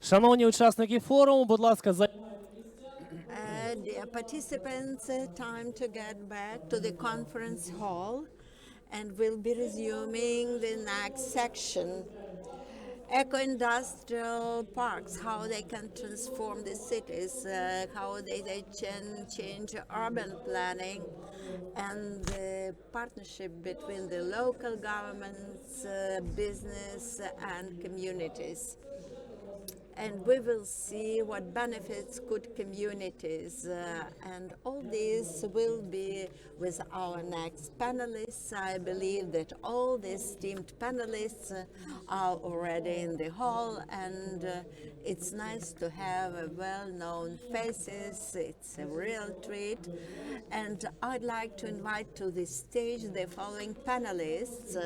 Шановні учасники форуму, будь ласка, Dear participants, time to get back to the conference hall, and we'll be resuming the next section. Eco-industrial parks, how they can transform the cities, how they can change urban planning, and the partnership between the local governments, business, and communities. And we will see what benefits could communities. And all this will be with our next panelists. I believe that all the esteemed panelists are already in the hall, and it's nice to have well-known faces. It's a real treat. And I'd like to invite to the stage the following panelists.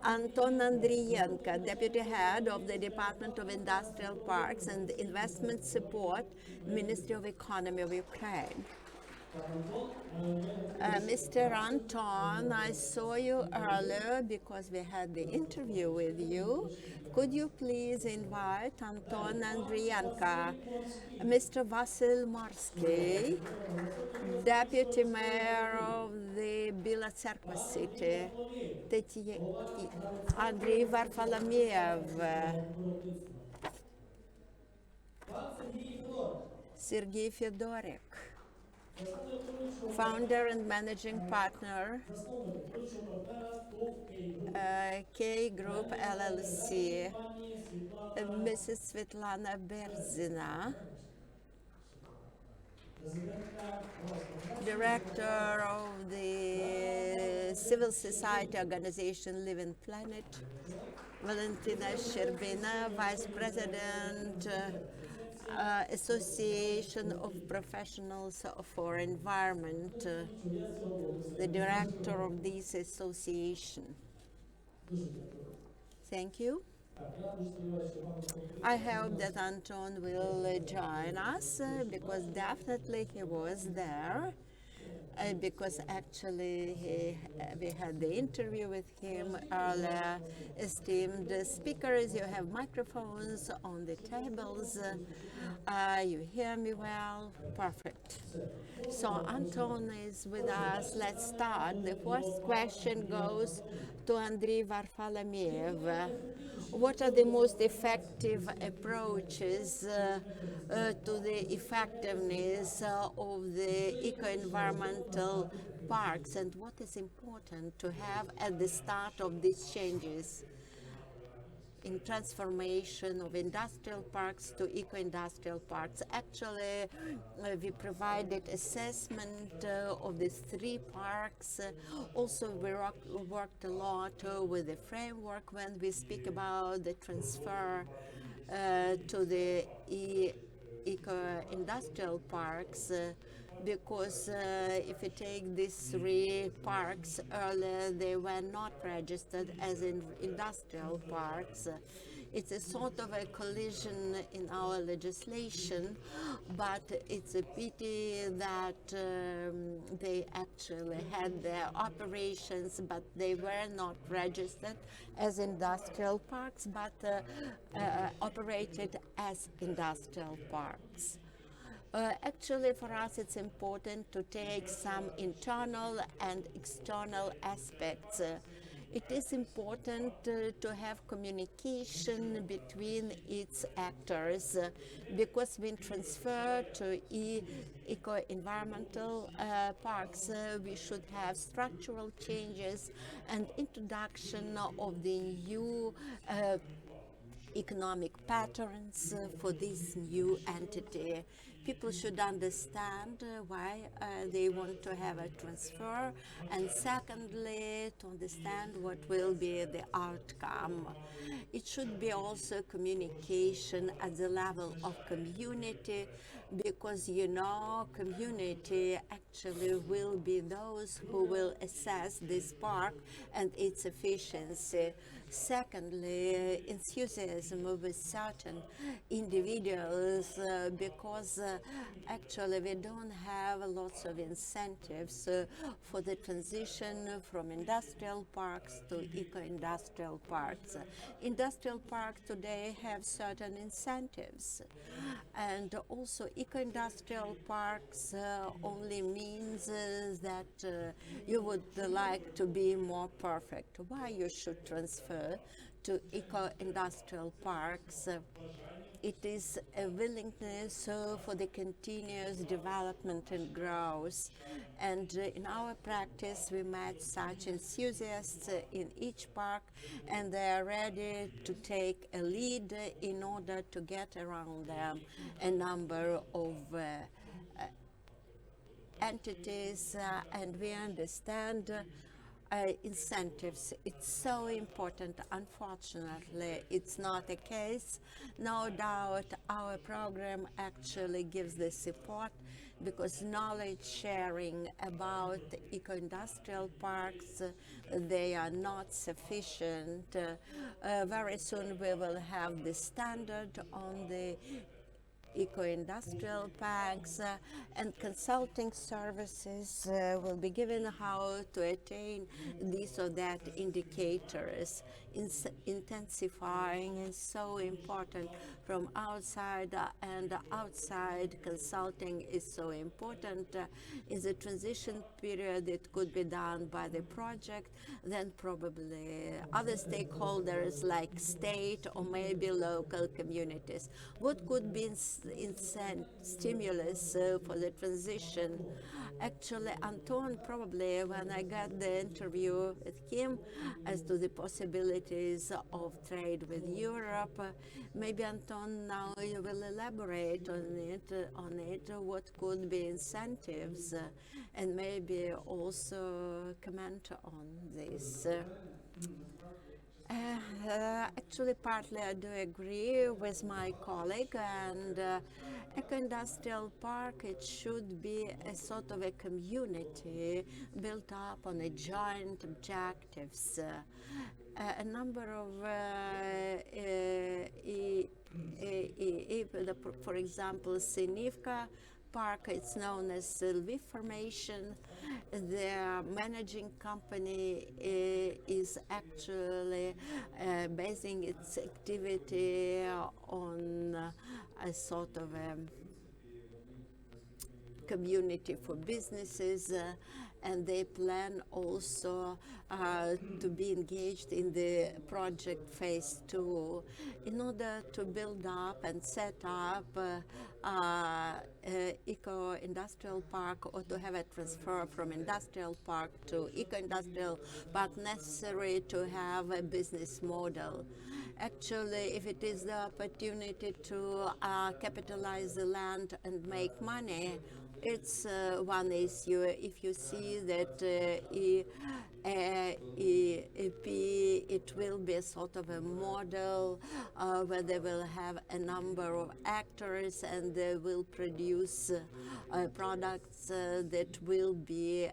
Anton Andriyenko, Deputy Head of the Department of Industrial Parks and Investment Support, Ministry of Economy of Ukraine. Mr. Anton, I saw you earlier because we had the interview with you. Could you please invite Anton Andriyenko, Mr. Vasil Morsky, Deputy Mayor of the Bila Tserkva city, Andrei Varfolomeev, Sergei Fedorik, founder and managing partner, K Group LLC, Mrs. Svetlana Berzina, Director of the civil society organization Living Planet, Valentina Sherbina, Vice President, Association of Professionals for Environment, the Director of this association. Thank you. I hope that Anton will join us because definitely he was there. Because actually we had the interview with him earlier. Esteemed speakers, you have microphones on the tables. You hear me well? Perfect. So Anton is with us. Let's start. The first question goes to Andrei Varfolomeev. What are the most effective approaches to the effectiveness of the eco-environmental parks, and what is important to have at the start of these changes in transformation of industrial parks to eco-industrial parks? Actually, we provided assessment of the 3 parks. Also, we worked a lot with the framework when we speak about the transfer to the eco-industrial parks. Because if you take these 3 parks earlier, they were not registered as industrial parks. It's a sort of a collision in our legislation, but it's a pity that they actually had their operations, but they were not registered as industrial parks, but operated as industrial parks. Actually, for us, it's important to take some internal and external aspects. It is important to have communication between its actors because when transferred to eco-environmental parks, we should have structural changes and introduction of the new economic patterns for this new entity. People should understand why they want to have a transfer, and secondly, to understand what will be the outcome. It should be also communication at the level of community because you know community actually will be those who will assess this park and its efficiency. Secondly, enthusiasm with certain individuals because actually we don't have lots of incentives for the transition from industrial parks to eco-industrial parks. Industrial parks today have certain incentives, and also eco-industrial parks only means that you would like to be more perfect. Why you should transfer to eco-industrial parks? It is a willingness for the continuous development and growth. And in our practice, we met such enthusiasts in each park, and they are ready to take a lead in order to get around them a number of entities, and we understand incentives. It's so important. Unfortunately, it's not the case. No doubt our program actually gives the support because knowledge sharing about eco-industrial parks, they are not sufficient. Very soon we will have the standard on the eco-industrial parks, and consulting services will be given how to attain these or that indicators. Intensifying is so important from outside, and outside consulting is so important. In the transition period, it could be done by the project, then probably other stakeholders like state or maybe local communities. What could be stimulus for the transition? Actually, Anton, probably when I got the interview with him as to the possibilities of trade with Europe, maybe Anton now you will elaborate on it, what could be incentives, and maybe also comment on this. Actually, partly I do agree with my colleague, and eco-industrial park, it should be a sort of a community built up on a joint objectives. A number of, for example, Sinivka Park, it's known as Sylvie Formation. The managing company is actually basing its activity on a sort of a community for businesses, and they plan also to be engaged in the project phase 2 in order to build up and set up eco-industrial park, or to have a transfer from industrial park to eco-industrial park necessary to have a business model. Actually, if it is the opportunity to capitalize the land and make money, it's one issue. If you see that it will be a sort of a model where they will have a number of actors and they will produce products that will be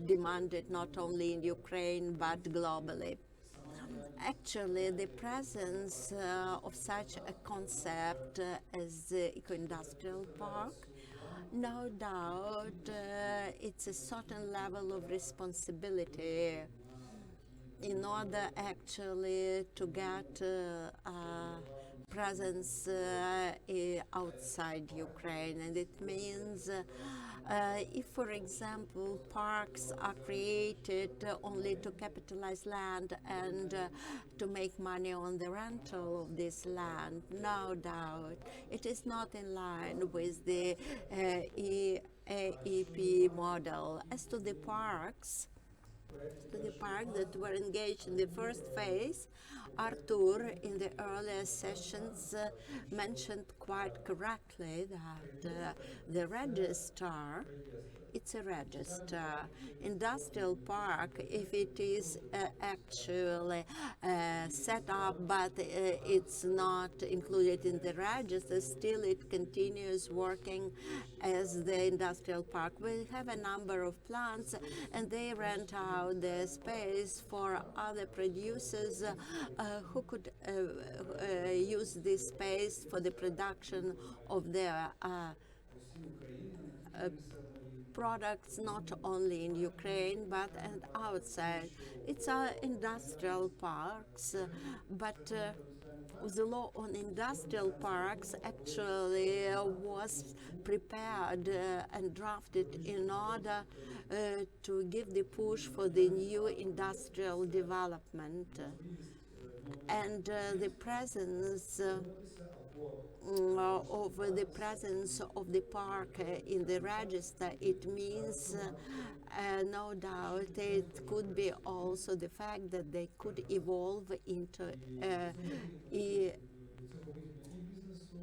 demanded not only in Ukraine but globally. Actually, the presence of such a concept as the eco-industrial park, no doubt it's a certain level of responsibility in order actually to get presence outside Ukraine. And it means if, for example, parks are created only to capitalize land and to make money on the rental of this land, no doubt it is not in line with the EIP model. As to the parks, that were engaged in the first phase, Artur in the earlier sessions mentioned quite correctly that the register It's a register. Industrial park, if it is actually set up, but it's not included in the register, still it continues working as the industrial park. We have a number of plants, and they rent out the space for other producers who could use this space for the production of their products, not only in Ukraine but and outside. It's industrial parks, but the law on industrial parks actually was prepared and drafted in order to give the push for the new industrial development. And the presence of the park in the register, it means no doubt it could be also the fact that they could evolve into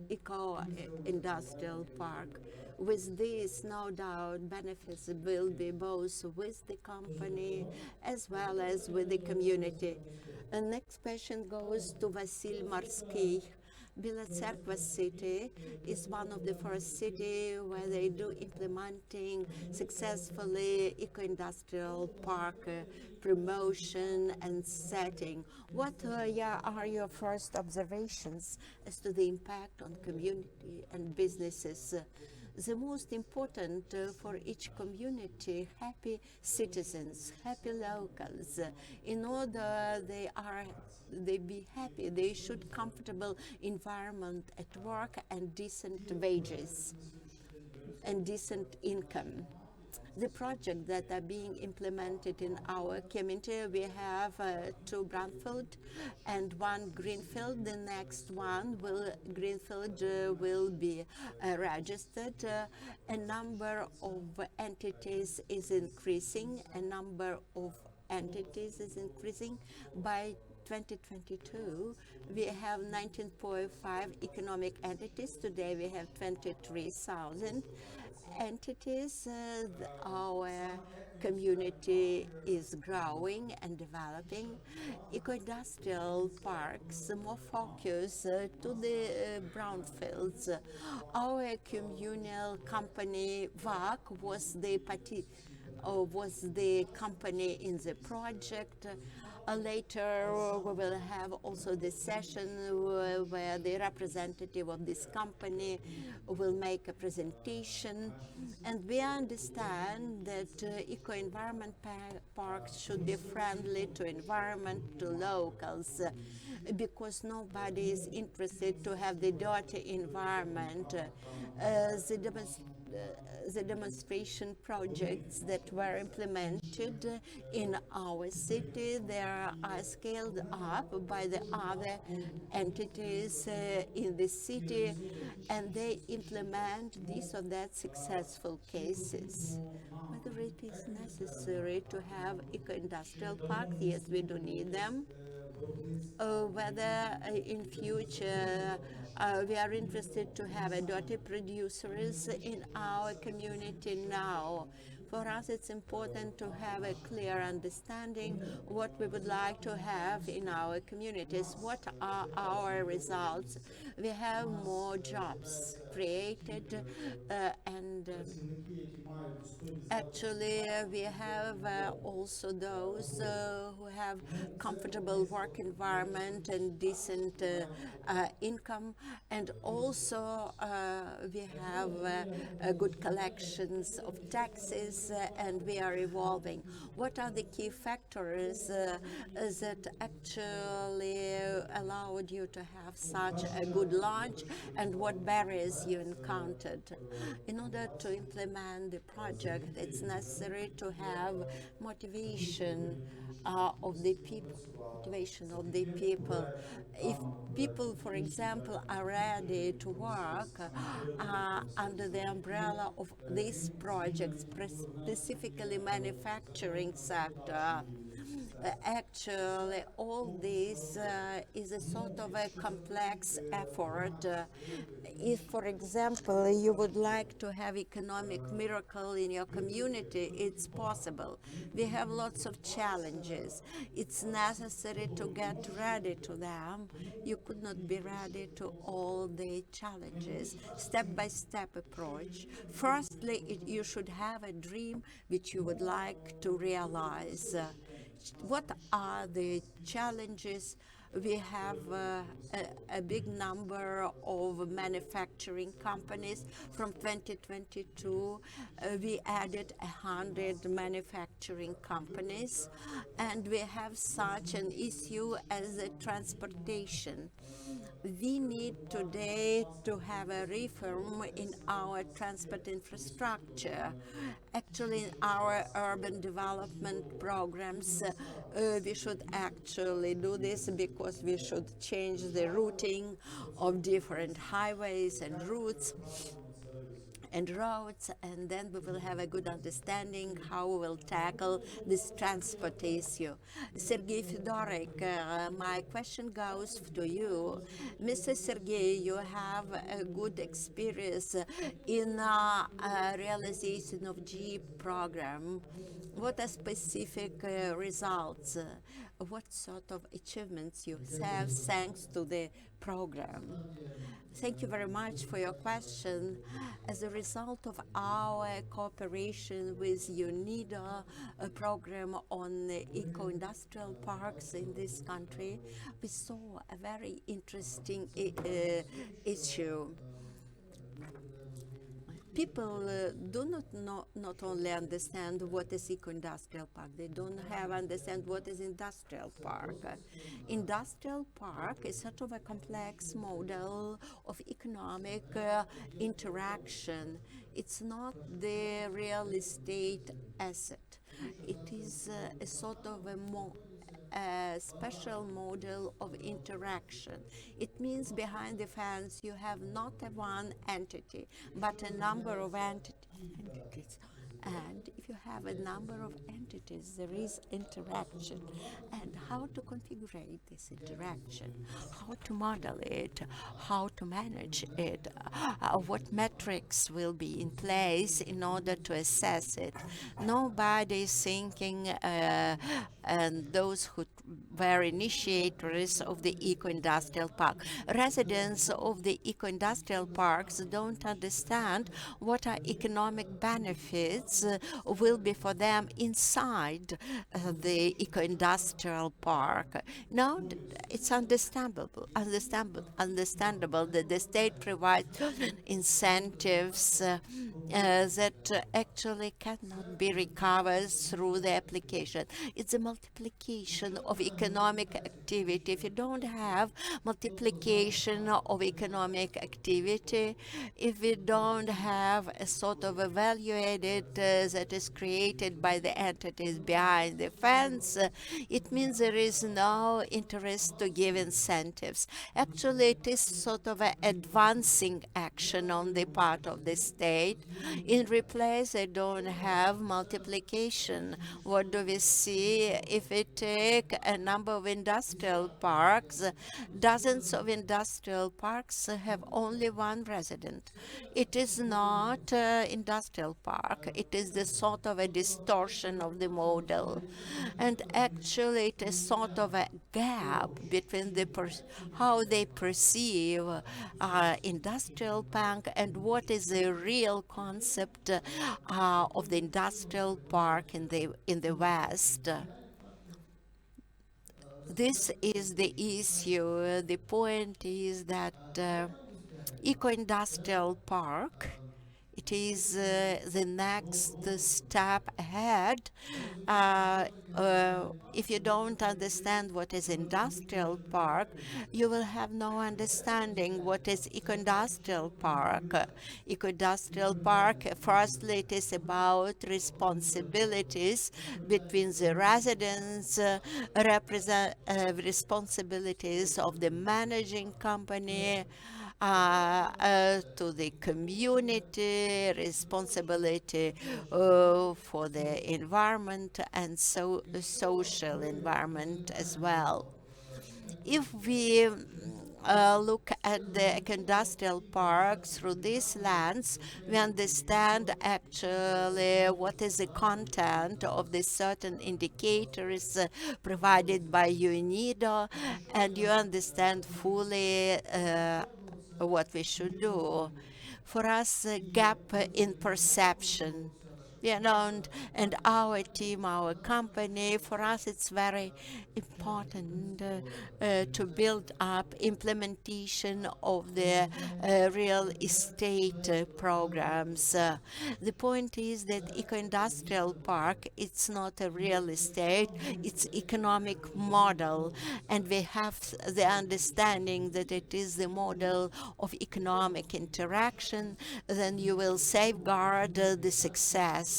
eco-industrial park. With this, no doubt, benefits will be both with the company as well as with the community. The next question goes to Vasil Marsky. Bila Tserkva city is one of the first cities where they do implementing successfully eco-industrial park promotion and setting. What are your first observations as to the impact on community and businesses? The most important for each community, happy citizens, happy locals. In order they be happy, they should comfortable environment at work and decent wages and decent income. The projects that are being implemented in our community, we have 2 brownfield and 1 greenfield. The next one greenfield will be registered. A number of entities is increasing. By 2022, we have 19.5 economic entities. Today we have 23,000 entities. Our community is growing and developing. Eco-industrial parks more focus to the brownfields. Our communal company VAC was the company in the project. Later, we will have also the session where the representative of this company will make a presentation. And we understand that eco-environment parks should be friendly to environment, to locals, because nobody is interested to have the dirty environment. The demonstration projects that were implemented in our city, they are scaled up by the other entities in the city, and they implement this or that successful cases. Whether it is necessary to have eco-industrial parks, yes, we do need them. Whether in future we are interested to have dirty producers in our community now. For us, it's important to have a clear understanding what we would like to have in our communities. What are our results? We have more jobs created and actually we have also those who have comfortable work environment and decent income, and also we have good collections of taxes, and we are evolving. What are the key factors that actually allowed you to have such a good launch, and what barriers you encountered? In order to implement the project, it's necessary to have motivation of the people. If people, for example, are ready to work under the umbrella of these projects, specifically manufacturing sector, Actually, all this is a sort of a complex effort. If, for example, you would like to have economic miracle in your community, it's possible. We have lots of challenges. It's necessary to get ready to them. You could not be ready to all the challenges. Step-by-step approach. Firstly, you should have a dream which you would like to realize. What are the challenges? We have a big number of manufacturing companies. From 2022, we added 100 manufacturing companies, and we have such an issue as transportation. We need today to have a reform in our transport infrastructure. Actually, in our urban development programs, we should actually do this because we should change the routing of different highways and routes and roads, and then we will have a good understanding how we will tackle this transport issue. Sergei Fedorik, my question goes to you. Mr. Sergei, you have a good experience in realization of GEIPP program. What are specific results? What sort of achievements you have thanks to the program? Thank you very much for your question. As a result of our cooperation with UNIDO, a program on eco-industrial parks in this country, we saw a very interesting issue. People do not only understand what is eco-industrial park, they don't have understand what is industrial park. Industrial park is sort of a complex model of economic interaction. It's not the real estate asset. It is a sort of a special model of interaction. It means behind the fence you have not a one entity, but a number of entities. And if you have a number of entities, there is interaction. And how to configure this interaction, how to model it, how to manage it, what metrics will be in place in order to assess it. Nobody is thinking, and those who were initiators of the eco-industrial park. Residents of the eco-industrial parks don't understand what are economic benefits will be for them inside the eco-industrial park. Now it's understandable that the state provides incentives that actually cannot be recovered through the application. It's a multiplication of economic activity. If you don't have multiplication of economic activity, if we don't have a sort of a value added that is created by the entities behind the fence, it means there is no interest to give incentives. Actually, it is sort of an advancing action on the part of the state. In replace, they don't have multiplication. What do we see? If we take a number of industrial parks, dozens of industrial parks have only one resident. It is not industrial park. It is the sort of a distortion of the model. And actually, it is sort of a gap between how they perceive industrial park and what is the real concept of the industrial park in the West. This is the issue. The point is that eco-industrial park, it is the next step ahead. If you don't understand what is industrial park, you will have no understanding what is eco-industrial park. Eco-industrial park, firstly, it is about responsibilities between the residents, responsibilities of the managing company, to the community, responsibility for the environment and social environment as well. If we look at the industrial park through this lens, we understand actually what is the content of the certain indicators provided by UNIDO, and you understand fully what we should do. For us, a gap in perception, and our team, our company, for us it's very important to build up implementation of the real estate programs. The point is that eco-industrial park, it's not a real estate, it's economic model, and we have the understanding that it is the model of economic interaction. Then you will safeguard the success.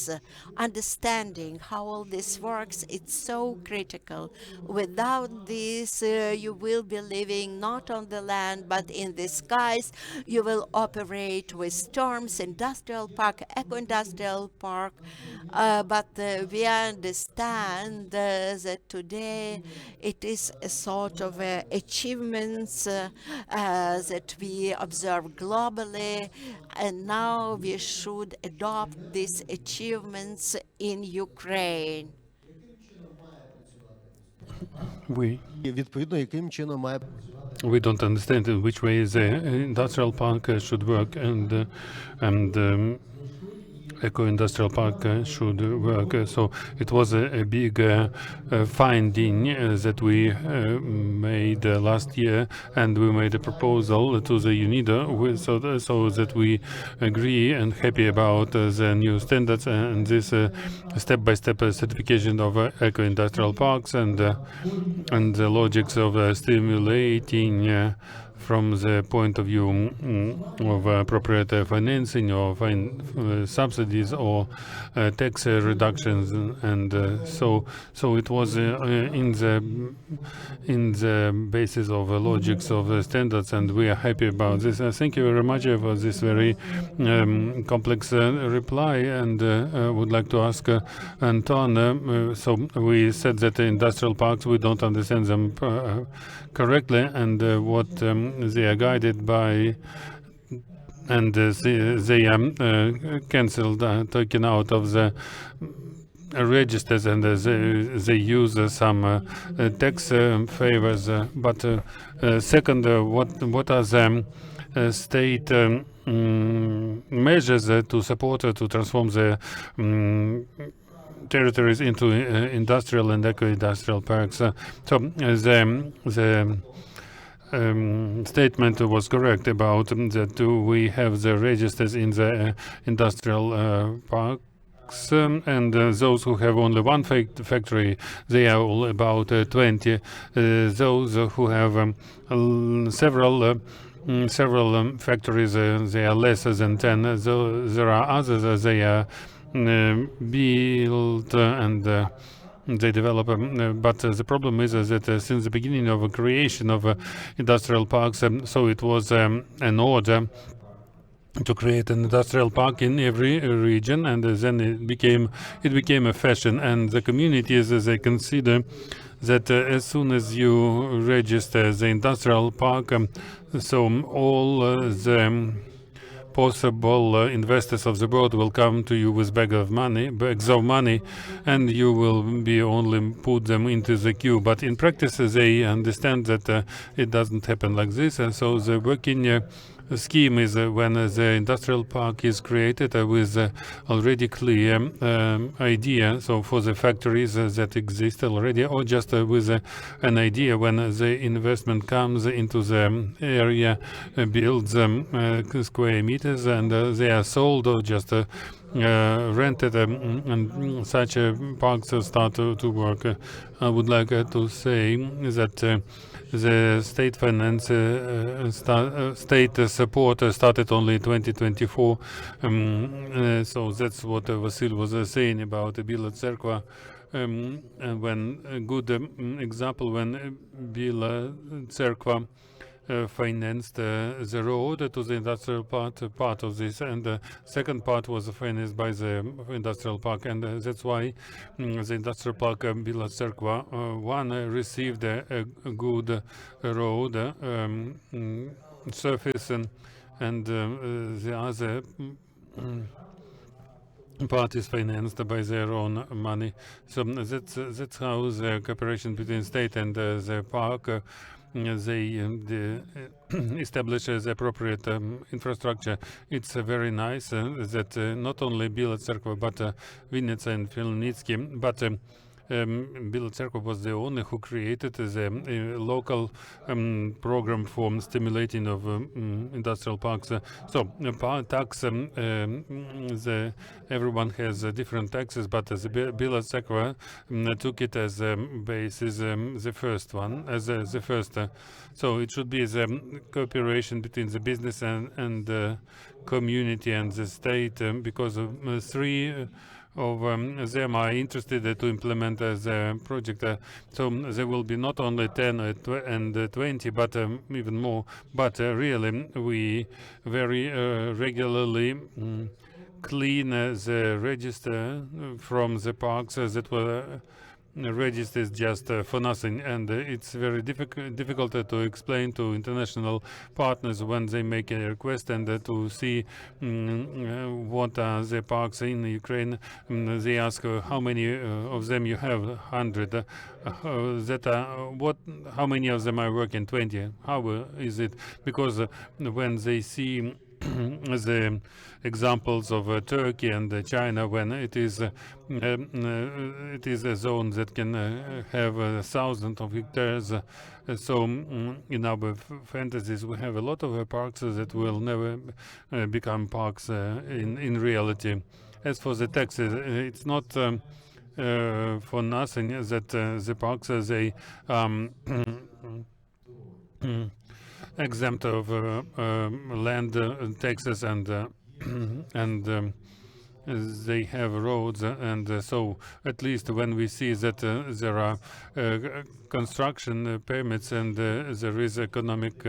Understanding how all this works, it's so critical. Without this, you will be living not on the land but in the skies. You will operate with storms, industrial park, eco-industrial park, but we understand that today it is a sort of achievements that we observe globally, and now we should adopt these achievements in Ukraine. Відповідно, яким чином має We don't understand in which way the industrial park should work and eco-industrial park should work. So it was a big finding that we made last year, and we made a proposal to the UNIDO so that we agree and happy about the new standards and this step-by-step certification of eco-industrial parks and the logics of stimulating from the point of view of appropriate financing or subsidies or tax reductions, and so it was in the basis of logics of standards, and we are happy about this. Thank you very much for this very complex reply, and I would like to ask Anton. So we said that the industrial parks, we don't understand them correctly, and what they are guided by, and they are cancelled, taken out of the registers, and they use some tax favors. But second, what are the state measures to support to transform the territories into industrial and eco-industrial parks? So the statement was correct about that we have the registers in the industrial parks, and those who have only one factory, they are all about 20. Those who have several factories, they are less than 10. So there are others, they are built and they develop, but the problem is that since the beginning of creation of industrial parks, so it was an order to create an industrial park in every region, and then it became a fashion, and the communities, they consider that as soon as you register the industrial park, so all the possible investors of the world will come to you with bags of money, and you will be only put them into the queue. But in practice, they understand that it doesn't happen like this, and so the working scheme is when the industrial park is created with already clear idea, so for the factories that exist already, or just with an idea when the investment comes into the area, builds square meters, and they are sold or just rented, and such parks start to work. I would like to say that the state finance, state support started only in 2024. So that's what Vasil was saying about Bila Cerkva. And when a good example, when Bila Cerkva financed the road to the industrial part of this, and the second part was financed by the industrial park, and that's why the industrial park Bila Cerkva 1 received a good road surface, and the other part is financed by their own money. So that's how the cooperation between state and the park they establish the appropriate infrastructure. It's very nice that not only Bila Cerkva but Vinnytsia and Khmelnytsky, but Bila Cerkva was the only who created the local program for stimulating of industrial parks. So tax, everyone has different taxes, but the Bila Cerkva took it as a basis, the first one, as the first. So it should be the cooperation between the business and the community and the state, because three of them are interested to implement the project. So there will be not only 10 and 20, but even more. But really, we very regularly clean the register from the parks that were registered just for nothing, and it's very difficult to explain to international partners when they make a request and to see what are the parks in Ukraine. They ask how many of them you have. 100. How many of them are working? 20. How is it? Because when they see the examples of Turkey and China, when it is a zone that can have thousands of hectares. So in our fantasies, we have a lot of parks that will never become parks in reality. As for the taxes, it's not for nothing that the parks they exempt of land taxes and they have roads, and so at least when we see that there are construction permits and there is economic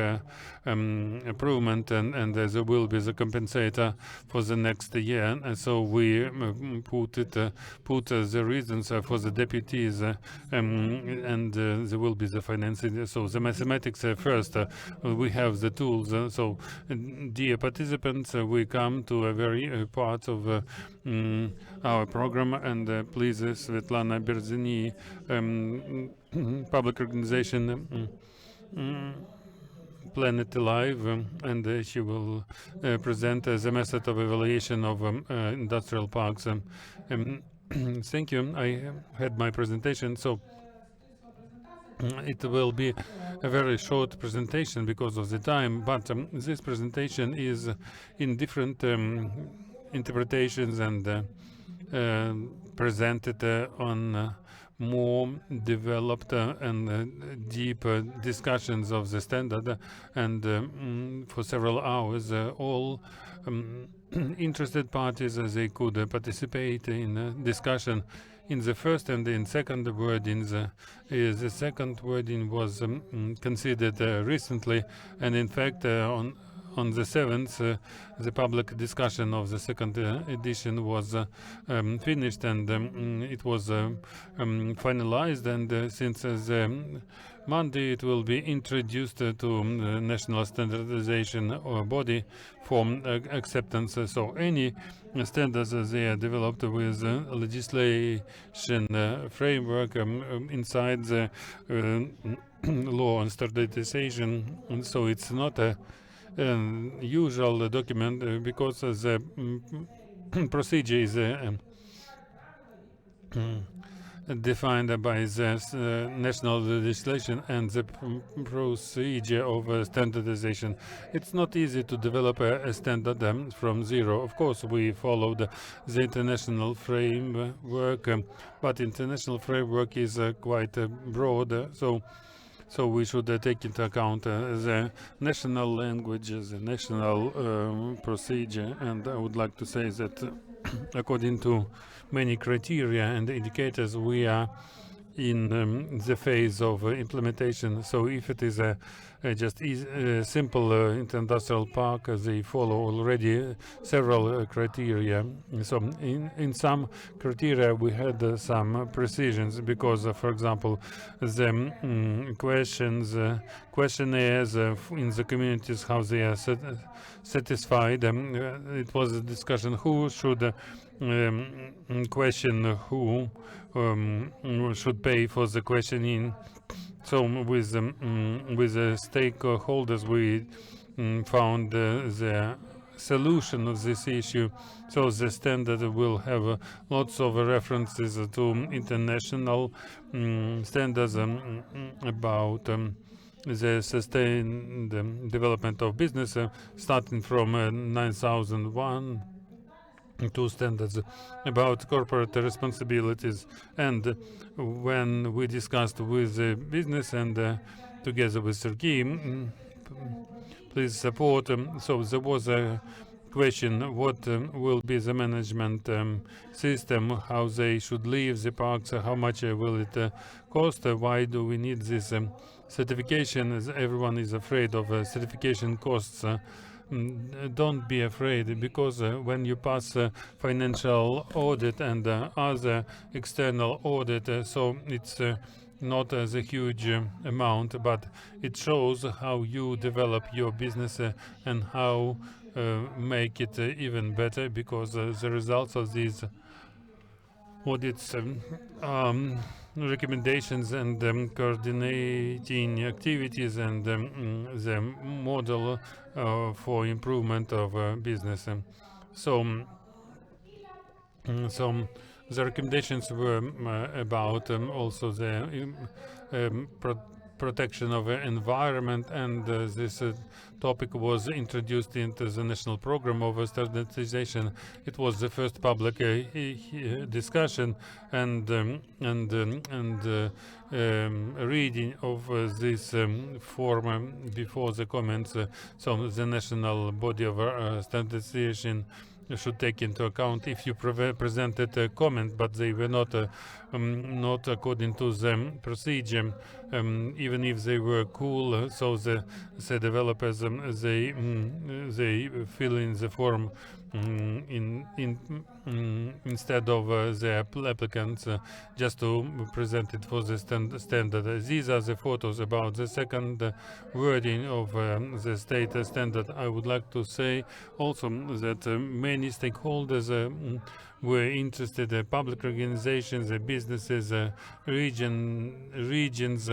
improvement, and there will be the compensator for the next year, and so we put the reasons for the deputies, and there will be the financing. So the mathematics first, we have the tools. So dear participants, we come to a very part of our program, and please, Svetlana Berzini, public organization Planet Alive, and she will present the method of evaluation of industrial parks. Thank you. I had my presentation, so it will be a very short presentation because of the time, but this presentation is in different interpretations and presented on more developed and deep discussions of the standard, and for several hours all interested parties they could participate in discussion. In the first and in second wordings, the second wording was considered recently, and in fact on the 7th, the public discussion of the second edition was finished, and it was finalized, and since the Monday it will be introduced to national standardization or body for acceptance. So any standards they are developed with legislation framework inside the law on standardization, and so it's not a usual document because the procedure is defined by the national legislation and the procedure of standardization. It's not easy to develop a standard from zero. Of course, we followed the international framework, but international framework is quite broad, so we should take into account the national languages, the national procedure, and I would like to say that according to many criteria and indicators, we are in the phase of implementation. So if it is a simple industrial park. They follow already several criteria. So in some criteria we had some precisions because, for example, the questionnaires in the communities, how they are satisfied. It was a discussion who should question who should pay for the questioning. So with the stakeholders, we found the solution of this issue. So the standard will have lots of references to international standards about the sustained development of business, starting from 9001 to standards about corporate responsibilities. And when we discussed with the business and together with Sergei, please support. So there was a question: what will be the management system? How they should leave the parks? How much will it cost? Why do we need this certification? As everyone is afraid of certification costs. Don't be afraid, because when you pass financial audit and other external audit, so it's not as a huge amount, but it shows how you develop your business and how make it even better, because the results of these audits, recommendations and coordinating activities and the model for improvement of business. So the recommendations were about also the protection of the environment, and this topic was introduced into the national program of standardization. It was the first public discussion and reading of this form before the comments. So the national body of standardization should take into account if you presented a comment, but they were not according to the procedure, even if they were cool. So the developers they fill in the form instead of the applicants, just to present it for the standard. These are the photos about the second wording of the state standard. I would like to say also that many stakeholders were interested, public organizations, businesses, regions,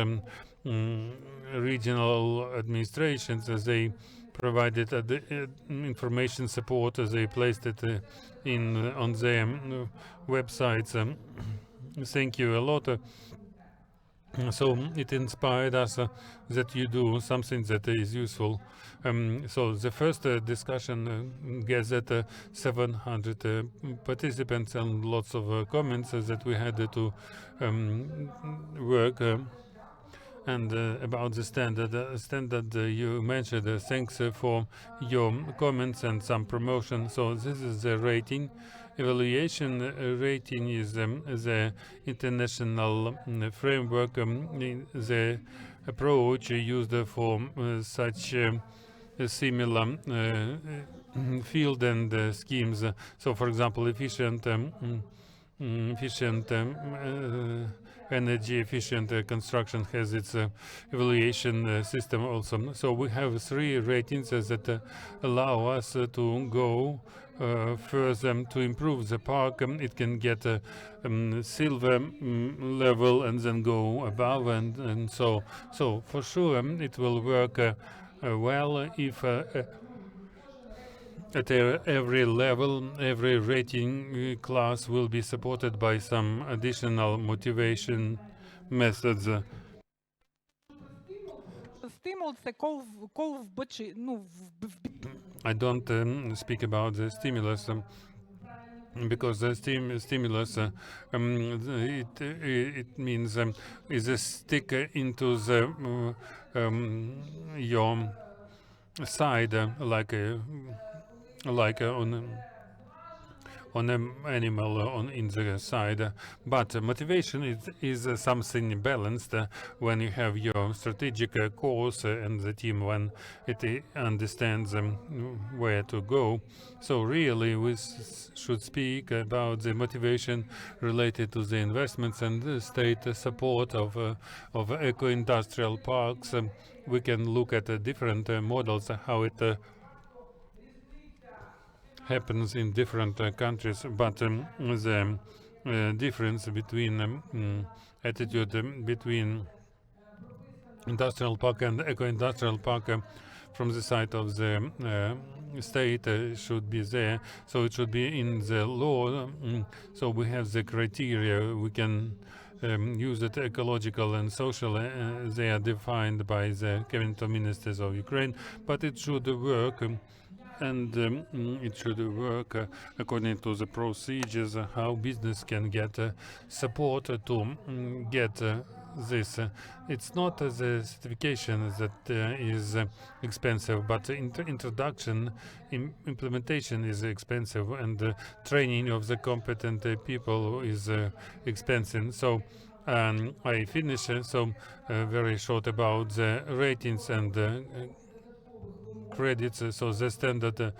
regional administrations. They provided the information support. They placed it on their websites. Thank you a lot. So it inspired us that you do something that is useful. So the first discussion gathered 700 participants and lots of comments that we had to work. And about the standard you mentioned, thanks for your comments and some promotion. So this is the rating. Evaluation rating is the international framework, the approach used for such similar field and schemes. So, for example, efficient energy efficient construction has its evaluation system also. So we have 3 ratings that allow us to go further to improve the park. It can get a silver level and then go above, and so for sure it will work well if at every level, every rating class will be supported by some additional motivation methods. Стимул це кол в бочі, I don't speak about the stimulus because the stimulus it means is a stick into the your side, like on an animal on in the side. But motivation is something balanced when you have your strategic course and the team when it understands where to go. So really we should speak about the motivation related to the investments and the state support of eco-industrial parks. We can look at different models, how it happens in different countries, but the difference between attitude between industrial park and eco-industrial park from the side of the state should be there. So it should be in the law. So we have the criteria. We can use it ecological and social. They are defined by the cabinet of ministers of Ukraine, but it should work. And it should work according to the procedures, how business can get support to get this. It's not the certification that is expensive, but introduction, implementation is expensive, and training of the competent people is expensive. So I finish very short about the ratings and credits. So the standard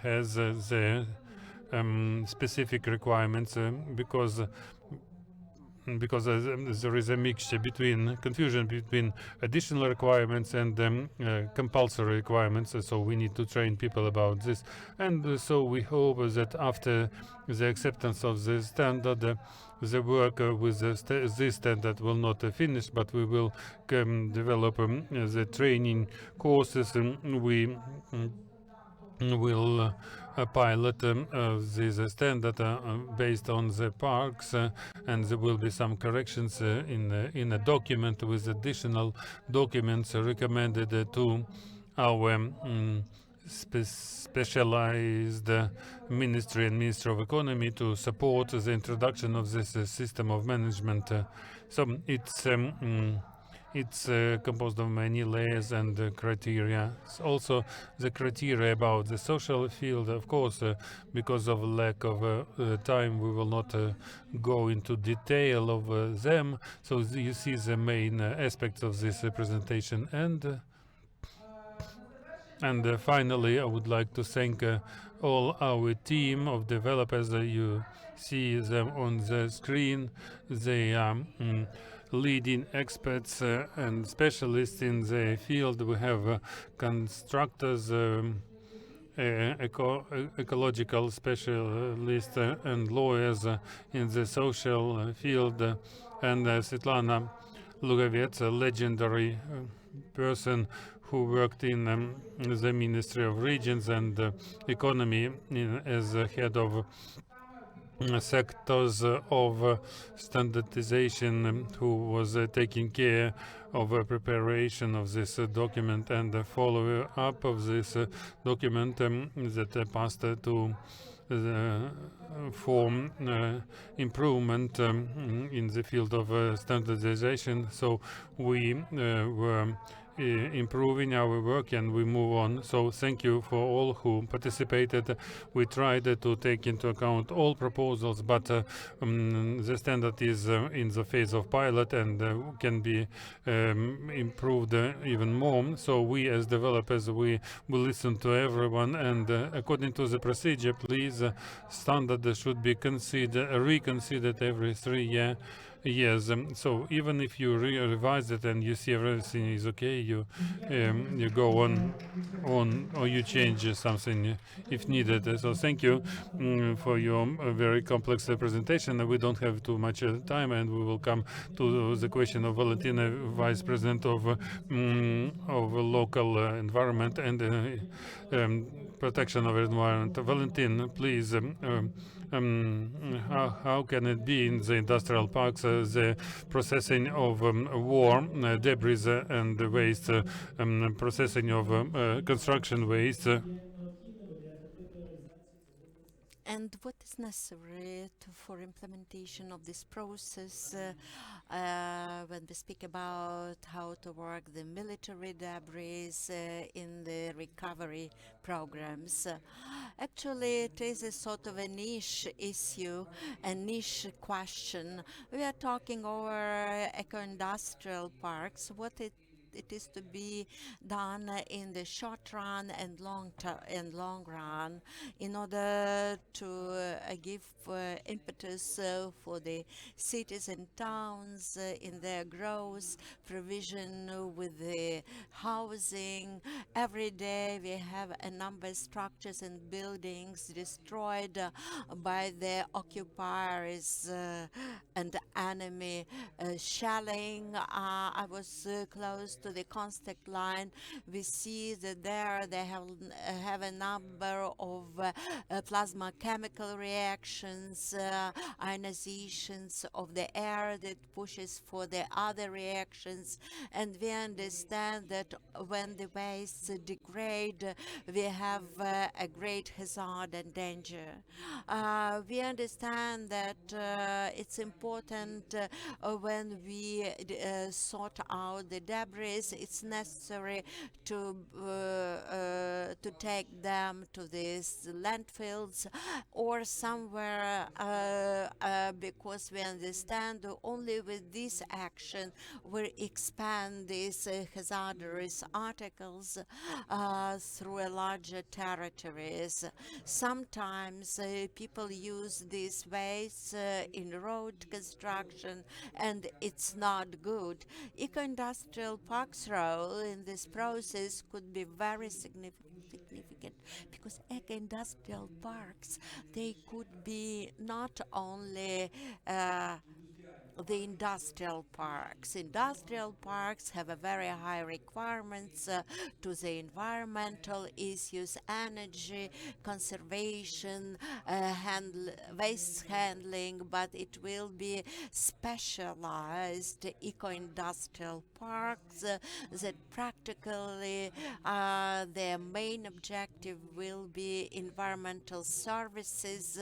has the specific requirements because there is a mixture between confusion between additional requirements and compulsory requirements. So we need to train people about this, and so we hope that after the acceptance of the standard, the work with this standard will not finish, but we will develop the training courses, and we will pilot this standard based on the parks, and there will be some corrections in a document with additional documents recommended to our specialized ministry and Ministry of Economy to support the introduction of this system of management. So it's composed of many layers and criteria. Also, the criteria about the social field, of course, because of lack of time, we will not go into detail of them. So you see the main aspects of this presentation. And finally, I would like to thank all our team of developers. You see them on the screen. They are leading experts and specialists in the field. We have constructors, ecological specialists and lawyers in the social field. And Svetlana Lugovets, a legendary person who worked in the Ministry of Regions and Economy as head of sectors of standardization, who was taking care of preparation of this document and the follow-up of this document that passed to the form improvement in the field of standardization. So we were improving our work and we move on. So thank you for all who participated. We tried to take into account all proposals, but the standard is in the phase of pilot and can be improved even more. So we as developers, we will listen to everyone, and according to the procedure, please, standard should be reconsidered every 3 years. So even if you revise it and you see everything is okay, you go on or you change something if needed. So thank you for your very complex presentation. We don't have too much time, and we will come to the question of Valentina, Vice President of Local Environment and Protection of Environment. Valentin, please. How can it be in the industrial parks the processing of war debris and waste, processing of construction waste? And what is necessary for implementation of this process when we speak about how to work the military debris in the recovery programs? Actually, it is a sort of a niche issue, a niche question. We are talking over eco-industrial parks. What it is to be done in the short run and long run in order to give impetus for the cities and towns in their growth, provision with the housing. Every day we have a number of structures and buildings destroyed by the occupiers and enemy shelling. I was close to the contact line. We see that there they have a number of plasma chemical reactions, ionizations of the air that pushes for the other reactions, and we understand that when the wastes degrade, we have a great hazard and danger. We understand that it's important when we sort out the debris, it's necessary to take them to these landfills or somewhere because we understand only with this action we expand these hazardous articles through a larger territories. Sometimes people use these waste in road construction, and it's not good. Eco-industrial parks' role in this process could be very significant because eco-industrial parks, they could be not only the industrial parks. Industrial parks have a very high requirements to the environmental issues, energy conservation, waste handling, but it will be specialized eco-industrial parks that practically their main objective will be environmental services,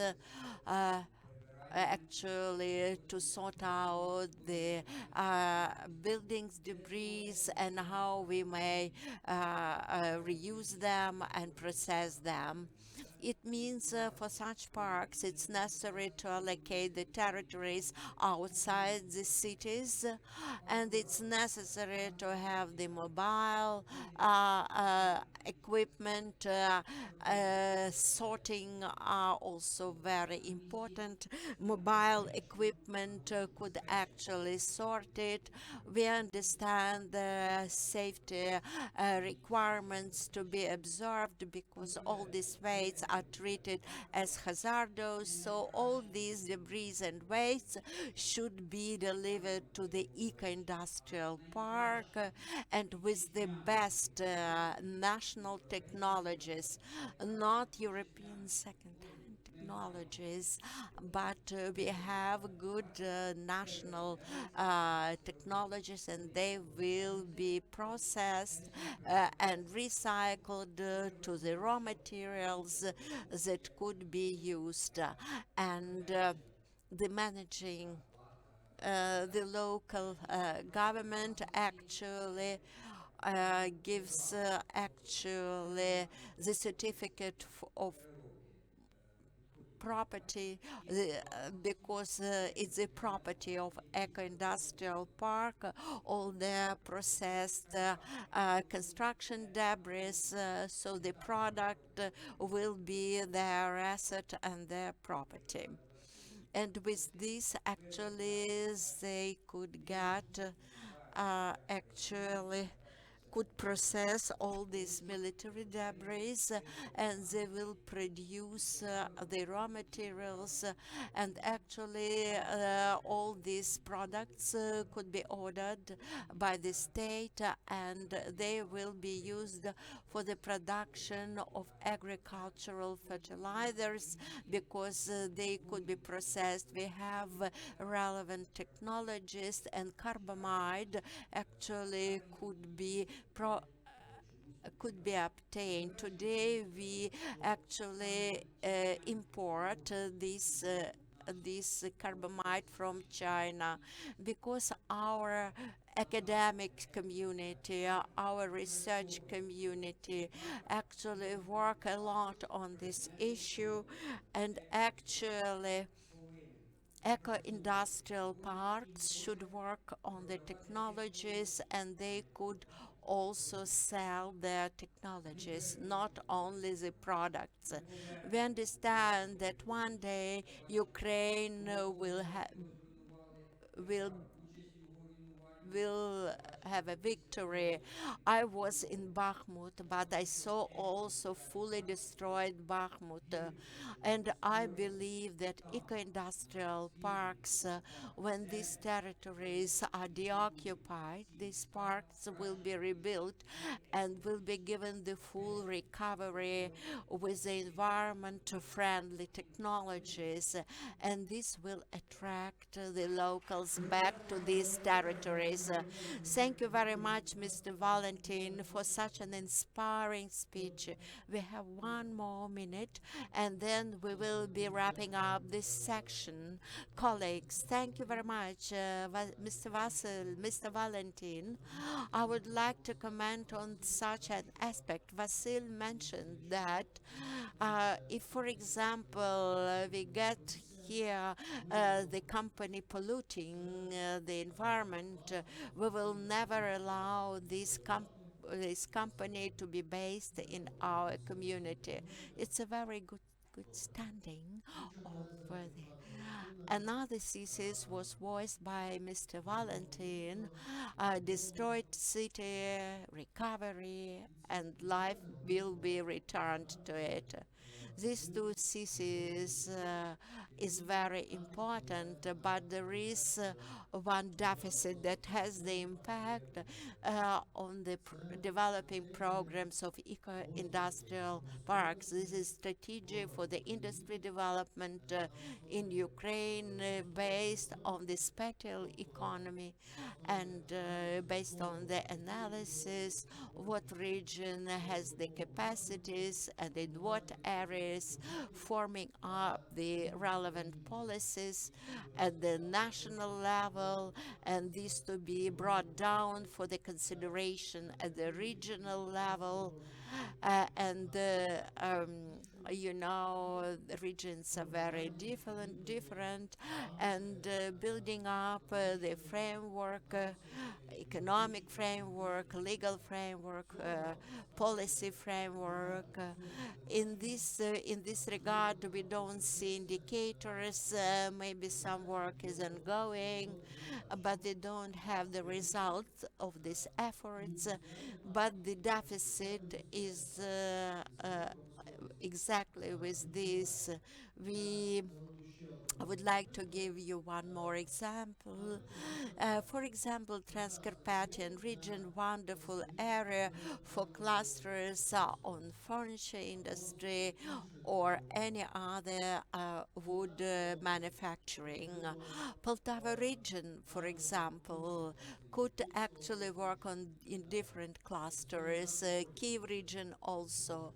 actually to sort out the buildings debris and how we may reuse them and process them. It means for such parks it's necessary to allocate the territories outside the cities, and it's necessary to have the mobile equipment. Sorting are also very important. Mobile equipment could actually sort it. We understand the safety requirements to be observed because all these wastes are treated as hazardous. So all these debris and wastes should be delivered to the eco-industrial park and with the best national technologies, not European second-hand technologies, but we have good national technologies, and they will be processed and recycled to the raw materials that could be used. And the managing the local government actually gives actually the certificate of property because it's the property of eco-industrial park. All the processed construction debris, so the product will be their asset and their property. And with this, actually, they could get actually could process all these military debris, and they will produce the raw materials, and actually all these products could be ordered by the state, and they will be used for the production of agricultural fertilizers because they could be processed. We have relevant technologies, and carbamide actually could be could be obtained. Today we actually import this carbamide from China because our academic community, our research community actually work a lot on this issue, and actually eco-industrial parks should work on the technologies, and they could also sell their technologies, not only the products. We understand that one day Ukraine will will have a victory. I was in Bakhmut, but I saw also fully destroyed Bakhmut. And I believe that eco-industrial parks, when these territories are deoccupied, these parks will be rebuilt and will be given the full recovery with the environment-friendly technologies, and this will attract the locals back to these territories. Thank you very much, Mr. Valentin, for such an inspiring speech. We have one more minute, and then we will be wrapping up this section. Colleagues, thank you very much, Mr. Vasil, Mr. Valentin. I would like to comment on such an aspect. Vasil mentioned that if, for example, we get here the company polluting the environment, we will never allow this company to be based in our community. It's a very good standing over there. Another thesis was voiced by Mr. Valentin: destroyed city, recovery, and life will be returned to it. These two theses is very important, but there is one deficit that has the impact on the developing programs of eco-industrial parks. This is strategy for the industry development in Ukraine based on the spatial economy and based on the analysis what region has the capacities and in what areas, forming up the relevant policies at the national level, and these to be brought down for the consideration at the regional level. You know, the regions are very different, and building up the framework, economic framework, legal framework, policy framework. In this regard, we don't see indicators. Maybe some work is ongoing, but they don't have the results of these efforts. But the deficit is exactly with this. I would like to give you one more example. For example, Transcarpathian region, wonderful area for clusters on furniture industry or any other wood manufacturing. Poltava region, for example, could actually work in different clusters. Kyiv region also.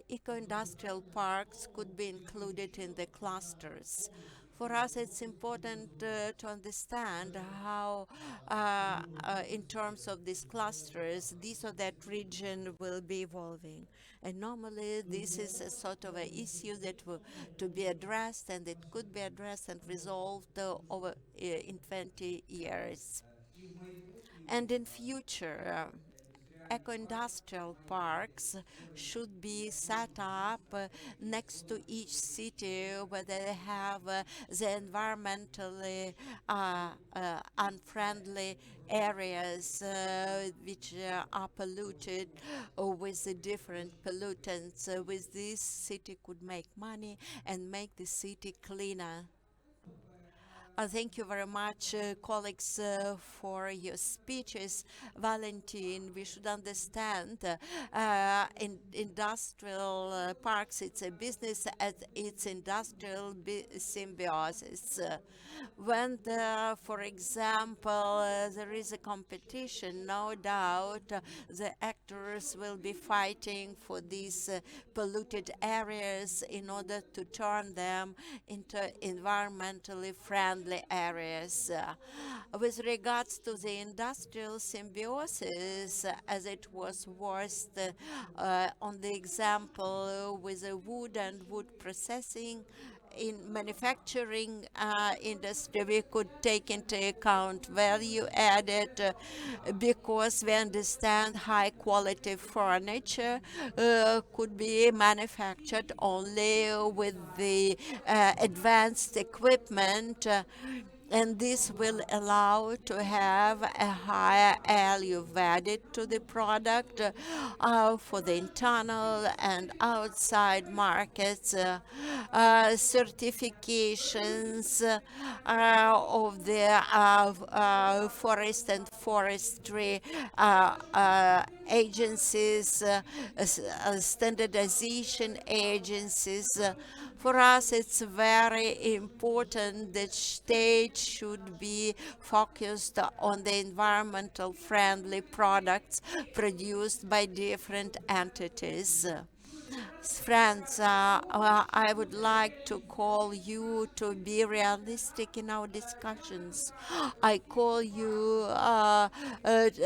Eco-industrial parks could be included in the clusters. For us, it's important to understand how, in terms of these clusters, this or that region will be evolving. And normally, this is a sort of an issue that to be addressed, and it could be addressed and resolved over in 20 years. And in future, eco-industrial parks should be set up next to each city where they have the environmentally unfriendly areas which are polluted with the different pollutants. With this, city could make money and make the city cleaner. Thank you very much, colleagues, for your speeches. Valentin, we should understand in industrial parks, it's a business as it's industrial symbiosis. When, for example, there is a competition, no doubt the actors will be fighting for these polluted areas in order to turn them into environmentally friendly areas. With regards to the industrial symbiosis, as it was worst on the example with the wood and wood processing, in manufacturing industry, we could take into account value added because we understand high quality furniture could be manufactured only with the advanced equipment and this will allow to have a higher value added to the product for the internal and outside markets, certifications of the forest and forestry agencies, standardization agencies. For us, it's very important that state should be focused on the environmental friendly products produced by different entities. Friends, I would like to call you to be realistic in our discussions. I call you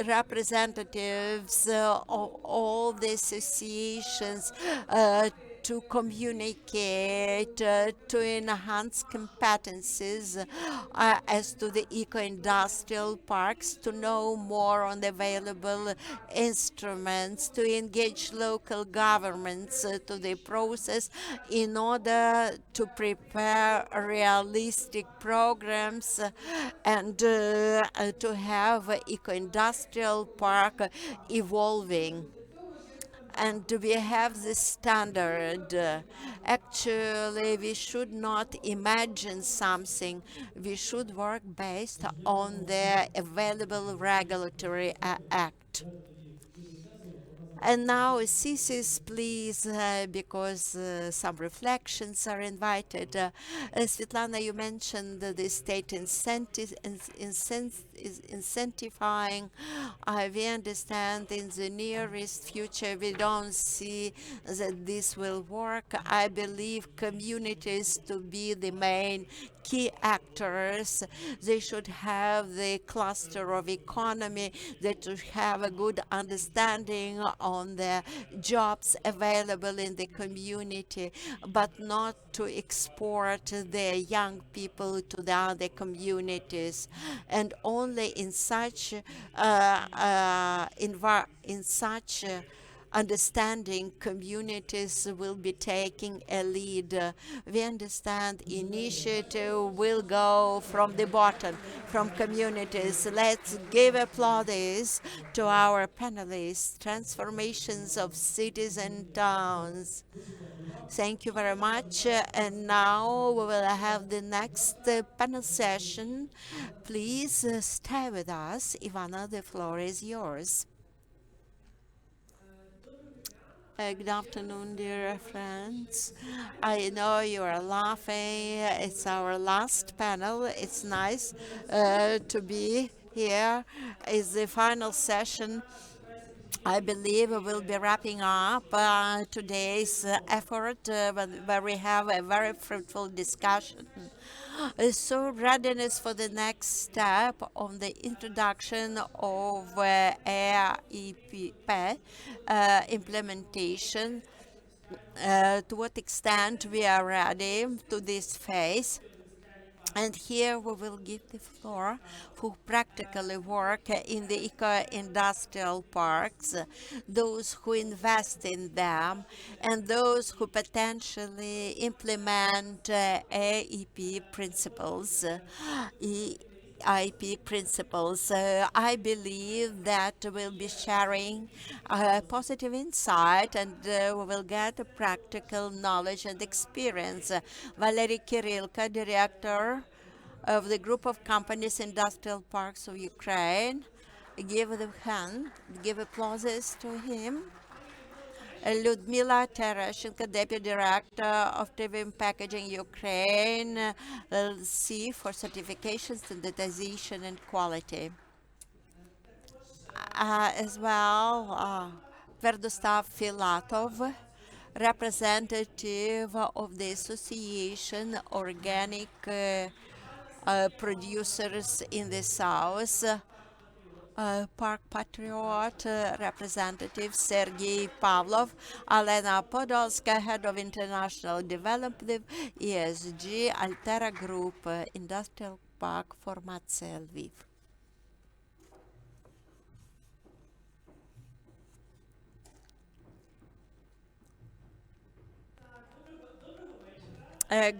representatives of all the associations to communicate, to enhance competencies as to the eco-industrial parks, to know more on the available instruments, to engage local governments to the process in order to prepare realistic programs and to have eco-industrial park evolving. And we have this standard. Actually, we should not imagine something. We should work based on the available regulatory act. And now, Cicis, please, because some reflections are invited. Svetlana, you mentioned the state incentivizing. We understand in the nearest future we don't see that this will work. I believe communities to be the main key actors. They should have the cluster of economy. They should have a good understanding on the jobs available in the community, but not to export their young people to the other communities. And only in such understanding communities will be taking a lead. We understand initiative will go from the bottom, from communities. Let's give applause to our panelists, transformations of cities and towns. Thank you very much. And now we will have the next panel session. Please stay with us. Ivana, the floor is yours. Good afternoon, dear friends. I know you are laughing. It's our last panel. It's nice to be here. It's the final session. I believe we will be wrapping up today's effort where we have a very fruitful discussion. So readiness for the next step on the introduction of EIP implementation. To what extent we are ready to this phase. And here we will give the floor for practically work in the eco-industrial parks, those who invest in them, and those who potentially implement EIP principles. EIP principles. I believe that we'll be sharing positive insight and we will get a practical knowledge and experience. Valery Kirilka, Director of the group of companies industrial parks of Ukraine. Give the hand, give applauses to him. Людмила Tereshchenko, Deputy Director of TVM Packaging Ukraine, C for certification, standardization, and quality. As well, Verdoslav Filatov, representative of the Association Organic Producers in the South. Park Patriot representative Sergei Pavlov, Alena Podolska, Head of International Development, ESG, Altera Group, Industrial Park, Formacja Lviv.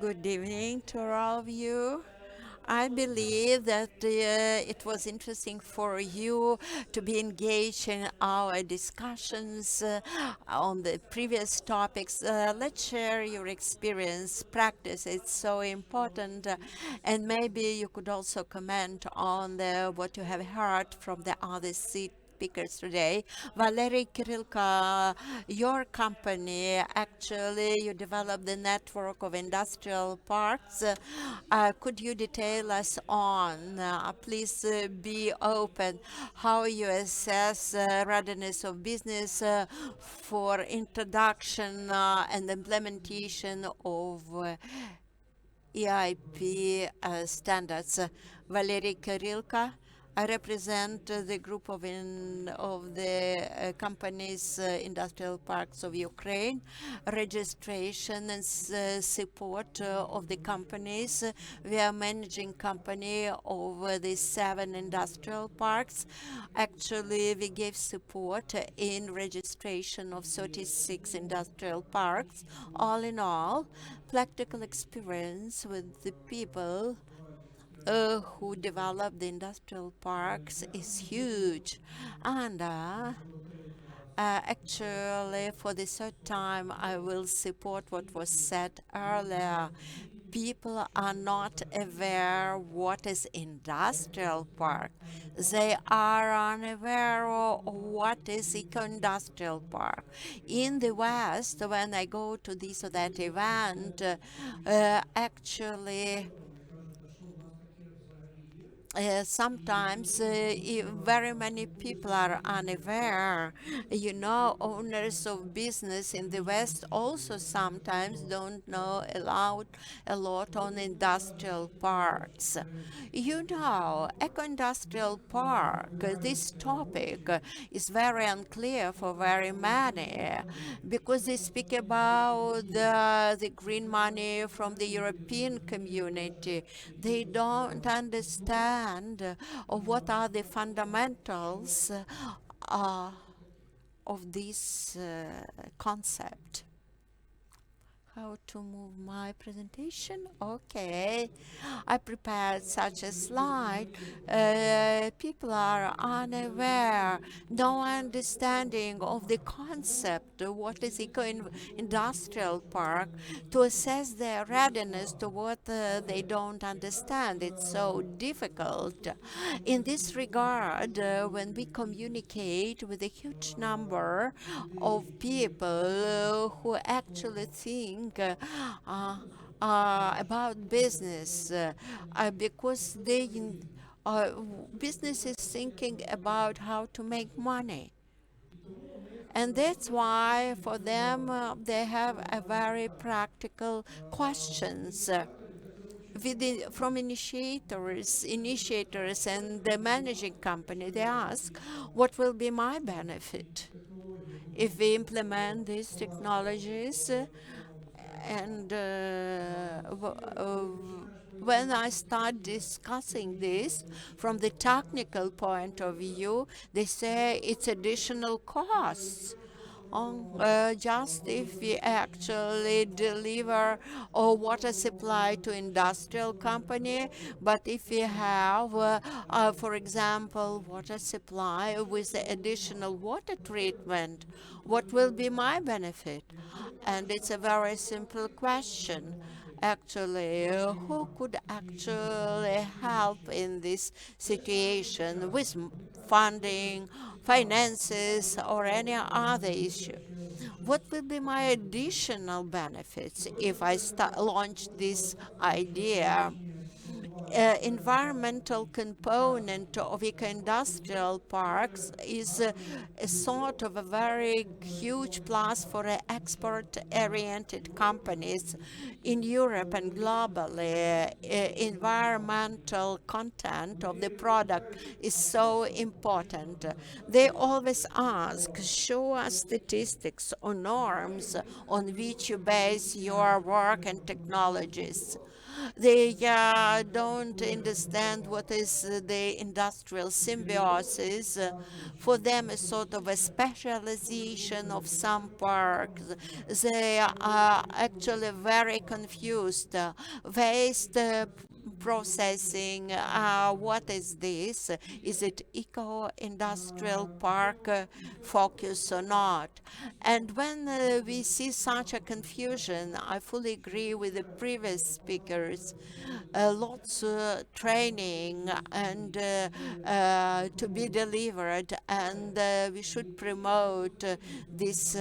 Good evening to all of you. I believe that it was interesting for you to be engaged in our discussions on the previous topics. Let's share your experience, practice. It's so important. And maybe you could also comment on what you have heard from the other speakers today. Valery Kirilka, your company, actually, you developed the network of industrial parks. Could you detail us on, please be open, how you assess readiness of business for introduction and implementation of EIP standards. Valery Kirilka, I represent the group of the companies, industrial parks of Ukraine, registration and support of the companies. We are managing company of the 7 industrial parks. Actually, we gave support in registration of 36 industrial parks. All in all, practical experience with the people who develop the industrial parks is huge. And actually, for the third time, I will support what was said earlier. People are not aware what is industrial park. They are unaware of what is eco-industrial park. In the West, when I go to this or that event, actually, sometimes very many people are unaware. You know, owners of business in the West also sometimes don't know a lot on industrial parks. You know, eco-industrial park, this topic is very unclear for very many because they speak about the green money from the European community. They don't understand what are the fundamentals of this concept. How to move my presentation? Okay, I prepared such a slide. People are unaware, no understanding of the concept of what is eco-industrial park, to assess their readiness to what they don't understand. It's so difficult. In this regard, when we communicate with a huge number of people who actually think about business because business is thinking about how to make money. And that's why for them they have a very practical questions. From initiators and the managing company, they ask, what will be my benefit if we implement these technologies? And when I start discussing this from the technical point of view, they say it's additional costs. Just if we actually deliver water supply to industrial company, but if we have, for example, water supply with the additional water treatment, what will be my benefit? And it's a very simple question. actually who could actually help in this situation with funding, finances, or any other issue. What will be my additional benefits if I launch this idea? Environmental component of eco-industrial parks is a sort of a very huge plus for export-oriented companies in Europe and globally. Environmental content of the product is so important. They always ask, show us statistics or norms on which you base your work and technologies. They don't understand what is the industrial symbiosis. For them, a sort of a specialization of some parks. They are actually very confused. Waste processing, what is this? Is it eco-industrial park focus or not? And when we see such a confusion, I fully agree with the previous speakers. Lots training and to be delivered, and we should promote this.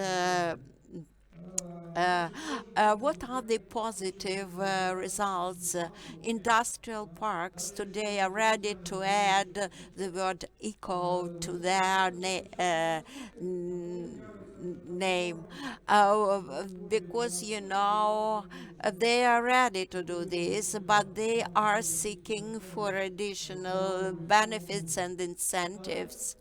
What are the positive results? Industrial parks today are ready to add the word eco to their name because they are ready to do this, but they are seeking for additional benefits and incentives.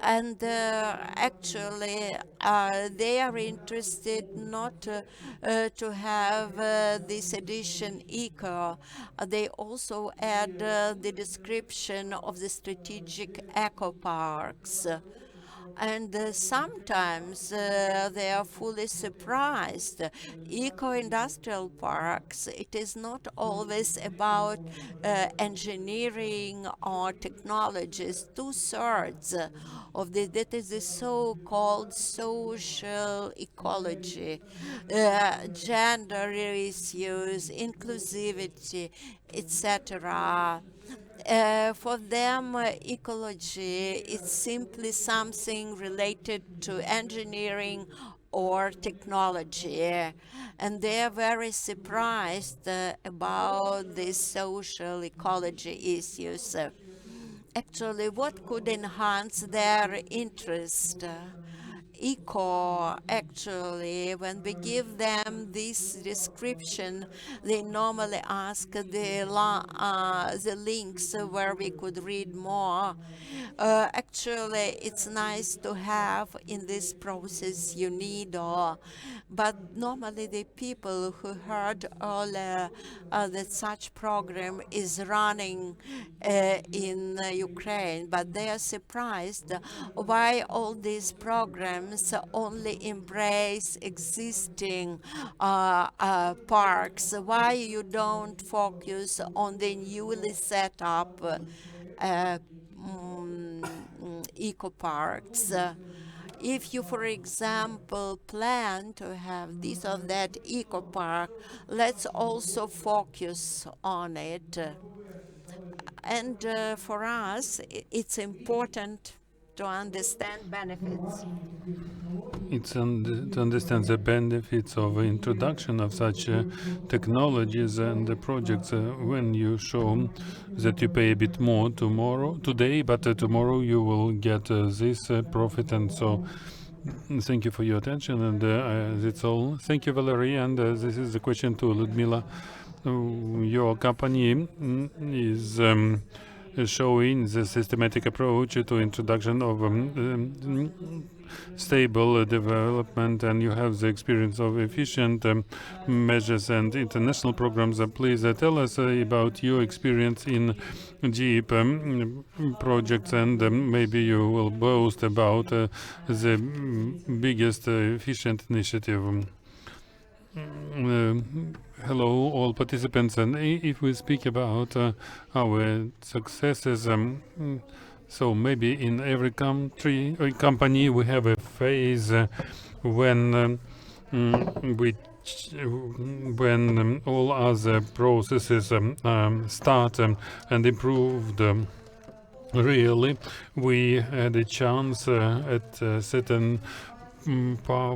And actually they are interested not to have this addition eco. They also add the description of the strategic eco parks. And sometimes they are fully surprised. Eco-industrial parks, it is not always about engineering or technologies. 2/3 of that is the so-called social ecology, gender issues, inclusivity, etc. For them, ecology is simply something related to engineering or technology, and they are very surprised about these social ecology issues. Actually, what could enhance their interest? Eco, actually, when we give them this description, they normally ask the links where we could read more. Actually, it's nice to have in this process UNIDO, but normally the people who heard earlier that such program is running in Ukraine, but they are surprised why all these programs only embrace existing parks, why you don't focus on the newly set up eco parks. If you, for example, plan to have this or that eco park, let's also focus on it. And for us, it's important to understand benefits. It's to understand the benefits of introduction of such technologies and projects when you show that you pay a bit more today, but tomorrow you will get this profit. And so thank you for your attention, and that's all. Thank you, Valerie. And this is the question to Ludmila. Your company is showing the systematic approach to introduction of stable development, and you have the experience of efficient measures and international programs. Please tell us about your experience in GEIPP projects, and maybe you will boast about the biggest efficient initiative. Hello, all participants, and if we speak about our successes, so maybe in every company we have a phase when we when all other processes start and improved really, we had a chance at a certain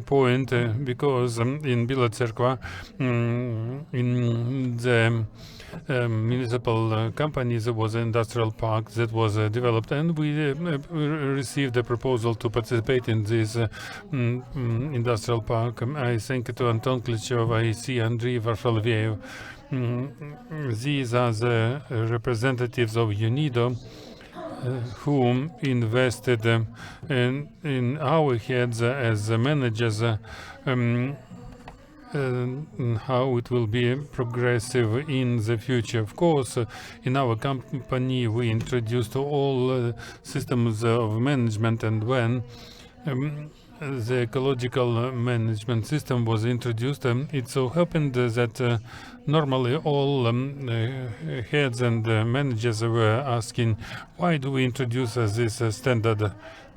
point because in Bila Tserkva, in the municipal companies, there was an industrial park that was developed, and we received a proposal to participate in this industrial park. I think to Anton Klitschov, I see Andrei Varfalviev. These are the representatives of UNIDO who invested in our heads as managers how it will be progressive in the future. Of course, in our company, we introduced all systems of management, and when the ecological management system was introduced, it so happened that normally all heads and managers were asking, why do we introduce this standard?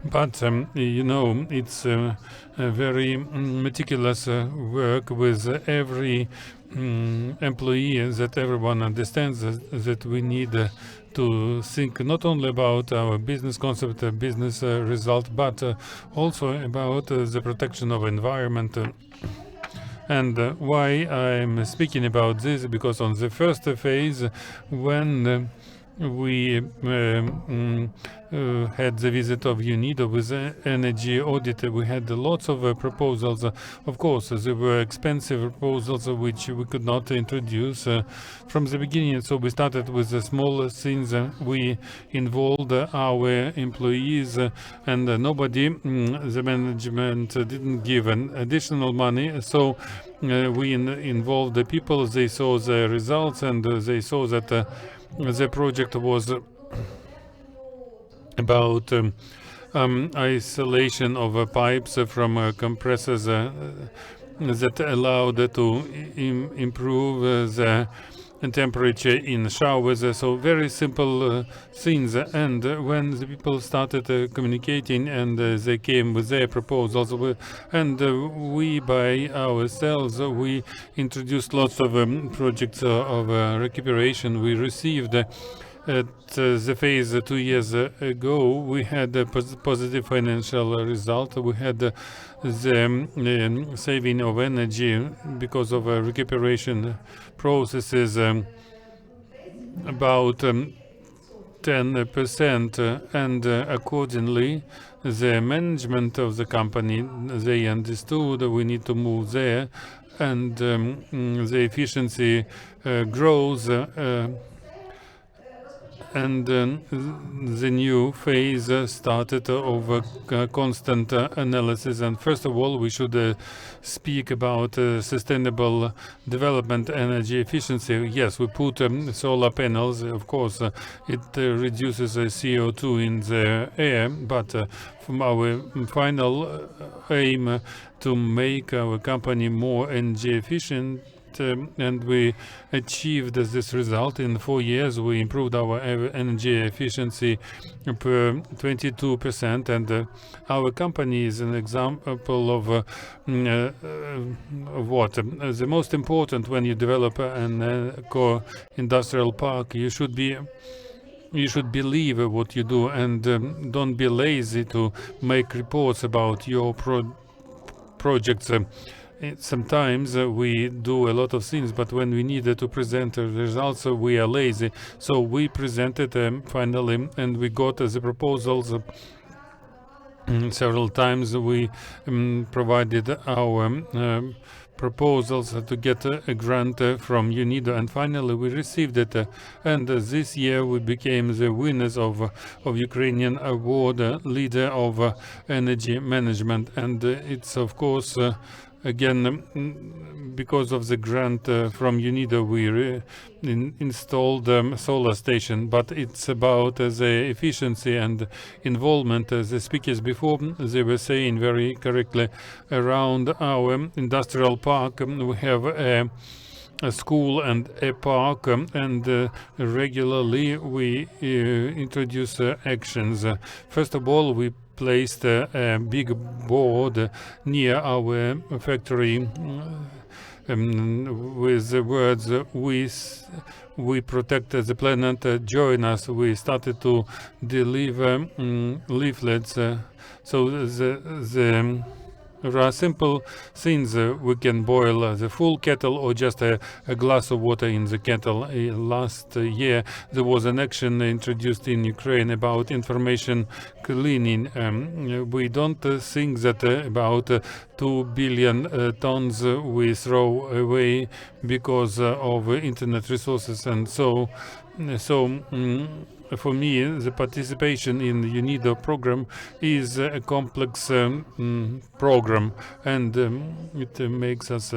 But, you know, it's a very meticulous work with every employee, that everyone understands that we need to think not only about our business concept, business result, but also about the protection of environment. And why I'm speaking about this, because on the first phase, when we had the visit of UNIDO with energy audit, we had lots of proposals. Of course, there were expensive proposals which we could not introduce from the beginning. So we started with the small things. We involved our employees, and nobody, the management didn't give an additional money. So we involved the people. They saw the results, and they saw that the project was about isolation of pipes from compressors that allowed to improve the temperature in showers. So very simple things. And when the people started communicating and they came with their proposals, and we by ourselves, we introduced lots of projects of recuperation. We received at the phase 2 years ago, we had a positive financial result. We had the saving of energy because of recuperation processes about 10%, and accordingly the management of the company, they understood we need to move there, and the efficiency grows, and the new phase started of constant analysis. And first of all, we should speak about sustainable development, energy efficiency. Yes, we put solar panels. Of course, it reduces CO2 in the air, but from our final aim to make our company more energy efficient, and we achieved this result. In 4 years, we improved our energy efficiency per 22%, and our company is an example of what? The most important when you develop an eco-industrial park, you should believe what you do, and don't be lazy to make reports about your projects. Sometimes we do a lot of things, but when we need to present the results, we are lazy. So we presented finally, and we got the proposals several times. We provided our proposals to get a grant from UNIDO, and finally we received it. And this year we became the winners of Ukrainian Award Leader of Energy Management. And it's of course again, because of the grant from UNIDO, we installed solar station, but it's about the efficiency and involvement. The speakers before, they were saying very correctly, around our industrial park, we have a school and a park, and regularly we introduce actions. First of all, we placed a big board near our factory with the words we protect the planet, join us. We started to deliver leaflets. So there are simple things. We can boil the full kettle or just a glass of water in the kettle. Last year there was an action introduced in Ukraine about information cleaning. We don't think that about 2 billion tons we throw away because of internet resources, and so for me, the participation in the UNIDO program is a complex program, and it makes us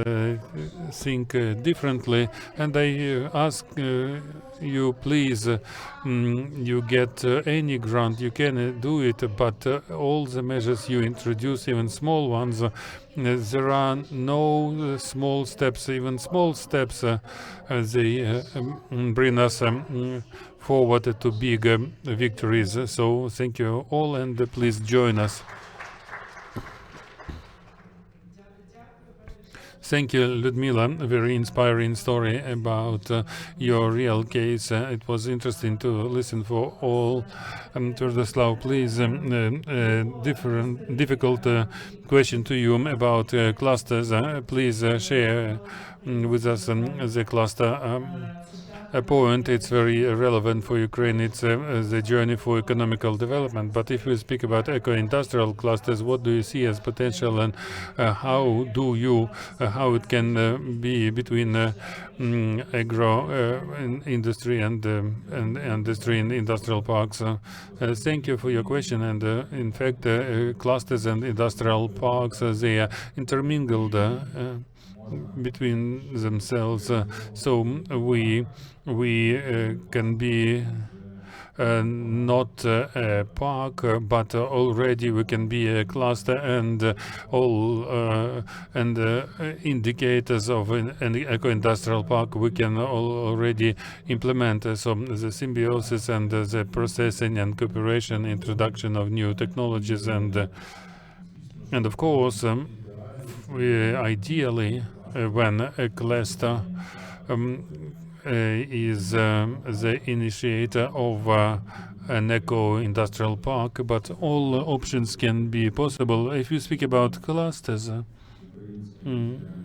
think differently. And I ask you, please, you get any grant, you can do it, but all the measures you introduce, even small ones, there are no small steps. Even small steps, they bring us forward to big victories. So thank you all, and please join us. Thank you, Ludmila. A very inspiring story about your real case. It was interesting to listen for all. Tвердослав, please, difficult question to you about clusters. Please share with us the cluster a point. It's very relevant for Ukraine. It's the journey for economical development. But if we speak about eco-industrial clusters, what do you see as potential, and how do you, how it can be between agro industry and industry in industrial parks? Thank you for your question. And in fact, clusters and industrial parks, they are intermingled between themselves. So we can be not a park, but already we can be a cluster, and all indicators of an eco-industrial park we can already implement. So the symbiosis and the processing and cooperation, introduction of new technologies, and of course, ideally, when a cluster is the initiator of an eco-industrial park, but all options can be possible. If you speak about clusters,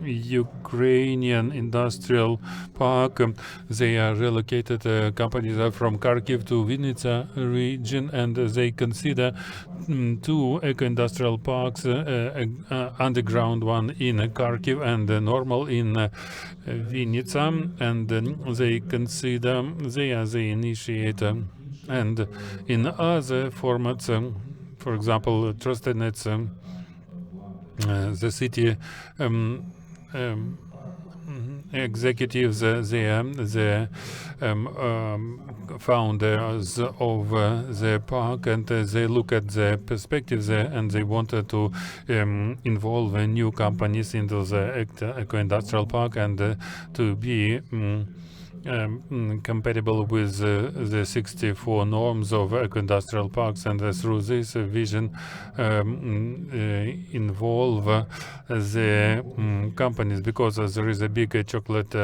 Ukrainian industrial park, they are relocated, companies are from Kyiv to Vinnytsia region, and they consider 2 eco-industrial parks, underground one in Kyiv and normal in Vinnytsia, and they consider they are the initiator. And in other formats, for example, Trusted Nets, the city executives, the founders of the park, and they look at the perspectives and they wanted to involve new companies into the eco-industrial park and to be compatible with the 64 norms of eco-industrial parks, and through this vision involve the companies, because there is a big chocolate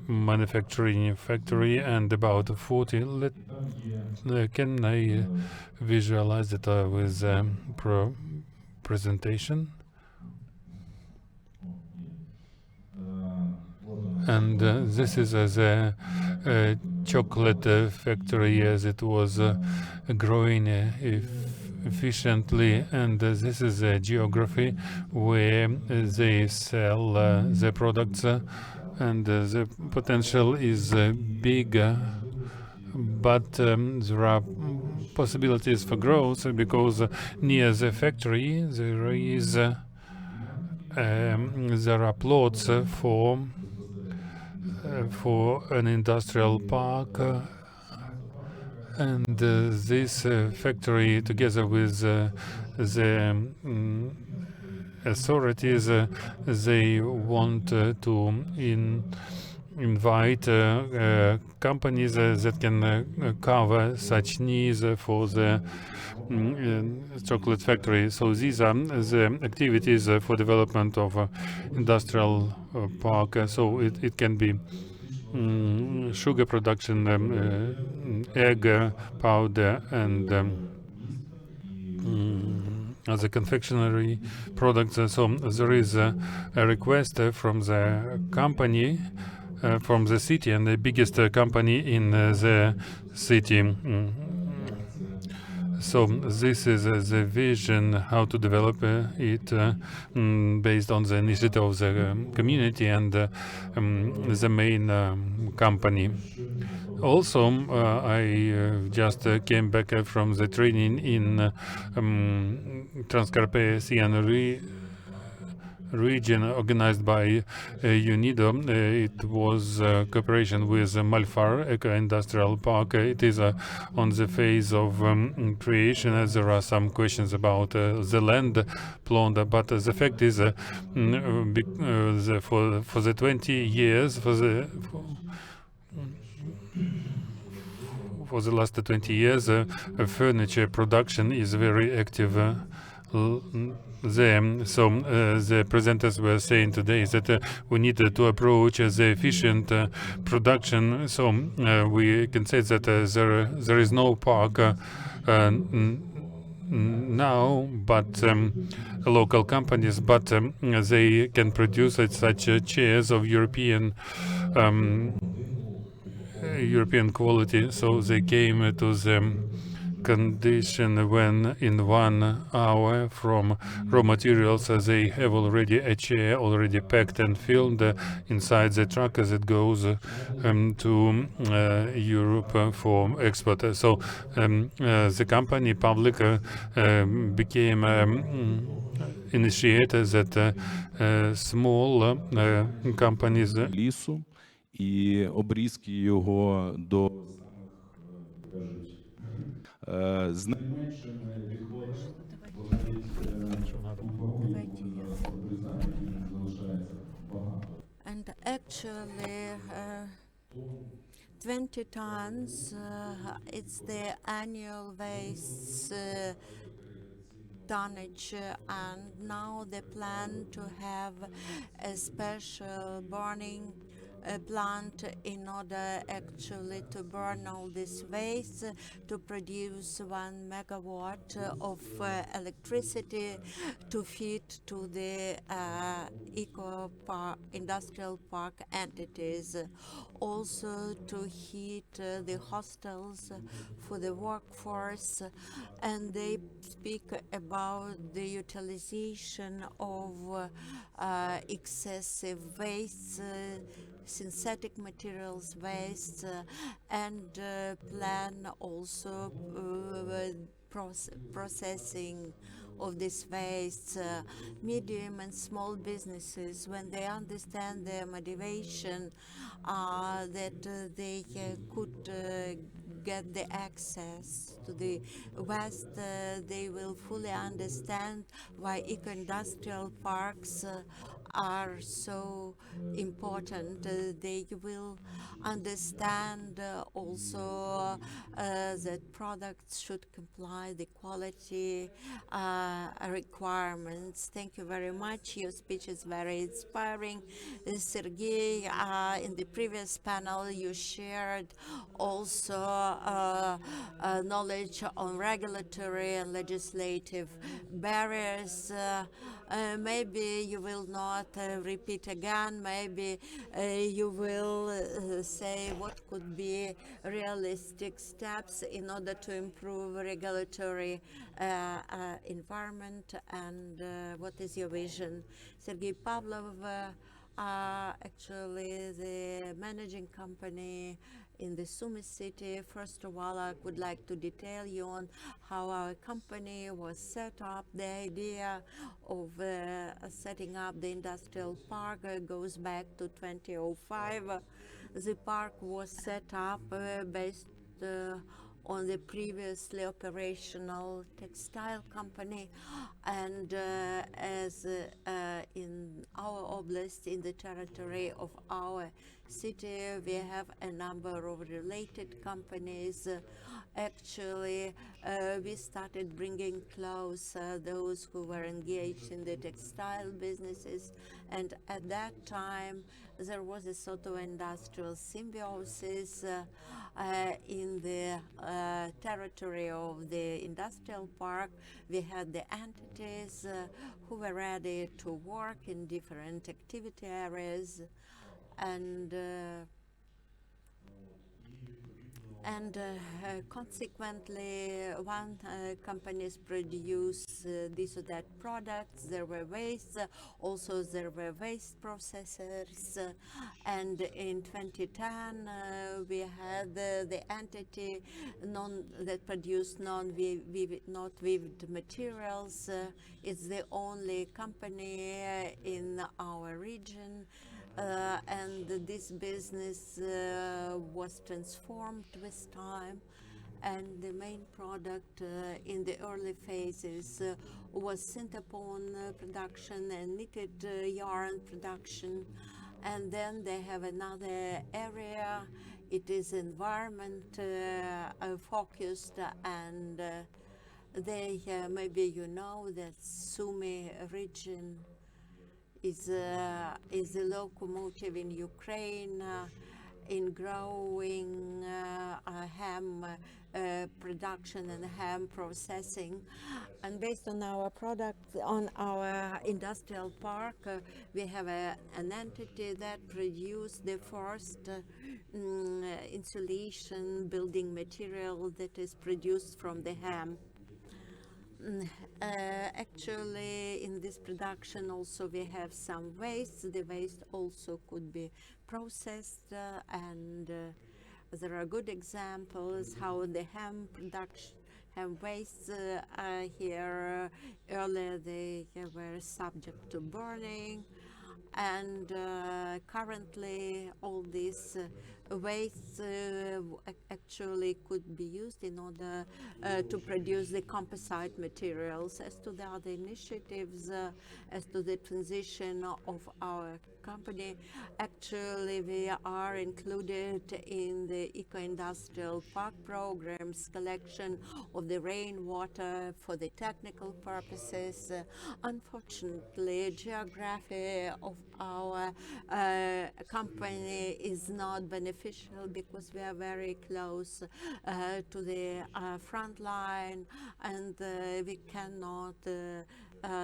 manufacturing factory and about 40. Can I visualize it with presentation? And this is the chocolate factory as it was growing efficiently, and this is a geography where they sell the products, and the potential is big, but there are possibilities for growth, because near the factory there are plots for an industrial park, and this factory, together with the authorities, they want to invite companies that can cover such needs for the chocolate factory. So these are the activities for development of industrial park. So it can be sugar production, egg powder, and other confectionery products. So there is a request from the company, from the city, and the biggest company in the city. So this is the vision how to develop it based on the initiative of the community and the main company. Also, I just came back from the training in Transcarpathian region organized by UNIDO. It was cooperation with Malfar Eco-Industrial Park. It is on the phase of creation. There are some questions about the land plot, but the fact is for the 20 years, for the last 20 years, furniture production is very active there. So the presenters were saying today that we need to approach the efficient production. So we can say that there is no park now, but local companies, but they can produce such chairs of European quality. So they came to the condition when in 1 hour from raw materials they have already a chair already packed and filled inside the truck as it goes to Europe for export. So the company public became initiated that small companies лісу і обрізки його до з найменшими відходами залишається багато. And actually, 20 tons, it's the annual waste tonnage, and now they plan to have a special burning plant in order actually to burn all this waste to produce 1 megawatt of electricity to feed to the industrial park entities, also to heat the hostels for the workforce. And they speak about the utilization of excessive waste, synthetic materials waste, and plan also processing of this waste. Medium and small businesses, when they understand their motivation that they could get the access to the West, they will fully understand why eco-industrial parks are so important. They will understand also that products should comply the quality requirements. Thank you very much. Your speech is very inspiring. Sergey, in the previous panel, you shared also knowledge on regulatory and legislative barriers. Maybe you will not repeat again. Maybe you will say what could be realistic steps in order to improve regulatory environment, and what is your vision? Sergey Pavlov, actually the managing company in the Sumy city. First of all, I would like to detail you on how our company was set up. The idea of setting up the industrial park goes back to 2005. The park was set up based on the previously operational textile company, and as in our oblast, in the territory of our city, we have a number of related companies. Actually, we started bringing close those who were engaged in the textile businesses, and at that time there was a sort of industrial symbiosis in the territory of the industrial park. We had the entities who were ready to work in different activity areas, and consequently, one companies produce this or that products. There were wastes, also there were waste processors, and in 2010 we had the entity that produced not weaved materials. It's the only company in our region. And this business was transformed with time, and the main product in the early phases was synthepon production and knitted yarn production. And then they have another area. It is environment focused, and they maybe you know that Sumy region is a locomotive in Ukraine in growing ham production and ham processing. And based on our products, on our industrial park, we have an entity that produced the first insulation building material that is produced from the ham. Actually, in this production also we have some waste. The waste also could be processed, and there are good examples how the ham production, ham wastes here earlier they were subject to burning, and currently all these wastes actually could be used in order to produce the composite materials. As to the other initiatives, as to the transition of our company, actually we are included in the eco-industrial park programs, collection of the rainwater for the technical purposes. Unfortunately, geography of our company is not beneficial because we are very close to the front line, and we cannot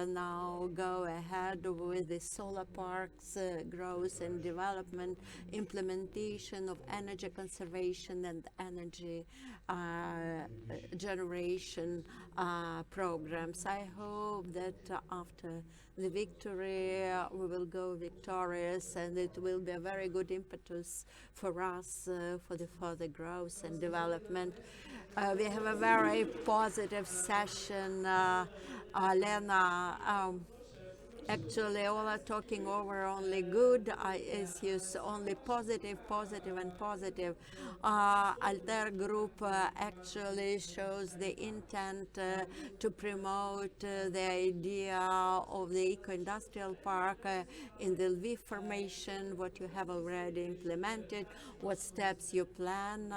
now go ahead with the solar parks growth and development, implementation of energy conservation and energy generation programs. I hope that after the victory we will go victorious, and it will be a very good impetus for us for the further growth and development. We have a very positive session. Lena, actually all are talking over only good issues, only positive, positive and positive. Alter Group actually shows the intent to promote the idea of the eco-industrial park in the Lviv formation, what you have already implemented, what steps you plan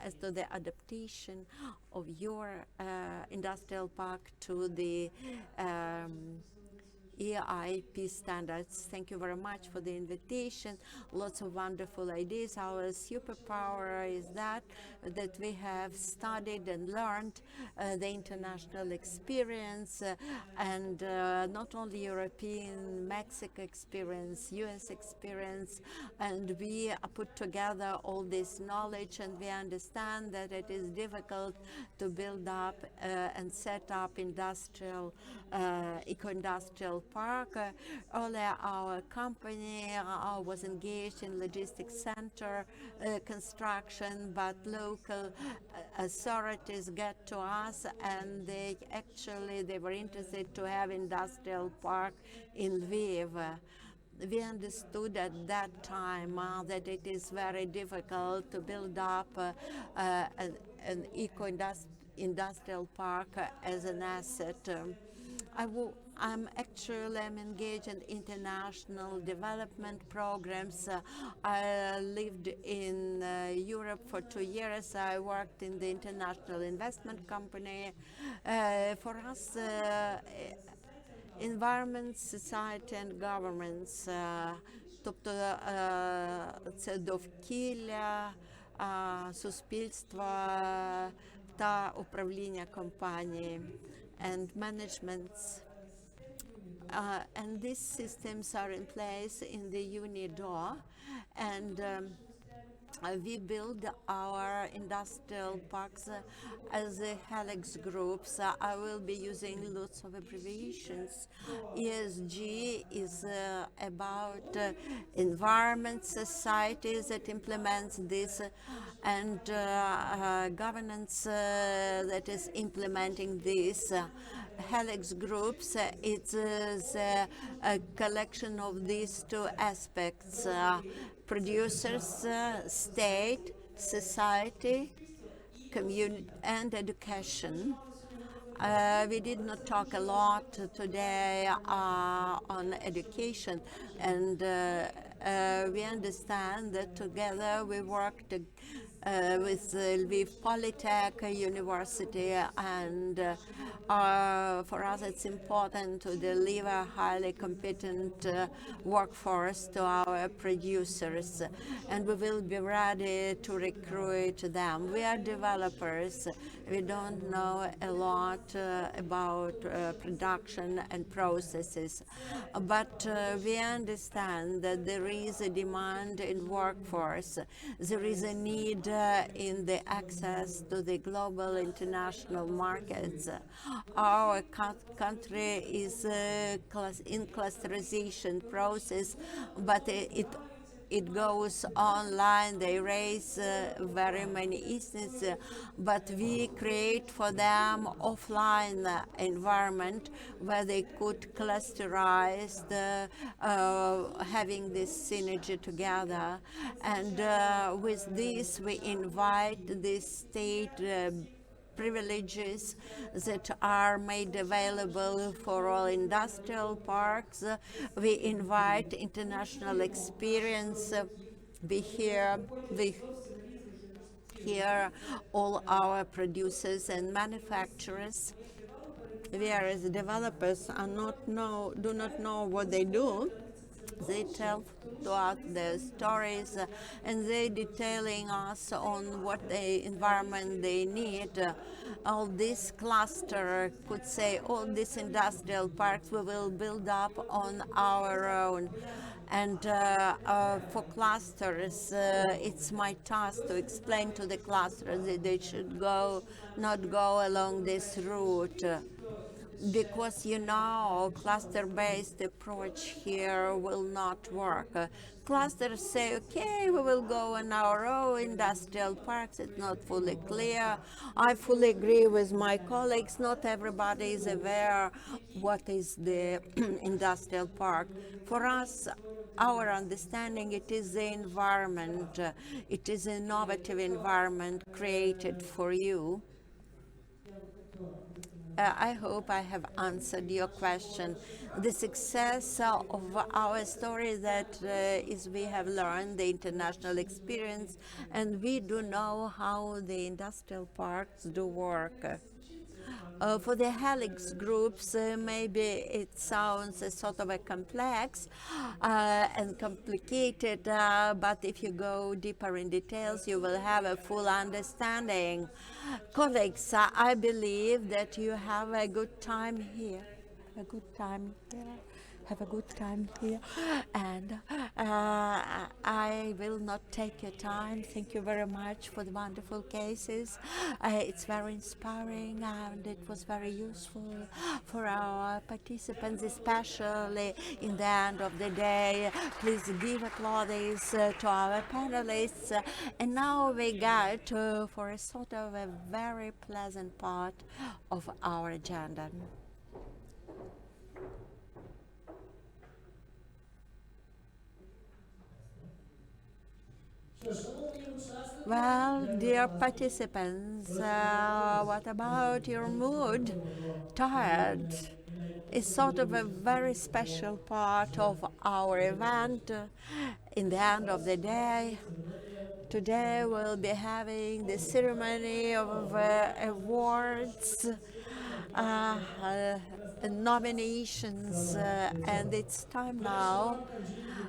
as to the adaptation of your industrial park to the EIP standards. Thank you very much for the invitation. Lots of wonderful ideas. Our superpower is that we have studied and learned the international experience, and not only European, Mexico experience, US experience, and we put together all this knowledge, and we understand that it is difficult to build up and set up industrial, eco-industrial park. Earlier our company was engaged in logistics center construction, but local authorities get to us, and they were interested to have industrial park in Lviv. We understood at that time that it is very difficult to build up an eco-industrial park as an asset. I'm engaged in international development programs. I lived in Europe for 2 years. I worked in the international investment company. For us, environment, society and governments, тобто це довкілля, суспільство та управління компанії and managements. And these systems are in place in the UNIDO, and we build our industrial parks as a helix groups. I will be using lots of abbreviations. ESG is about environment, societies that implements this, and governance that is implementing this. Helix groups, it's a collection of these two aspects. Producers, state, society, community, and education. We did not talk a lot today on education, and we understand that together we worked with Lviv Polytech University, and for us it's important to deliver highly competent workforce to our producers, and we will be ready to recruit them. We are developers. We don't know a lot about production and processes, but we understand that there is a demand in workforce. There is a need in the access to the global international markets. Our country is in clusterization process, but it goes online. They raise very many issues, but we create for them offline environment where they could clusterize having this synergy together. And with this, we invite the state privileges that are made available for all industrial parks. We invite international experience. We hear all our producers and manufacturers. We as developers do not know what they do. They tell to us their stories, and they detailing us on what the environment they need. All this cluster could say all these industrial parks we will build up on our own. And for clusters, it's my task to explain to the clusters that they should not go along this route. Because cluster-based approach here will not work. Clusters say, okay, we will go on our own industrial parks. It's not fully clear. I fully agree with my colleagues. Not everybody is aware what is the industrial park. For us, our understanding, it is the environment. It is an innovative environment created for you. I hope I have answered your question. The success of our story that is we have learned the international experience, and we do know how the industrial parks do work. For the helix groups, maybe it sounds a sort of a complex and complicated, but if you go deeper in details, you will have a full understanding. Colleagues, I believe that you have a good time here. Have a good time here, and I will not take your time. Thank you very much for the wonderful cases. It's very inspiring, and it was very useful for our participants, especially in the end of the day. Please give applause to our panelists. And now we get for a sort of a very pleasant part of our agenda. Well, dear participants, what about your mood? Tired? is sort of a very special part of our event. In the end of the day, today we'll be having the ceremony of awards, nominations, and it's time now.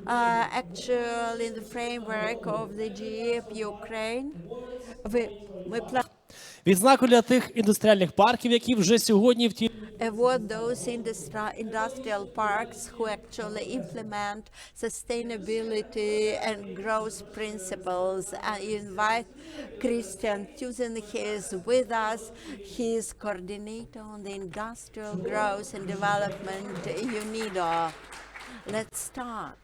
Actually, in the framework of the GEIPP Ukraine, we plan Відзнаку для тих індустріальних парків, які вже сьогодні award those industrial parks who actually implement sustainability and growth principles. I invite Christian Tusen. He is with us. He is coordinator on the industrial growth and development in UNIDO. Let's start.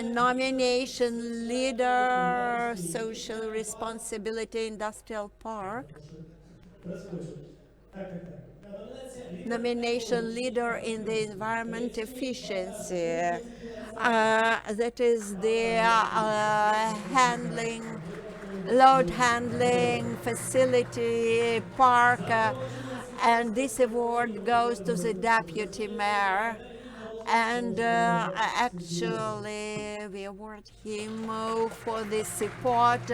A nomination leader, social responsibility, industrial park. Nomination leader in the environment efficiency. That is the load handling facility park, and this award goes to the deputy mayor. And actually, we award him for the support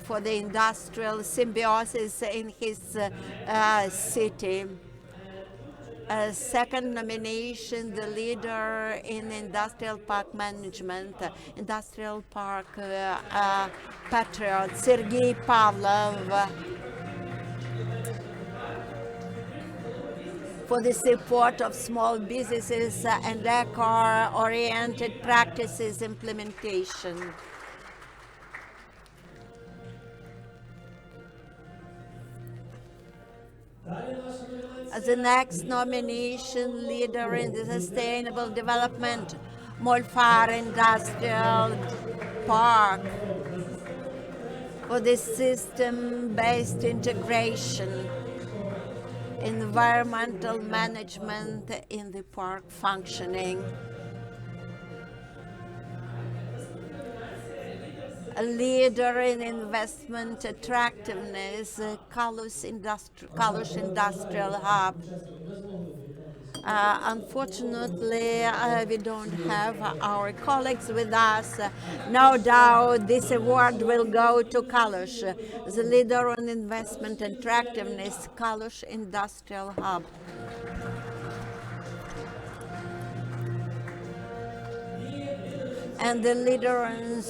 for the industrial symbiosis in his city. Second nomination, the leader in industrial park management, industrial park patriot, Sergei Pavlov. For the support of small businesses and eco-oriented practices implementation. As the next nomination, leader in the sustainable development, Molfar Industrial Park, for the system-based integration, environmental management in the park functioning. A leader in investment attractiveness, Kalush Industrial Hub. Unfortunately, we don't have our colleagues with us. No doubt this award will go to Kalush, the leader on investment attractiveness, Kalush Industrial Hub. And the leader on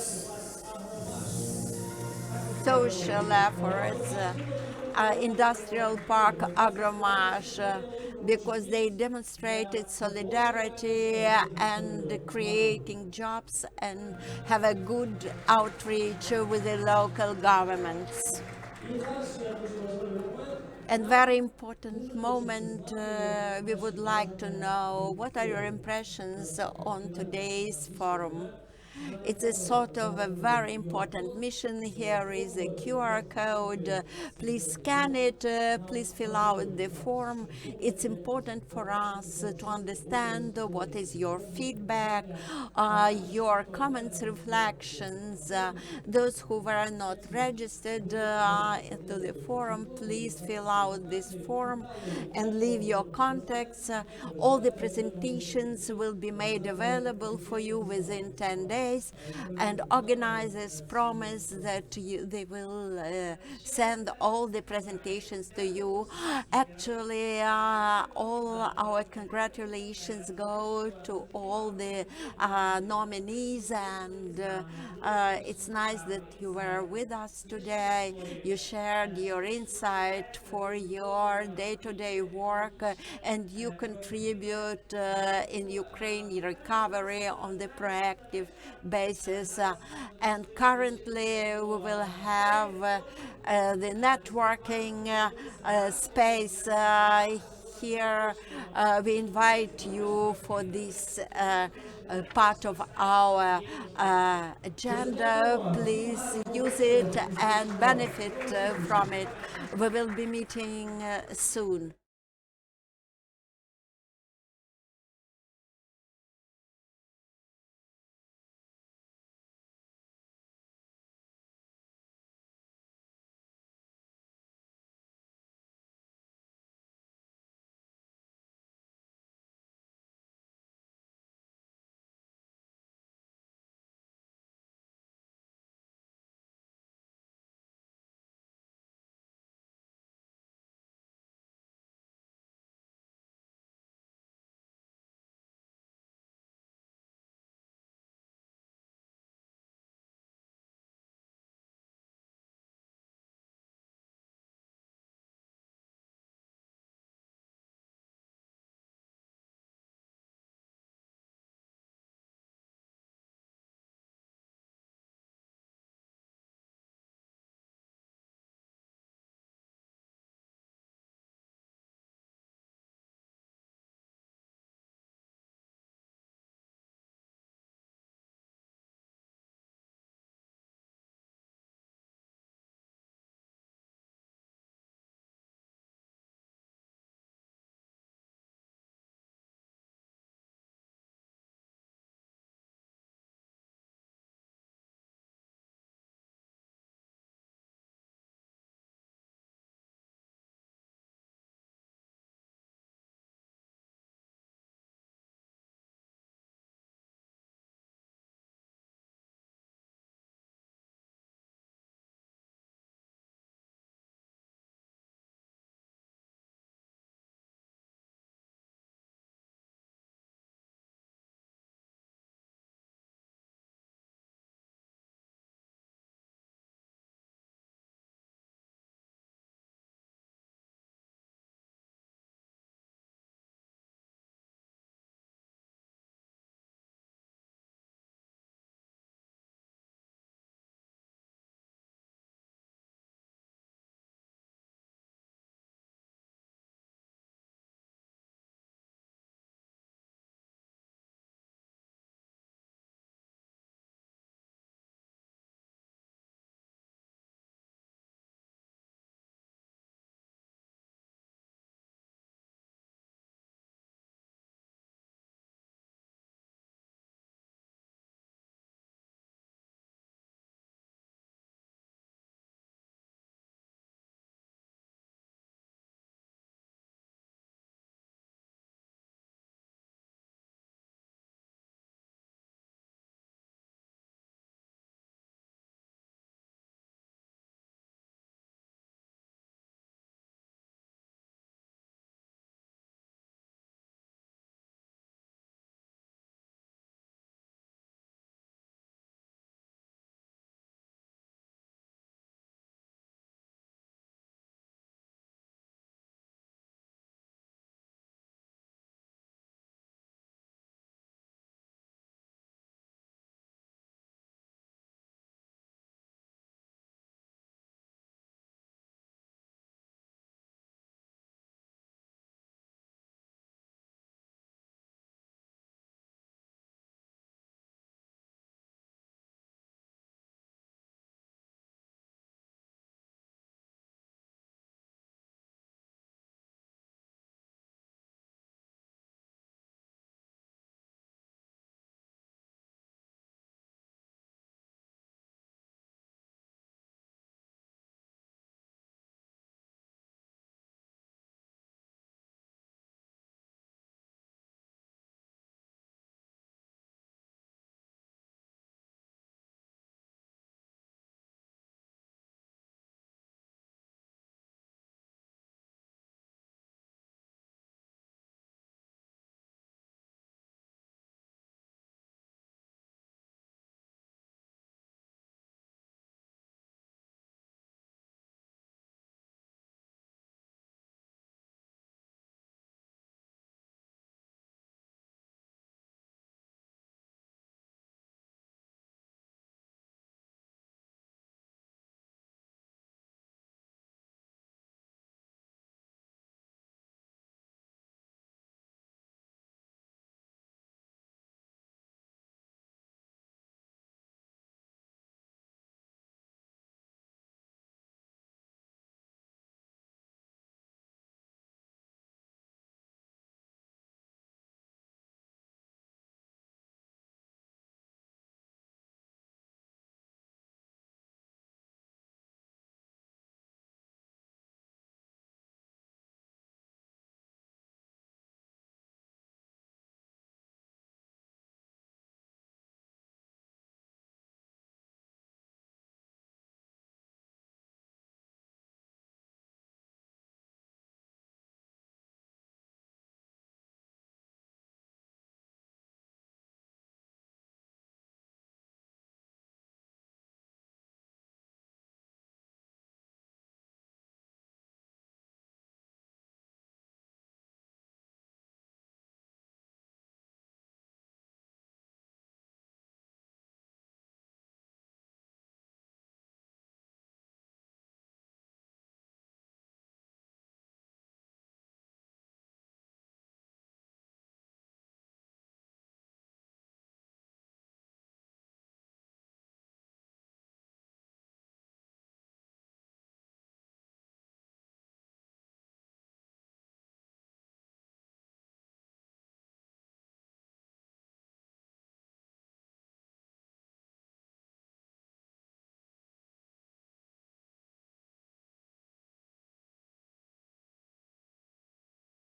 social efforts, Industrial Park Agromash, because they demonstrated solidarity and creating jobs and have a good outreach with the local governments. And very important moment, we would like to know what are your impressions on today's forum. It's a sort of a very important mission. Here is a QR code. Please scan it. Please fill out the form. It's important for us to understand what is your feedback, your comments, reflections. Those who were not registered to the forum, please fill out this form and leave your contacts. All the presentations will be made available for you within 10 days. And organizers promise that they will send all the presentations to you. Actually, all our congratulations go to all the nominees, and it's nice that you were with us today. You shared your insight for your day-to-day work, and you contribute in Ukraine recovery on the proactive basis. And currently we will have the networking space here. We invite you for this part of our agenda. Please use it and benefit from it. We will be meeting soon.